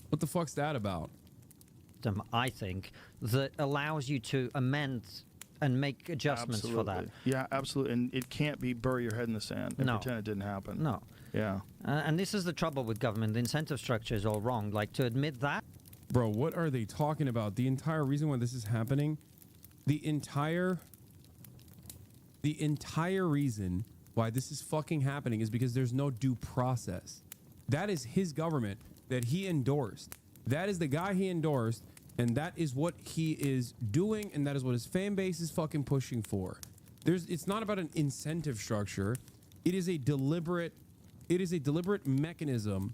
What the fuck's that about? I think, that allows you to amend and make adjustments for that. Yeah, absolutely. And it can't be bury your head in the sand and No. pretend it didn't happen. No. Yeah. And this is the trouble with government. The incentive structure is all wrong. Like, to admit that. Bro, what are they talking about? The entire reason why this is happening, the entire reason why this is fucking happening is because there's no due process. That is his government that he endorsed. That is the guy he endorsed, and that is what he is doing, and that is what his fan base is fucking pushing for. It's not about an incentive structure. It is a deliberate mechanism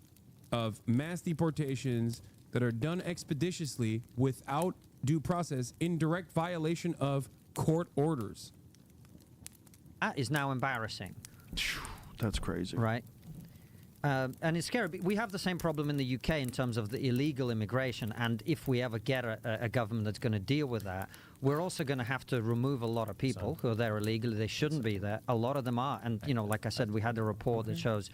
of mass deportations that are done expeditiously without due process in direct violation of court orders. That is now embarrassing. That's crazy. Right. And it's scary. We have the same problem in the UK in terms of the illegal immigration. And if we ever get a government that's going to deal with that, we're also going to have to remove a lot of people who are there illegally. They shouldn't be there. A lot of them are. And, you know, like I said, we had a report that shows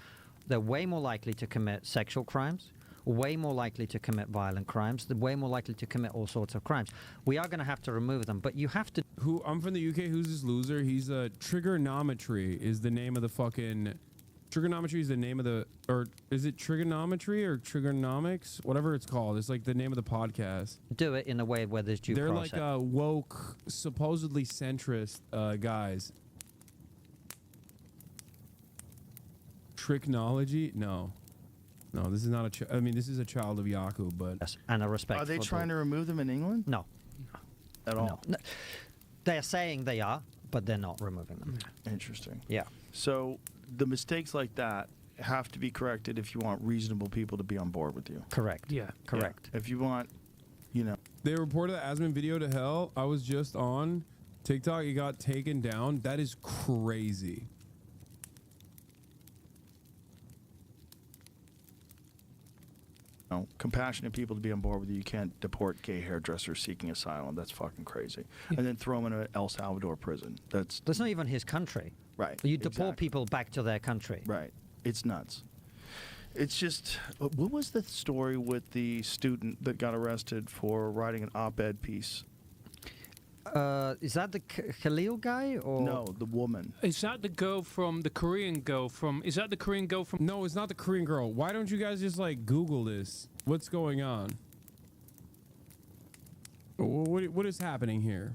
they're way more likely to commit sexual crimes, way more likely to commit violent crimes, they're way more likely to commit all sorts of crimes. We are going to have to remove them, but you have to... I'm from the UK. Who's this loser? He's trigonometry is the name of the fucking... Trigonometry is the name of the... Or is it trigonometry or trigonomics? Whatever it's called. It's like the name of the podcast. Do it in a way where there's due process. They're like woke, supposedly centrist guys. Tricknology? No. No, this is not a... I mean, this is a child of Yaku, but... Yes, and a respect Are they for trying the- to remove them in England? No. At all? No. They're saying they are, but they're not removing them. Interesting. Yeah. So the mistakes like that have to be corrected if you want reasonable people to be on board with you. Correct. Yeah. Correct. If you want, you know. They reported the Asman video to hell. I was just on TikTok. It got taken down. That is crazy. Compassionate people to be on board with you. You can't deport gay hairdressers seeking asylum. That's fucking crazy. And then throw them in an El Salvador prison. That's not even his country. Right. You deport people back to their country. Right. It's nuts. It's just, what was the story with the student that got arrested for writing an op-ed piece? Is that the Khalil guy or No, the woman. Is that the girl from the Korean girl from? Is that the Korean girl from? No, it's not the Korean girl. Why don't you guys just like Google this? What's going on? What is happening here?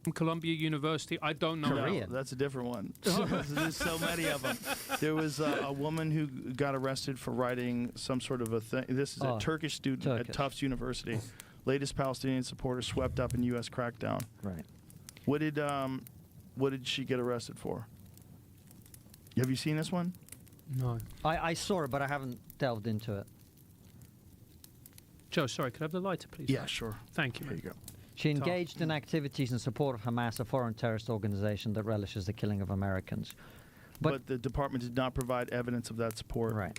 From Columbia University. I don't know. No, that's a different one. There's so many of them. There was a woman who got arrested for writing some sort of a thing. This is a Turkish student at Tufts University. Latest Palestinian supporter swept up in U.S. crackdown. Right. What did she get arrested for? Have you seen this one? No. I saw it, but I haven't delved into it. Joe, sorry, could I have the lighter, please? Yeah, sure. Thank you. There you go. She engaged in activities in support of Hamas, a foreign terrorist organization that relishes the killing of Americans. But the department did not provide evidence of that support. Right.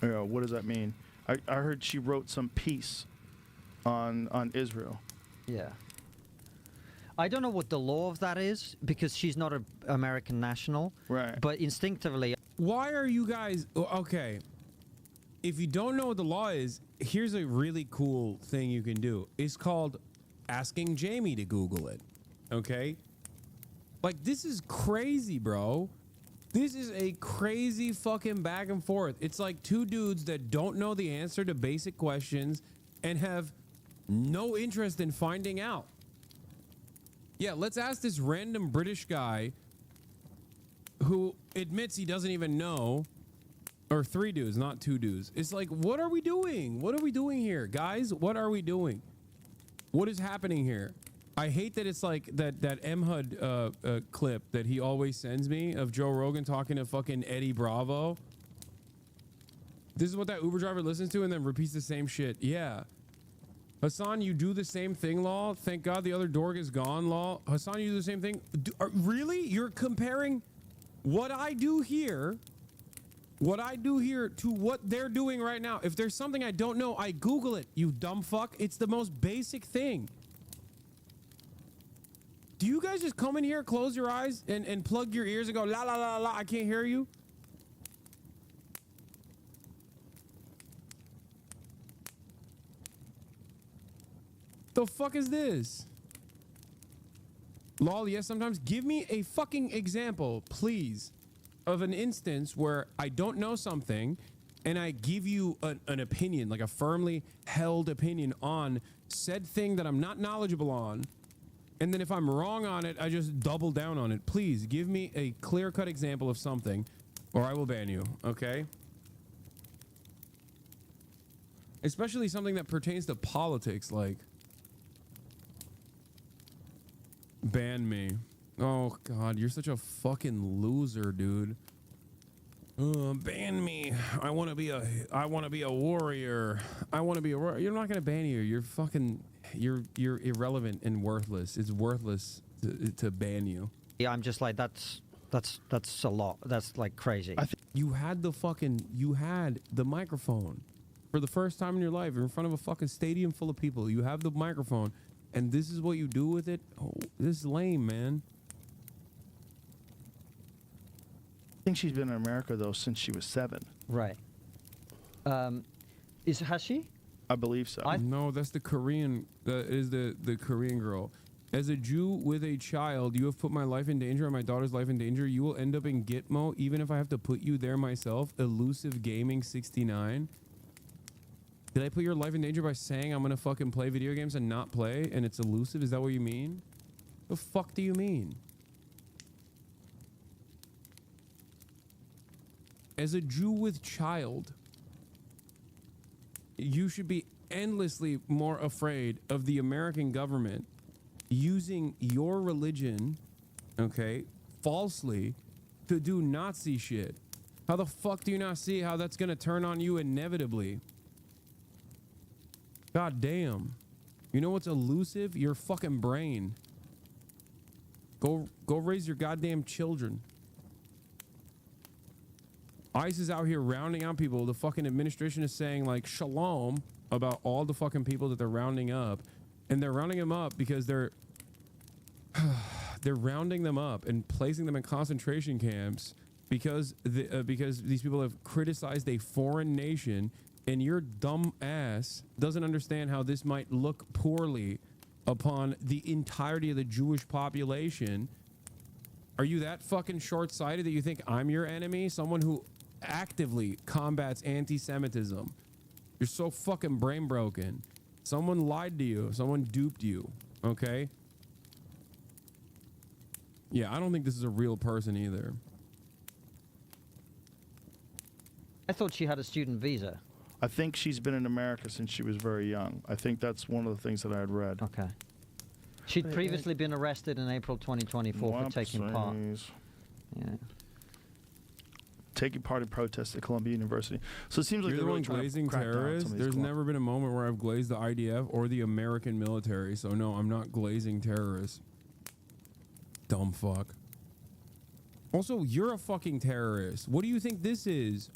What does that mean? I heard she wrote some piece on Israel. Yeah. I don't know what the law of that is because she's not an American national. Right. But instinctively... Why are you guys... Okay. If you don't know what the law is, here's a really cool thing you can do. It's called asking Jamie to Google it. Okay? Like, this is crazy, bro. This is a crazy fucking back and forth. It's like two dudes that don't know the answer to basic questions and have no interest in finding out. Yeah, let's ask this random British guy who admits he doesn't even know. Or three dudes, not two dudes. It's like, what are we doing? What are we doing here? Guys, what are we doing? What is happening here? I hate that it's like that MHUD clip that he always sends me of Joe Rogan talking to fucking Eddie Bravo. This is what that Uber driver listens to and then repeats the same shit. Yeah. Hasan, you do the same thing, Law. Thank God the other dork is gone, Law. Hasan, you do the same thing. Really? You're comparing what I do here to what they're doing right now. If there's something I don't know, I Google it, you dumb fuck. It's the most basic thing. Do you guys just come in here, close your eyes, and plug your ears and go, la, la, la, la, I can't hear you? The fuck is this? Lol, yes, sometimes. Give me a fucking example, please, of an instance where I don't know something and I give you an opinion, like a firmly held opinion on said thing that I'm not knowledgeable on. And then if I'm wrong on it, I just double down on it. Please give me a clear-cut example of something or I will ban you, okay? Especially something that pertains to politics, like... Ban me. Oh God, you're such a fucking loser, dude. Ban me. I want to be a warrior. I want to be a warrior. You're not gonna ban you. You're fucking. You're irrelevant and worthless. It's worthless to ban you. Yeah, I'm just like that's a lot. That's like crazy. You had the microphone for the first time in your life. You're in front of a fucking stadium full of people. You have the microphone. And this is what you do with it? Oh, this is lame, man. I think she's been in America, though, since she was 7. Right. Has she? I believe so. No, that's the Korean. That is the Korean girl. As a Jew with a child, you have put my life in danger and my daughter's life in danger. You will end up in Gitmo, even if I have to put you there myself. Elusive Gaming 69. Did I put your life in danger by saying I'm gonna fucking play video games and not play and it's elusive? Is that what you mean? The fuck do you mean? As a Jew with child, you should be endlessly more afraid of the American government using your religion, okay, falsely to do Nazi shit. How the fuck do you not see how that's gonna turn on you inevitably? God damn. You know what's elusive? Your fucking brain. Go raise your goddamn children. ICE is out here rounding out people. The fucking administration is saying like shalom about all the fucking people that they're rounding up. And they're rounding them up because they're rounding them up and placing them in concentration camps because these people have criticized a foreign nation. And your dumb ass doesn't understand how this might look poorly upon the entirety of the Jewish population. Are you that fucking short-sighted that you think I'm your enemy? Someone who actively combats anti-Semitism. You're so fucking brain broken. Someone lied to you. Someone duped you. Okay? Yeah, I don't think this is a real person either. I thought she had a student visa. I think she's been in America since she was very young. I think that's one of the things that I had read. Okay. She'd previously been arrested in April 2024 for taking part. Yeah. Taking part in protests at Columbia University. So it seems like you're the one glazing terrorists. There's never been a moment where I've glazed the IDF or the American military. So no, I'm not glazing terrorists. Dumb fuck. Also, you're a fucking terrorist. What do you think this is?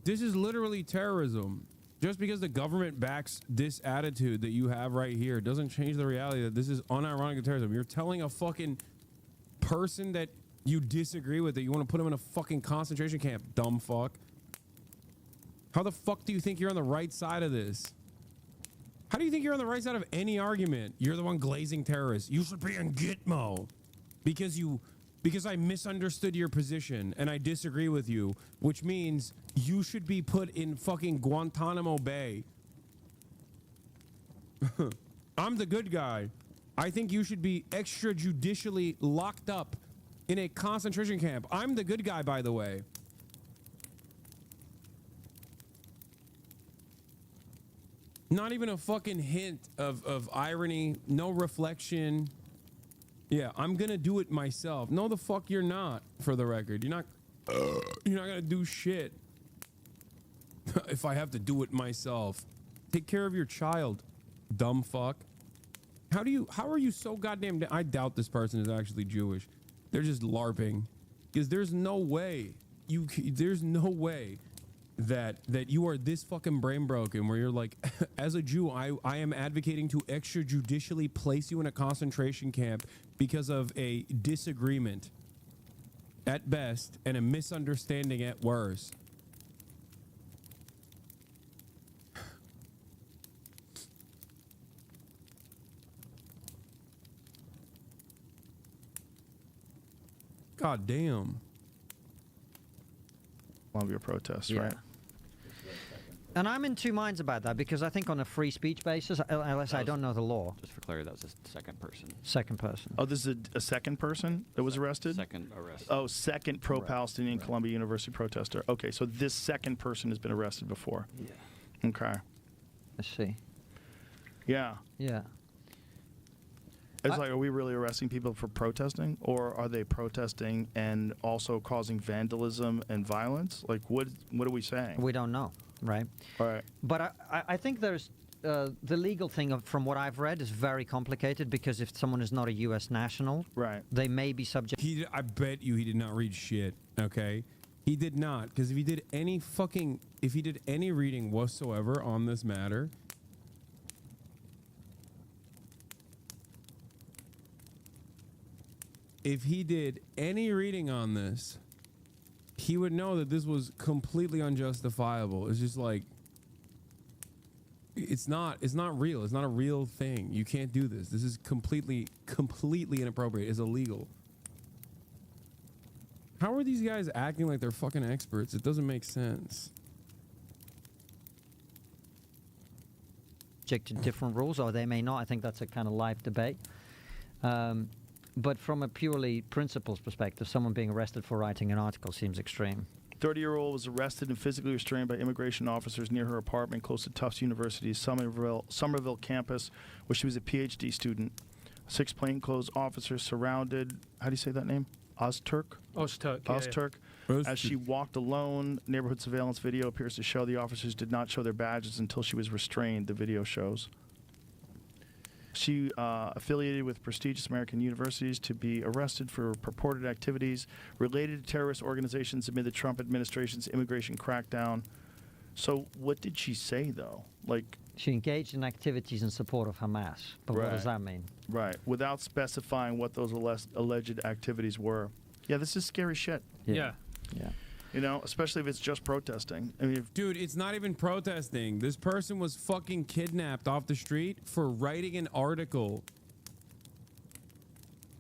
This is literally terrorism. Just because the government backs this attitude that you have right here doesn't change the reality that this is unironic terrorism. You're telling a fucking person that you disagree with that you want to put him in a fucking concentration camp, dumb fuck. How the fuck do you think you're on the right side of this? How do you think you're on the right side of any argument? You're the one glazing terrorists. You should be in Gitmo because I misunderstood your position and I disagree with you, which means you should be put in fucking Guantanamo Bay. I'm the good guy. I think you should be extrajudicially locked up in a concentration camp. I'm the good guy, by the way. Not even a fucking hint of irony, no reflection. Yeah, I'm gonna do it myself. No, the fuck you're not, for the record. You're not gonna do shit. If I have to do it myself. Take care of your child, dumb fuck. How are you so goddamn... I doubt this person is actually Jewish. They're just LARPing. Because there's no way that you are this fucking brain broken where you're like, as a Jew, I am advocating to extrajudicially place you in a concentration camp because of a disagreement at best and a misunderstanding at worst. God damn. Columbia protests, Yeah. right? And I'm in two minds about that because I think on a free speech basis, unless I don't know the law. Just for clarity, that was a second person. Second person. Oh, this is a second person that was arrested? Second arrest. Oh, second pro-Palestinian Columbia University protester. Okay, so this second person has been arrested before. Yeah. Okay. Let's see. Yeah. Yeah. It's like, are we really arresting people for protesting, or are they protesting and also causing vandalism and violence? Like, what are we saying? We don't know, right? All right. But I think there's the legal thing from what I've read is very complicated because if someone is not a U.S. national, right, they may be subject. I bet you he did not read shit. Okay, he did not, because if he did any reading whatsoever on this matter. If he did any reading on this, he would know that this was completely unjustifiable. It's just like, it's not real. It's not a real thing. You can't do this. This is completely inappropriate. It's illegal. How are these guys acting like they're fucking experts? It doesn't make sense. Subject to different rules, or they may not. I think that's a kind of live debate. But from a purely principles perspective, someone being arrested for writing an article seems extreme. 30-year-old was arrested and physically restrained by immigration officers near her apartment close to Tufts University's Somerville campus, where she was a PhD student. 6 plainclothes officers surrounded, how do you say that name? Ozturk? Ozturk, Ozturk. As she walked alone, neighborhood surveillance video appears to show the officers did not show their badges until she was restrained, the video shows. She affiliated with prestigious American universities to be arrested for purported activities related to terrorist organizations amid the Trump administration's immigration crackdown. So what did she say, though? Like, she engaged in activities in support of Hamas. But what does that mean? Right. Without specifying what those alleged activities were. Yeah, this is scary shit. Yeah. You know, especially if it's just protesting. I mean, Dude, it's not even protesting. This person was fucking kidnapped off the street for writing an article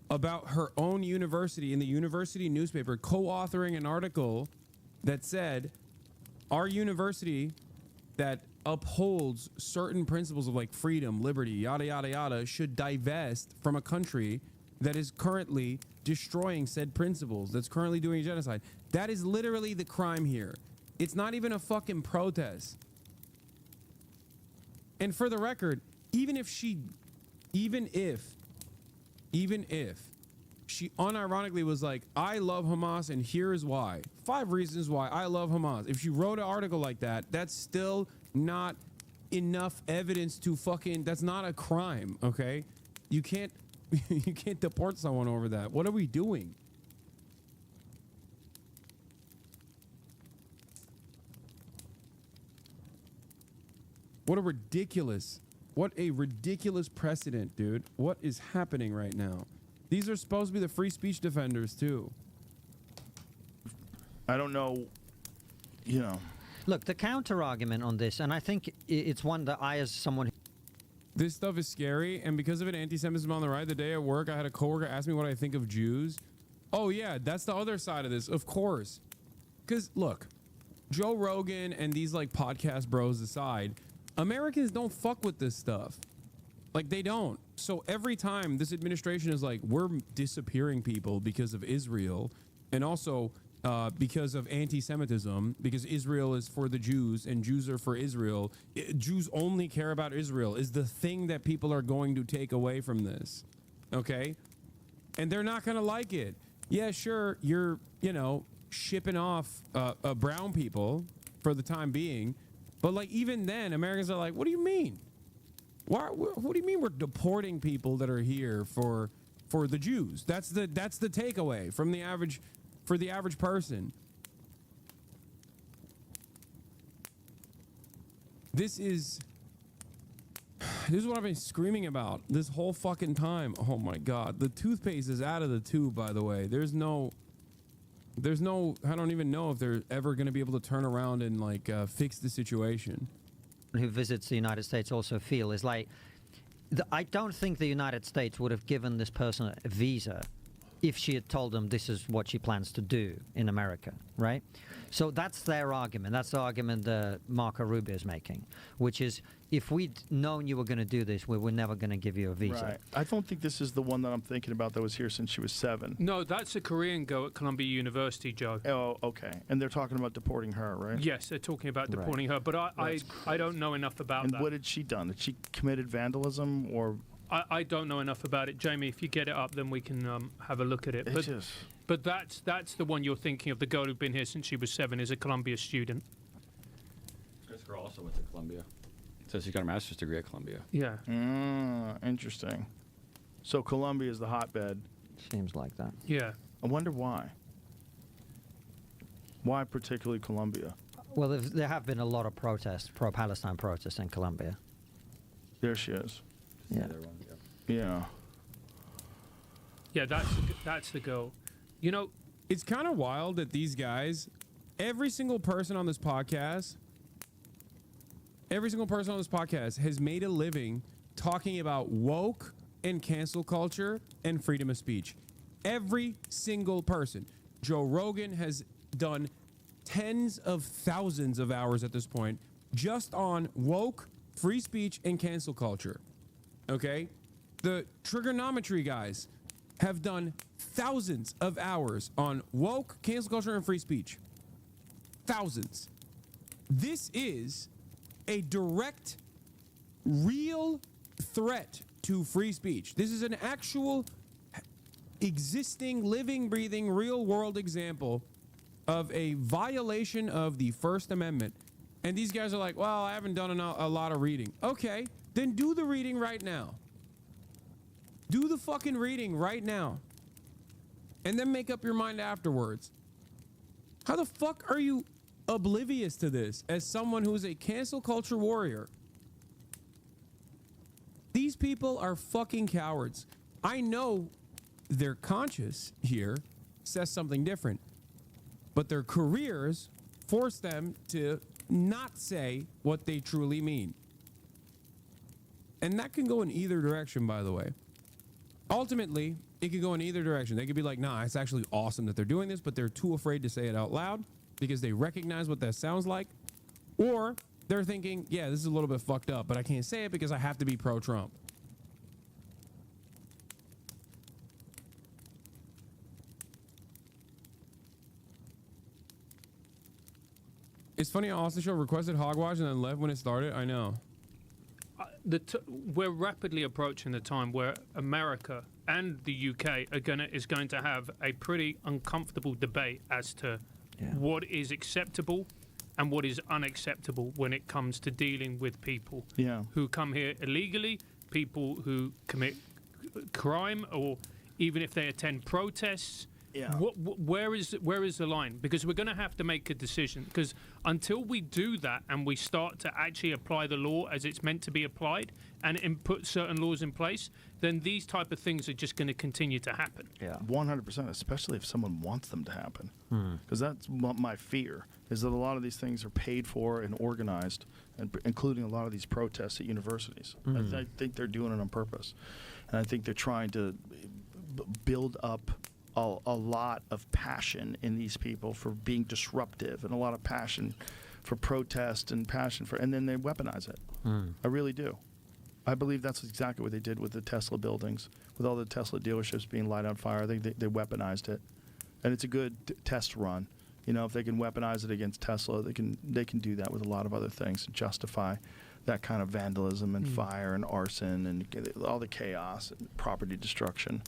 about her own university in the university newspaper, co-authoring an article that said our university that upholds certain principles of like freedom, liberty, yada, yada, yada, should divest from a country that is currently destroying said principles, that's currently doing genocide. That is literally the crime here. It's not even a fucking protest. And for the record, even if she unironically was like, I love Hamas and here's why. 5 reasons why I love Hamas. If she wrote an article like that, that's still not enough evidence to fucking, that's not a crime, okay? You can't deport someone over that. What are we doing? What a ridiculous precedent, dude. What is happening right now? These are supposed to be the free speech defenders, too. I don't know, you know. Look, the counter argument on this, and I think it's one that I, as someone... This stuff is scary, and because of an anti-Semitism on the right, the day at work, I had a coworker ask me what I think of Jews. Oh, yeah, that's the other side of this, of course. Because, look, Joe Rogan and these, like, podcast bros aside, Americans don't fuck with this stuff. Like, they don't. So every time this administration is like, we're disappearing people because of Israel, and also because of anti-Semitism, because Israel is for the Jews and Jews are for Israel. Jews only care about Israel is the thing that people are going to take away from this. Okay? And they're not going to like it. Yeah, sure, you're, shipping off brown people for the time being, But like even then, Americans are like, what do you mean? What do you mean we're deporting people that are here for the Jews? That's the takeaway from the average person. This is what I've been screaming about this whole fucking time. Oh my God, the toothpaste is out of the tube. By the way, there's no. I don't even know if they're ever going to be able to turn around and like fix the situation. Who visits the United States also feel is like, I don't think the United States would have given this person a visa if she had told them this is what she plans to do in America, right? So that's their argument. That's the argument that Marco Rubio is making, which is if we'd known you were going to do this, we were never going to give you a visa. Right. I don't think this is the one that I'm thinking about that was here since she was 7. No, that's a Korean girl at Columbia University, Joe. Oh, okay. And they're talking about deporting her, right? Yes, they're talking about deporting her, but I don't know enough about that. And what had she done? Had she committed vandalism or... I don't know enough about it. Jamie, if you get it up, then we can have a look at it. But that's the one you're thinking of. The girl who's been here since she was 7 is a Columbia student. This girl also went to Columbia. So she got a master's degree at Columbia. Yeah. Interesting. So Columbia is the hotbed. Seems like that. Yeah. I wonder why. Why particularly Columbia? Well, there have been a lot of protests, pro-Palestine protests in Columbia. There she is. Yeah. Yeah. Yeah, that's the girl. You know, it's kind of wild that these guys, every single person on this podcast has made a living talking about woke and cancel culture and freedom of speech. Every single person. Joe Rogan has done tens of thousands of hours at this point just on woke, free speech, and cancel culture. Okay? The trigonometry guys have done thousands of hours on woke, cancel culture, and free speech. Thousands. This is a direct, real threat to free speech. This is an actual existing, living, breathing, real world example of a violation of the First Amendment. And these guys are like, well, I haven't done a lot of reading. Okay, then do the reading right now. Do the fucking reading right now. And then make up your mind afterwards. How the fuck are you oblivious to this as someone who is a cancel culture warrior? These people are fucking cowards. I know their conscience here says something different, but their careers force them to not say what they truly mean. And that can go in either direction, by the way. Ultimately, it could go in either direction. They could be like, nah, it's actually awesome that they're doing this, but they're too afraid to say it out loud because they recognize what that sounds like. Or they're thinking, yeah, this is a little bit fucked up, but I can't say it because I have to be pro-Trump. It's funny how Austin Show requested Hogwash and then left when it started. I know. We're rapidly approaching the time where America and the UK is going to have a pretty uncomfortable debate as to what is acceptable and what is unacceptable when it comes to dealing with people who come here illegally, people who commit crime, or even if they attend protests. Yeah. Where is the line? Because we're going to have to make a decision. Because until we do that and we start to actually apply the law as it's meant to be applied and put certain laws in place, then these type of things are just going to continue to happen. Yeah, 100%, especially if someone wants them to happen. Because that's my fear, is that a lot of these things are paid for and organized, including a lot of these protests at universities. I think they're doing it on purpose. And I think they're trying to build up a lot of passion in these people for being disruptive, and a lot of passion for protest and passion for, and then they weaponize it. I really do. I believe that's exactly what they did with the Tesla buildings, with all the Tesla dealerships being light on fire. They weaponized it, and it's a good test run. You know, if they can weaponize it against Tesla, they can do that with a lot of other things and justify that kind of vandalism and fire and arson and all the chaos and property destruction.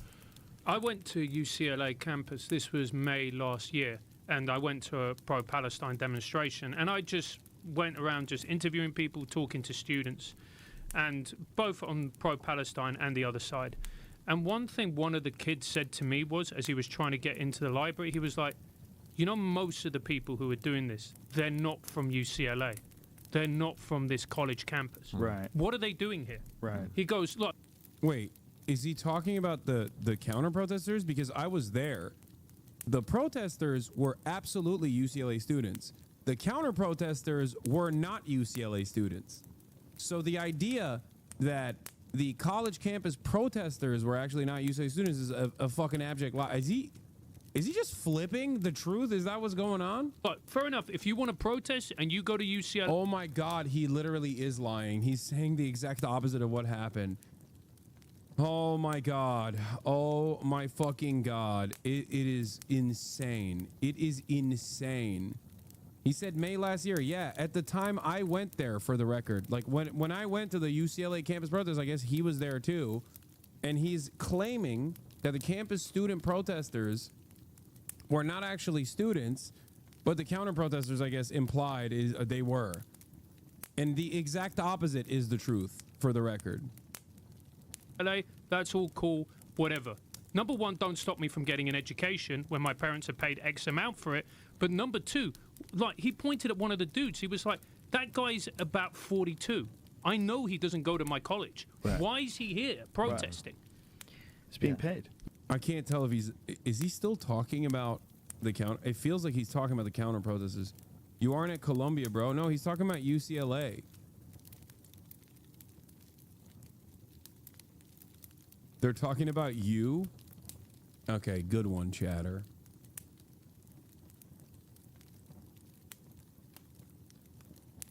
I went to UCLA campus. This was May last year, and I went to a pro-Palestine demonstration, and I just went around just interviewing people, talking to students, and both on pro-Palestine and the other side. And one thing one of the kids said to me was, as he was trying to get into the library, he was like, you know, most of the people who are doing this, they're not from UCLA. They're not from this college campus. Right. What are they doing here? Right. He goes, look. Wait, is he talking about the counter protesters? Because I was there. The protesters were absolutely UCLA students. The counter protesters were not UCLA students. So the idea that the college campus protesters were actually not UCLA students is a fucking abject lie. Is he just flipping the truth? Is that what's going on? But fair enough. If you want to protest and you go to UCLA. Oh my God, he literally is lying. He's saying the exact opposite of what happened. Oh my God. Oh my fucking God. It is insane. It is insane. He said May last year. Yeah, at the time I went there, for the record. Like when I went to the UCLA campus protest, I guess he was there too. And he's claiming that the campus student protesters were not actually students, but the counter protesters, I guess, implied is they were. And the exact opposite is the truth, for the record. LA, that's all cool, whatever. Number one, don't stop me from getting an education when my parents have paid X amount for it. But number two, like, he pointed at one of the dudes. He was like, that guy's about 42. I know he doesn't go to my college. Right. Why is he here protesting? He's being paid. I can't tell if is he still talking about the counter? It feels like he's talking about the counter protesters. You aren't at Columbia, bro. No, he's talking about UCLA. They're talking about you? Okay, good one, chatter.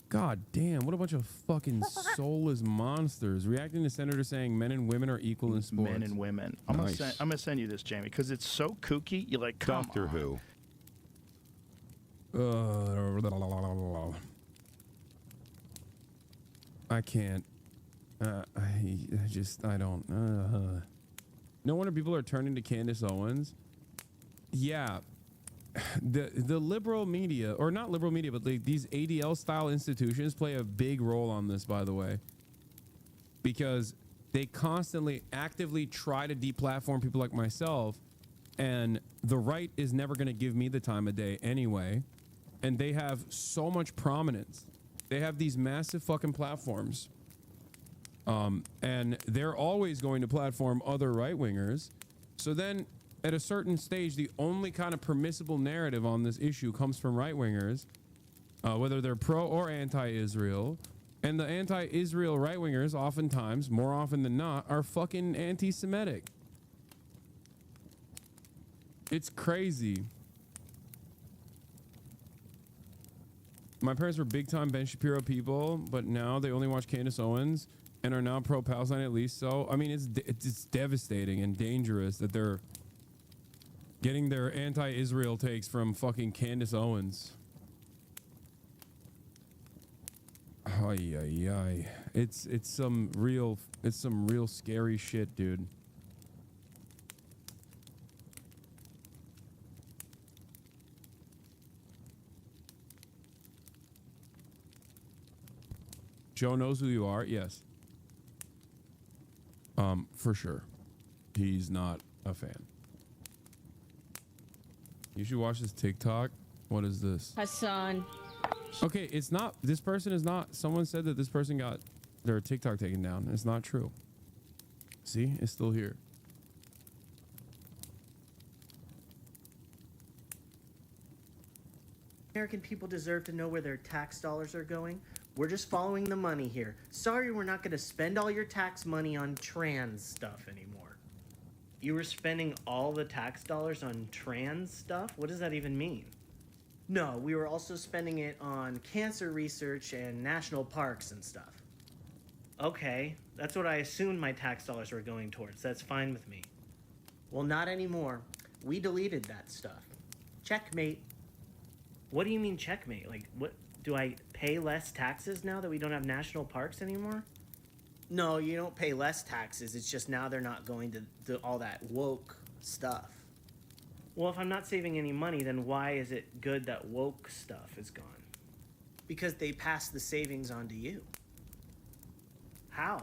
God damn, what a bunch of fucking soulless monsters. Reacting to Senator saying men and women are equal in sports. Men and women. I'm gonna send you this, Jamie, because it's so kooky. You're like, come Doctor on. Who? I can't. I don't. No wonder people are turning to Candace Owens. Yeah. The liberal media, or not liberal media, but these ADL style institutions play a big role on this, by the way, because they constantly actively try to deplatform people like myself, and the right is never going to give me the time of day anyway, and they have so much prominence. They have these massive fucking platforms, and they're always going to platform other right-wingers. So then at a certain stage, the only kind of permissible narrative on this issue comes from right-wingers, whether they're pro or anti-Israel. And the anti-Israel right-wingers, oftentimes, more often than not, are fucking anti-Semitic. It's crazy. My parents were big-time Ben Shapiro people, but now they only watch Candace Owens and are now pro-Palestine, at least. So, I mean, it's devastating and dangerous that they're getting their anti-Israel takes from fucking Candace Owens. Ay, ay, ay. It's some real scary shit, dude. Joe knows who you are. Yes. For sure. He's not a fan. You should watch this TikTok. What is this? Hasan. Okay, it's not. This person is not. Someone said that this person got their TikTok taken down. It's not true. See, it's still here. American people deserve to know where their tax dollars are going. We're just following the money here. Sorry, we're not going to spend all your tax money on trans stuff anymore. You were spending all the tax dollars on trans stuff? What does that even mean? No, we were also spending it on cancer research and national parks and stuff. Okay, that's what I assumed my tax dollars were going towards. That's fine with me. Well, not anymore. We deleted that stuff. Checkmate. What do you mean checkmate? Like, what? Do I pay less taxes now that we don't have national parks anymore? No, you don't pay less taxes. It's just now they're not going to do all that woke stuff. Well, if I'm not saving any money, then why is it good that woke stuff is gone? Because they pass the savings on to you. How?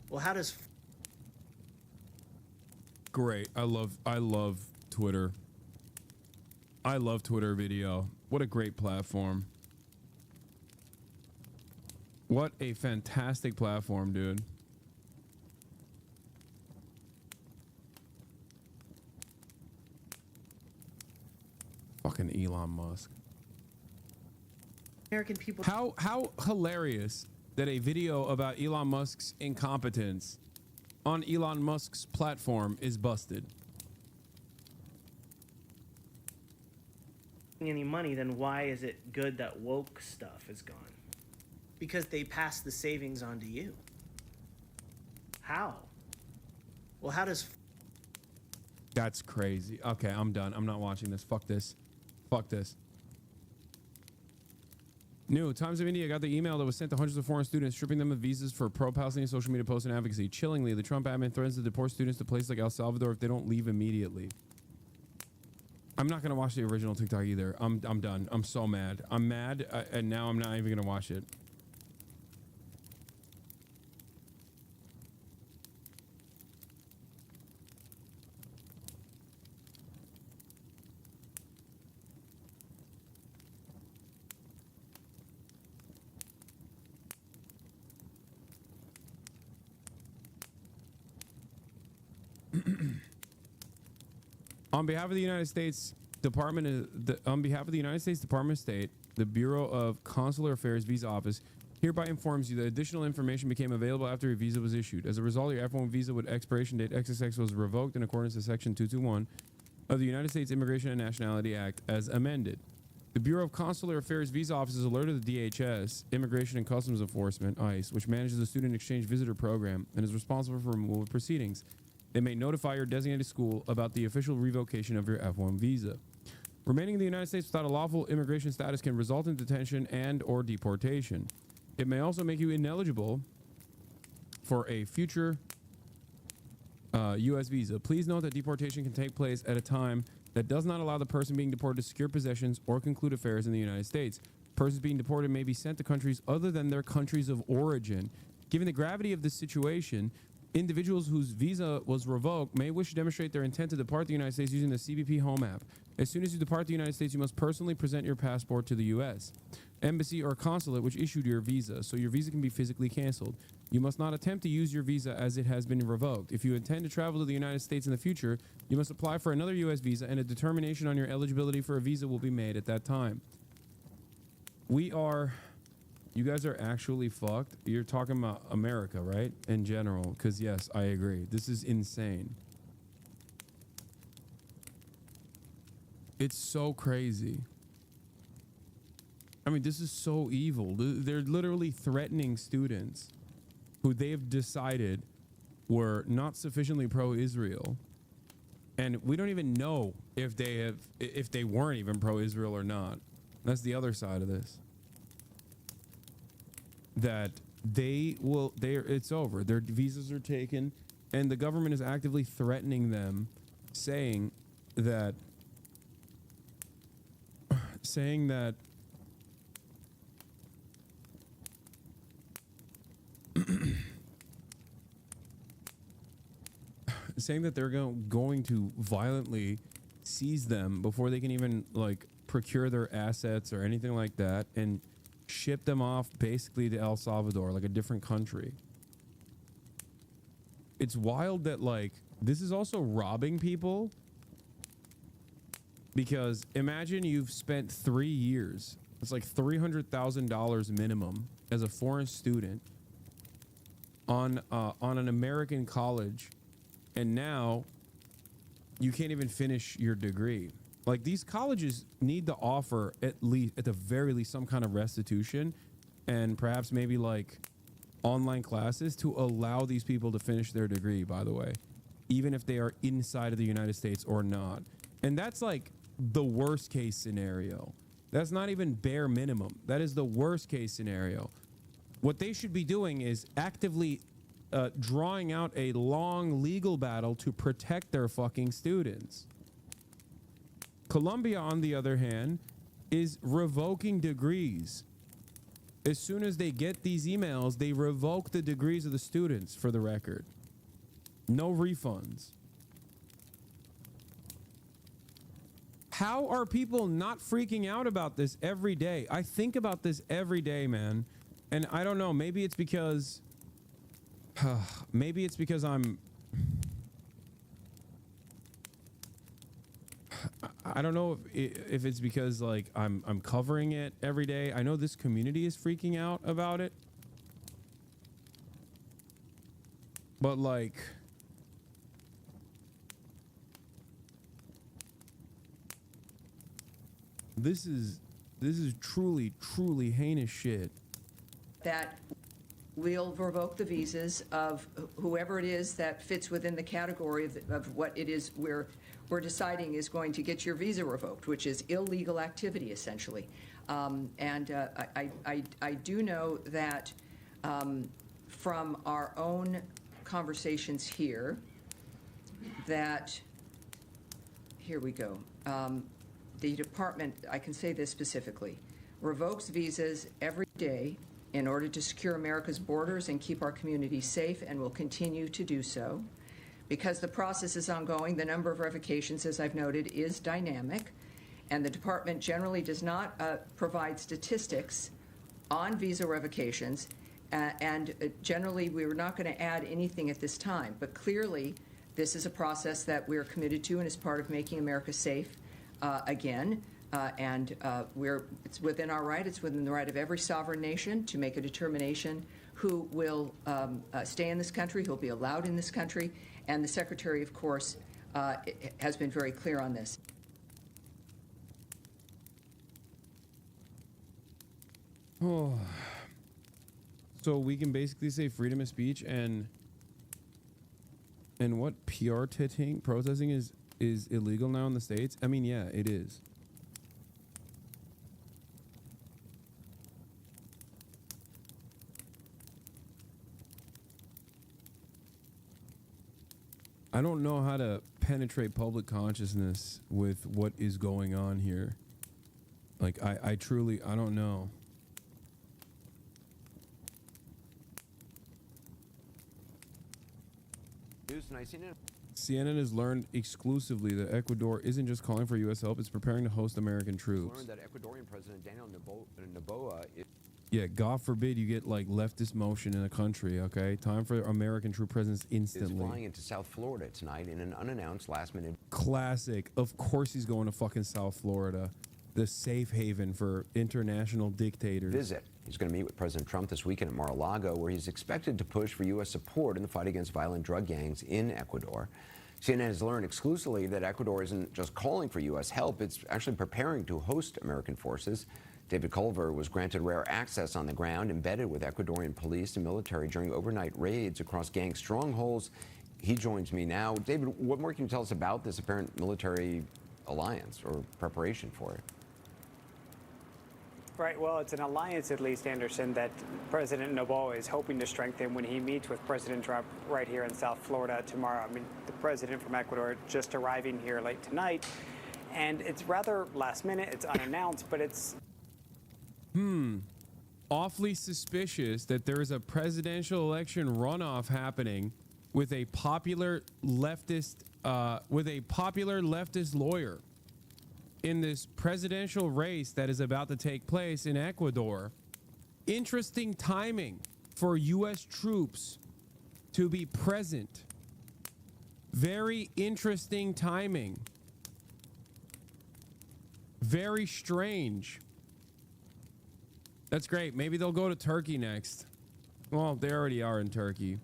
Well, how does... Great. I love Twitter. I love Twitter video. What a great platform. What a fantastic platform, dude. Fucking Elon Musk. American people... How hilarious that a video about Elon Musk's incompetence on Elon Musk's platform is busted. Any money, then why is it good that woke stuff is gone? Because they pass the savings on to you. How? Well, how does... That's crazy. Okay, I'm done. I'm not watching this. Fuck this. Fuck this. New Times of India got the email that was sent to hundreds of foreign students, stripping them of visas for pro-Palestinian social media posts and advocacy. Chillingly, the Trump admin threatens to deport students to places like El Salvador if they don't leave immediately. I'm not gonna watch the original TikTok either. I'm done. I'm so mad. I'm mad, and now I'm not even gonna watch it. On behalf of the United States Department of State, the Bureau of Consular Affairs Visa Office hereby informs you that additional information became available after your visa was issued. As a result, your F1 visa with expiration date XXX was revoked in accordance to Section 221 of the United States Immigration and Nationality Act as amended. The Bureau of Consular Affairs Visa Office has alerted the DHS, Immigration and Customs Enforcement, ICE, which manages the Student Exchange Visitor Program and is responsible for removal of proceedings. They may notify your designated school about the official revocation of your F1 visa. Remaining in the United States without a lawful immigration status can result in detention and or deportation. It may also make you ineligible for a future U.S. visa. Please note that deportation can take place at a time that does not allow the person being deported to secure possessions or conclude affairs in the United States. Persons being deported may be sent to countries other than their countries of origin. Given the gravity of this situation, individuals whose visa was revoked may wish to demonstrate their intent to depart the United States using the CBP Home app. As soon as you depart the United States, you must personally present your passport to the U.S. embassy or consulate which issued your visa, so your visa can be physically canceled. You must not attempt to use your visa as it has been revoked. If you intend to travel to the United States in the future, you must apply for another U.S. visa, and a determination on your eligibility for a visa will be made at that time. You guys are actually fucked. You're talking about America, right? In general, because yes, I agree. This is insane. It's so crazy. I mean, this is so evil. They're literally threatening students who they've decided were not sufficiently pro-Israel. And we don't even know if they weren't even pro-Israel or not. That's the other side of this. That it's over. Their visas are taken, and the government is actively threatening them, saying that saying that they're going to violently seize them before they can even like procure their assets or anything like that, and ship them off basically to El Salvador, like a different country. It's wild that like this is also robbing people, because imagine you've spent 3 years, it's like $300,000 minimum as a foreign student on an American college, and now you can't even finish your degree. Like, these colleges need to offer at the very least some kind of restitution, and perhaps maybe like online classes to allow these people to finish their degree, by the way, even if they are inside of the United States or not. And that's like the worst case scenario. That's not even bare minimum. That is the worst case scenario. What they should be doing is actively drawing out a long legal battle to protect their fucking students. Colombia, on the other hand, is revoking degrees. As soon as they get these emails, they revoke the degrees of the students, for the record. No refunds. How are people not freaking out about this every day? I think about this every day, man. And I don't know, maybe it's because I'm I don't know if it's because like I'm covering it every day. I know this community is freaking out about it. But like this is truly heinous shit. That we'll revoke the visas of whoever it is that fits within the category of what it is we're deciding is going to get your visa revoked, which is illegal activity, essentially. I do know that from our own conversations here, that, here we go, the department, I can say this specifically, revokes visas every day in order to secure America's borders and keep our communities safe, and will continue to do so. Because the process is ongoing, the number of revocations, as I've noted, is dynamic, and the department generally does not provide statistics on visa revocations, and generally we were not going to add anything at this time. But clearly, this is a process that we're committed to and is part of making America safe again. It's within our right, it's within the right of every sovereign nation to make a determination who will stay in this country, who will be allowed in this country, and the Secretary, of course, has been very clear on this. Oh. So we can basically say freedom of speech and what PR protesting is illegal now in the States? I mean, yeah, it is. I don't know how to penetrate public consciousness with what is going on here. Like, I truly, I don't know. CNN has learned exclusively that Ecuador isn't just calling for U.S. help, it's preparing to host American troops. Learned that Ecuadorian President Daniel Noboa Yeah, God forbid you get like leftist motion in a country, okay? Time for American troop presence instantly. is flying into South Florida tonight in an unannounced last-minute Classic. Of course he's going to fucking South Florida, the safe haven for international dictators. visit. He's going to meet with President Trump this weekend at Mar-a-Lago, where he's expected to push for U.S. support in the fight against violent drug gangs in Ecuador. CNN has learned exclusively that Ecuador isn't just calling for U.S. help, it's actually preparing to host American forces. David Culver was granted rare access on the ground, embedded with Ecuadorian police and military during overnight raids across gang strongholds. He joins me now. David, what more can you tell us about this apparent military alliance or preparation for it? Right. Well, it's an alliance, at least, Anderson, that President Noboa is hoping to strengthen when he meets with President Trump right here in South Florida tomorrow. I mean, the president from Ecuador just arriving here late tonight, and it's rather last minute. It's unannounced, but it's... Awfully suspicious that there is a presidential election runoff happening with a popular leftist lawyer in this presidential race that is about to take place in Ecuador. Interesting timing for U.S. troops to be present. Very interesting timing. Very strange. That's great. Maybe they'll go to Turkey next. Well, they already are in Turkey.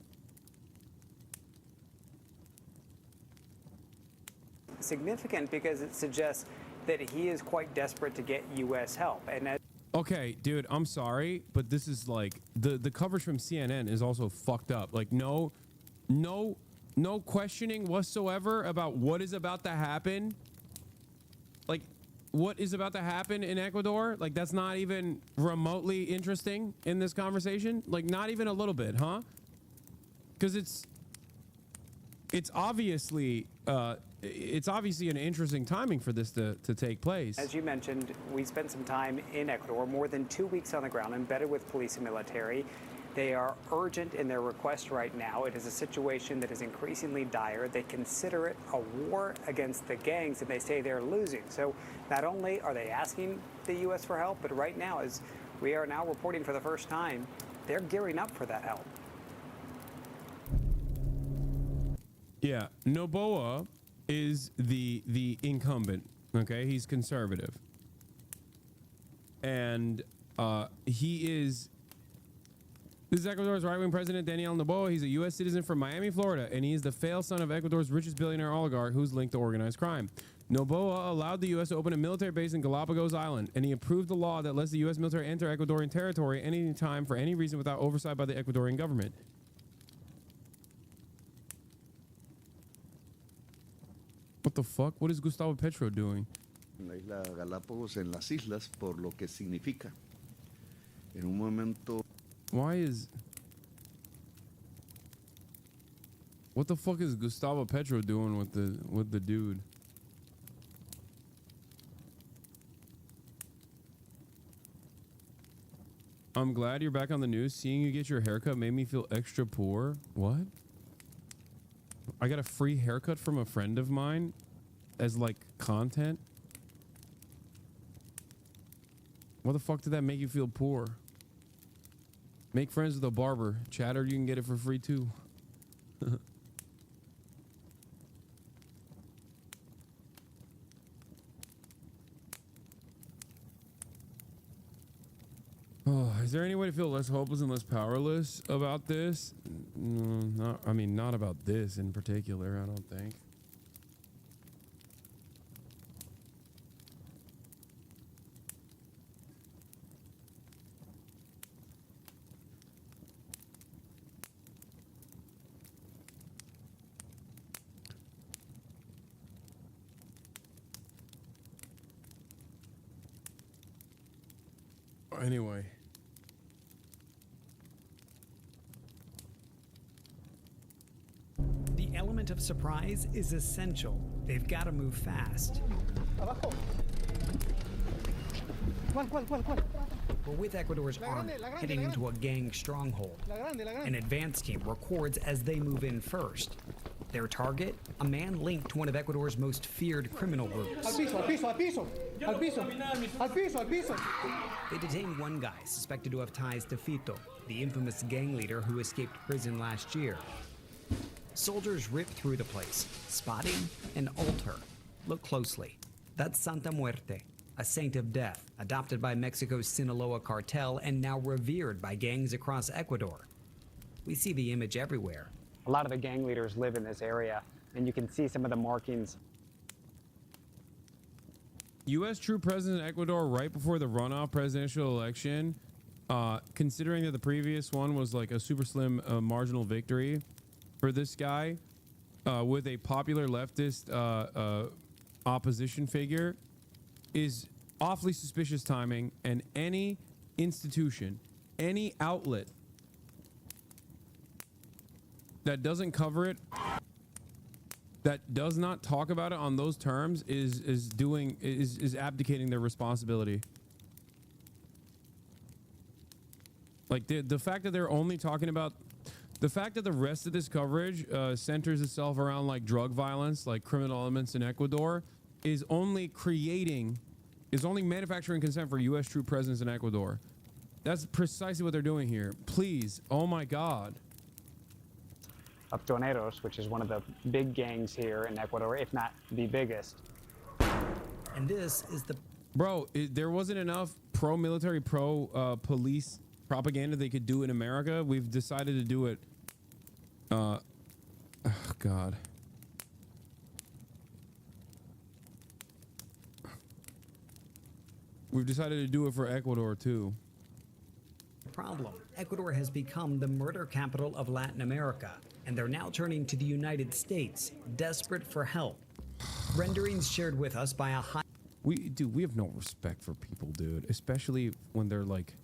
significant because it suggests that he is quite desperate to get U.S. help. And okay, dude, I'm sorry, but this is like the coverage from CNN is also fucked up. Like no questioning whatsoever about what is about to happen. Like what is about to happen in Ecuador? Like that's not even remotely interesting in this conversation. Like not even a little bit, huh? Because it's obviously it's obviously an interesting timing for this to take place. As you mentioned, we spent some time in Ecuador, more than 2 weeks on the ground, embedded with police and military. They are urgent in their request right now. It is a situation that is increasingly dire. They consider it a war against the gangs, and they say they're losing. So not only are they asking the U.S. for help, but right now, as we are now reporting for the first time, they're gearing up for that help. Yeah, Noboa is the incumbent. Okay, he's conservative, and this is Ecuador's right-wing president, Daniel Noboa. He's a U.S. citizen from Miami, Florida, and he is the failed son of Ecuador's richest billionaire oligarch who's linked to organized crime. Noboa allowed the U.S. to open a military base in Galapagos Island, and he approved the law that lets the U.S. military enter Ecuadorian territory any time for any reason without oversight by the Ecuadorian government. What the fuck? What is Gustavo Petro doing? La isla Galápagos, en las islas, por lo que significa. En un momento. Why is... What the fuck is Gustavo Petro doing with the dude? I'm glad you're back on the news. Seeing you get your haircut made me feel extra poor. What? I got a free haircut from a friend of mine as like content. What the fuck did that make you feel poor? Make friends with a barber. Chatter, you can get it for free too. Oh, is there any way to feel less hopeless and less powerless about this? No, not about this in particular, I don't think. Anyway. The element of surprise is essential. They've got to move fast. Abajo. ¿Cuál? But with Ecuador's army heading into a gang stronghold, an advance team records as they move in first. Their target, a man linked to one of Ecuador's most feared criminal groups. Al piso. They detain one guy suspected to have ties to Fito, the infamous gang leader who escaped prison last year. Soldiers rip through the place, spotting an altar. Look closely. That's Santa Muerte, a saint of death, adopted by Mexico's Sinaloa cartel and now revered by gangs across Ecuador. We see the image everywhere. A lot of the gang leaders live in this area, and you can see some of the markings. U.S. troop presence in Ecuador right before the runoff presidential election, considering that the previous one was like a super slim marginal victory for this guy with a popular leftist opposition figure, is awfully suspicious timing. And any institution, any outlet that doesn't cover it, that does not talk about it on those terms, is abdicating their responsibility. Like the fact that they're only talking about, the fact that the rest of this coverage centers itself around like drug violence, like criminal elements in Ecuador, is only manufacturing consent for U.S. troop presence in Ecuador. That's precisely what they're doing here. Please, oh my God. Of ADINROSS, which is one of the big gangs here in Ecuador, if not the biggest. And this is the... Bro, there wasn't enough pro-military, pro-police propaganda they could do in America. We've decided to do it. Oh, God. We've decided to do it for Ecuador, too. Problem. Ecuador has become the murder capital of Latin America, and they're now turning to the United States, desperate for help. Renderings shared with us by a high... We have no respect for people, dude. Especially when they're like...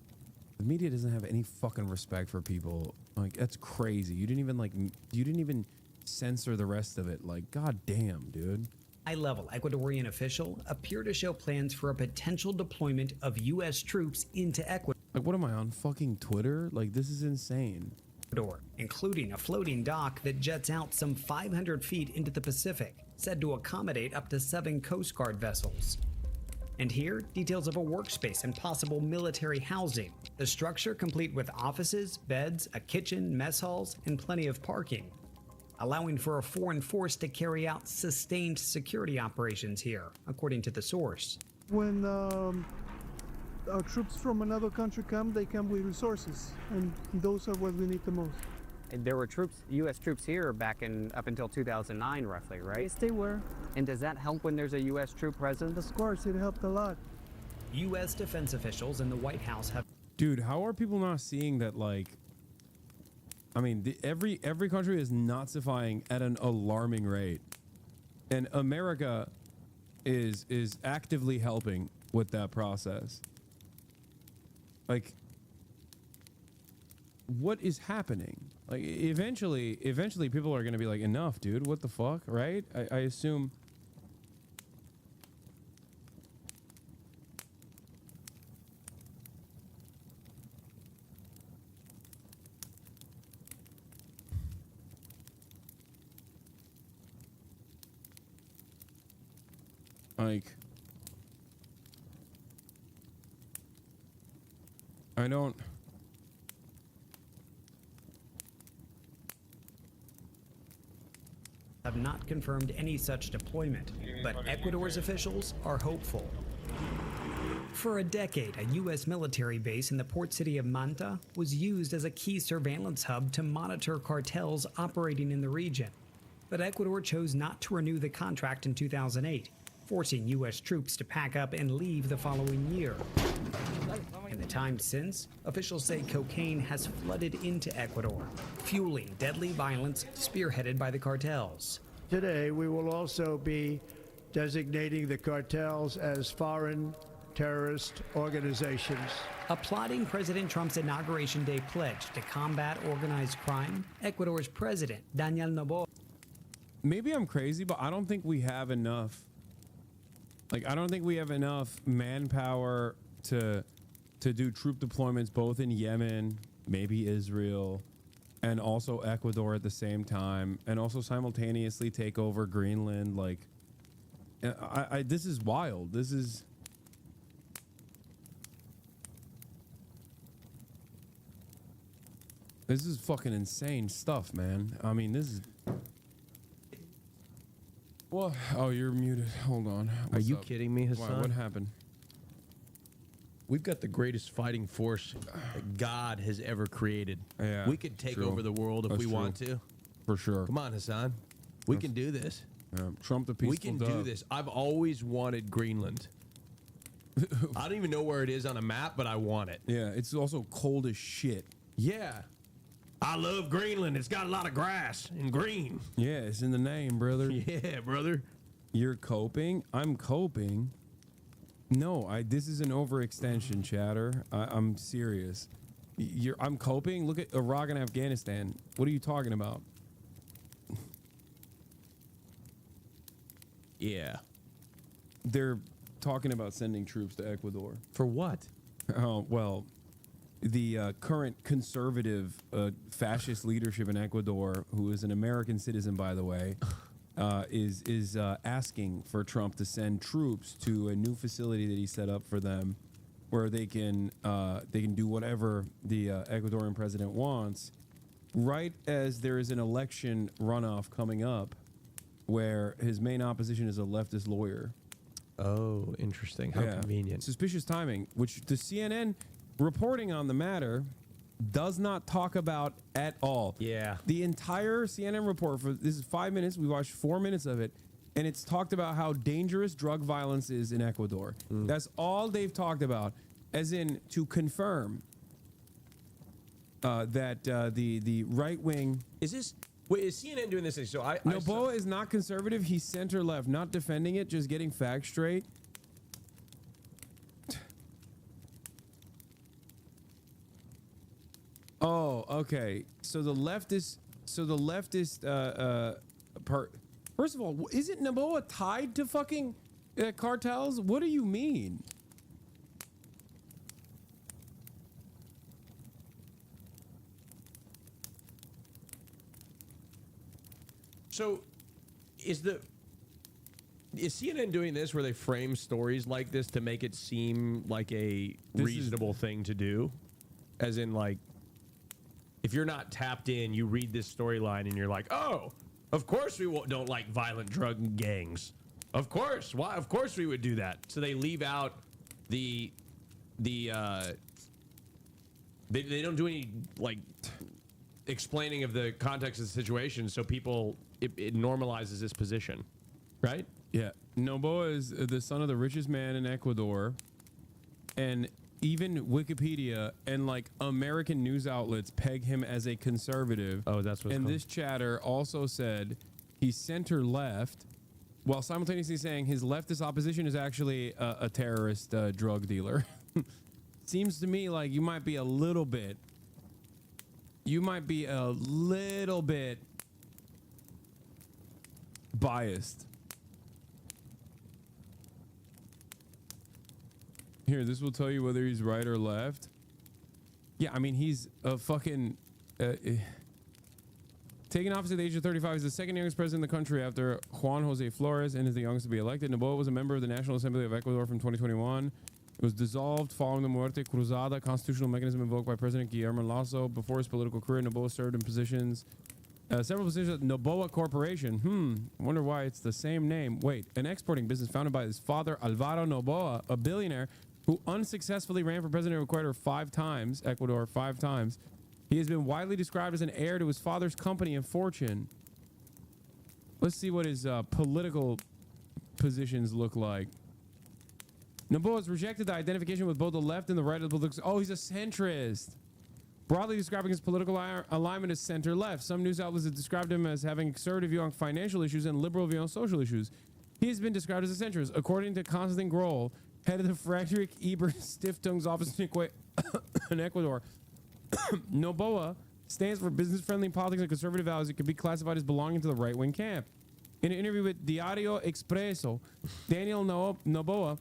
The media doesn't have any fucking respect for people. Like, that's crazy. You didn't even censor the rest of it. Like, god damn, dude. High-level Ecuadorian official appear to show plans for a potential deployment of U.S. troops into Ecuador. Like, what am I on fucking Twitter? Like, this is insane. Including a floating dock that jets out some 500 feet into the Pacific, said to accommodate up to 7 Coast Guard vessels. And here, details of a workspace and possible military housing. The structure complete with offices, beds, a kitchen, mess halls, and plenty of parking, allowing for a foreign force to carry out sustained security operations here, according to the source. When our troops from another country come, they come with resources, and those are what we need the most. There were troops, U.S. troops here back in up until 2009, roughly, right? Yes, they were. And does that help when there's a U.S. troop present? Of course, it helped a lot. U.S. defense officials in the White House have... Dude, how are people not seeing that, like... I mean, every country is Nazifying at an alarming rate. And America is actively helping with that process. Like, what is happening? Like, eventually people are going to be like, enough, dude. What the fuck, right? I assume... Like, I don't... have not confirmed any such deployment, but Ecuador's officials are hopeful. For a decade, a U.S. military base in the port city of Manta was used as a key surveillance hub to monitor cartels operating in the region. But Ecuador chose not to renew the contract in 2008, forcing U.S. troops to pack up and leave the following year. In the time since, officials say cocaine has flooded into Ecuador, fueling deadly violence spearheaded by the cartels. Today, we will also be designating the cartels as foreign terrorist organizations. Applauding President Trump's Inauguration Day pledge to combat organized crime, Ecuador's president, Daniel Noboa. Maybe I'm crazy, but I don't think we have enough. Like, I don't think we have enough manpower to do troop deployments both in Yemen, maybe Israel, and also Ecuador at the same time, and also simultaneously take over Greenland. Like, this is wild. This is fucking insane stuff, man. I mean, this is... Well, oh, you're muted. Hold on. Are you kidding me, Hassan? What happened? We've got the greatest fighting force that God has ever created. Yeah, we could take over the world if we want to. For sure. Come on, Hassan. We can do this. Trump the peaceful We can do this. I've always wanted Greenland. I don't even know where it is on a map, but I want it. Yeah, it's also cold as shit. Yeah. I love Greenland. It's got a lot of grass and green. Yeah, it's in the name, brother. Yeah, brother. You're coping. I'm coping. No, this is an overextension, chatter. I'm serious. I'm coping. Look at Iraq and Afghanistan. What are you talking about? Yeah. They're talking about sending troops to Ecuador. For what? Oh, well, the current conservative fascist leadership in Ecuador, who is an American citizen, by the way, is asking for Trump to send troops to a new facility that he set up for them, where they can do whatever the Ecuadorian president wants, right as there is an election runoff coming up, where his main opposition is a leftist lawyer. Oh, interesting. How convenient. Suspicious timing, which the CNN reporting on the matter does not talk about at all. Yeah. The entire CNN report, this is 5 minutes, we watched 4 minutes of it, and it's talked about how dangerous drug violence is in Ecuador. That's all they've talked about, as in to confirm that the right wing... Wait, is CNN doing this thing? So Noboa is not conservative, he's center-left, not defending it, just getting facts straight. Oh, okay. So the leftist So the leftist part. First of all, isn't Noboa tied to fucking cartels? What do you mean? So, is CNN doing this where they frame stories like this to make it seem like a reasonable thing to do? As in, like, if you're not tapped in, you read this storyline and you're like, oh, of course we don't like violent drug gangs. Of course. Why? Of course we would do that. So they leave out they don't do any, like, explaining of the context of the situation, so people, it normalizes this position, right? Yeah. Noboa is the son of the richest man in Ecuador, and even Wikipedia and like American news outlets peg him as a conservative. Oh, that's what's And called. this chatter also said he's center left, while simultaneously saying his leftist opposition is actually a terrorist drug dealer. Seems to me like you might be a little bit biased. Here, this will tell you whether he's right or left. Yeah, I mean, he's a fucking... taking office at the age of 35, he's the second youngest president in the country after Juan Jose Flores, and is the youngest to be elected. Noboa was a member of the National Assembly of Ecuador from 2021. It was dissolved following the Muerte Cruzada, constitutional mechanism invoked by President Guillermo Lasso. Before his political career, Noboa served in several positions at Noboa Corporation. I wonder why it's the same name. Wait, an exporting business founded by his father, Alvaro Noboa, a billionaire who unsuccessfully ran for president of Ecuador 5 times. He has been widely described as an heir to his father's company and fortune. Let's see what his political positions look like. Noboa has rejected the identification with both the left and the right of the political... Oh, he's a centrist. Broadly describing his political alignment as center-left. Some news outlets have described him as having conservative view on financial issues and liberal view on social issues. He has been described as a centrist. According to Konstantin Grohl, head of the Friedrich Ebert Stiftung's office in Ecuador, Noboa stands for business-friendly politics and conservative values. It could be classified as belonging to the right-wing camp. In an interview with Diario Expreso, Daniel Noboa,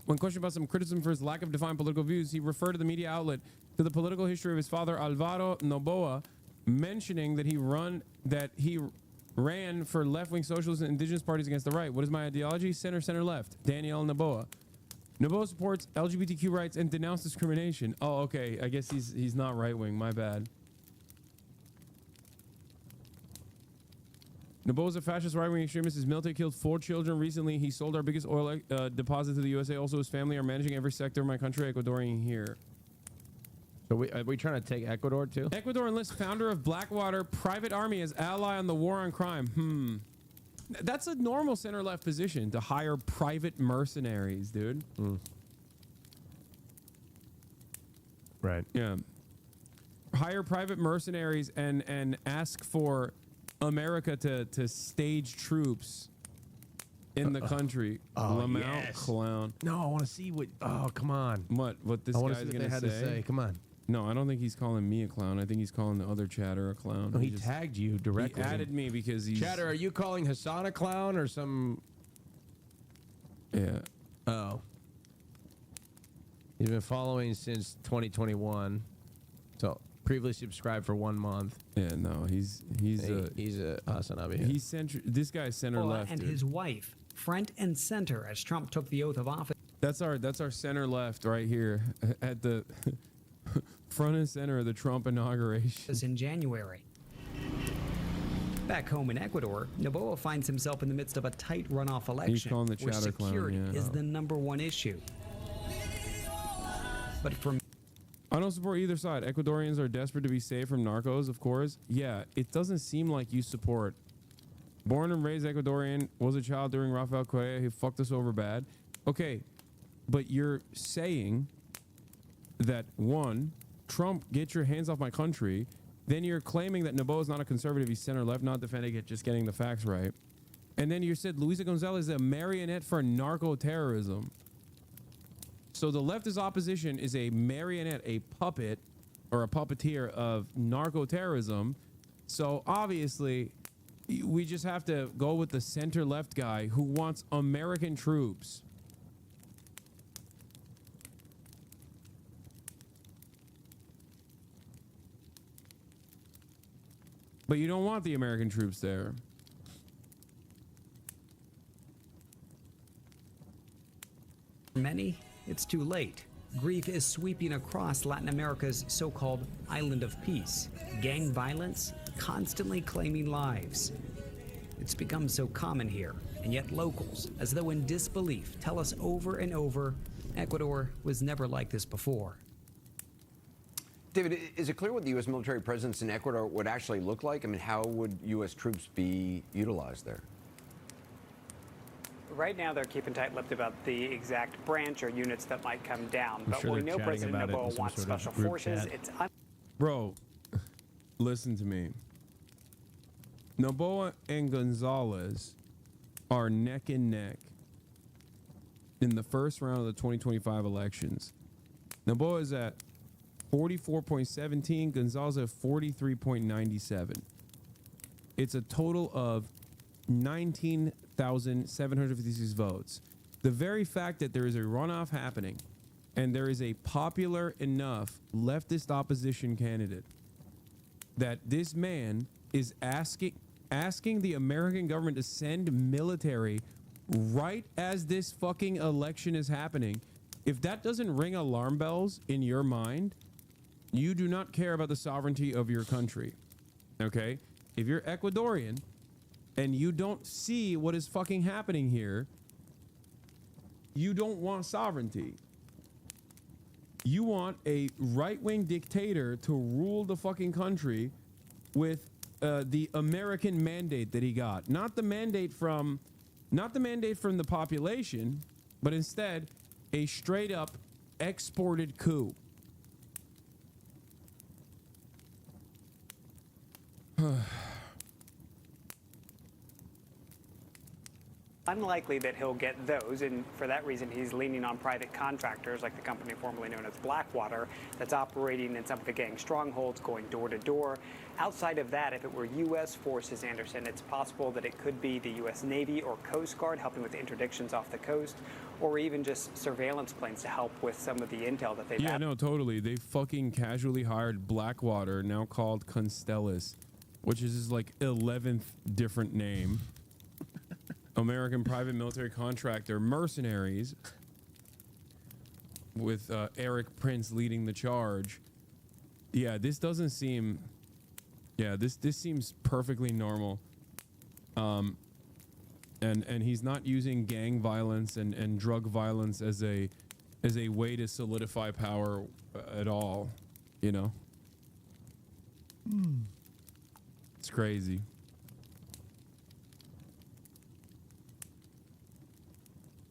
when questioned about some criticism for his lack of defined political views, he referred to the media outlet to the political history of his father, Alvaro Noboa, mentioning that he ran for left-wing socialist and indigenous parties against the right. What is my ideology? Center-left. Daniel Noboa. Noboa supports LGBTQ rights and denounced discrimination. Oh, okay. I guess he's not right-wing. My bad. Noboa is a fascist right-wing extremist. His military killed 4 children recently. He sold our biggest oil deposit to the USA. Also, his family are managing every sector of my country. Ecuadorian here. So are we trying to take Ecuador too? Ecuador enlists founder of Blackwater Private Army as ally on the war on crime. That's a normal center-left position, to hire private mercenaries, dude. Right. Yeah. Hire private mercenaries and ask for America to stage troops in the country. Yes. Clown. No, I want to see what... Oh, come on. What this guy's going to say. Come on. No, I don't think he's calling me a clown. I think he's calling the other chatter a clown. No, he tagged you directly. He added me because he's... Chatter, are you calling Hasan a clown or some... Yeah. Oh. He's been following since 2021. So previously subscribed for 1 month. Yeah, no, he's a Hasanabi. He's this guy's center left. And dude. his wife, front and center, as Trump took the oath of office. That's our center left right here at the front and center of the Trump inauguration. In January. Back home in Ecuador, Noboa finds himself in the midst of a tight runoff election. He's calling the where chatter clown, security yeah. is the #1 issue. But from I don't support either side. Ecuadorians are desperate to be safe from narcos, of course. Yeah, it doesn't seem like you support. Born and raised Ecuadorian, was a child during Rafael Correa. He fucked us over bad. Okay, but you're saying that, one, Trump, get your hands off my country. Then you're claiming that Noboa is not a conservative. He's center-left, not defending it, just getting the facts right. And then you said Luisa Gonzalez is a marionette for narco-terrorism. So the leftist opposition is a marionette, a puppet, or a puppeteer of narco-terrorism. So obviously, we just have to go with the center-left guy who wants American troops. But you don't want the American troops there. For many, it's too late. Grief is sweeping across Latin America's so-called island of peace. Gang violence constantly claiming lives. It's become so common here, and yet locals, as though in disbelief, tell us over and over, Ecuador was never like this before. David, is it clear what the U.S. military presence in Ecuador would actually look like? I mean, how would U.S. troops be utilized there? Right now, they're keeping tight-lipped about the exact branch or units that might come down. But sure we they're know chatting President about it in Noboa some wants sort of special group forces. chat. Bro, listen to me. Noboa and Gonzalez are neck and neck in the first round of the 2025 elections. Noboa is at 44.17, Gonzalez at 43.97. It's a total of 19,756 votes. The very fact that there is a runoff happening and there is a popular enough leftist opposition candidate that this man is asking the American government to send military right as this fucking election is happening, if that doesn't ring alarm bells in your mind, you do not care about the sovereignty of your country. Okay? If you're Ecuadorian and you don't see what is fucking happening here, you don't want sovereignty. You want a right-wing dictator to rule the fucking country with the American mandate that he got. Not the mandate from the population, but instead a straight-up exported coup. Unlikely that he'll get those, and for that reason, he's leaning on private contractors like the company formerly known as Blackwater that's operating in some of the gang strongholds, going door to door. Outside of that, if it were U.S. forces, Anderson, it's possible that it could be the U.S. Navy or Coast Guard helping with interdictions off the coast, or even just surveillance planes to help with some of the intel that they've Yeah, no, totally. They fucking casually hired Blackwater, now called Constellas, which is his like 11th different name. American private military contractor mercenaries with Eric Prince leading the charge. Yeah, this doesn't seem. Yeah, this seems perfectly normal. And he's not using gang violence and drug violence as a way to solidify power at all. You know. It's crazy.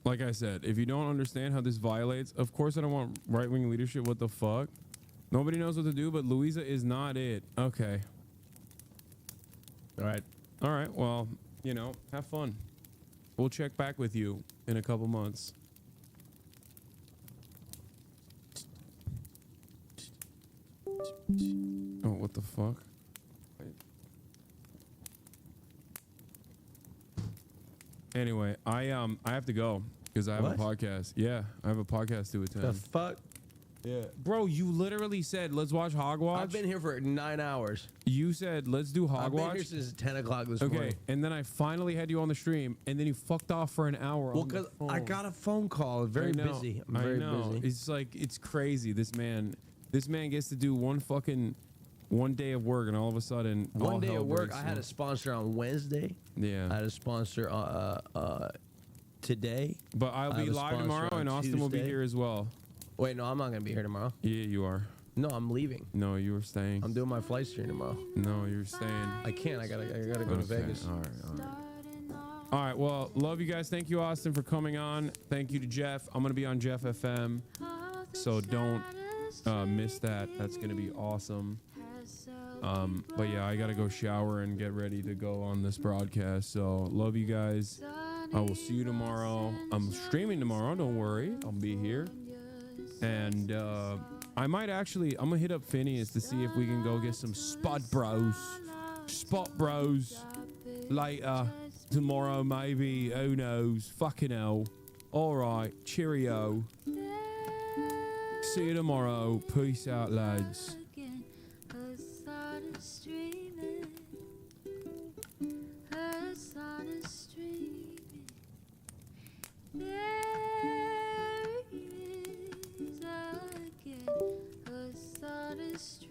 Like I said, if you don't understand how this violates, of course I don't want right-wing leadership. What the fuck? Nobody knows what to do, but Louisa is not it. Okay. All right. All right. Well, you know, have fun. We'll check back with you in a couple months. Oh, what the fuck? Wait. Anyway, I have to go because I have a podcast. Yeah, I have a podcast to attend. The fuck? Yeah, bro, you literally said let's watch Hogwatch. I've been here for 9 hours. You said let's do Hogwatch. I've been here since 10 o'clock this morning. Okay, and then I finally had you on the stream, and then you fucked off for an hour. Well, because I got a phone call. Very busy. I'm very busy. It's like it's crazy. This man gets to do one day of work, and all of a sudden, one day of work. I had a sponsor on Wednesday. Yeah. I had a sponsor today. But I'll be live tomorrow, and Austin will be here as well. Wait, no, I'm not gonna be here tomorrow. Yeah, you are. No, I'm leaving. No, you were staying. I'm doing my flight stream tomorrow. No, you're staying. I can't. I gotta go to Vegas. All right. All right. Well, love you guys. Thank you, Austin, for coming on. Thank you to Jeff. I'm gonna be on Jeff FM, so don't miss that. That's gonna be awesome. But yeah, I gotta go shower and get ready to go on this broadcast. So love you guys. I will see you tomorrow. I'm streaming tomorrow. Don't worry. I'll be here. And I'm gonna hit up Phineas to see if we can go get some spud bros Spot bros. Later. Tomorrow, maybe. Who knows? Fucking hell. All right. Cheerio. See you tomorrow. Peace out, lads. There is again a sudden stream.